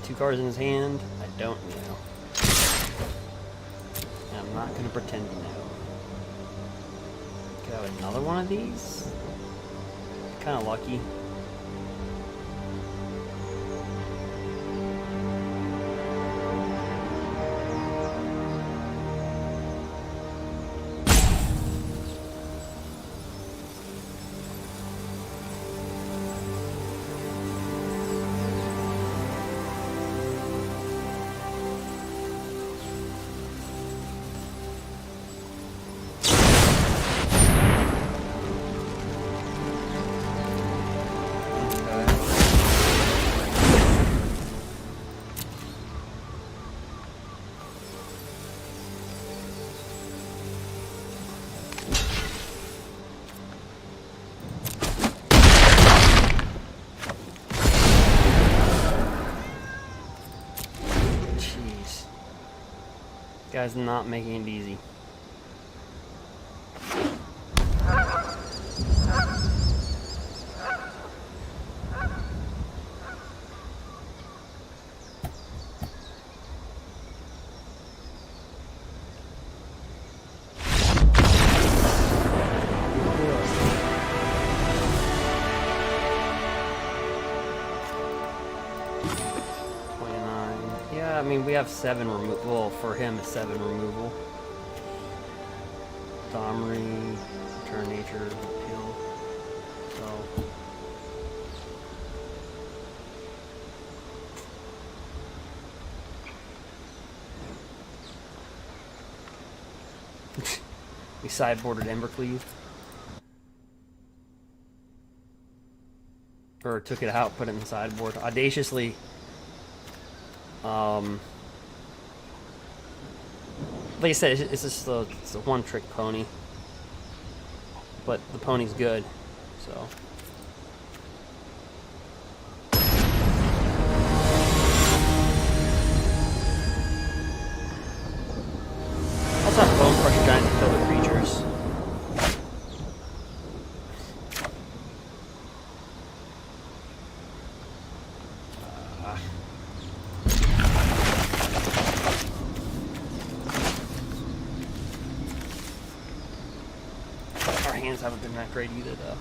got 2 cards in his hand? I don't know. And I'm not going to pretend to know. Could I have another one of these? Kind of lucky. Guy's not making it easy. I mean, we have 7 removal. Well, for him, it's 7 removal. Domri, Return Nature, Appeal. So. We sideboarded embercleave. Or took it out, put it in the sideboard. Audaciously. Like I said, it's just it's a one-trick pony, but the pony's good, so. Also have Bone Crusher Giant to kill the creatures. Haven't been that great either, though.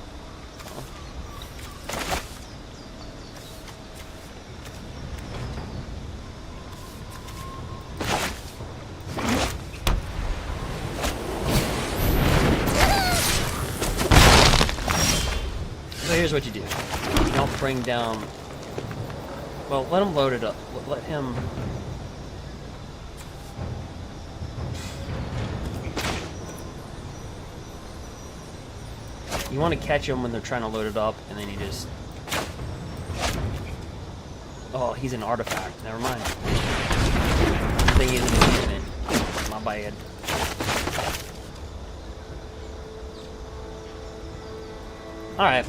So here's what you do. You don't bring down... Well, let him load it up. Let him... You want to catch them when they're trying to load it up, and then you just... Oh, he's an artifact. Never mind. I think he's an enchantment. My bad. Alright.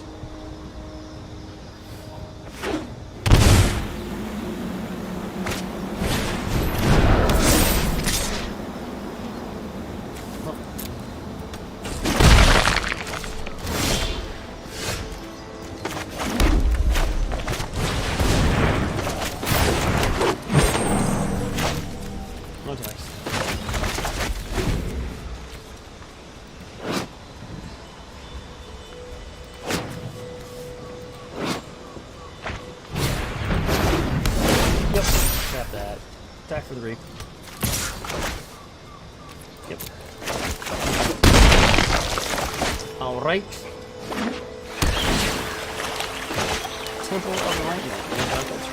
Attack for the reap. Yep. Alright. Temple of Enlightenment. Let's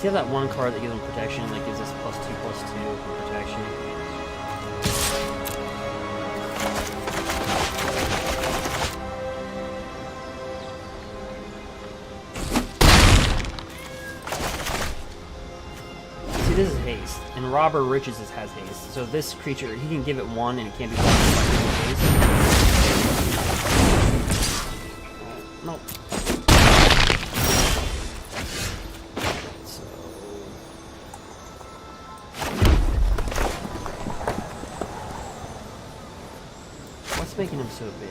you have that one card that gives them protection, that gives us +2/+2 for protection. See, this is haste, and Robber Riches has haste. So this creature, he can give it 1 and it can't be blocked. face. Nope. So... what's making him so big?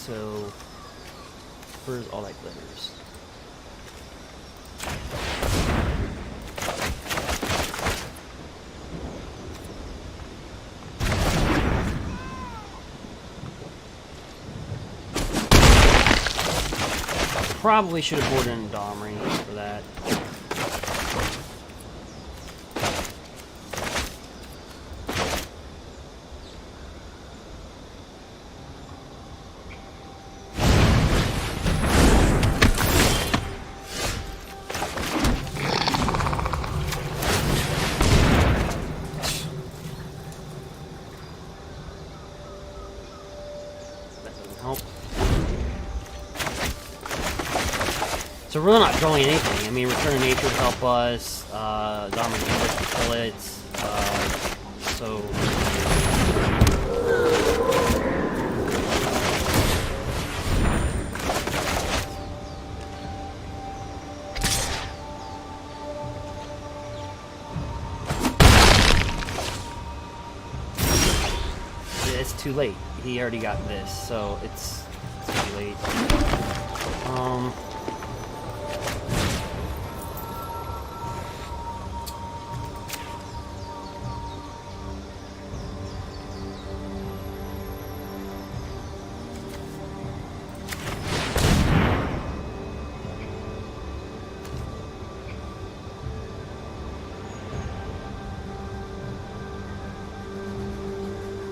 So, where's all that glitters? Probably should have boarded in Domri for that. So we're really not drawing anything. I mean, Return of Nature would help us. Dominant Ambush to kill it. So... yeah, it's too late. He already got this, so it's too late.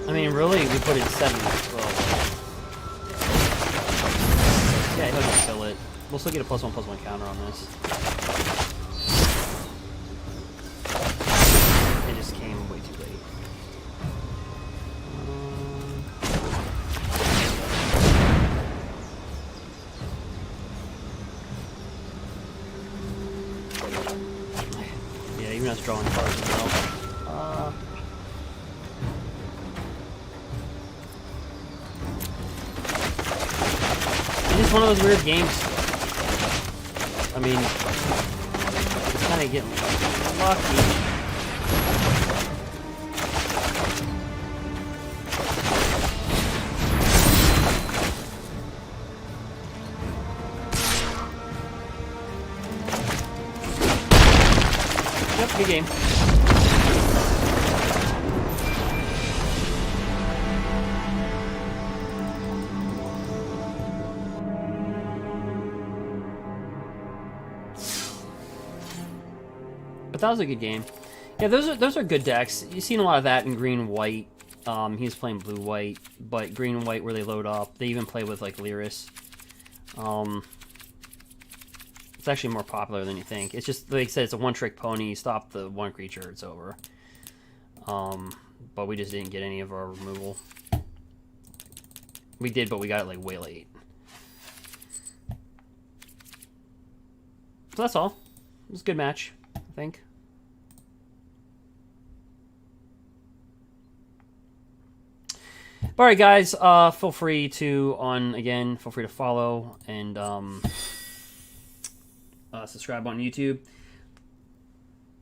I mean, really, we put in 7 as well. Yeah, he'll just kill it. We'll still get a +1/+1 counter on this. It just came way too late. Yeah, even us drawing cards as well. It's one of those weird games. I mean, it's kind of getting lucky. Yep, good game. But that was a good game. Yeah, those are good decks. You've seen a lot of that in green white. He's playing blue white, but green and white where they load up. They even play with like Lyris. It's actually more popular than you think. It's just like I said, it's a one-trick pony. You stop the one creature, it's over. But we just didn't get any of our removal. We did, but we got it like way late. So that's all. It was a good match, I think. All right, guys. Feel free to feel free to follow and subscribe on YouTube.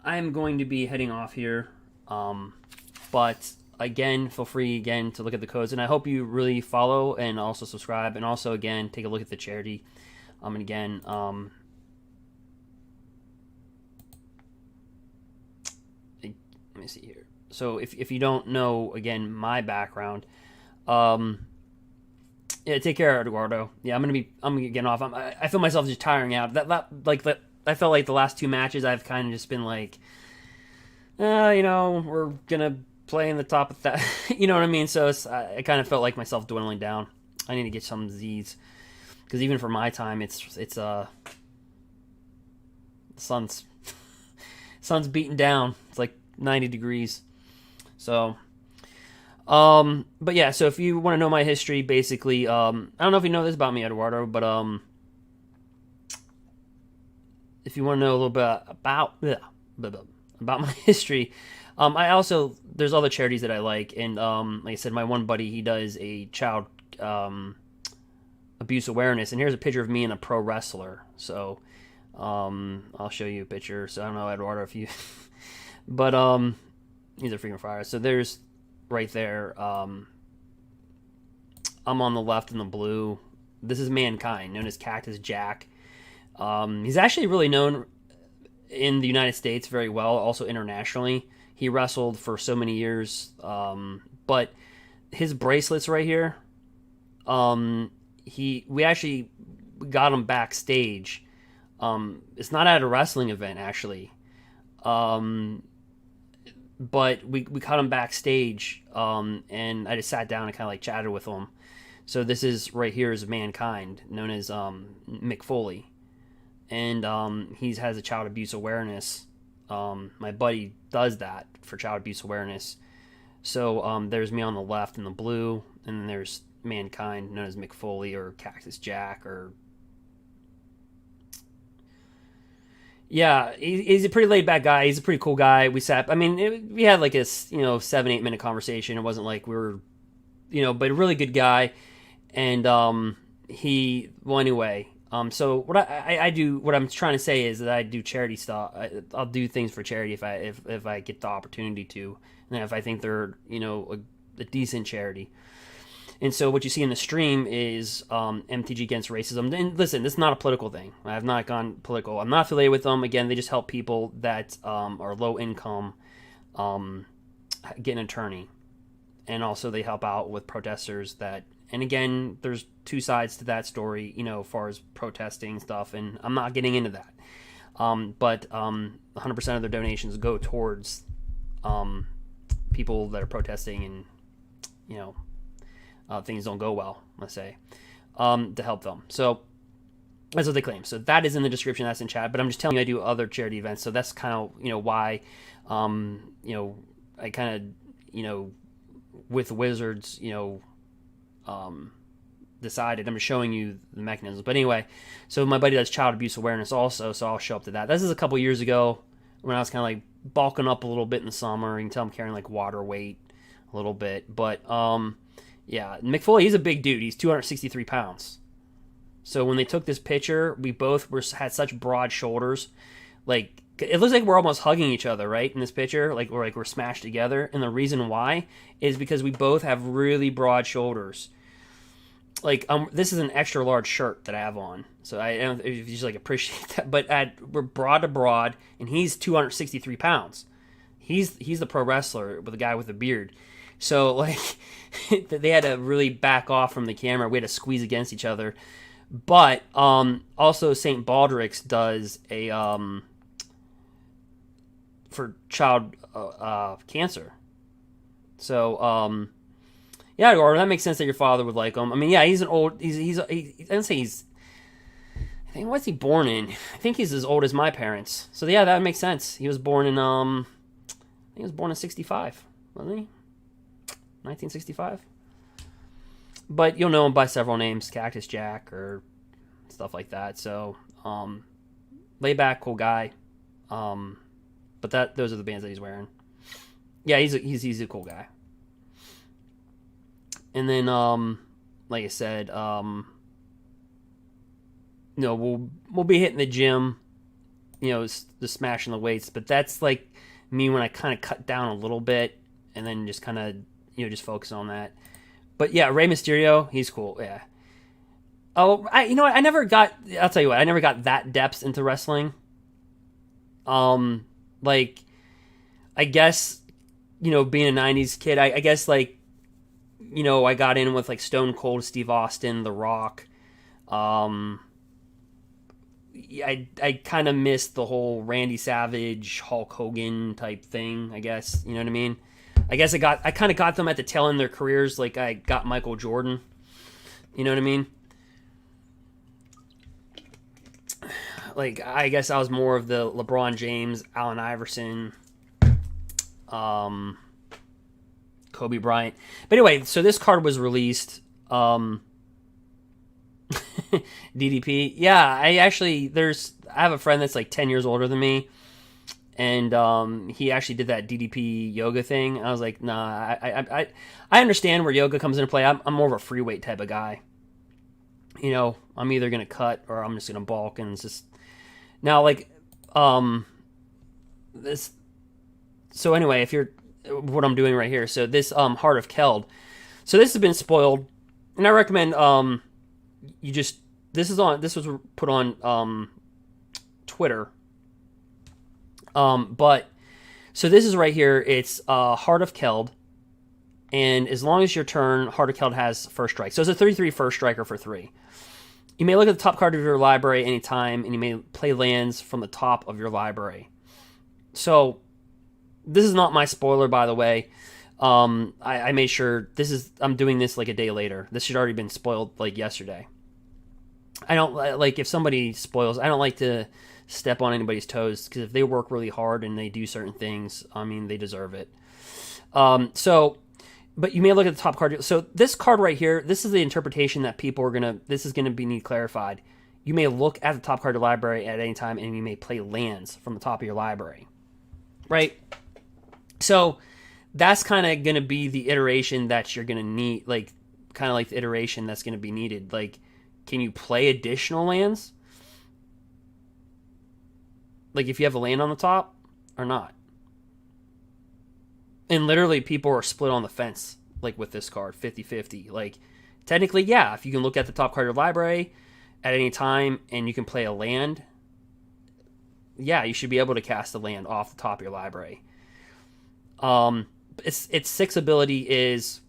I'm going to be heading off here, but again, feel free again to look at the codes, and I hope you really follow and also subscribe, and also again take a look at the charity. And again, let me see here. So if you don't know, again, my background, Yeah, take care, Eduardo. Yeah, I'm gonna get off. I feel myself just tiring out. I felt like the last 2 matches I've kind of just been like, we're gonna play in the top of that. You know what I mean? So I kind of felt like myself dwindling down. I need to get some Z's because even for my time, it's the sun's beating down. It's like 90 degrees. So, but yeah. So if you want to know my history, basically, I don't know if you know this about me, Eduardo, but if you want to know a little bit about my history, there's other charities that I like, and like I said, my one buddy, he does a child abuse awareness, and here's a picture of me and a pro wrestler. So I'll show you a picture. So I don't know, Eduardo, if you but these are freaking fire. So there's right there, I'm on the left in the blue. This is Mankind, known as Cactus Jack. He's actually really known in the United States very well, also internationally. He wrestled for so many years, but his bracelets right here, we actually got him backstage. It's not at a wrestling event, actually, but we caught him backstage, and I just sat down and kind of like chatted with him. So this is right here is Mankind, known as Mick Foley. And he has a child abuse awareness. My buddy does that for child abuse awareness. So there's me on the left in the blue, and then there's Mankind, known as Mick Foley or Cactus Jack, or yeah, he's a pretty laid back guy. He's a pretty cool guy. We had like a 7-8 minute conversation. It wasn't like we were, but a really good guy. And anyway. So what I do, what I'm trying to say is that I do charity stuff. I'll do things for charity if I get the opportunity to, and if I think they're a decent charity. And so what you see in the stream is MTG Against Racism. And listen, this is not a political thing. I have not gone political. I'm not affiliated with them. Again, they just help people that are low income get an attorney, and also they help out with protesters that. And again, there's 2 sides to that story, as far as protesting stuff, and I'm not getting into that. But 100% of their donations go towards people that are protesting and, things don't go well, let's say, to help them. So that's what they claim. So that is in the description, that's in chat. But I'm just telling you I do other charity events. So that's kind of, why, I kind of, with Wizards, decided. I'm just showing you the mechanisms. But anyway, so my buddy does child abuse awareness also, so I'll show up to that. This is a couple years ago when I was kind of like bulking up a little bit in the summer. You can tell I'm carrying like water weight a little bit. But yeah, Mick Foley, he's a big dude. He's 263 pounds. So when they took this picture, we both had such broad shoulders. Like, it looks like we're almost hugging each other, right, in this picture? Like we're smashed together. And the reason why is because we both have really broad shoulders. Like, this is an extra large shirt that I have on, so I don't know if you just like appreciate that. But we're broad to broad, and he's 263 pounds. He's the pro wrestler with the guy with the beard. So like, they had to really back off from the camera. We had to squeeze against each other. But also St. Baldrick's does a for child cancer. So yeah, or that makes sense that your father would like him. I mean, yeah, he's an old. I don't say he's. I think what's he born in? I think he's as old as my parents. So yeah, that makes sense. He was born in I think he was born in 65, wasn't he? 1965. But you'll know him by several names, Cactus Jack or stuff like that. So laid back, cool guy. But those are the bands that he's wearing. Yeah, he's a cool guy. And then, like I said, we'll be hitting the gym, just smashing the weights. But that's like me when I kind of cut down a little bit, and then just kind of just focus on that. But yeah, Rey Mysterio, he's cool. Yeah. Oh, I never got. I'll tell you what, I never got that depth into wrestling. Like, I guess being a '90s kid, I guess like. you know, I got in with like Stone Cold Steve Austin, The Rock. I kind of missed the whole Randy Savage, Hulk Hogan type thing, I guess. You know what I mean? I guess I kind of got them at the tail end of their careers, like I got Michael Jordan. You know what I mean? Like, I guess I was more of the LeBron James, Allen Iverson, Kobe Bryant. But anyway, so this card was released. DDP. Yeah, I have a friend that's like 10 years older than me. And he actually did that DDP yoga thing. I was like, nah, I understand where yoga comes into play. I'm more of a free weight type of guy. You know, I'm either going to cut or I'm just going to bulk. And it's just... Now, like, this... So anyway, if you're... What I'm doing right here. So this Heart of Keld. So this has been spoiled. And I recommend you just... This was put on Twitter. But... So this is right here. It's Heart of Keld. And as long as your turn, Heart of Keld has first strike. So it's a 3/3 first striker for 3. You may look at the top card of your library anytime, and you may play lands from the top of your library. So, this is not my spoiler, by the way. I made sure I'm doing this like a day later. This should already been spoiled like yesterday. I don't like if somebody spoils. I don't like to step on anybody's toes because if they work really hard and they do certain things, I mean they deserve it. But you may look at the top card. So this card right here, this is the interpretation that people are this is gonna need clarified. You may look at the top card of your library at any time, and you may play lands from the top of your library, right? So that's kind of gonna be the iteration that you're gonna need, like kind of like the iteration that's gonna be needed. Like, can you play additional lands? Like if you have a land on the top or not? And literally, people are split on the fence, like with this card, 50-50. Like, technically, yeah, if you can look at the top card of your library at any time and you can play a land, yeah, you should be able to cast a land off the top of your library. Its 6 ability is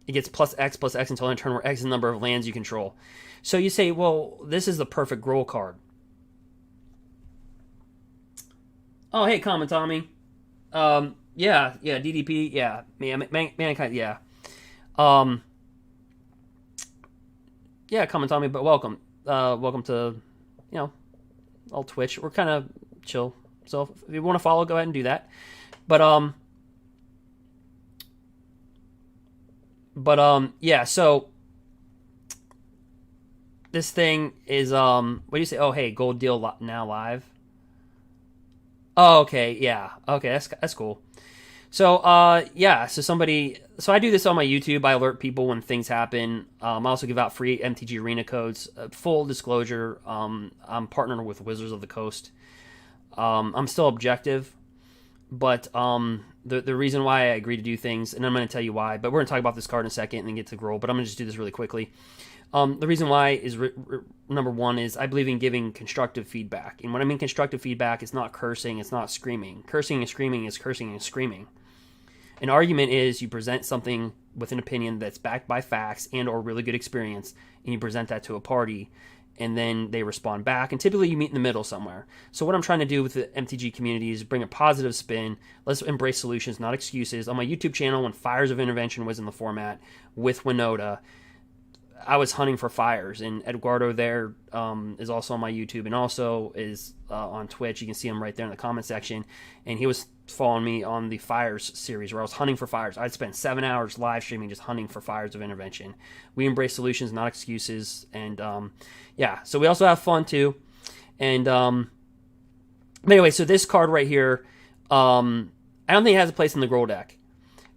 it gets +X until end of turn, where X is the number of lands you control. So you say, well, this is the perfect Gruul card. Oh, hey, comment, Tommy. Yeah, DDP, yeah, mankind, yeah. Yeah, comment on me, but welcome to, all Twitch. We're kind of chill, so if you want to follow, go ahead and do that. But yeah, so this thing is, what do you say? Oh, hey, gold deal now live. Oh, okay, yeah, okay, that's cool. So, yeah, so I do this on my YouTube. I alert people when things happen. I also give out free MTG Arena codes. Full disclosure, I'm partnered with Wizards of the Coast. I'm still objective, but the reason why I agree to do things, and I'm going to tell you why, but we're going to talk about this card in a second and then get to Gruul, but I'm going to just do this really quickly. The reason why is, number one, is I believe in giving constructive feedback. And when I mean constructive feedback, it's not cursing, it's not screaming. Cursing and screaming is cursing and screaming. An argument is you present something with an opinion that's backed by facts and or really good experience, and you present that to a party, and then they respond back, and typically you meet in the middle somewhere. So what I'm trying to do with the MTG community is bring a positive spin. Let's embrace solutions, not excuses. On my YouTube channel, when Fires of Intervention was in the format with Winota, I was hunting for fires, and Eduardo there is also on my YouTube and also is on Twitch. You can see him right there in the comment section, and he was following me on the Fires series where I was hunting for fires. I'd spend 7 hours live streaming just hunting for Fires of Intervention. We embrace solutions, not excuses, and yeah, so we also have fun too. And but anyway, so this card right here, I don't think it has a place in the Gruul deck,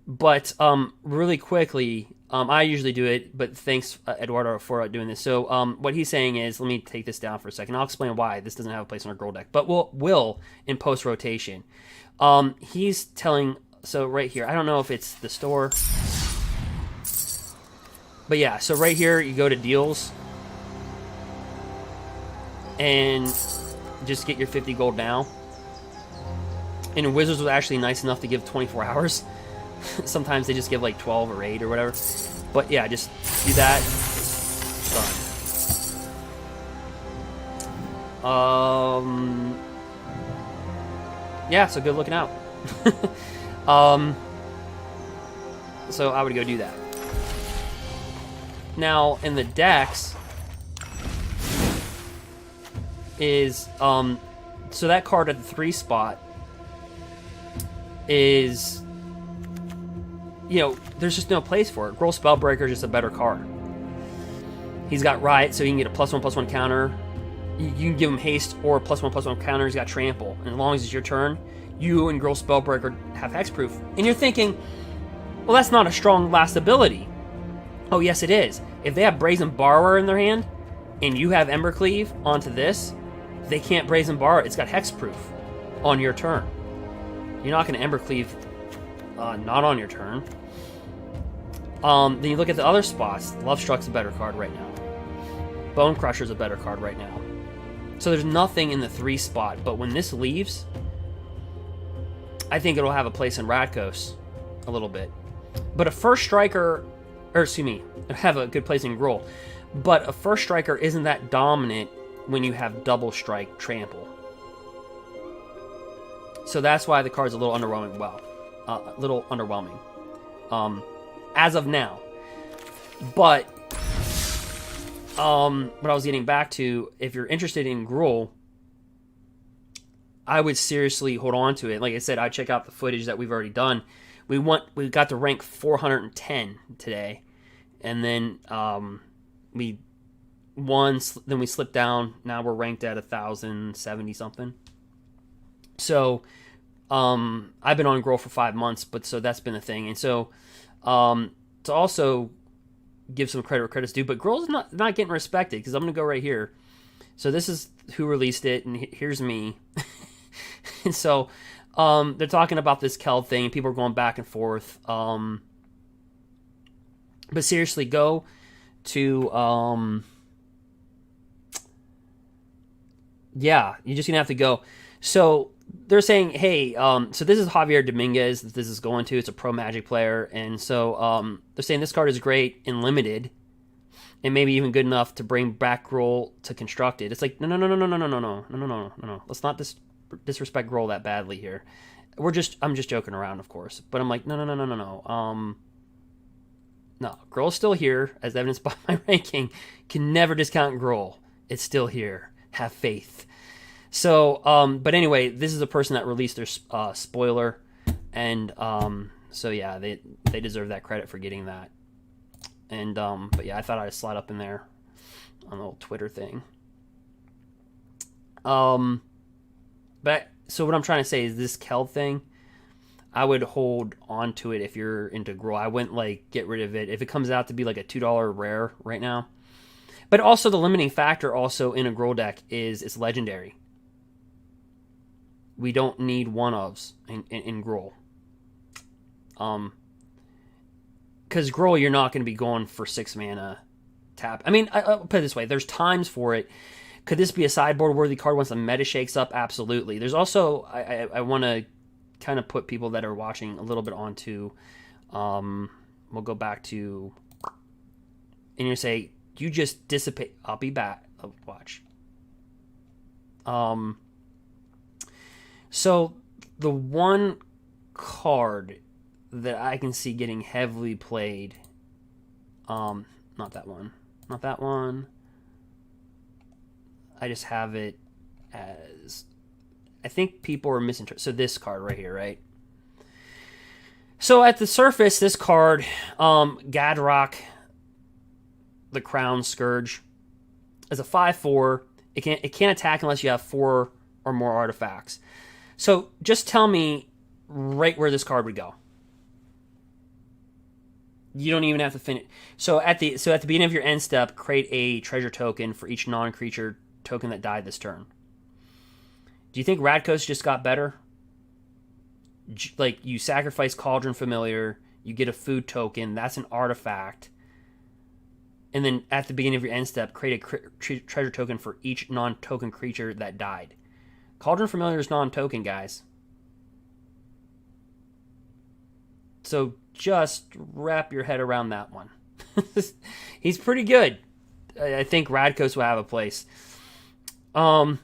but really quickly, I usually do it, but thanks, Eduardo, for doing this. So what he's saying is, let me take this down for a second. I'll explain why this doesn't have a place in our Gruul deck, but will in post-rotation. He's telling, so right here, I don't know if it's the store, but yeah, so right here, you go to deals, and just get your 50 gold now. And Wizards was actually nice enough to give 24 hours. Sometimes they just give like 12 or 8 or whatever. But yeah, just do that. Done. Yeah, so good looking out. So I would go do that. Now in the decks is so that card at the 3 spot is, you know, there's just no place for it. Gruul Spellbreaker is just a better card. He's got Riot, so you can get a +1/+1 counter. You can give him haste or a +1/+1 counter. He's got trample, and as long as it's your turn, you and Gruul Spellbreaker have hexproof. And you're thinking, well, that's not a strong last ability. Oh, yes, it is. If they have Brazen Borrower in their hand, and you have Embercleave onto this, they can't Brazen Borrow. It's got hexproof on your turn. You're not going to Embercleave not on your turn. Then you look at the other spots. Lovestruck's a better card right now. Bone Crusher's a better card right now. So there's nothing in the 3 spot, but when this leaves, I think it'll have a place in Rakdos a little bit. But a first striker, or excuse me, have a good place in Gruul. But a first striker isn't that dominant when you have double strike trample. So that's why the card's a little underwhelming. As of now. But what I was getting back to, if you're interested in Gruul, I would seriously hold on to it. Like I said, I check out the footage that we've already done. We got to rank 410 today, and then we won. Then we slipped down. Now we're ranked at 1,070 something. So I've been on Gruul for 5 months, but so that's been the thing. And so to also give some credit where credit's due, but Gruul's not getting respected, because I'm going to go right here. So this is who released it, and here's me. And so they're talking about this Keld thing, and people are going back and forth. But seriously, go to... yeah, you're just going to have to go. So they're saying, hey, so this is Javier Dominguez that this is going to. It's a pro Magic player. And so they're saying this card is great in Limited, and maybe even good enough to bring back Gruul to Constructed. It's like, no. Let's not disrespect Gruul that badly here. I'm just joking around, of course. But I'm like, no. No, Gruul's still here, as evidenced by my ranking. Can never discount Gruul. It's still here. Have faith. So, but anyway, this is a person that released their spoiler, and so yeah, they deserve that credit for getting that. And but yeah, I thought I'd slide up in there on the old Twitter thing. But so what I'm trying to say is this Keld thing, I would hold on to it if you're into Gruul. I wouldn't like get rid of it if it comes out to be like a $2 rare right now. But also the limiting factor also in a Gruul deck is it's legendary. We don't need one-ofs in Gruul. Because Gruul, you're not going to be going for 6 mana tap. I mean, I'll put it this way. There's times for it. Could this be a sideboard-worthy card once the meta shakes up? Absolutely. There's also, I want to kind of put people that are watching a little bit onto, we'll go back to, and you say, you just dissipate. I'll be back. Oh, watch. So the one card that I can see getting heavily played, not that one. I just have it as, I think people are misinterpreting. So this card right here, right? So at the surface, this card, Gadrock, the Crown Scourge, is a 5/4. It can't attack unless you have 4 or more artifacts. So just tell me right where this card would go. You don't even have to finish. So at the beginning of your end step, create a treasure token for each non-creature token that died this turn. Do you think Rakdos just got better? Like, you sacrifice Cauldron Familiar, you get a food token, that's an artifact. And then at the beginning of your end step, create a treasure token for each non-token creature that died. Cauldron Familiar is non-token, guys. So just wrap your head around that one. He's pretty good. I think Rakdos will have a place. Also,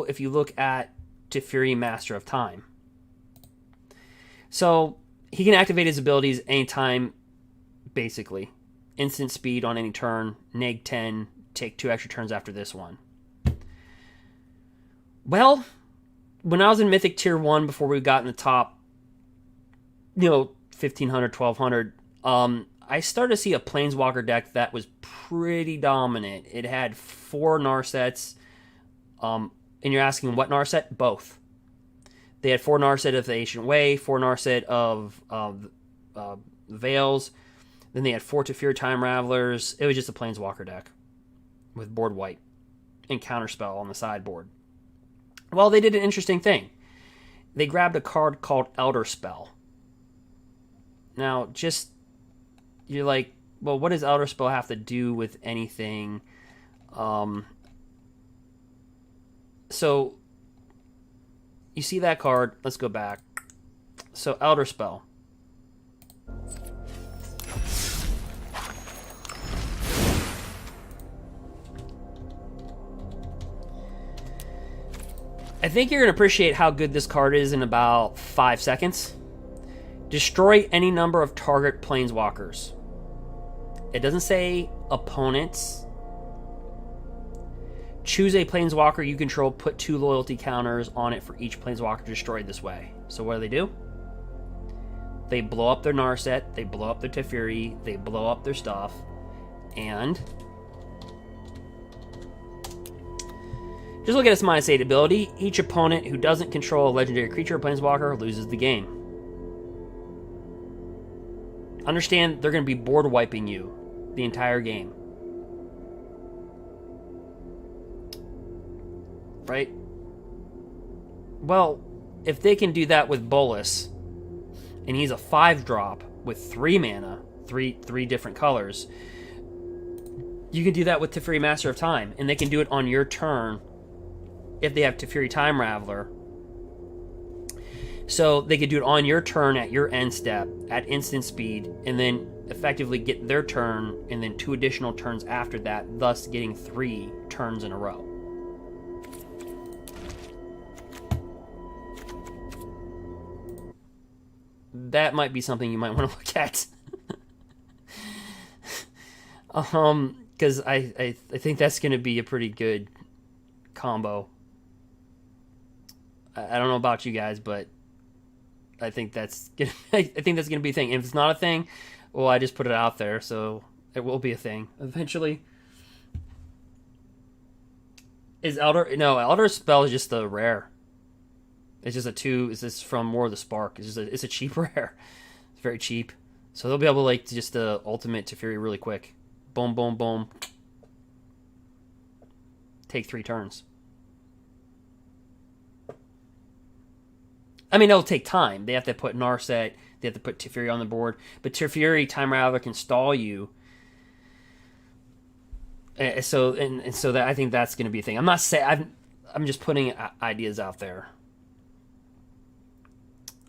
if you look at Teferi, Master of Time. So he can activate his abilities anytime, basically. Instant speed on any turn, neg 10, take 2 extra turns after this one. Well, when I was in Mythic Tier 1, before we got in the top, 1,500, 1,200, I started to see a Planeswalker deck that was pretty dominant. It had 4 narsets, and you're asking what narset? Both. They had 4 narset of the Ancient Way, 4 narset of Veils, then they had 4 Teferi Time Ravelers. It was just a Planeswalker deck with board white and Counterspell on the sideboard. Well, they did an interesting thing. They grabbed a card called Elder Spell. Now, you're like, well, what does Elder Spell have to do with anything? So, you see that card. Let's go back. So, Elder Spell. I think you're going to appreciate how good this card is in about 5 seconds. Destroy any number of target planeswalkers. It doesn't say opponents. Choose a planeswalker you control, put 2 loyalty counters on it for each planeswalker destroyed this way. So what do? They blow up their Narset, they blow up their Teferi, they blow up their stuff, and just look at its -8 ability. Each opponent who doesn't control a legendary creature or planeswalker loses the game. Understand, they're going to be board wiping you the entire game. Right? Well, if they can do that with Bolas, and he's a 5-drop with 3 mana, three different colors, you can do that with Teferi, Master of Time, and they can do it on your turn if they have Teferi Time Raveler. So they could do it on your turn at your end step at instant speed, and then effectively get their turn and then 2 additional turns after that, thus getting 3 turns in a row. That might be something you might want to look at. Because I think that's going to be a pretty good combo. I don't know about you guys, but I think that's gonna be a thing. If it's not a thing, well, I just put it out there, so it will be a thing eventually. Elder Spell is just a rare. It's just a 2. It's just from War of the Spark. It's a cheap rare. It's very cheap, so they'll be able to just the ultimate Teferi really quick. Boom, boom, boom. Take 3 turns. I mean, it'll take time. They have to put Narset, they have to put Teferi on the board, but Teferi Time Raveler can stall you. So that I think that's going to be a thing. I'm not saying I'm just putting ideas out there.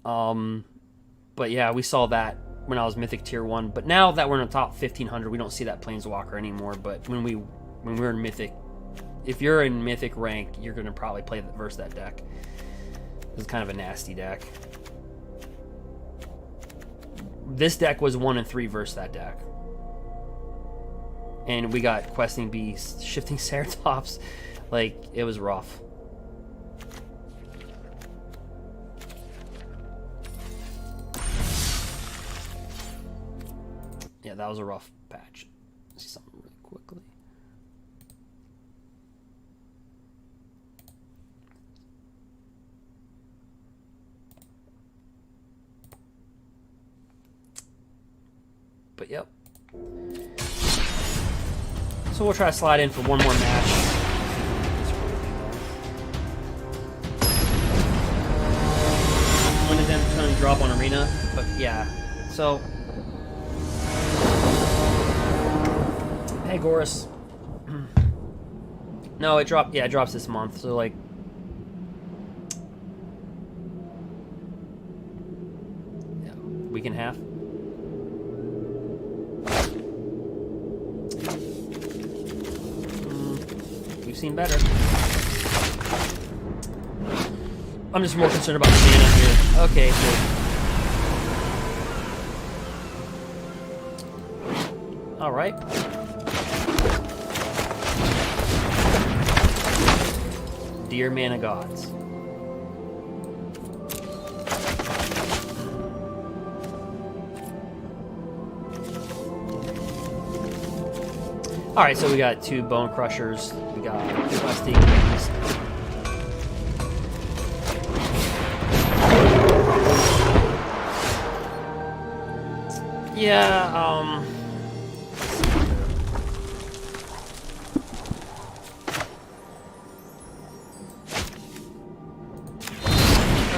But yeah, we saw that when I was Mythic Tier 1. But now that we're in the top 1,500, we don't see that Planeswalker anymore. But when we're in Mythic, if you're in Mythic rank, you're going to probably play versus that deck. It's kind of a nasty deck. This deck was 1-3 versus that deck. And we got Questing Beast, Shifting Ceratops. It was rough. Yeah, that was a rough patch. Let's see something really quickly. But yep. So we'll try to slide in for one more match. When is Emperor drop on Arena? But yeah. So hey Goris. No, it dropped. Yeah, it drops this month. So week and a half. We've seen better. I'm just more concerned about the mana here. Okay, so. Alright. Dear mana gods. Alright, so we got 2 Bone Crushers. We got Rusty Beast. Yeah, I'll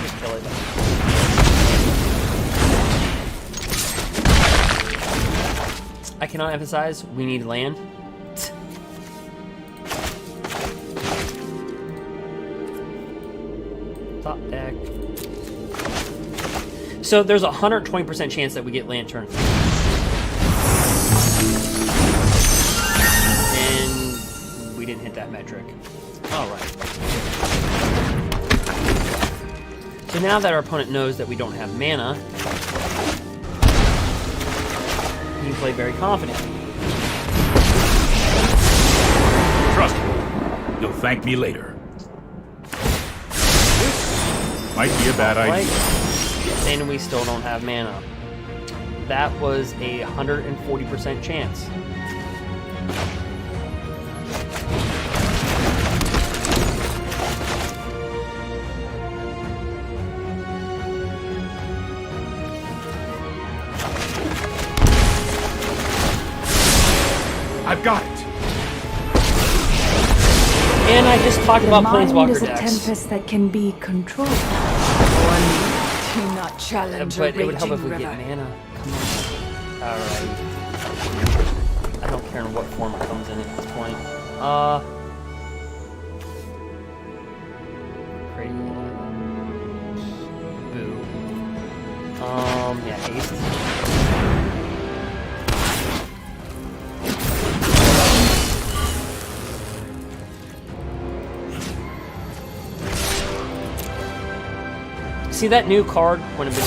just kill it. I cannot emphasize, we need land. Top deck. So there's a 120% chance that we get land turn 3. And we didn't hit that metric. Alright. So now that our opponent knows that we don't have mana, he can play very confidently. Trust me. You'll thank me later. Might be a bad idea. And we still don't have mana. That was a 140% chance. I've got it. And I just talked about Mind planeswalker is a decks. tempest that can be controlled. One do not challenge But a it would help if raging we river. get mana. Come on. Alright. I don't care in what form it comes in at this point. Crazy. Boo. Yeah, haste. See that new card when it was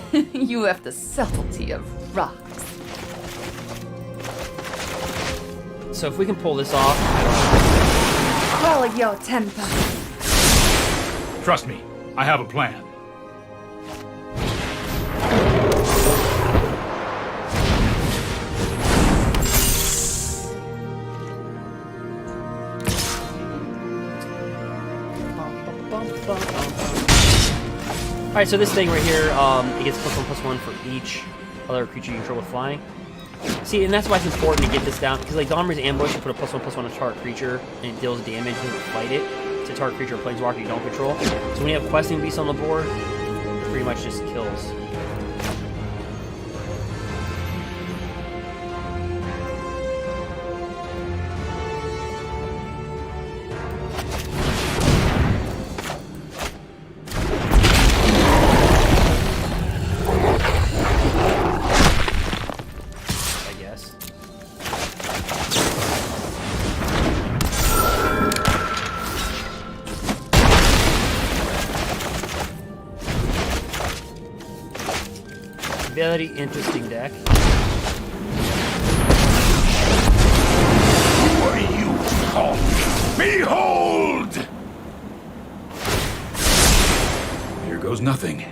Sailor. You have the subtlety of rocks. So if we can pull this off, Call your temper. Trust me. I have a plan. Alright, so this thing right here, it gets +1/+1 for each other creature you control with flying. See, and that's why it's important to get this down, because like Domri's Ambush, you put a +1/+1 on a target creature, and it deals damage when you fight it to target creature or planeswalker you don't control. So when you have Questing Beast on the board, it pretty much just kills. Very interesting deck. Who are you to call me? Behold! Here goes nothing.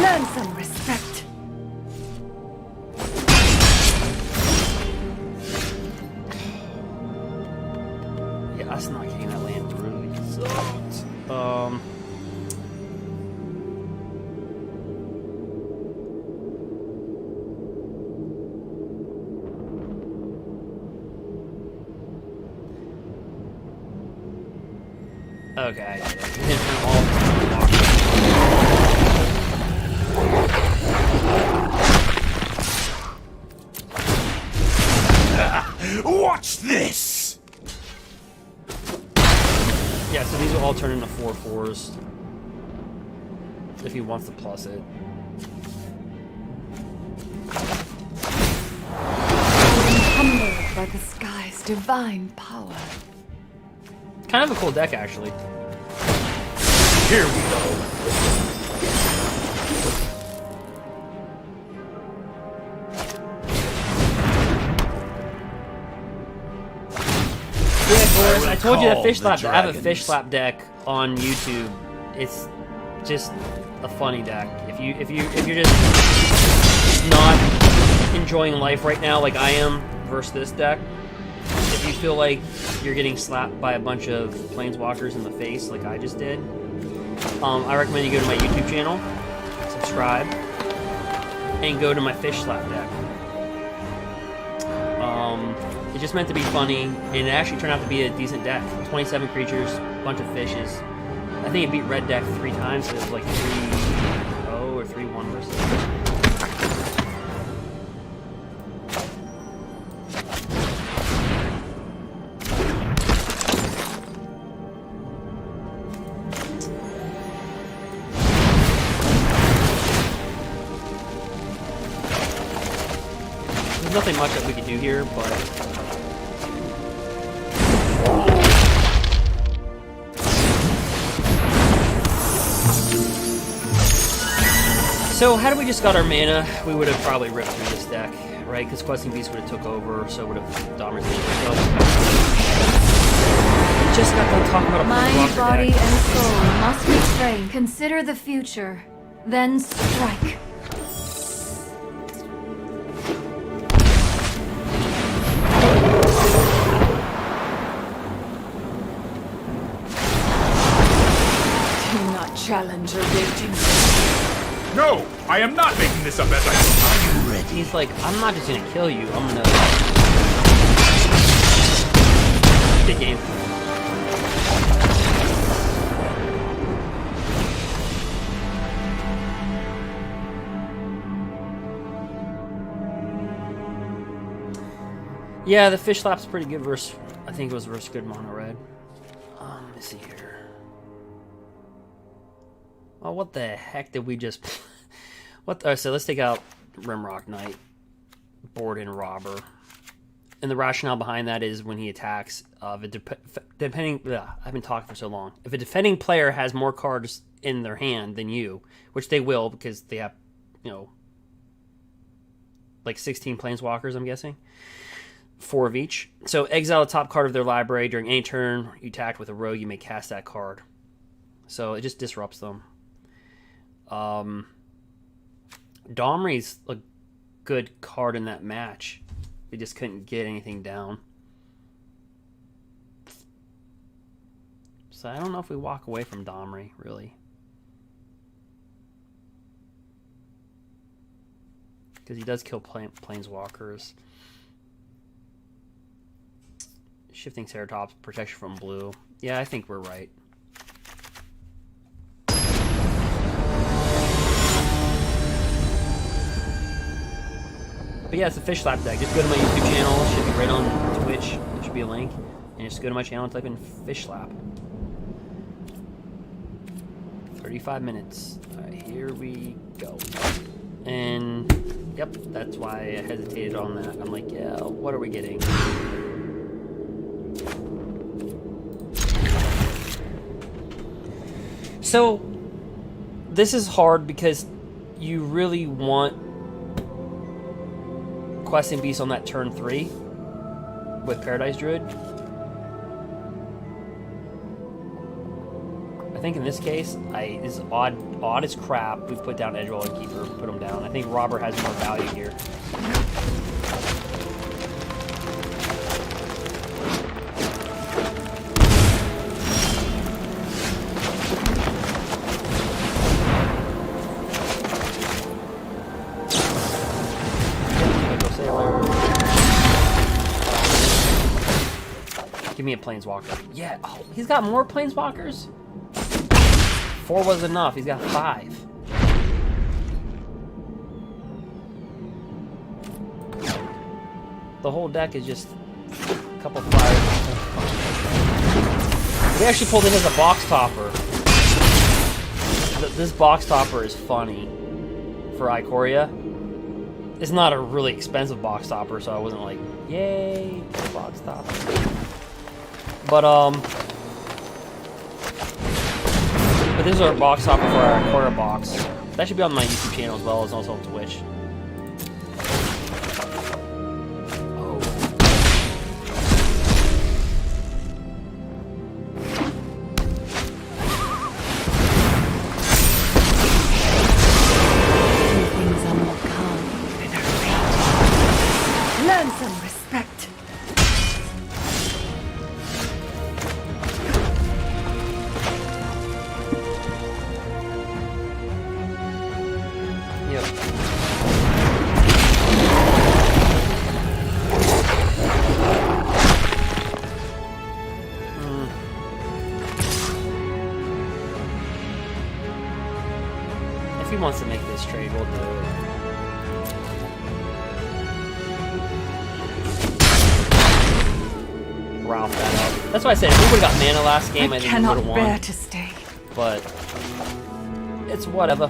Learn some respect. Yeah, us not getting that land really sucked. Okay, I did it. Hit for all Watch this! Yeah, so these will all turn into 4/4s if he wants to plus it. Humbled by the sky's divine power. Kind of a cool deck, actually. Here we go. I told you that fish slap. I have a dragons. fish slap deck on YouTube. It's just a funny deck. If you're just not enjoying life right now, like I am, versus this deck. If you feel like you're getting slapped by a bunch of planeswalkers in the face, like I just did, I recommend you go to my YouTube channel, subscribe, and go to my fish slap deck. It just meant to be funny, and it actually turned out to be a decent deck. 27 creatures, bunch of fishes. I think it beat red deck 3 times, so it was like 3-0 or 3-1 versus. There's nothing much that we could do here, but so how do we just got our mana? We would have probably ripped through this deck, right? Because Questing Beast would have took over, so would have Dominus. So we just got done talking about a Mind, planeswalker body, deck. and soul must be trained. Consider the future, then strike. Do not challenge your victims. No, I am not making this up as I. He's like, I'm not just gonna kill you. I'm gonna. Good game. Yeah, the fish slap's pretty good versus. I think it was versus good mono red. Let me see here. Oh, what the heck did we just? What? So let's take out Rimrock Knight, board and robber, and the rationale behind that is when he attacks, depending. I've been talking for so long. If a defending player has more cards in their hand than you, which they will because they have, like 16 planeswalkers, I'm guessing. 4 of each. So exile the top card of their library during any turn you attack with a rogue. You may cast that card. So it just disrupts them. Domri's a good card in that match. They just couldn't get anything down. So I don't know if we walk away from Domri, really. Because he does kill planeswalkers. Shifting Ceratops, protection from blue. Yeah, I think we're right. But yeah, it's a fish slap deck. Just go to my YouTube channel. It should be right on Twitch. There should be a link. And just go to my channel and type in fish slap. 35 minutes. Alright, here we go. And, yep, that's why I hesitated on that. I'm like, yeah, what are we getting? So, this is hard because you really want Questing Beast on that turn 3 with Paradise Druid. I think in this case, is odd as crap. We've put down Edgewall and Keeper, put them down. I think Robber has more value here. Give me a planeswalker. Yeah, oh, he's got more planeswalkers? 4 was enough. He's got 5. The whole deck is just a couple flyers. We actually pulled it as a box topper. This box topper is funny for Ikoria. It's not a really expensive box topper, so I wasn't like, yay, box topper. But this is our box topper for our Ikoria box. That should be on my YouTube channel as well as also on Twitch. If he wants to make this trade, we'll do it. Ralph that up. That's why I said if we would have got mana last game, I think we would have won. Bear to stay. But it's whatever.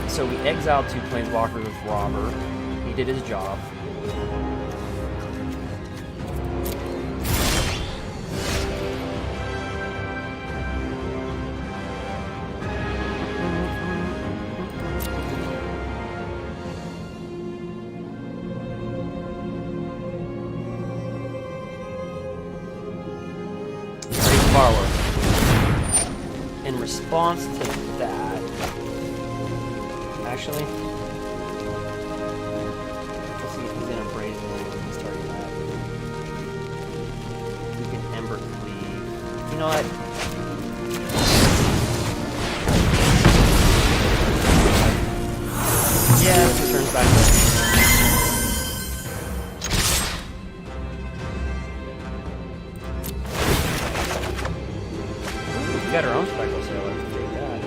So we exiled 2 planeswalkers with Robber. He did his job. Borrower. In response to that, actually, let's see if he's gonna brazen when he's starting that. We can embercleave. You know what? Yeah, this returns back to we got our own Speckle Sailor. Take that.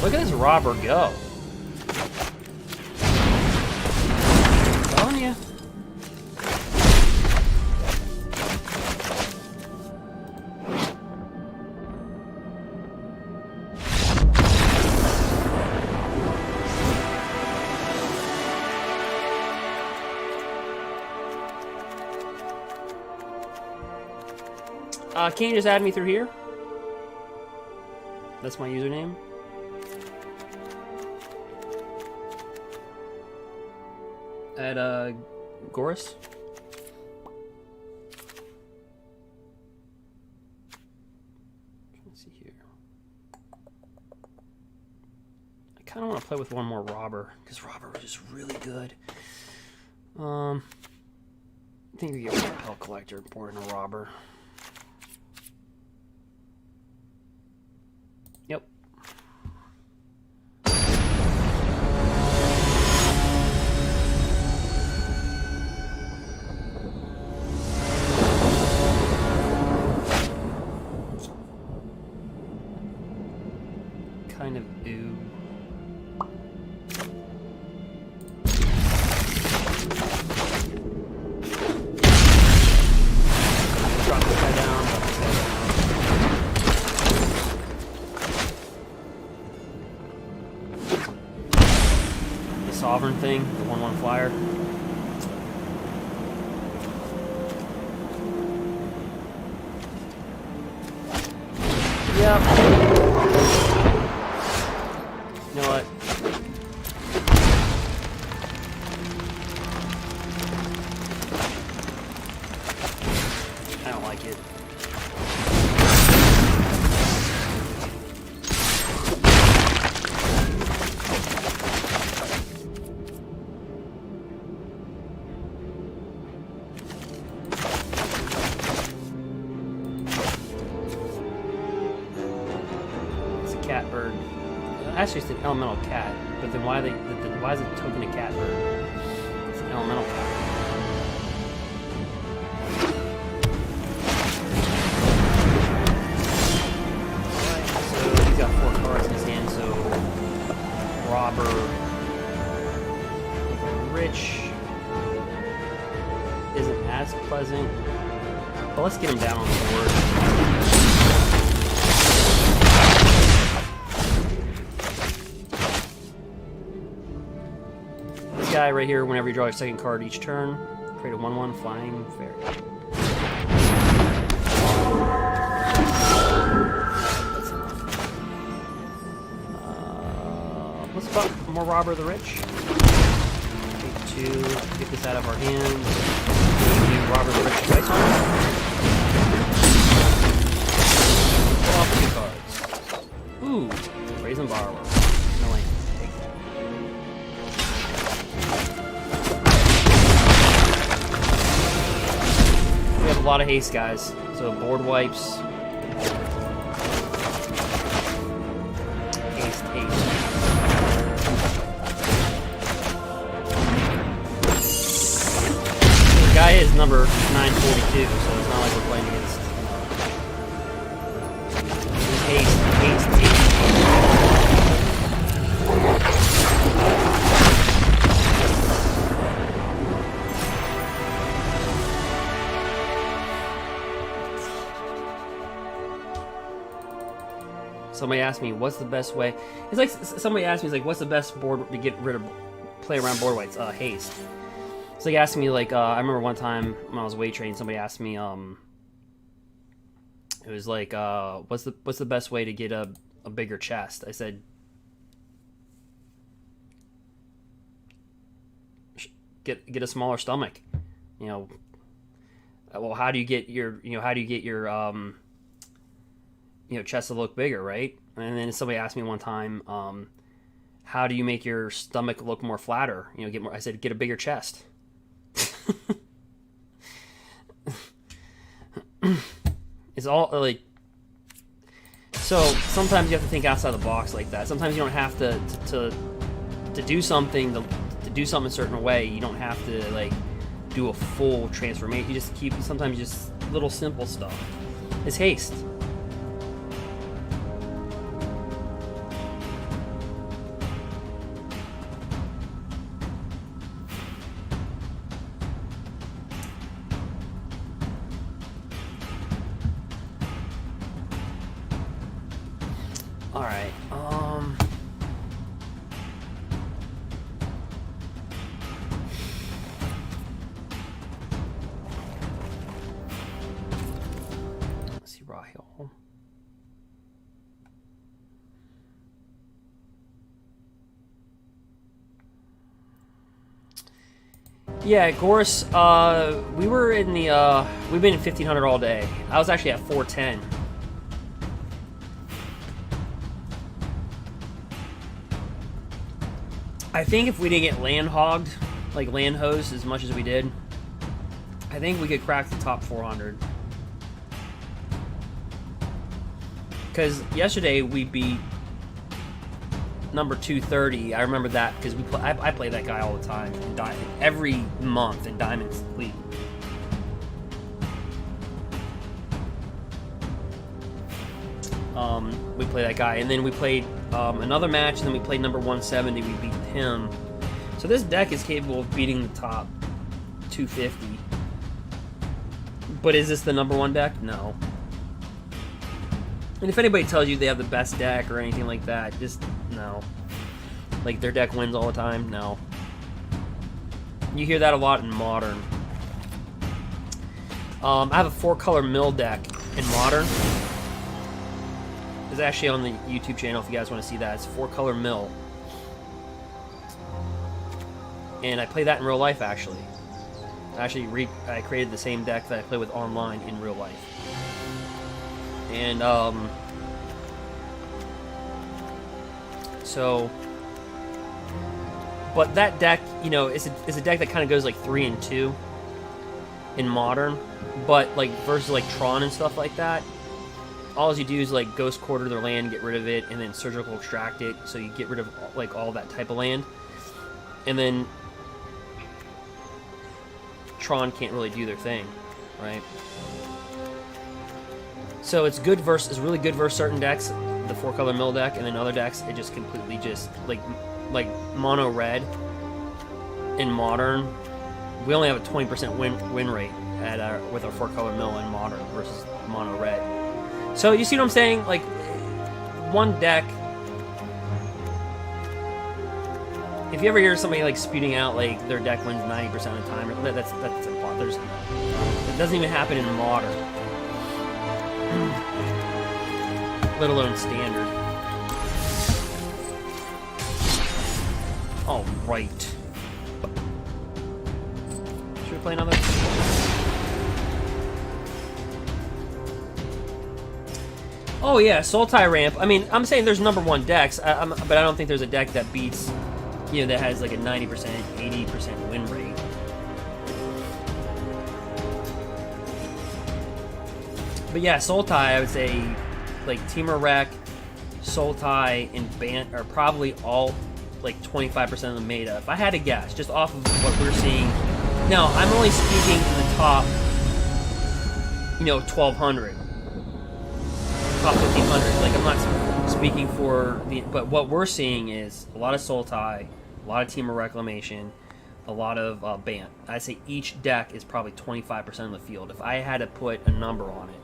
Look at this Robber go. I'm telling you. Can you just add me through here? That's my username. At Goris. Let's see here. I kind of want to play with one more Robber because Robber is just really good. I think we get a Repel Collector more than a Robber. Yep. Kind of ooh. Drop this guy down. Sovereign thing, the 1/1 flyer. Yep. You know what? I don't like it. Catbird. Actually, it's an elemental cat. But then why is it token a catbird? It's an elemental cat. but let's get him down on the board. This guy right here, whenever you draw your second card each turn, create a 1/1 flying fairy. Let's fuck more Robber the Rich. Take 2, get this out of our hands. Robber the Rich twice on. Pull off 2 cards. Ooh, Brazen Borrower. No way. Take that. We have a lot of haste, guys. So board wipes. Haste, haste. The guy is number 942, so it's not like we're playing against. Haste, haste, haste. Somebody asked me, what's the best way? It's like somebody asked me, it's like, what's the best board to get rid of, play around board whites? Haste. It's like asking me, like, I remember one time when I was weight training, somebody asked me, it was like, what's the best way to get a bigger chest? I said, get a smaller stomach. You know, well, how do you get your, chest to look bigger, right? And then somebody asked me one time, how do you make your stomach look more flatter? Get more. I said, get a bigger chest. It's all like. So sometimes you have to think outside the box like that. Sometimes you don't have to do something to do something a certain way. You don't have to like do a full transformation. You just keep sometimes just little simple stuff. It's haste. Alright, let's see, Rahil. Yeah, Gorse, we were in the, we've been in 1500 all day. I was actually at 410. I think if we didn't get land hogged, like land hosed as much as we did, I think we could crack the top 400. Because yesterday we beat number 230. I remember that because I play that guy all the time, every month in Diamond's League. We played that guy, and then we played another match, and then we played number 170. We beat him. So this deck is capable of beating the top 250. But is this the number 1 deck? No. And if anybody tells you they have the best deck or anything like that, just no. Like their deck wins all the time? No. You hear that a lot in Modern. I have a 4-color mill deck in Modern. It's actually on the YouTube channel if you guys want to see that. It's 4-color mill. And I play that in real life, actually. I created the same deck that I play with online in real life. And, so... But that deck, it's a deck that kind of goes like 3 and 2 in Modern. But, like, versus, like, Tron and stuff like that, all you do is like Ghost Quarter their land, get rid of it, and then Surgical Extract it, so you get rid of like all that type of land. And then Tron can't really do their thing, right? So it's good versus, it's really good versus certain decks, the 4-color mill deck, and then other decks it just completely just like mono red in Modern. We only have a 20% win rate at our, with our 4-color mill in modern versus mono red. So you see what I'm saying? Like, one deck. If you ever hear somebody like spewing out like their deck wins 90% of the time, that's impossible. It doesn't even happen in modern, let alone standard. All right. Should we play another? Oh yeah, sultai ramp. I mean, I'm saying there's #1 decks, but I don't think there's a deck that beats, you know, that has like a 90%, 80% win rate. But yeah, sultai, I would say, like Temur Rec, sultai, and Bant are probably all like 25% of the meta. If I had to guess, just off of what we're seeing. Now, I'm only speaking to the top, you know, 1,200. Top 1,500. Like, I'm not speaking for the... But what we're seeing is a lot of sultai, a lot of Temur Reclamation, a lot of Bant. I'd say each deck is probably 25% of the field. If I had to put a number on it,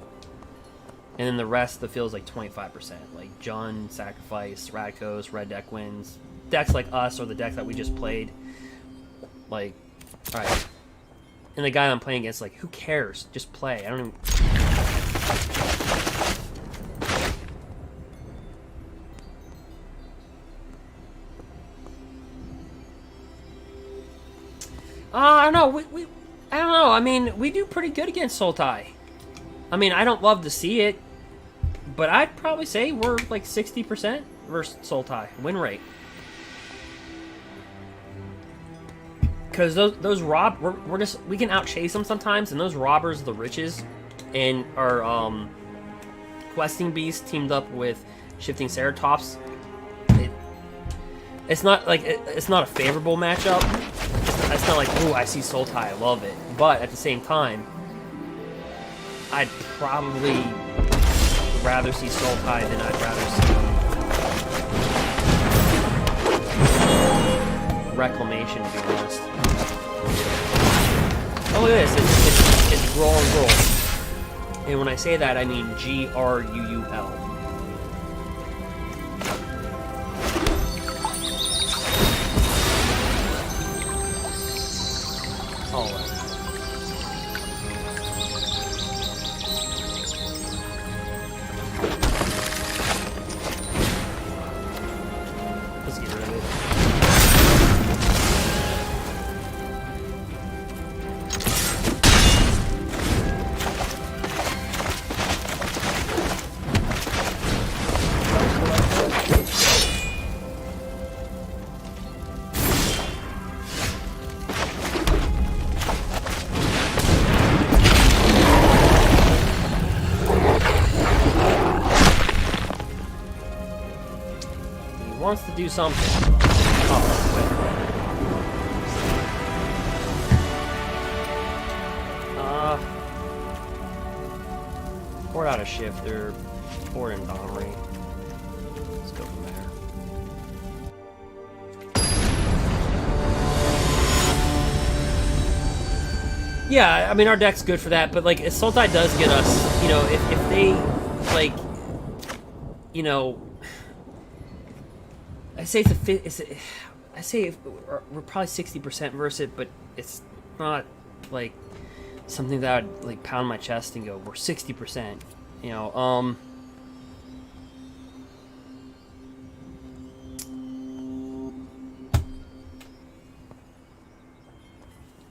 and then the rest of the field is like 25%. Like Jund, Sacrifice, Rakdos, Red Deck wins. Decks like us or the deck that we just played. Like, alright. And the guy I'm playing against, like, who cares? Just play. I don't even... I don't know. I don't know. I mean, we do pretty good against sultai. I mean, I don't love to see it, but I'd probably say we're like 60% versus sultai win rate. Because those we can outchase them sometimes, and those robbers of the riches, and our questing beast teamed up with shifting Ceratops. It's not like it's not a favorable matchup. It's not like, ooh, I see sultai, I love it. But at the same time, I'd probably rather see sultai than I'd rather see reclamation, to be honest. Oh, look at this. It's Gruul and Gruul. And when I say that, I mean Gruul. All right. Let's get rid of it. Wants to do something. Pour out a shifter, pour in Domri. Let's go from there. Yeah, I mean, our deck's good for that, but like, sultai does get us, you know, if they, like, you know, I say we're probably 60% versus it, but it's not like something that I'd like pound my chest and go, we're 60%, you know.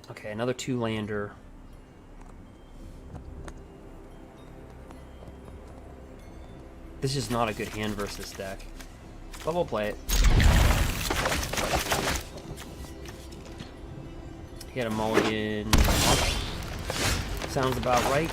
Okay, another 2-lander. This is not a good hand versus this deck. But we'll play it. He had a mulligan. Sounds about right.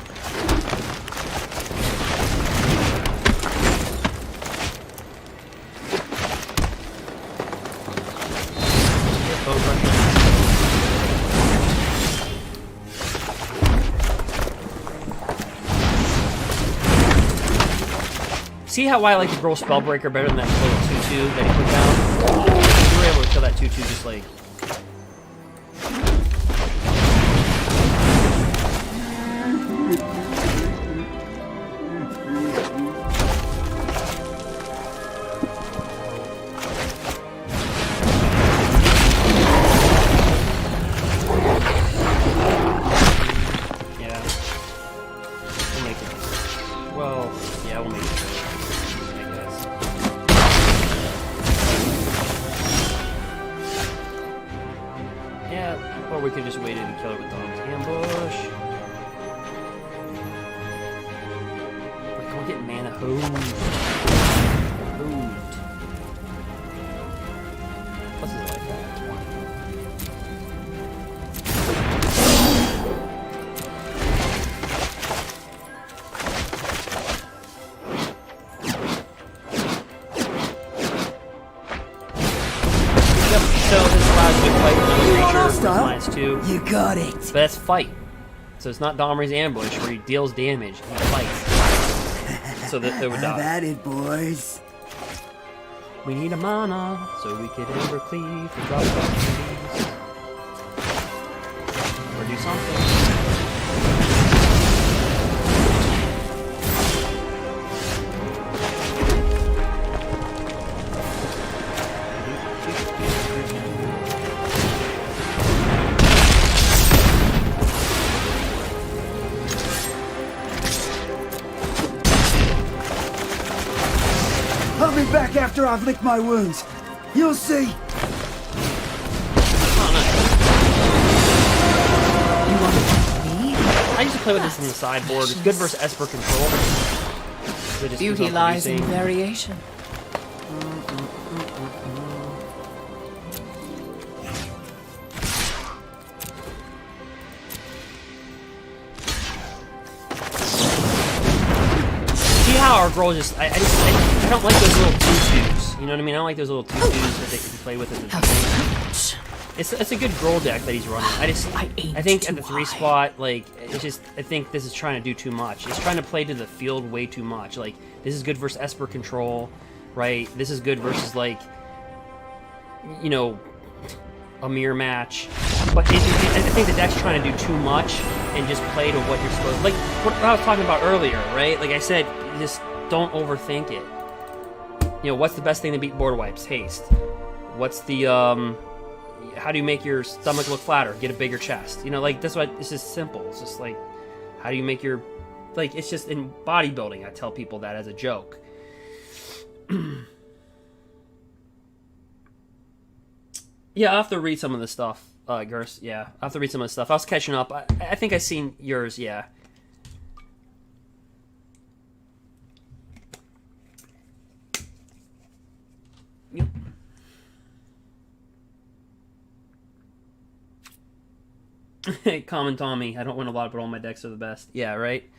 See how I like the Gruul Spellbreaker better than that little 2/2 that he put down? We were able to kill that 2/2 just like... Well, yeah, we'll make it. I guess. Yeah, or we could just wait it and kill it with Dom's ambush. Like, go get mana hosed. Plus it's like that. So this allows you to fight with creature with -2. You got it. But that's fight. So it's not Domri's ambush where he deals damage. He fights. So that they would Have die. at it, boys. We need a mana so we could embercleave to drop trees. Or do something. I'll be back after I've licked my wounds. You'll see. I used to play with this on the sideboard. It's good versus Esper control. So it just Beauty keeps on lies in producing. variation. See how our girl just I don't like those little tutus. You know what I mean? I don't like those little tutus that they can play with. It's a good Gruul deck that he's running. I think at the 3 spot, like, it's just, I think this is trying to do too much. It's trying to play to the field way too much. Like, this is good versus Esper control, right? This is good versus, like, you know, a mirror match. But I think the deck's trying to do too much and just play to what you're supposed to. Like, what I was talking about earlier, right? Like I said, just don't overthink it. You know, what's the best thing to beat board wipes? Haste. What's the, how do you make your stomach look flatter? Get a bigger chest. You know, like, that's what, it's just simple. It's just like, how do you make your, like, it's just in bodybuilding, I tell people that as a joke. Yeah, I'll have to read some of the stuff, Gers. Yeah, I'll have to read some of the stuff. I was catching up. I think I've seen yours, yeah. Yep. Common Tommy, I don't win a lot, but all my decks are the best. Yeah, right?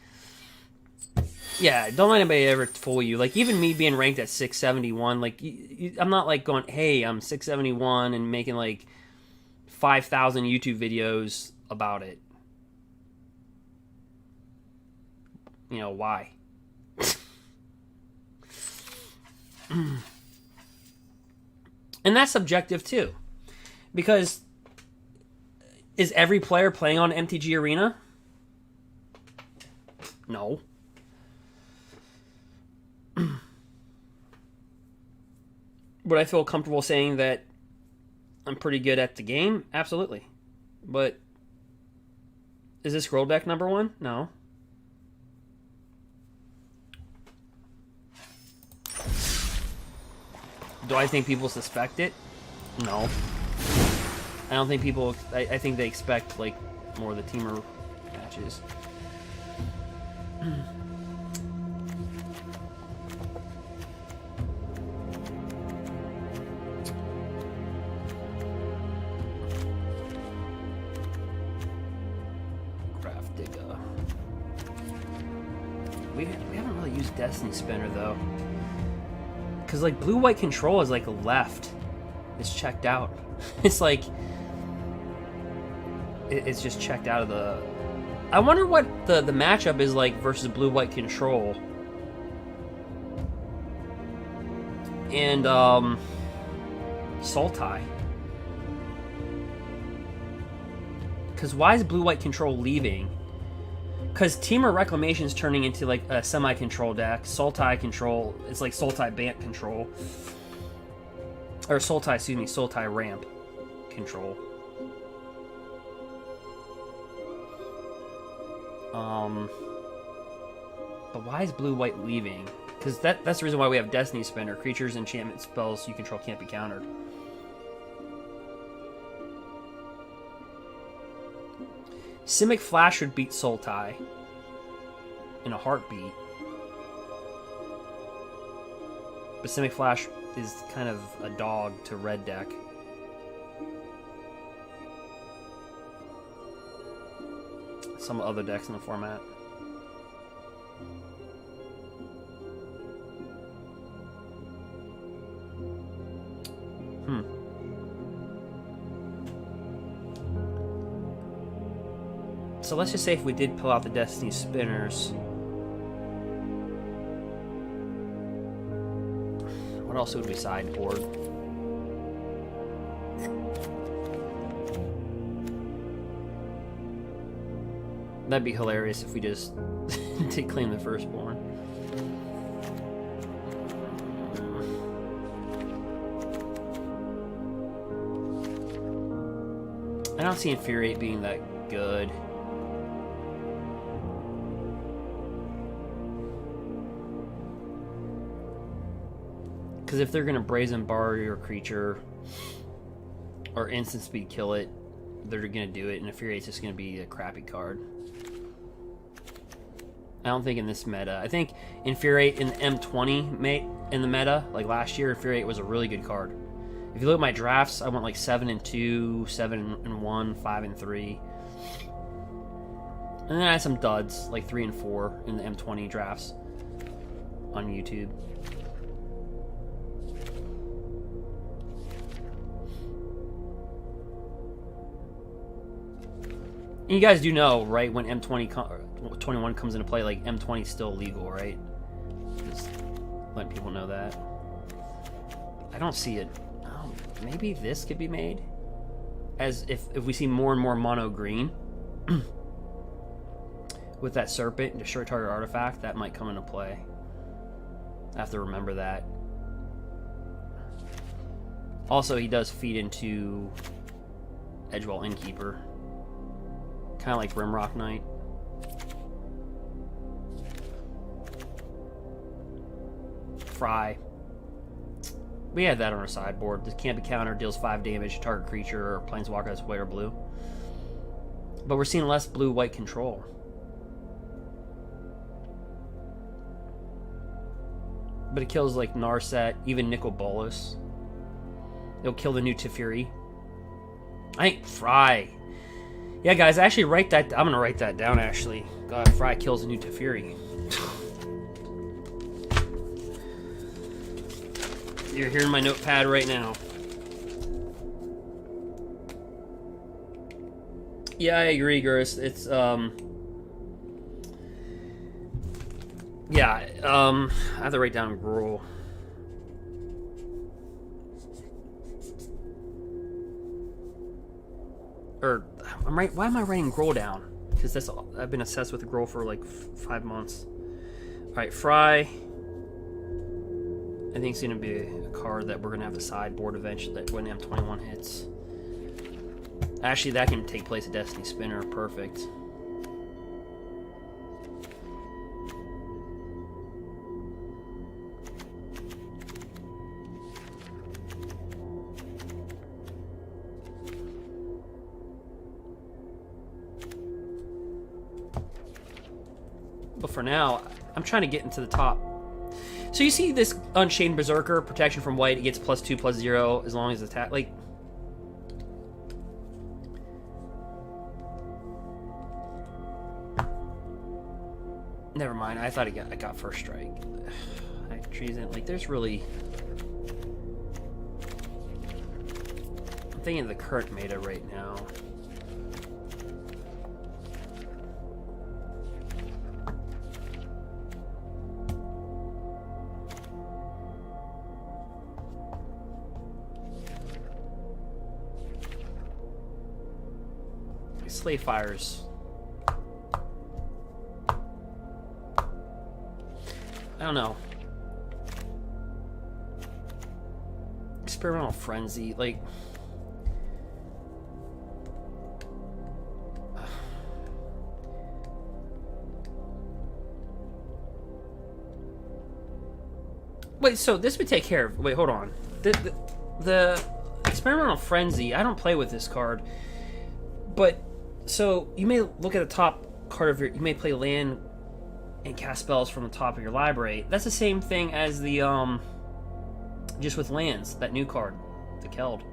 Yeah, don't let anybody ever fool you. Like, even me being ranked at 671, like, I'm not, like, going, hey, I'm 671 and making, like, 5,000 YouTube videos about it. You know, why? And that's subjective, too. Because is every player playing on MTG Arena? No. Would I feel comfortable saying that I'm pretty good at the game? Absolutely. But is this Gruul deck number 1? No. Do I think people suspect it? No. I don't think people... I think they expect, like, more of the Temur matches. Grafdigger. We haven't really used Destiny Spinner, though. Because, like, blue-white control is, like, left. It's checked out. It's like... It's just checked out of the... I wonder what the matchup is like versus blue-white control. And, sultai. Because why is blue-white control leaving? Because Temur Reclamation is turning into, like, a semi-control deck. Sultai control, it's like Sultai Bant control. Or Sultai, excuse me, Sultai Ramp control. But why is blue-white leaving? Because that's the reason why we have Destiny Spinner. Creatures, enchantment spells you control can't be countered. Simic Flash would beat Sultai in a heartbeat. But Simic Flash is kind of a dog to red deck. Some other decks in the format. So let's just say if we did pull out the Destiny Spinners, what else would we sideboard? That'd be hilarious if we just did claim the firstborn. I don't see Infuriate being that good. Because if they're going to Brazen Bar your creature or instant speed kill it, they're going to do it, and Infuriate's just going to be a crappy card. I don't think in this meta. I think Infuriate in the M20 in the meta, like last year, Infuriate was a really good card. If you look at my drafts, I went like 7-2, 7-1, 5-3. And then I had some duds, like 3-4 in the M20 drafts on YouTube. And you guys do know, right, when M21 comes into play, like M20 is still legal, right? Just letting people know that. I don't see it. Oh, maybe this could be made? As if we see more and more mono green with that serpent and destroy target artifact, that might come into play. I have to remember that. Also, he does feed into Edgewall Innkeeper. Kind of like Rimrock Knight. Fry. We had that on our sideboard. This can't be countered, deals 5 damage to target creature or planeswalker that's white or blue. But we're seeing less blue-white control. But it kills like Narset, even Nicol Bolas. It'll kill the new Teferi. I think Fry. Yeah, guys, actually write that. I'm gonna write that down. Actually, God, Fry kills the new Teferi. You're hearing my notepad right now. Yeah, I agree, Gurus. It's yeah, I have to write down Gruul. Or why am I writing Gruul down? Because that's I've been obsessed with Gruul for like 5 months. All right, Fry. I think it's gonna be a card that we're gonna have to sideboard eventually when M21 hits. Actually, that can take place at Destiny Spinner. Perfect. But for now, I'm trying to get into the top. So you see this Unchained Berserker, protection from white, it gets +2/+0 as long as it's attack. Like, never mind. I thought I got first strike. Treason. Like, there's really. I'm thinking of the current meta right now. Slave Fires. I don't know. Experimental Frenzy, like. Wait, so this would take care of... Wait, hold on. The Experimental Frenzy, I don't play with this card. But, so, you may look at the top card of your... You may play land and cast spells from the top of your library. That's the same thing as the, just with lands, that new card, the Keld.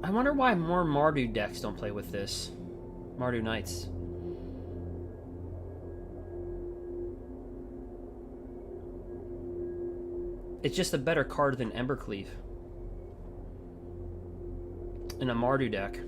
I wonder why more Mardu decks don't play with this. Mardu Knights. It's just a better card than Embercleave in a Mardu deck.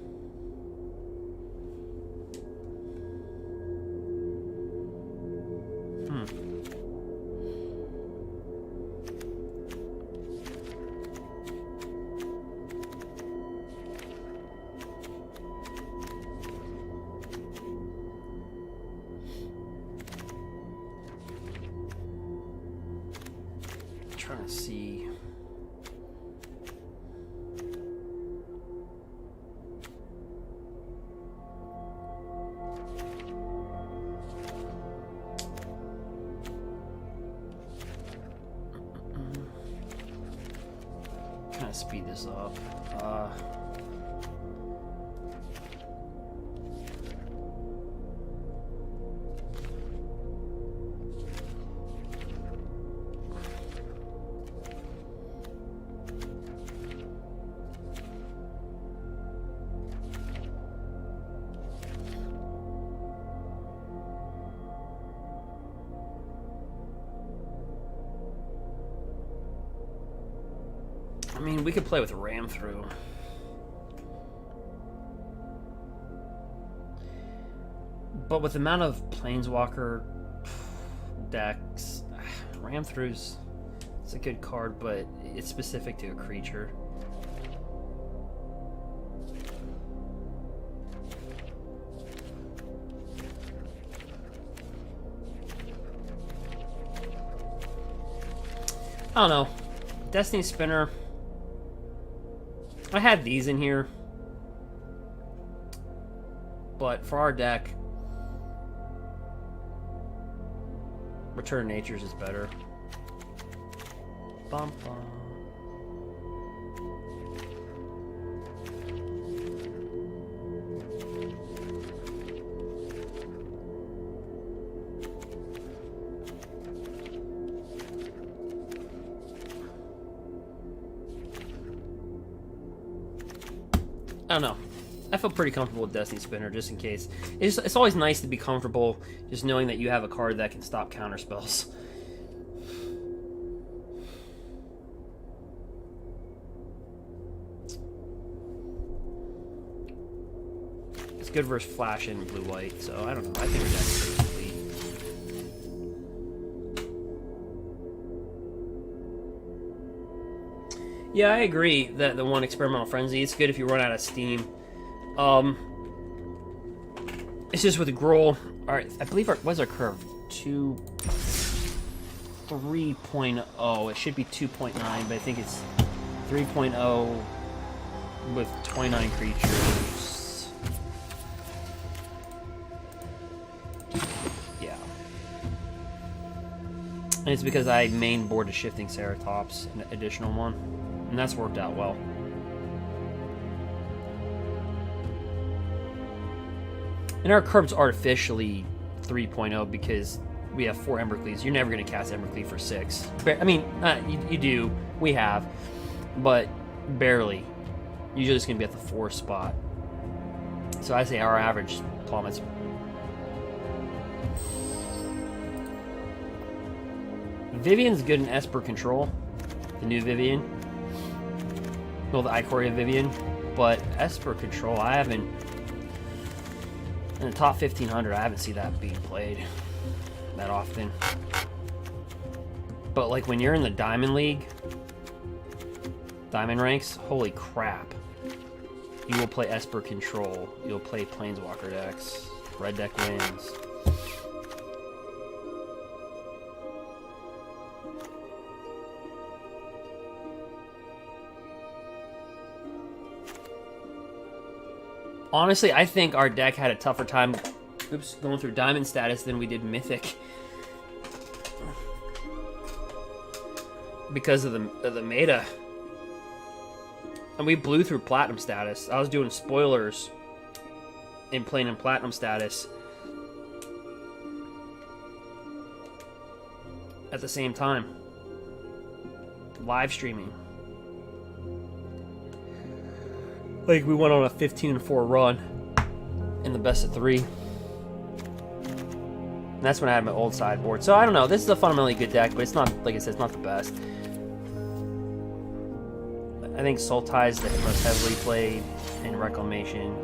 Trying to see. Kind of speed this up. I mean, we could play with Ram Through. But with the amount of Planeswalker decks, Ram Through's it's a good card, but it's specific to a creature. I don't know. Destiny Spinner. I had these in here, but for our deck, Return of Natures is better. Bum, bum. I don't know. I feel pretty comfortable with Destiny Spinner, just in case. It's always nice to be comfortable just knowing that you have a card that can stop counter spells. It's good versus Flash and blue-white, so I don't know. I think our deck's pretty complete. Yeah, I agree that the one Experimental Frenzy, it's good if you run out of steam. It's just with the Gruul. Alright, I believe what's our curve? 3.0. It should be 2.9, but I think it's 3.0 with 29 creatures. Yeah. And it's because I main board a Shifting Ceratops, an additional one. And that's worked out well. And our curve's artificially 3.0 because we have 4 Embercleaves. You're never going to cast Embercleave for 6. I mean, you do. We have. But barely. Usually it's going to be at the 4 spot. So I say our average plummets. Vivian's good in Esper Control. The new Vivian. Well, the Ikoria Vivian, but Esper Control, I haven't, in the top 1500, I haven't seen that being played that often. But like when you're in the Diamond League, Diamond ranks, holy crap. You will play Esper Control, you'll play Planeswalker decks, red deck wins. Honestly, I think our deck had a tougher time going through Diamond status than we did Mythic. Because of the meta. And we blew through Platinum status. I was doing spoilers and playing in Platinum status at the same time. Live streaming. Like, we went on a 15-4 run in the best of 3. And that's when I had my old sideboard. So, I don't know. This is a fundamentally good deck, but it's not, like I said, it's not the best. I think Sultai is the most heavily played in Reclamation.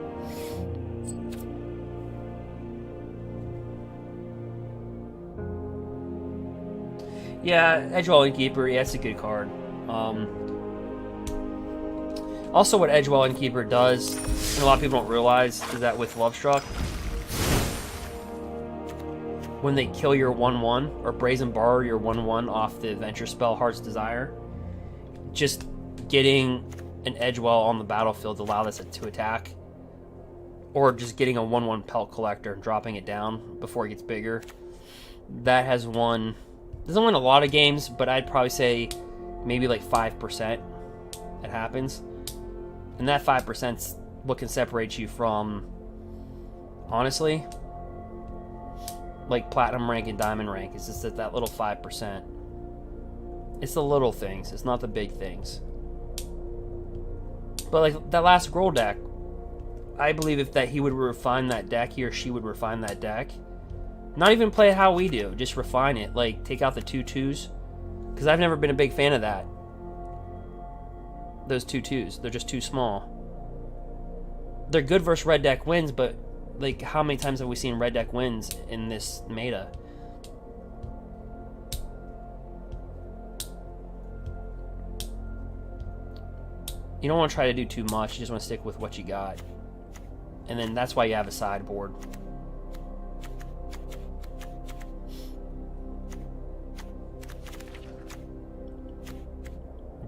Yeah, Edgewall Innkeeper, yeah, it's a good card. Also, what Edgewall Innkeeper does, and a lot of people don't realize, is that with Lovestruck, when they kill your 1/1, or Brazen Bar your 1/1 off the Adventure spell Heart's Desire, just getting an Edgewall on the battlefield to allow this to attack, or just getting a 1/1 Pelt Collector and dropping it down before it gets bigger, that has won... Doesn't win a lot of games, but I'd probably say maybe like 5% it happens. And that 5%'s what can separate you from, honestly, like Platinum rank and Diamond rank. It's just that little 5%. It's the little things. It's not the big things. But like that last Gruul deck, I believe if that he would refine that deck, he or she would refine that deck. Not even play it how we do, just refine it. Like, take out the 2/2s. Because I've never been a big fan of that. Those 2/2s. They're just too small. They're good versus red deck wins, but, like, how many times have we seen red deck wins in this meta? You don't want to try to do too much. You just want to stick with what you got. And then that's why you have a sideboard.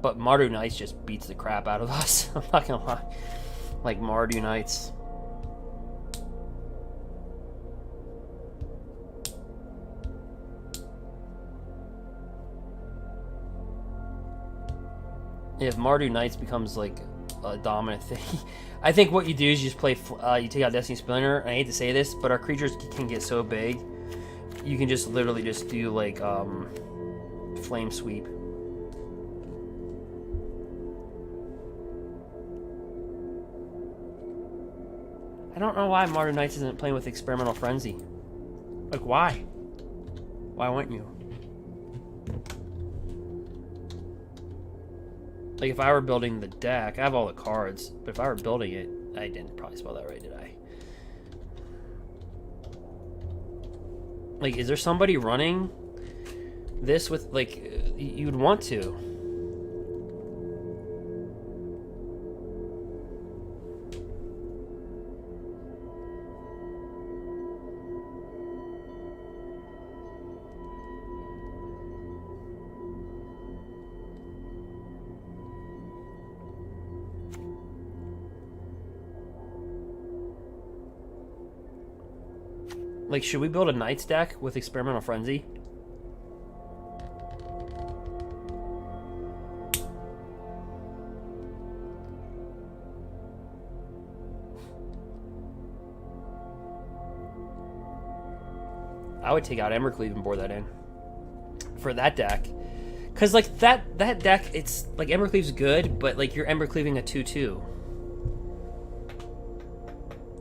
But Mardu Knights just beats the crap out of us. I'm not gonna lie. Like Mardu Knights. If Mardu Knights becomes like a dominant thing, I think what you do is you just play. You take out Destiny Splinter. And I hate to say this, but our creatures can get so big, you can just literally just do like Flame Sweep. I don't know why Mardu Knights isn't playing with Experimental Frenzy. Like, why? Why wouldn't you? Like, if I were building the deck, I have all the cards, but if I were building it, I didn't probably spell that right, did I? Like, is there somebody running this with, like, you'd want to? Like, should we build a Knights deck with Experimental Frenzy? I would take out Embercleave and board that in for that deck. Because, like, that deck, it's, like, Embercleave's good, but, like, you're Embercleaving a 2/2.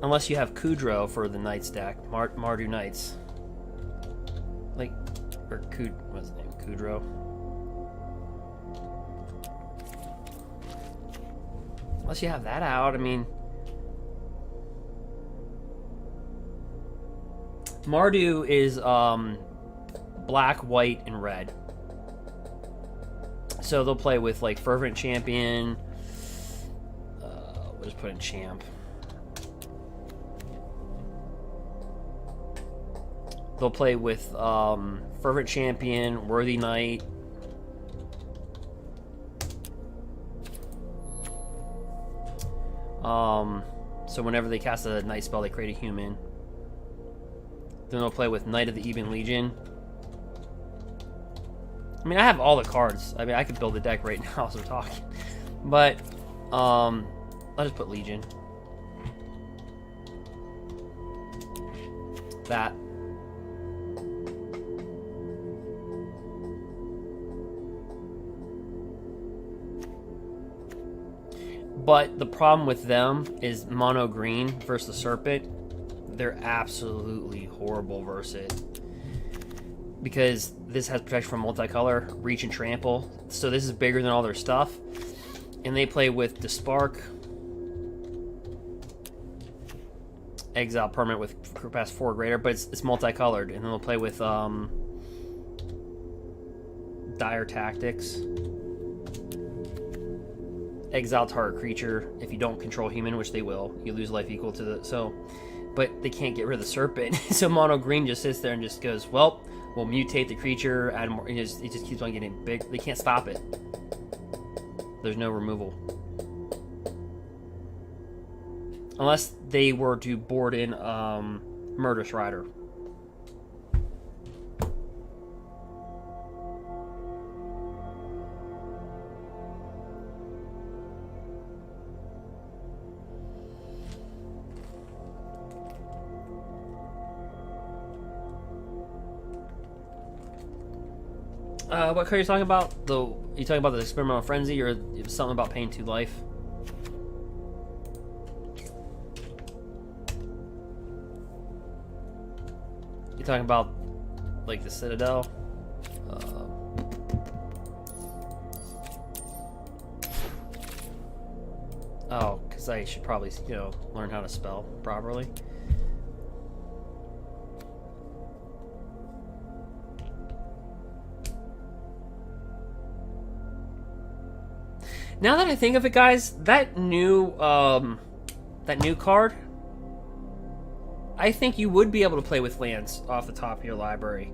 Unless you have Kudro for the Knights deck. Mardu Knights. Like, or what's his name? Kudro. Unless you have that out, I mean... Mardu is black, white, and red. So they'll play with, like, Fervent Champion. We'll just put in Champ. They'll play with Fervent Champion, Worthy Knight. So whenever they cast a night spell, they create a human. Then they'll play with Knight of the Even Legion. I mean, I have all the cards. I mean, I could build a deck right now as we're talking. But, I'll just put Legion. That. But the problem with them is mono green versus the Serpent. They're absolutely horrible versus it. Because this has protection from multicolor, reach, and trample. So this is bigger than all their stuff. And they play with Despark, exile permanent with past 4 or greater, but it's multicolored. And then they'll play with Dire Tactics. Exile target creature. If you don't control human, which they will, you lose life equal to the... So, but they can't get rid of the Serpent. So mono green just sits there and just goes, well, we'll mutate the creature, add more. It just keeps on getting big. They can't stop it. There's no removal. Unless they were to board in Murderous Rider. What card are you talking about? You talking about the Experimental Frenzy, or it was something about paying 2 life? You talking about like the Citadel? Oh, because I should probably, learn how to spell properly. Now that I think of it, guys, that new card, I think you would be able to play with lands off the top of your library,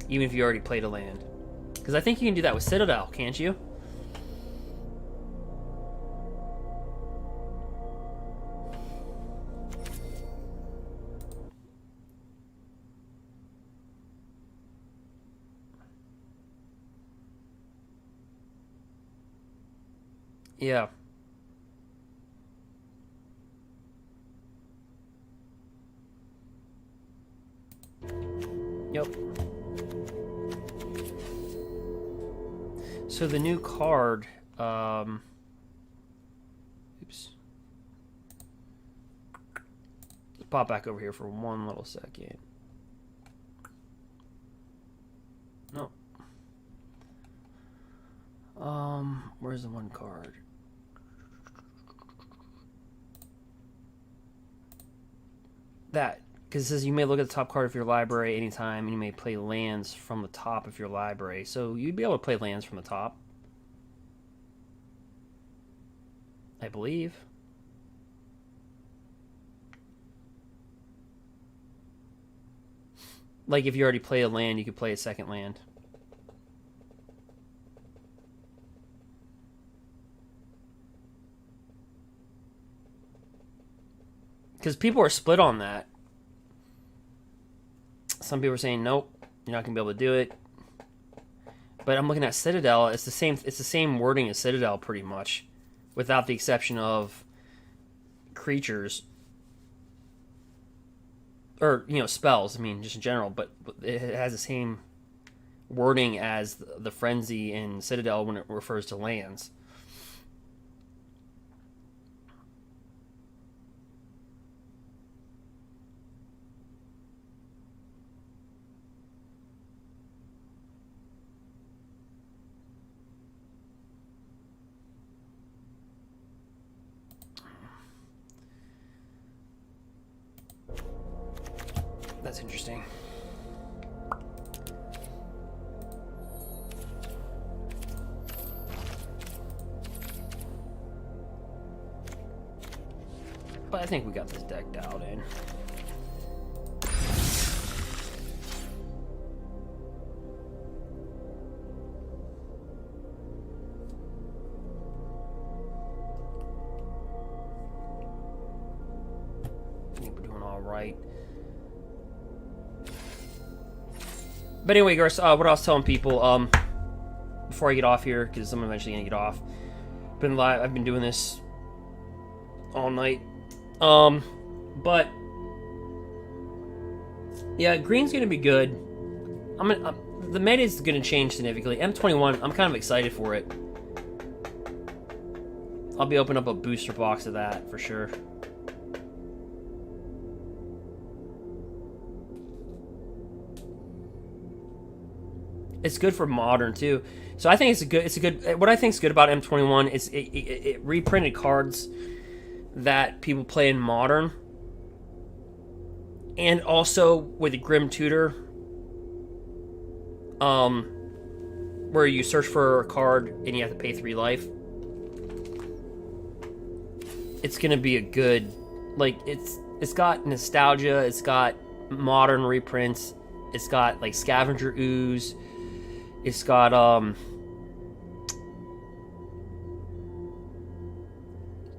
even if you already played a land. Because I think you can do that with Citadel, can't you? Yeah. Yep. So the new card, oops. Let's pop back over here for one little second. No. Where's the one card? That, because it says you may look at the top card of your library anytime, and you may play lands from the top of your library. So you'd be able to play lands from the top, I believe. Like if you already play a land, you could play a second land. Because people are split on that. Some people are saying, nope, you're not going to be able to do it. But I'm looking at Citadel. It's the same wording as Citadel, pretty much. Without the exception of creatures. Or, spells, I mean, just in general. But it has the same wording as the Frenzy in Citadel when it refers to lands. That's interesting. But I think we got this deck dialed in. right. But anyway, guys, what I was telling people before I get off here, because I'm eventually gonna get off. I've been doing this all night. But yeah, green's gonna be good. The meta is gonna change significantly. M21, I'm kind of excited for it. I'll be opening up a booster box of that for sure. It's good for modern too. So I think it's a good. What I think is good about M21 is it reprinted cards that people play in modern, and also with the Grim Tutor, where you search for a card and you have to pay 3 life. It's gonna be a good, like it's got nostalgia. It's got modern reprints. It's got like Scavenger Ooze. It's got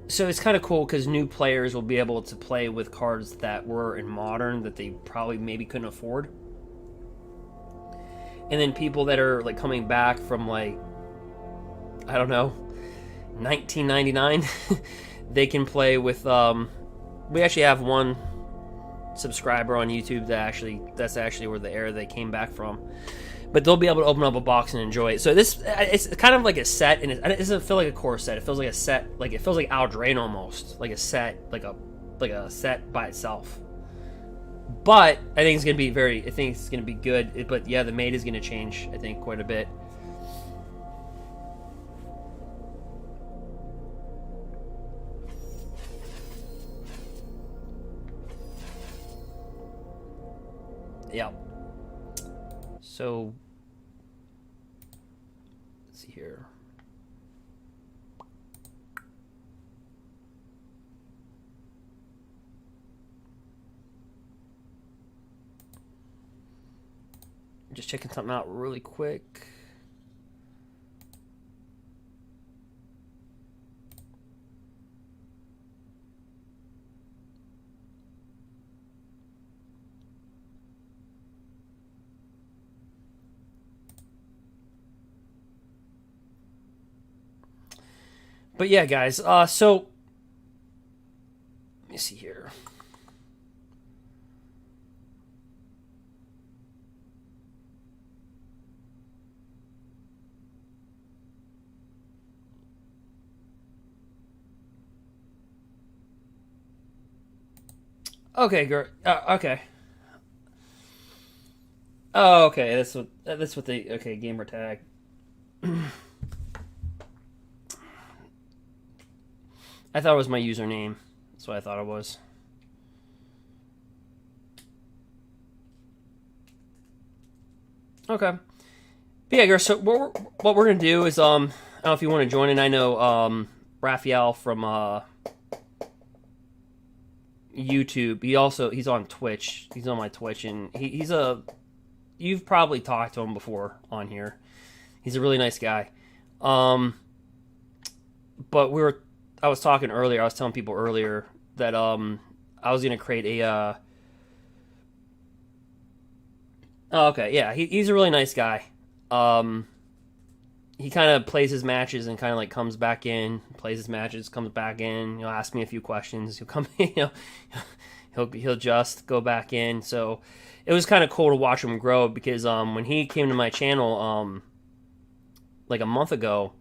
so it's kind of cool because new players will be able to play with cards that were in modern that they probably maybe couldn't afford, and then people that are like coming back from like, I don't know, 1999, they can play with we actually have one subscriber on YouTube that's actually where the era they came back from. But they'll be able to open up a box and enjoy it. So it's kind of like a set, and it doesn't feel like a core set. It feels like a set, like it feels like Aldrain almost, like a set, like a set by itself. But I think it's gonna be good. But yeah, the meta is gonna change, I think, quite a bit. Yeah. So, let's see here. Just checking something out really quick. But yeah, guys, so let me see here. Okay, girl. Okay. Oh, okay. That's what they. Okay, gamer tag. I thought it was my username. That's what I thought it was. Okay. But yeah, guys, so what we're going to do is, I don't know if you want to join in. I know Raphael from YouTube. He's on Twitch. He's on my Twitch, and you've probably talked to him before on here. He's a really nice guy. But I was talking earlier. I was telling people earlier that I was gonna create a. Oh, okay, yeah, he's a really nice guy. He kind of plays his matches and kind of like comes back in, plays his matches, comes back in. He'll ask me a few questions. He'll come, he'll just go back in. So it was kind of cool to watch him grow because when he came to my channel like a month ago,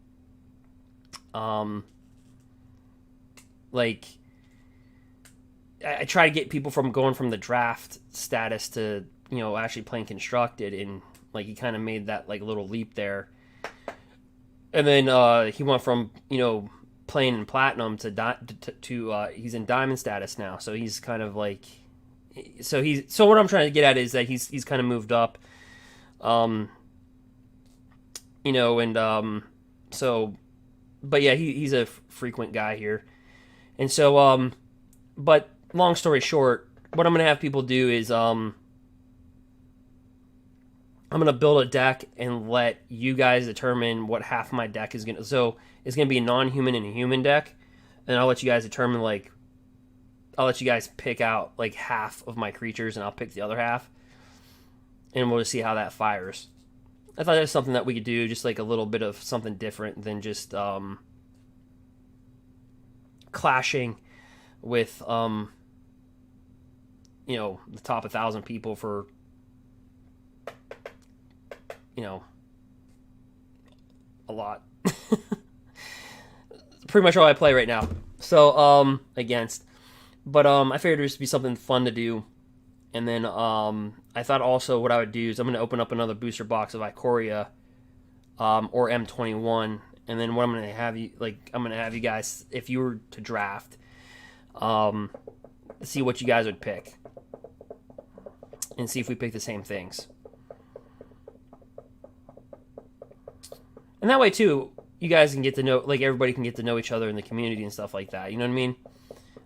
like I try to get people from going from the draft status to actually playing constructed, and like he kind of made that like little leap there, and then he went from playing in platinum to he's in diamond status now, so he's kind of like so what I'm trying to get at is that he's kind of moved up, so but yeah, he's a frequent guy here. And so, but long story short, what I'm going to have people do is, I'm going to build a deck and let you guys determine what half my deck is going to, so it's going to be a non-human and a human deck, and I'll let you guys determine, like, I'll let you guys pick out like half of my creatures, and I'll pick the other half, and we'll just see how that fires. I thought that was something that we could do, just like a little bit of something different than just clashing with you know, the top 1,000 people for, you know, a lot. Pretty much all I play right now. So against, but I figured it would just be something fun to do. And then I thought also what I would do is I'm going to open up another booster box of Ikoria or M21, and then what I'm going to have you, like, I'm going to have you guys, if you were to draft, see what you guys would pick, and see if we pick the same things. And that way too, you guys can get to know, like, everybody can get to know each other in the community and stuff like that. You know what I mean?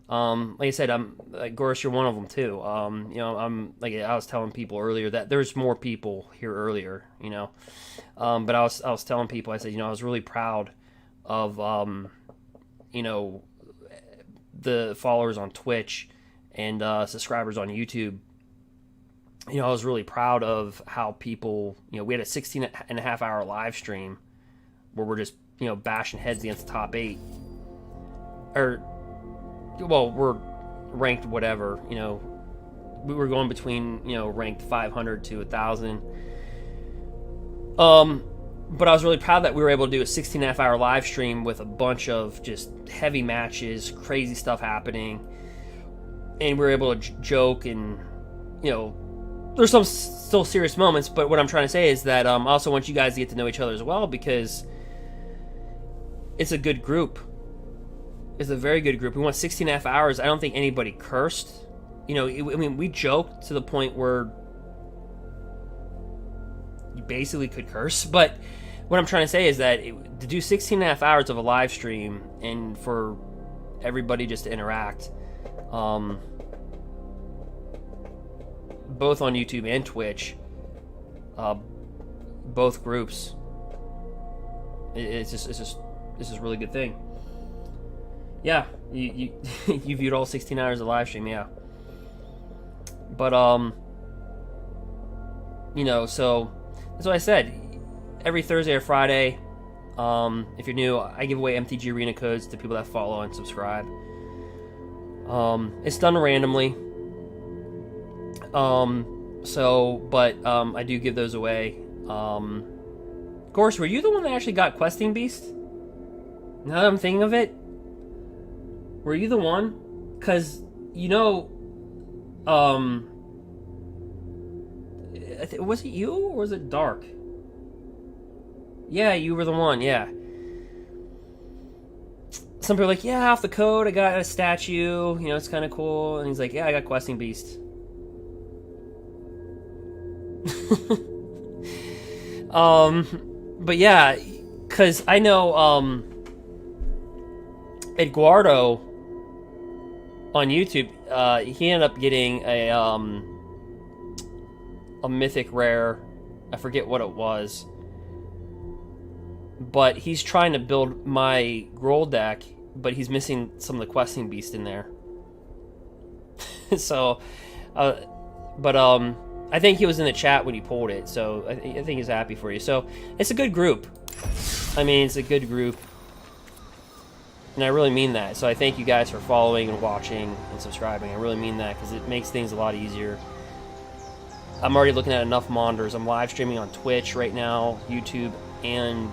Like I said, I'm like, Goris, you're one of them too. You know, I'm like, I was telling people earlier that there's more people here earlier, you know. But I was telling people, I said, you know, I was really proud of, you know, the followers on Twitch and subscribers on YouTube. You know, I was really proud of how people, you know, we had a 16.5-hour live stream where we're just, you know, bashing heads against the top 8. Or, well, we're ranked whatever, you know. We were going between, you know, ranked 500 to 1,000. But I was really proud that we were able to do a 16.5-hour live stream with a bunch of just heavy matches, crazy stuff happening. And we were able to joke and, you know, there's some still serious moments, but what I'm trying to say is that I also want you guys to get to know each other as well, because it's a good group. It's a very good group. We went 16.5 hours. I don't think anybody cursed. You know, I mean, we joked to the point where you basically could curse, but what I'm trying to say is that to do 16.5 hours of a live stream and for everybody just to interact, both on YouTube and Twitch, both groups, it's just a really good thing. Yeah, you you viewed all 16 hours of live stream, yeah. But you know, so that's what I said. Every Thursday or Friday, if you're new, I give away MTG Arena codes to people that follow and subscribe. It's done randomly. But I do give those away. Of course, were you the one that actually got Questing Beast? Now that I'm thinking of it, were you the one? Because, you know, was it you or was it Dark? Yeah, you were the one, yeah. Some people are like, yeah, off the code, I got a statue, you know, it's kind of cool. And he's like, yeah, I got Questing Beast. But yeah, because I know, Eduardo on YouTube, he ended up getting a mythic rare. I forget what it was. But he's trying to build my Gruul deck, but he's missing some of the Questing Beast in there. So, I think he was in the chat when you pulled it, so I think he's happy for you. So, it's a good group. I mean, it's a good group. And I really mean that. So I thank you guys for following and watching and subscribing. I really mean that, because it makes things a lot easier. I'm already looking at enough monitors. I'm live streaming on Twitch right now, YouTube, and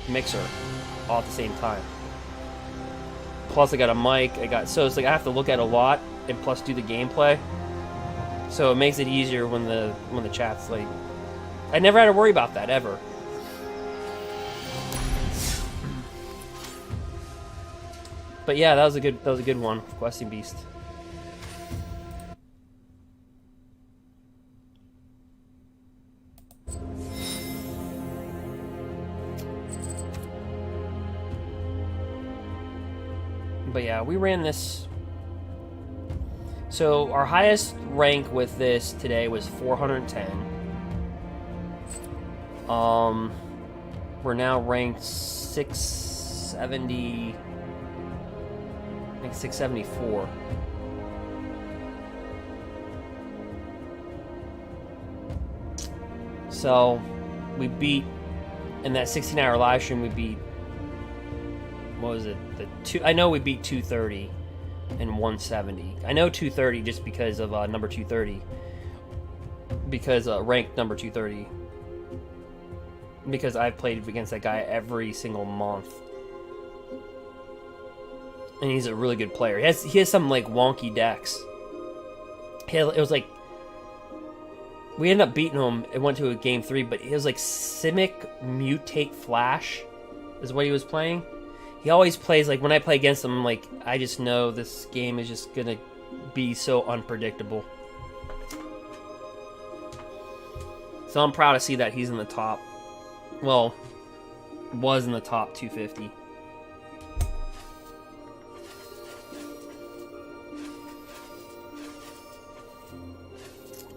Mixer all at the same time. Plus I got a mic. So it's like I have to look at a lot and plus do the gameplay. So it makes it easier when the chat's like, I never had to worry about that ever. But yeah, that was a good one, Questing Beast. But yeah, we ran this. So our highest rank with this today was 410. We're now ranked 670. I think think 674. So we beat, in that 16-hour live stream, we beat, what was it? I know we beat 230 and 170. I know 230 just because of number 230. Because ranked number 230. Because I've played against that guy every single month. And he's a really good player. He has some like wonky decks. It was like, we ended up beating him. It went to a game 3, but it was like Simic Mutate Flash is what he was playing. He always plays, like, when I play against him, like, I just know this game is just gonna be so unpredictable. So I'm proud to see that he's in the top. Well, was in the top 250.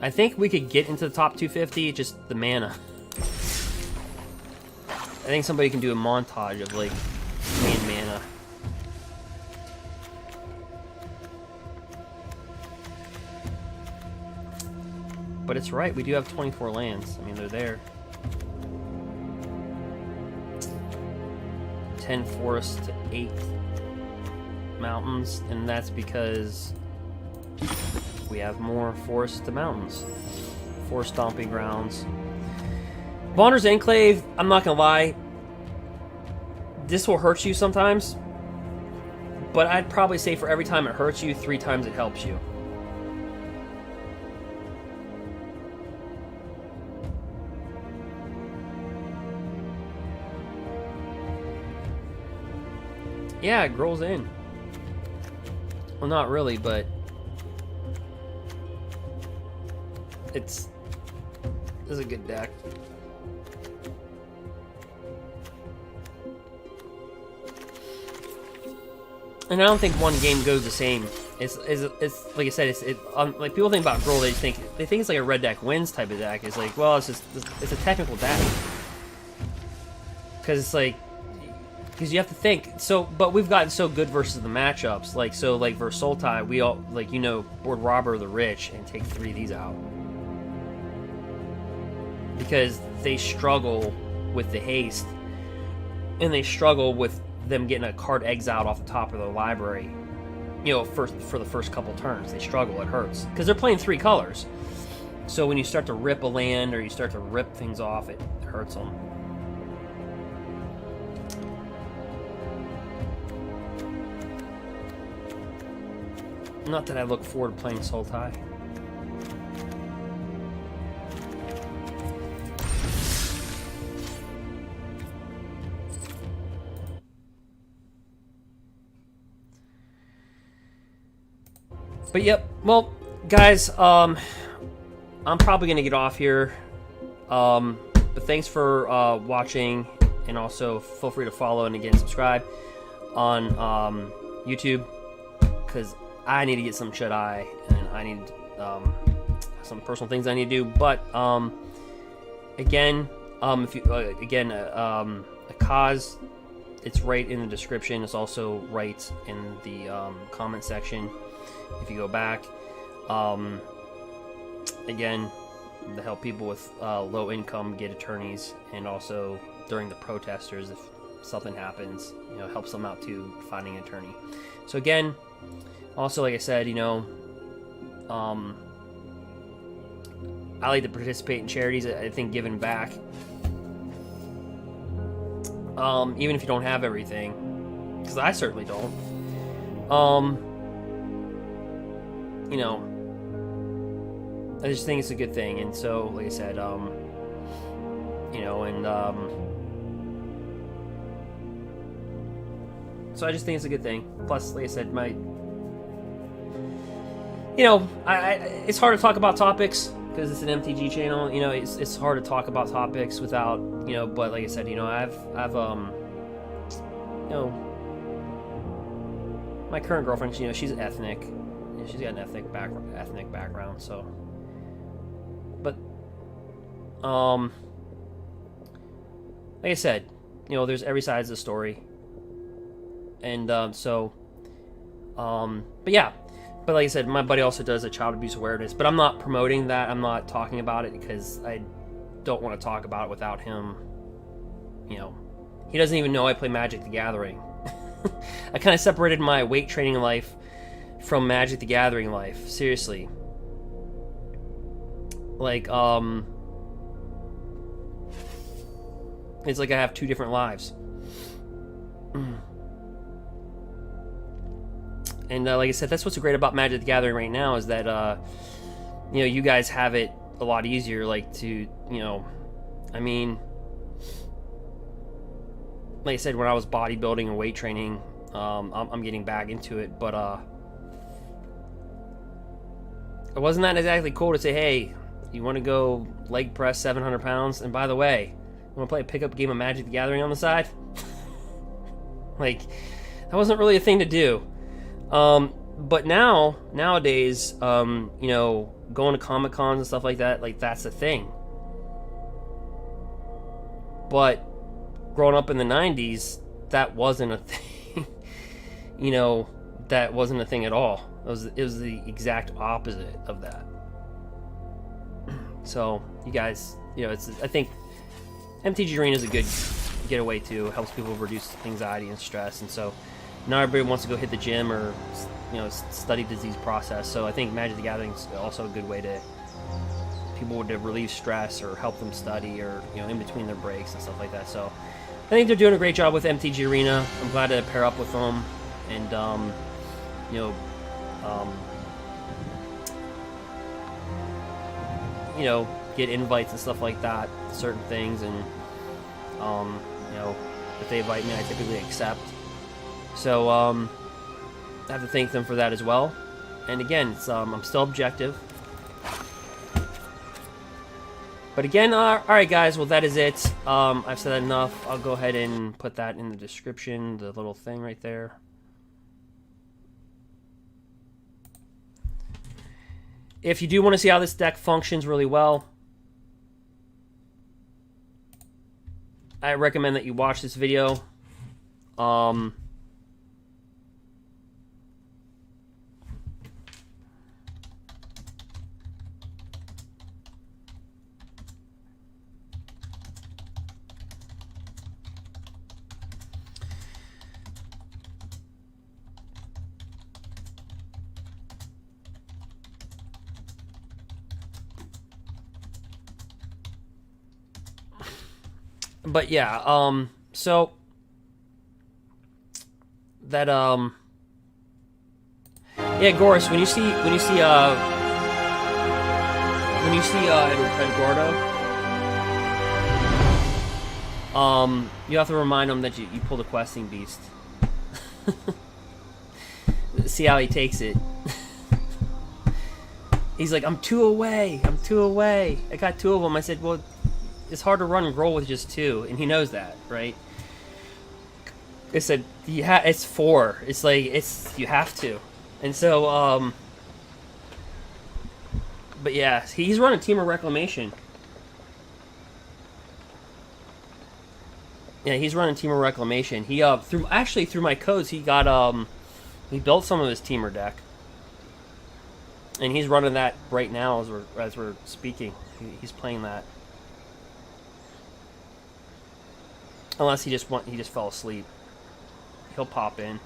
I think we could get into the top 250, just the mana. I think somebody can do a montage of, like, me and mana. But it's right, we do have 24 lands. I mean, they're there. 10 forests to 8 mountains, and that's because we have more forests to mountains. 4 stomping grounds. Bondur's Enclave, I'm not gonna lie, this will hurt you sometimes, but I'd probably say for every time it hurts you, 3 times it helps you. Yeah, Gruul's in. Well, not really, but this is a good deck. And I don't think one game goes the same. It's like I said, like people think about Gruul, they think it's like a red deck wins type of deck. It's like, well, it's a technical deck because it's like, because you have to think. So, but we've gotten so good versus the matchups. Like, so like versus Sultai, we all, like, you know, board Robber the Rich and take 3 of these out because they struggle with the haste and they struggle with them getting a card exiled off the top of their library. You know, for the first couple turns, they struggle. It hurts because they're playing 3 colors. So when you start to rip a land or you start to rip things off, it hurts them. Not that I look forward to playing Sultai. But yep, well, guys, I'm probably gonna get off here. But thanks for watching, and also feel free to follow and again subscribe on YouTube, because I need to get some shut eye, and I need some personal things I need to do. But again, if you a cause, it's right in the description. It's also right in the comment section. If you go back, again, to help people with low income get attorneys, and also during the protesters, if something happens, you know, helps them out too, finding an attorney. So again, also, like I said, you know, I like to participate in charities. I think giving back, even if you don't have everything, because I certainly don't, you know, I just think it's a good thing. And so, like I said, you know, and so I just think it's a good thing. Plus, like I said, you know, it's hard to talk about topics because it's an MTG channel. You know, it's hard to talk about topics without, you know. But like I said, you know, I've you know, my current girlfriend, you know, she's ethnic. You know, she's got an ethnic background. So, but like I said, you know, there's every side of the story, and so But yeah, but like I said, my buddy also does a child abuse awareness, but I'm not promoting that. I'm not talking about it because I don't want to talk about it without him. You know, he doesn't even know I play Magic the Gathering. I kind of separated my weight training life from Magic the Gathering life. Seriously. Like, it's like I have two different lives. And like I said, that's what's great about Magic the Gathering right now is that, you know, you guys have it a lot easier, like, to, you know, I mean, like I said, when I was bodybuilding and weight training, I'm getting back into it, but, it wasn't that exactly cool to say, hey, you want to go leg press 700 pounds? And by the way, you want to play a pickup game of Magic the Gathering on the side? Like, that wasn't really a thing to do. But nowadays, you know, going to Comic Cons and stuff like that, like, that's a thing. But growing up in the 90s, that wasn't a thing. You know, that wasn't a thing at all. It was the exact opposite of that. So, you guys, you know, I think MTG Arena is a good getaway too. It helps people reduce anxiety and stress, and so not everybody wants to go hit the gym or, you know, study disease process. So I think Magic the Gathering is also a good way to people to relieve stress or help them study, or, you know, in between their breaks and stuff like that. So I think they're doing a great job with MTG Arena. I'm glad to pair up with them, and you know, get invites and stuff like that to certain things, and you know, if they invite me, I typically accept. So I have to thank them for that as well. And again, it's, I'm still objective. But again, alright guys, well, that is it. I've said enough. I'll go ahead and put that in the description, the little thing right there. If you do want to see how this deck functions really well, I recommend that you watch this video. But yeah, so that yeah, Goris, when you see Eduardo, you have to remind him that you pulled a questing beast. See how he takes it. He's like, I'm two away. I got two of them. I said, well, it's hard to run Gruul with just two, and he knows that, right? I said, it's four. It's like, you have to. And so, but yeah, he's running Temur Reclamation. Yeah, he's running Temur Reclamation. He, through my codes, he got, he built some of his Temur deck. And he's running that right now as we're speaking. He's playing that. Unless he just fell asleep. He'll pop in.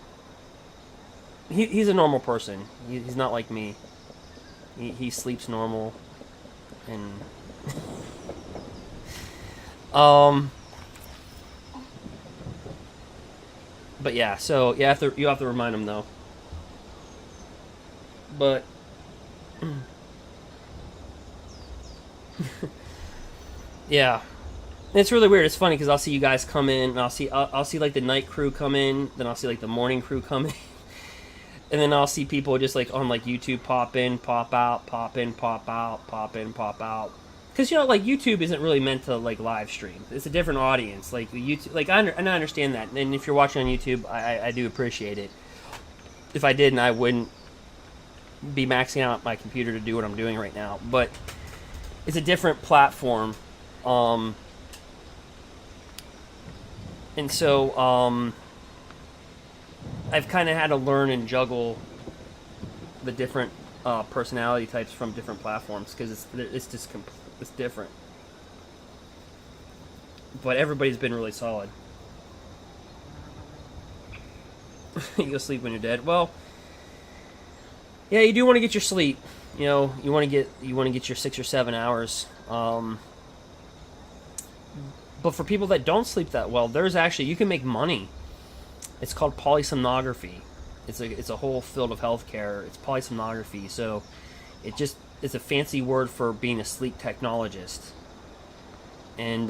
He's a normal person. He's not like me. He sleeps normal, and but yeah. So you have to remind him though. But yeah. It's really weird. It's funny because I'll see you guys come in, and I'll see like the night crew come in, then I'll see like the morning crew come in, and then I'll see people just like on like YouTube pop in, pop out, pop in, pop out, pop in, pop out. Because, you know, like, YouTube isn't really meant to like live stream. It's a different audience. Like YouTube, like I understand that, and if you're watching on YouTube, I do appreciate it. If I didn't, I wouldn't be maxing out my computer to do what I'm doing right now. But it's a different platform. And so, I've kind of had to learn and juggle the different personality types from different platforms because it's just it's different. But everybody's been really solid. You'll sleep when you're dead. Well, yeah, you do want to get your sleep. You know, you want to get your 6 or 7 hours. But for people that don't sleep that well, there's actually, you can make money. It's called polysomnography. It's a whole field of healthcare. It's polysomnography. So it's a fancy word for being a sleep technologist. And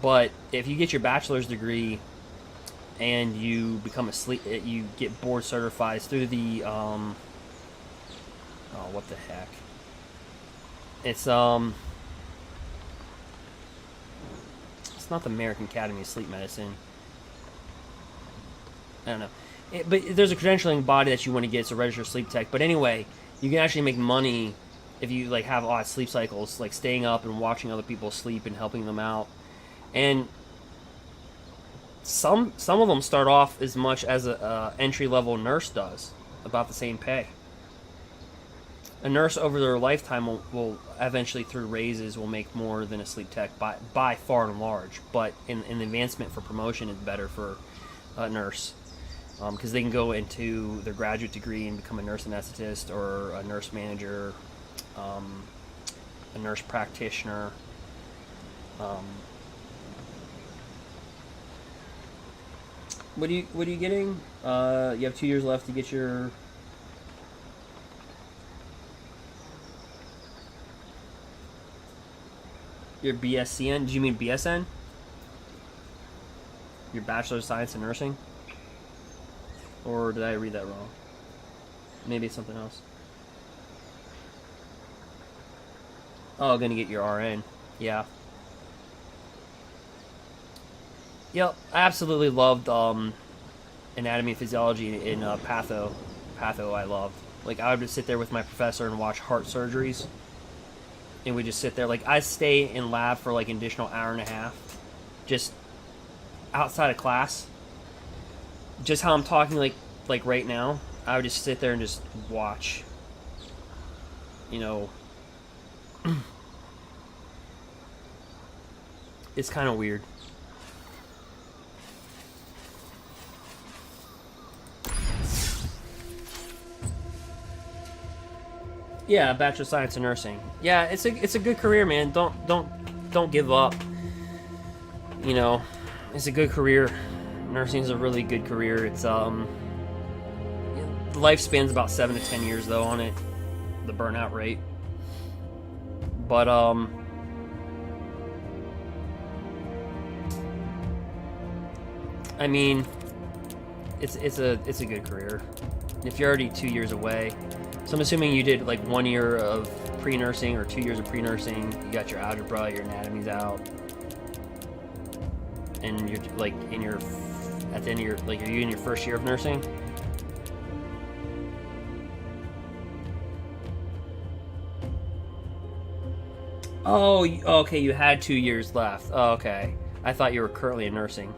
but if you get your bachelor's degree and you become you get board certified through the oh, what the heck? It's not the American Academy of Sleep Medicine. I don't know. But there's a credentialing body that you want to get. It's a registered sleep tech. But anyway, you can actually make money if you like have odd sleep cycles, like staying up and watching other people sleep and helping them out. And some of them start off as much as a entry-level nurse does, about the same pay. A nurse over their lifetime will eventually, through raises, will make more than a sleep tech by far and large. But in the advancement for promotion is better for a nurse because they can go into their graduate degree and become a nurse anesthetist or a nurse manager, a nurse practitioner. What are you getting? You have 2 years left to get your BSCN. Do you mean BSN? Your Bachelor of Science in Nursing? Or did I read that wrong? Maybe it's something else. Oh, gonna get your RN. Yeah. Yep, I absolutely loved anatomy and physiology in Patho. Patho I loved. Like, I would just sit there with my professor and watch heart surgeries. And we just sit there. Like, I stay in lab for like an additional hour and a half. Just outside of class. Just how I'm talking like right now. I would just sit there and just watch. You know. It's kind of weird. Yeah, Bachelor of Science in Nursing. Yeah, it's a good career, man. Don't give up. You know, it's a good career. Nursing is a really good career. It's the lifespan's about 7 to 10 years though on it, the burnout rate. But I mean, it's a good career. If you're already 2 years away. So I'm assuming you did like 1 year of pre-nursing or 2 years of pre-nursing. You got your algebra, your anatomy's out, and you're like at the end of your are you in your first year of nursing? Oh, okay. You had 2 years left. Oh, okay. I thought you were currently in nursing.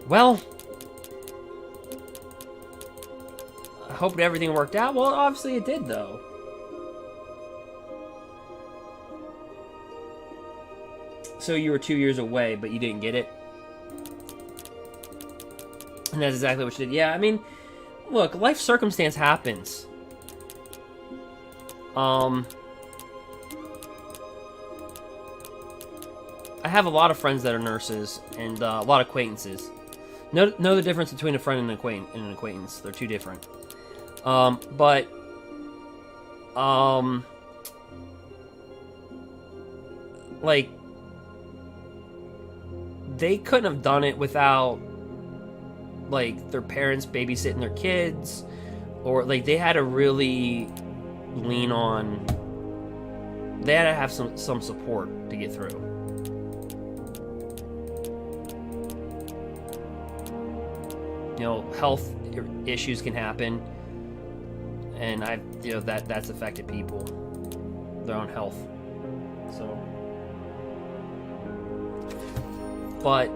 Well. I hope everything worked out. Well, obviously it did, though. So you were 2 years away, but you didn't get it? And that's exactly what you did. Yeah, I mean, look, life circumstance happens. I have a lot of friends that are nurses, and a lot of acquaintances. Know the difference between a friend and an acquaintance. They're two different. Like, they couldn't have done it without, like, their parents babysitting their kids, or, like, they had to really lean on, they had to have some support to get through. You know, health issues can happen, and that's affected people, their own health. So But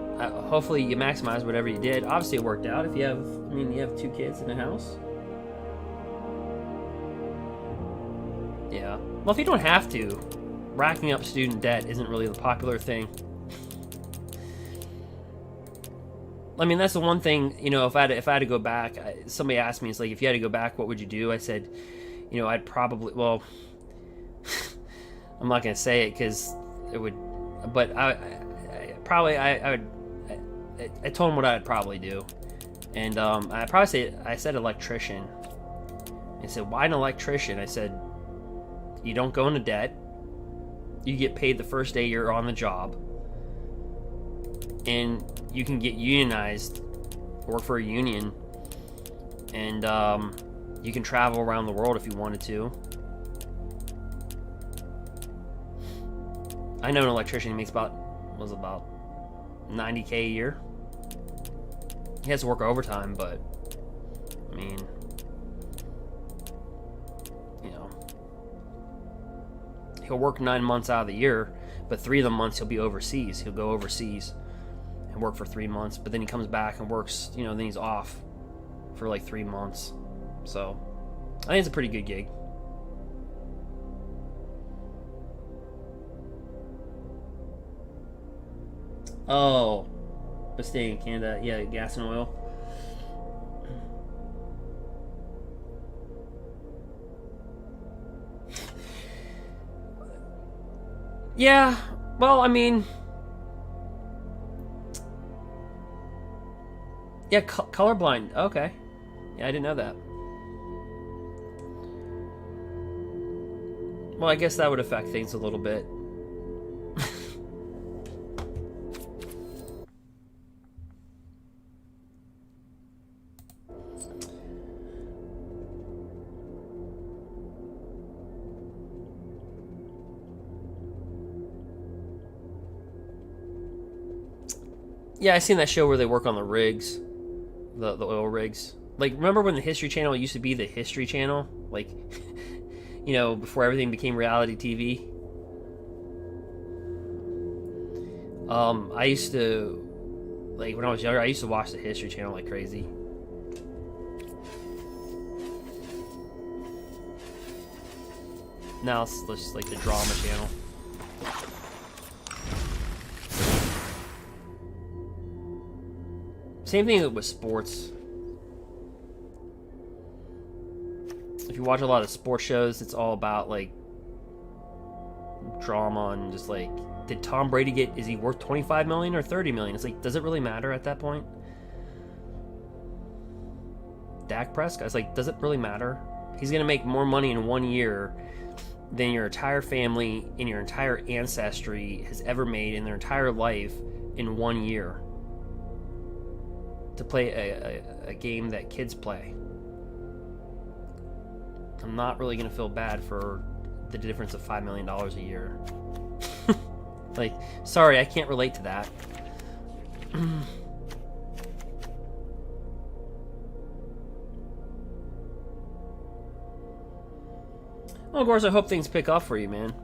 hopefully you maximize whatever you did. Obviously it worked out. If you have, I mean, you have 2 kids in a house. Yeah. Well, if you don't have to, racking up student debt isn't really the popular thing. I mean, that's the one thing, you know, if I had to go back, somebody asked me, it's like, if you had to go back, what would you do? I said, you know, I'd probably, well, I'm not going to say it because it would, but I told him what I'd probably do. And I said electrician. He said, why an electrician? I said, you don't go into debt. You get paid the first day you're on the job. And you can get unionized, work for a union, and you can travel around the world if you wanted to. I know an electrician who makes about 90K a year. He has to work overtime, but I mean, you know, he'll work 9 months out of the year, but 3 of the months he'll be overseas. He'll go overseas and work for 3 months, but then he comes back and works, you know, then he's off for like 3 months. So I think it's a pretty good gig. Oh, but staying in Canada, yeah, gas and oil. Yeah, well, I mean, yeah, colorblind. Okay, yeah, I didn't know that. Well, I guess that would affect things a little bit. Yeah, I seen that show where they work on the rigs, the oil rigs. Like, remember when the History Channel used to be the History Channel? Like, you know, before everything became reality TV. I used to, like, when I was younger, I used to watch the History Channel like crazy. Now it's just like the drama channel. Same thing with sports. If you watch a lot of sports shows, it's all about like drama and just like, did Tom Brady is he worth 25 million or 30 million? It's like, does it really matter at that point? Dak Prescott, it's like, does it really matter? He's gonna make more money in 1 year than your entire family and your entire ancestry has ever made in their entire life in 1 year. To play a game that kids play. I'm not really going to feel bad for the difference of $5 million a year. Like, sorry, I can't relate to that. Well, of course, I hope things pick up for you, man.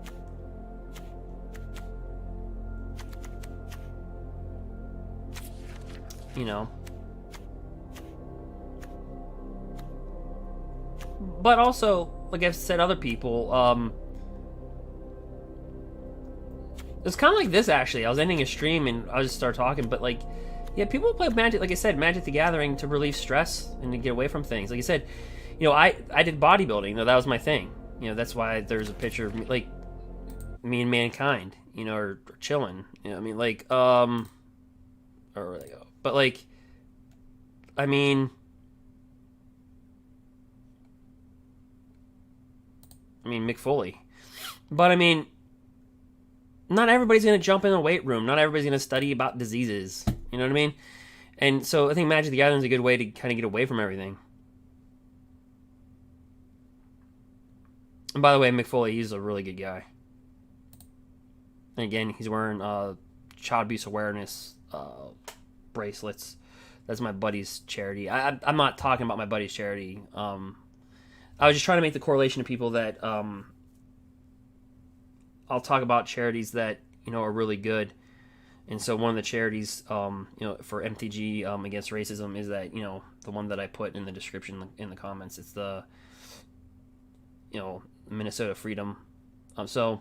You know. But also, like I've said, other people, it's kind of like this, actually. I was ending a stream and I just started talking, but like, yeah, people play Magic, like I said, Magic the Gathering to relieve stress and to get away from things. Like I said, you know, I did bodybuilding. You know, that was my thing. You know, that's why there's a picture of me, like, me and Mankind, you know, or chilling. You know, I mean, like, or where they go. But like, I mean, Mick Foley. But I mean, not everybody's going to jump in the weight room. Not everybody's going to study about diseases. You know what I mean? And so I think Magic the Gathering is a good way to kind of get away from everything. And by the way, Mick Foley, he's a really good guy. And again, he's wearing child abuse awareness bracelets. That's my buddy's charity. I'm not talking about my buddy's charity. I was just trying to make the correlation to people that I'll talk about charities that, you know, are really good. And so one of the charities, you know, for MTG against racism is that, you know, the one that I put in the description in the comments. It's the, you know, Minnesota Freedom. So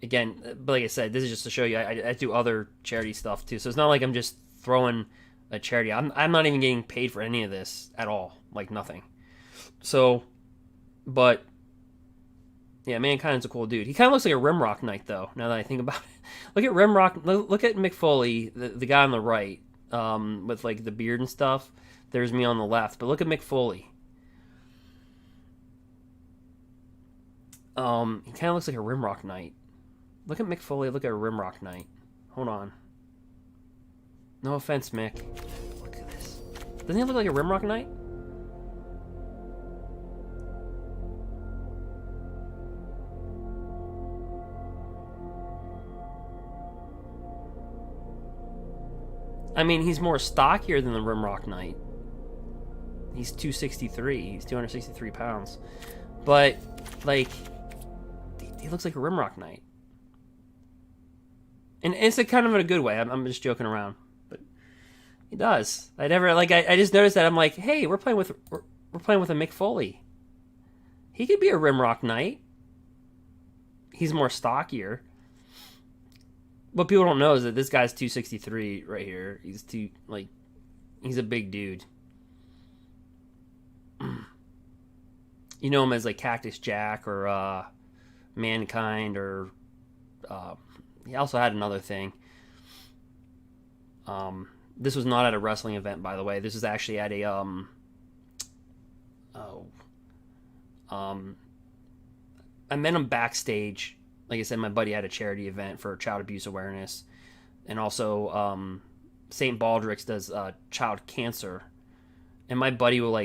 again, but like I said, this is just to show you I do other charity stuff too. So it's not like I'm just throwing a charity. I'm not even getting paid for any of this at all, like nothing. So, but yeah, Mankind's a cool dude. He kind of looks like a Rimrock Knight, though, now that I think about it. Look at Rimrock. Look at Mick Foley, the guy on the right, with, like, the beard and stuff. There's me on the left. But look at Mick Foley. He kind of looks like a Rimrock Knight. Look at Mick Foley. Look at a Rimrock Knight. Hold on. No offense, Mick. Look at this. Doesn't he look like a Rimrock Knight? I mean, he's more stockier than the Rimrock Knight. He's 263. He's 263 pounds. But, like, he looks like a Rimrock Knight. And it's a kind of in a good way. I'm just joking around. But he does. I just noticed that. I'm like, hey, we're playing with a Mick Foley. He could be a Rimrock Knight. He's more stockier. What people don't know is that this guy's 263 right here. He's a big dude. You know him as like Cactus Jack or Mankind, or he also had another thing. This was not at a wrestling event, by the way. This was actually at a I met him backstage. Like I said, my buddy had a charity event for child abuse awareness. And also, St. Baldrick's does child cancer. And my buddy will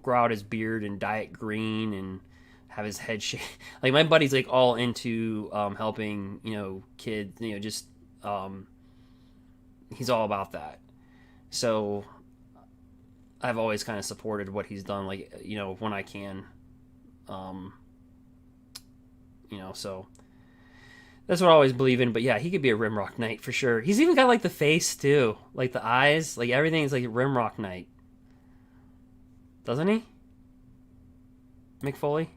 grow out his beard and dye it green and have his head shaved. Like, my buddy's, like, all into helping, you know, kids, you know, just, he's all about that. So, I've always kind of supported what he's done, like, you know, when I can. You know, so that's what I always believe in. But yeah, he could be a Rimrock Knight for sure. He's even got like the face too, like the eyes, like everything's like a Rimrock Knight, doesn't he? Mick Foley.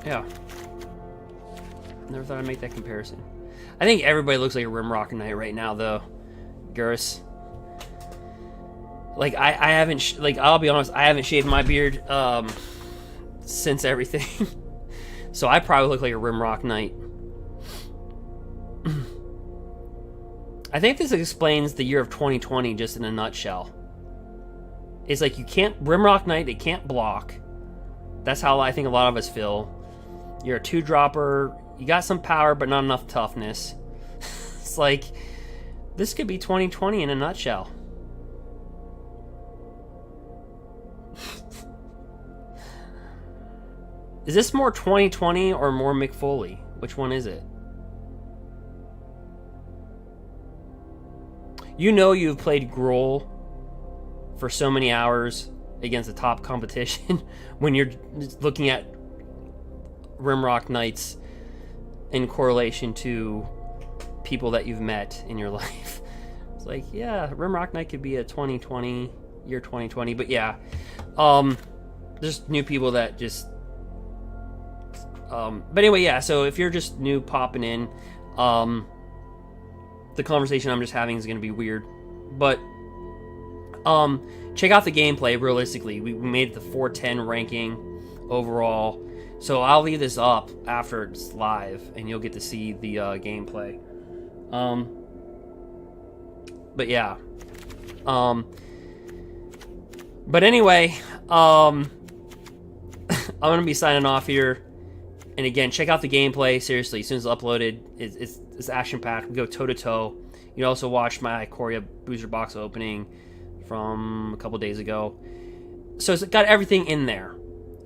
Yeah. Never thought I'd make that comparison. I think everybody looks like a Rimrock Knight right now, though. Gurus. Like, I haven't... I'll be honest, I haven't shaved my beard since everything. So I probably look like a Rimrock Knight. I think this explains the year of 2020 just in a nutshell. It's like you can't... Rimrock Knight, it can't block. That's how I think a lot of us feel. You're a 2-dropper. You got some power, but not enough toughness. It's like, this could be 2020 in a nutshell. Is this more 2020 or more Mick Foley? Which one is it? You know you've played Gruul for so many hours against the top competition when you're looking at Rimrock Knights in correlation to people that you've met in your life. It's like, yeah, Rimrock Knight could be a 2020, year 2020, but yeah, there's new people that just, but anyway, yeah, so if you're just new popping in, the conversation I'm just having is going to be weird, but, check out the gameplay. Realistically, we made it the 410 ranking overall. So I'll leave this up after it's live, and you'll get to see the gameplay. But yeah. But anyway, I'm gonna be signing off here. And again, check out the gameplay. Seriously, as soon as it's uploaded, it's action packed. We go toe to toe. You can also watch my Ikoria booster box opening from a couple days ago. So it's got everything in there.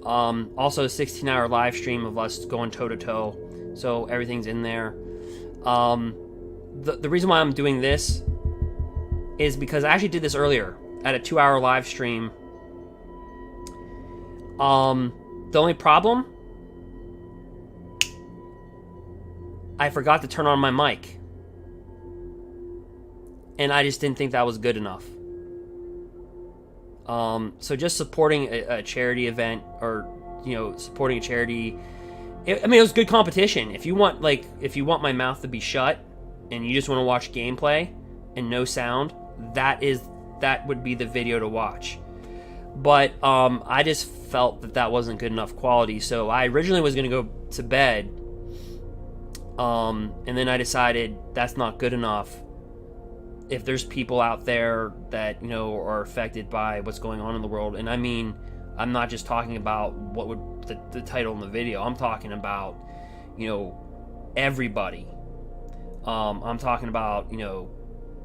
Also a 16-hour live stream of us going toe-to-toe so everything's in there. The reason why I'm doing this is because I actually did this earlier at a 2-hour live stream. The only problem, I forgot to turn on my mic, and I just didn't think that was good enough. So just supporting a charity event, or supporting a charity, it was good competition. If you want my mouth to be shut and you just want to watch gameplay and no sound, that would be the video to watch. But I just felt that wasn't good enough quality, so I originally was going to go to bed, and then I decided that's not good enough. If there's people out there that are affected by what's going on in the world, and I mean, I'm not just talking about what would the title in the video. I'm talking about everybody. I'm talking about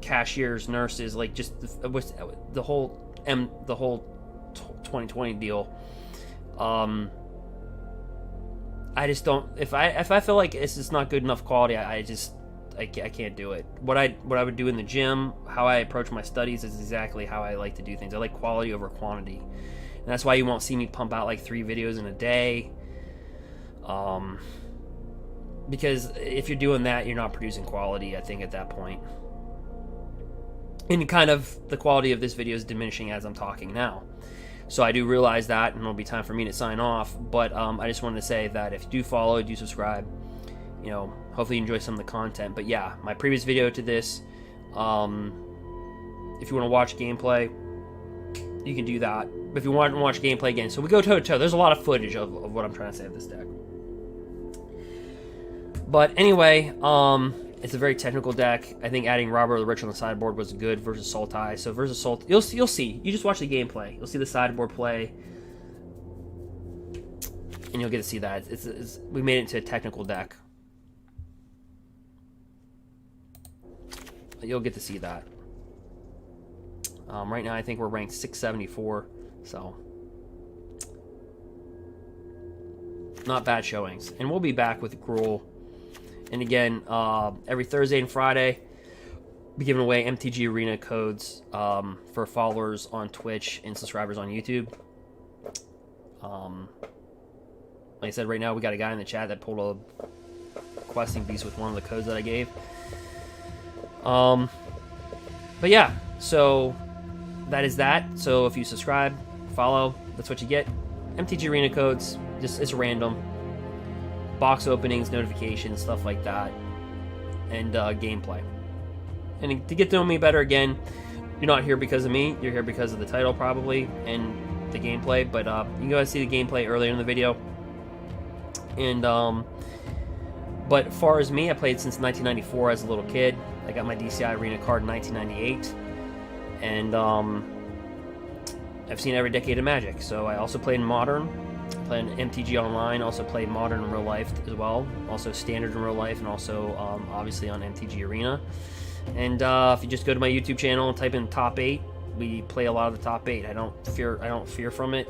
cashiers, nurses, like just the whole 2020 deal. I just don't. If I feel like it's just not good enough quality, I can't do it. What I would do in the gym, how I approach my studies, is exactly how I like to do things. I like quality over quantity, and that's why you won't see me pump out like 3 videos in a day. Because if you're doing that, you're not producing quality, I think, at that point. And kind of the quality of this video is diminishing as I'm talking now. So I do realize that, and it'll be time for me to sign off. But I just wanted to say that if you do follow, do subscribe, hopefully you enjoy some of the content. But yeah, my previous video to this, if you want to watch gameplay, you can do that. But if you want to watch gameplay again, so we go toe to toe. There's a lot of footage of what I'm trying to say of this deck. But anyway, it's a very technical deck. I think adding Robber the Rich on the sideboard was good versus Sultai. So versus Sultai, you'll see. You just watch the gameplay. You'll see the sideboard play, and you'll get to see that. We made it into a technical deck. You'll get to see that. Right now, I think we're ranked 674, so not bad showings. And we'll be back with Gruul. And again, every Thursday and Friday, we'll be giving away MTG Arena codes for followers on Twitch and subscribers on YouTube. Like I said, right now we got a guy in the chat that pulled a questing beast with one of the codes that I gave. But yeah, so that is that. So if you subscribe, follow, that's what you get. MTG Arena codes, it's random. Box openings, notifications, stuff like that, and gameplay. And to get to know me better, again, you're not here because of me, you're here because of the title probably, and the gameplay, but you can go see the gameplay earlier in the video. And but as far as me, I played since 1994 as a little kid. I got my DCI Arena card in 1998, and I've seen every decade of Magic. So I also played in Modern, played in MTG Online, also played Modern in real life as well, also Standard in real life, and also obviously on MTG Arena. And if you just go to my YouTube channel and type in Top 8, we play a lot of the Top 8. I don't fear from it.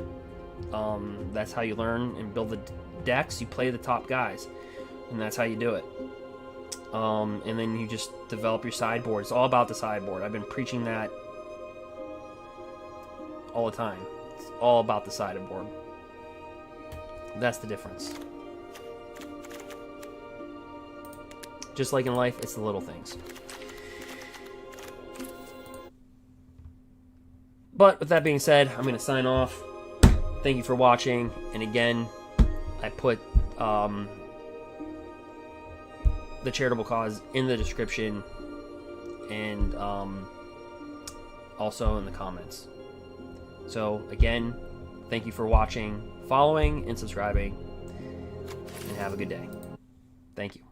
That's how you learn and build the decks. You play the top guys, and that's how you do it. And then you just develop your sideboard. It's all about the sideboard. I've been preaching that all the time. It's all about the sideboard. That's the difference. Just like in life, it's the little things. But with that being said, I'm going to sign off. Thank you for watching. And again, I put the charitable cause in the description and also in the comments. So again, thank you for watching, following, and subscribing, and have a good day. Thank you.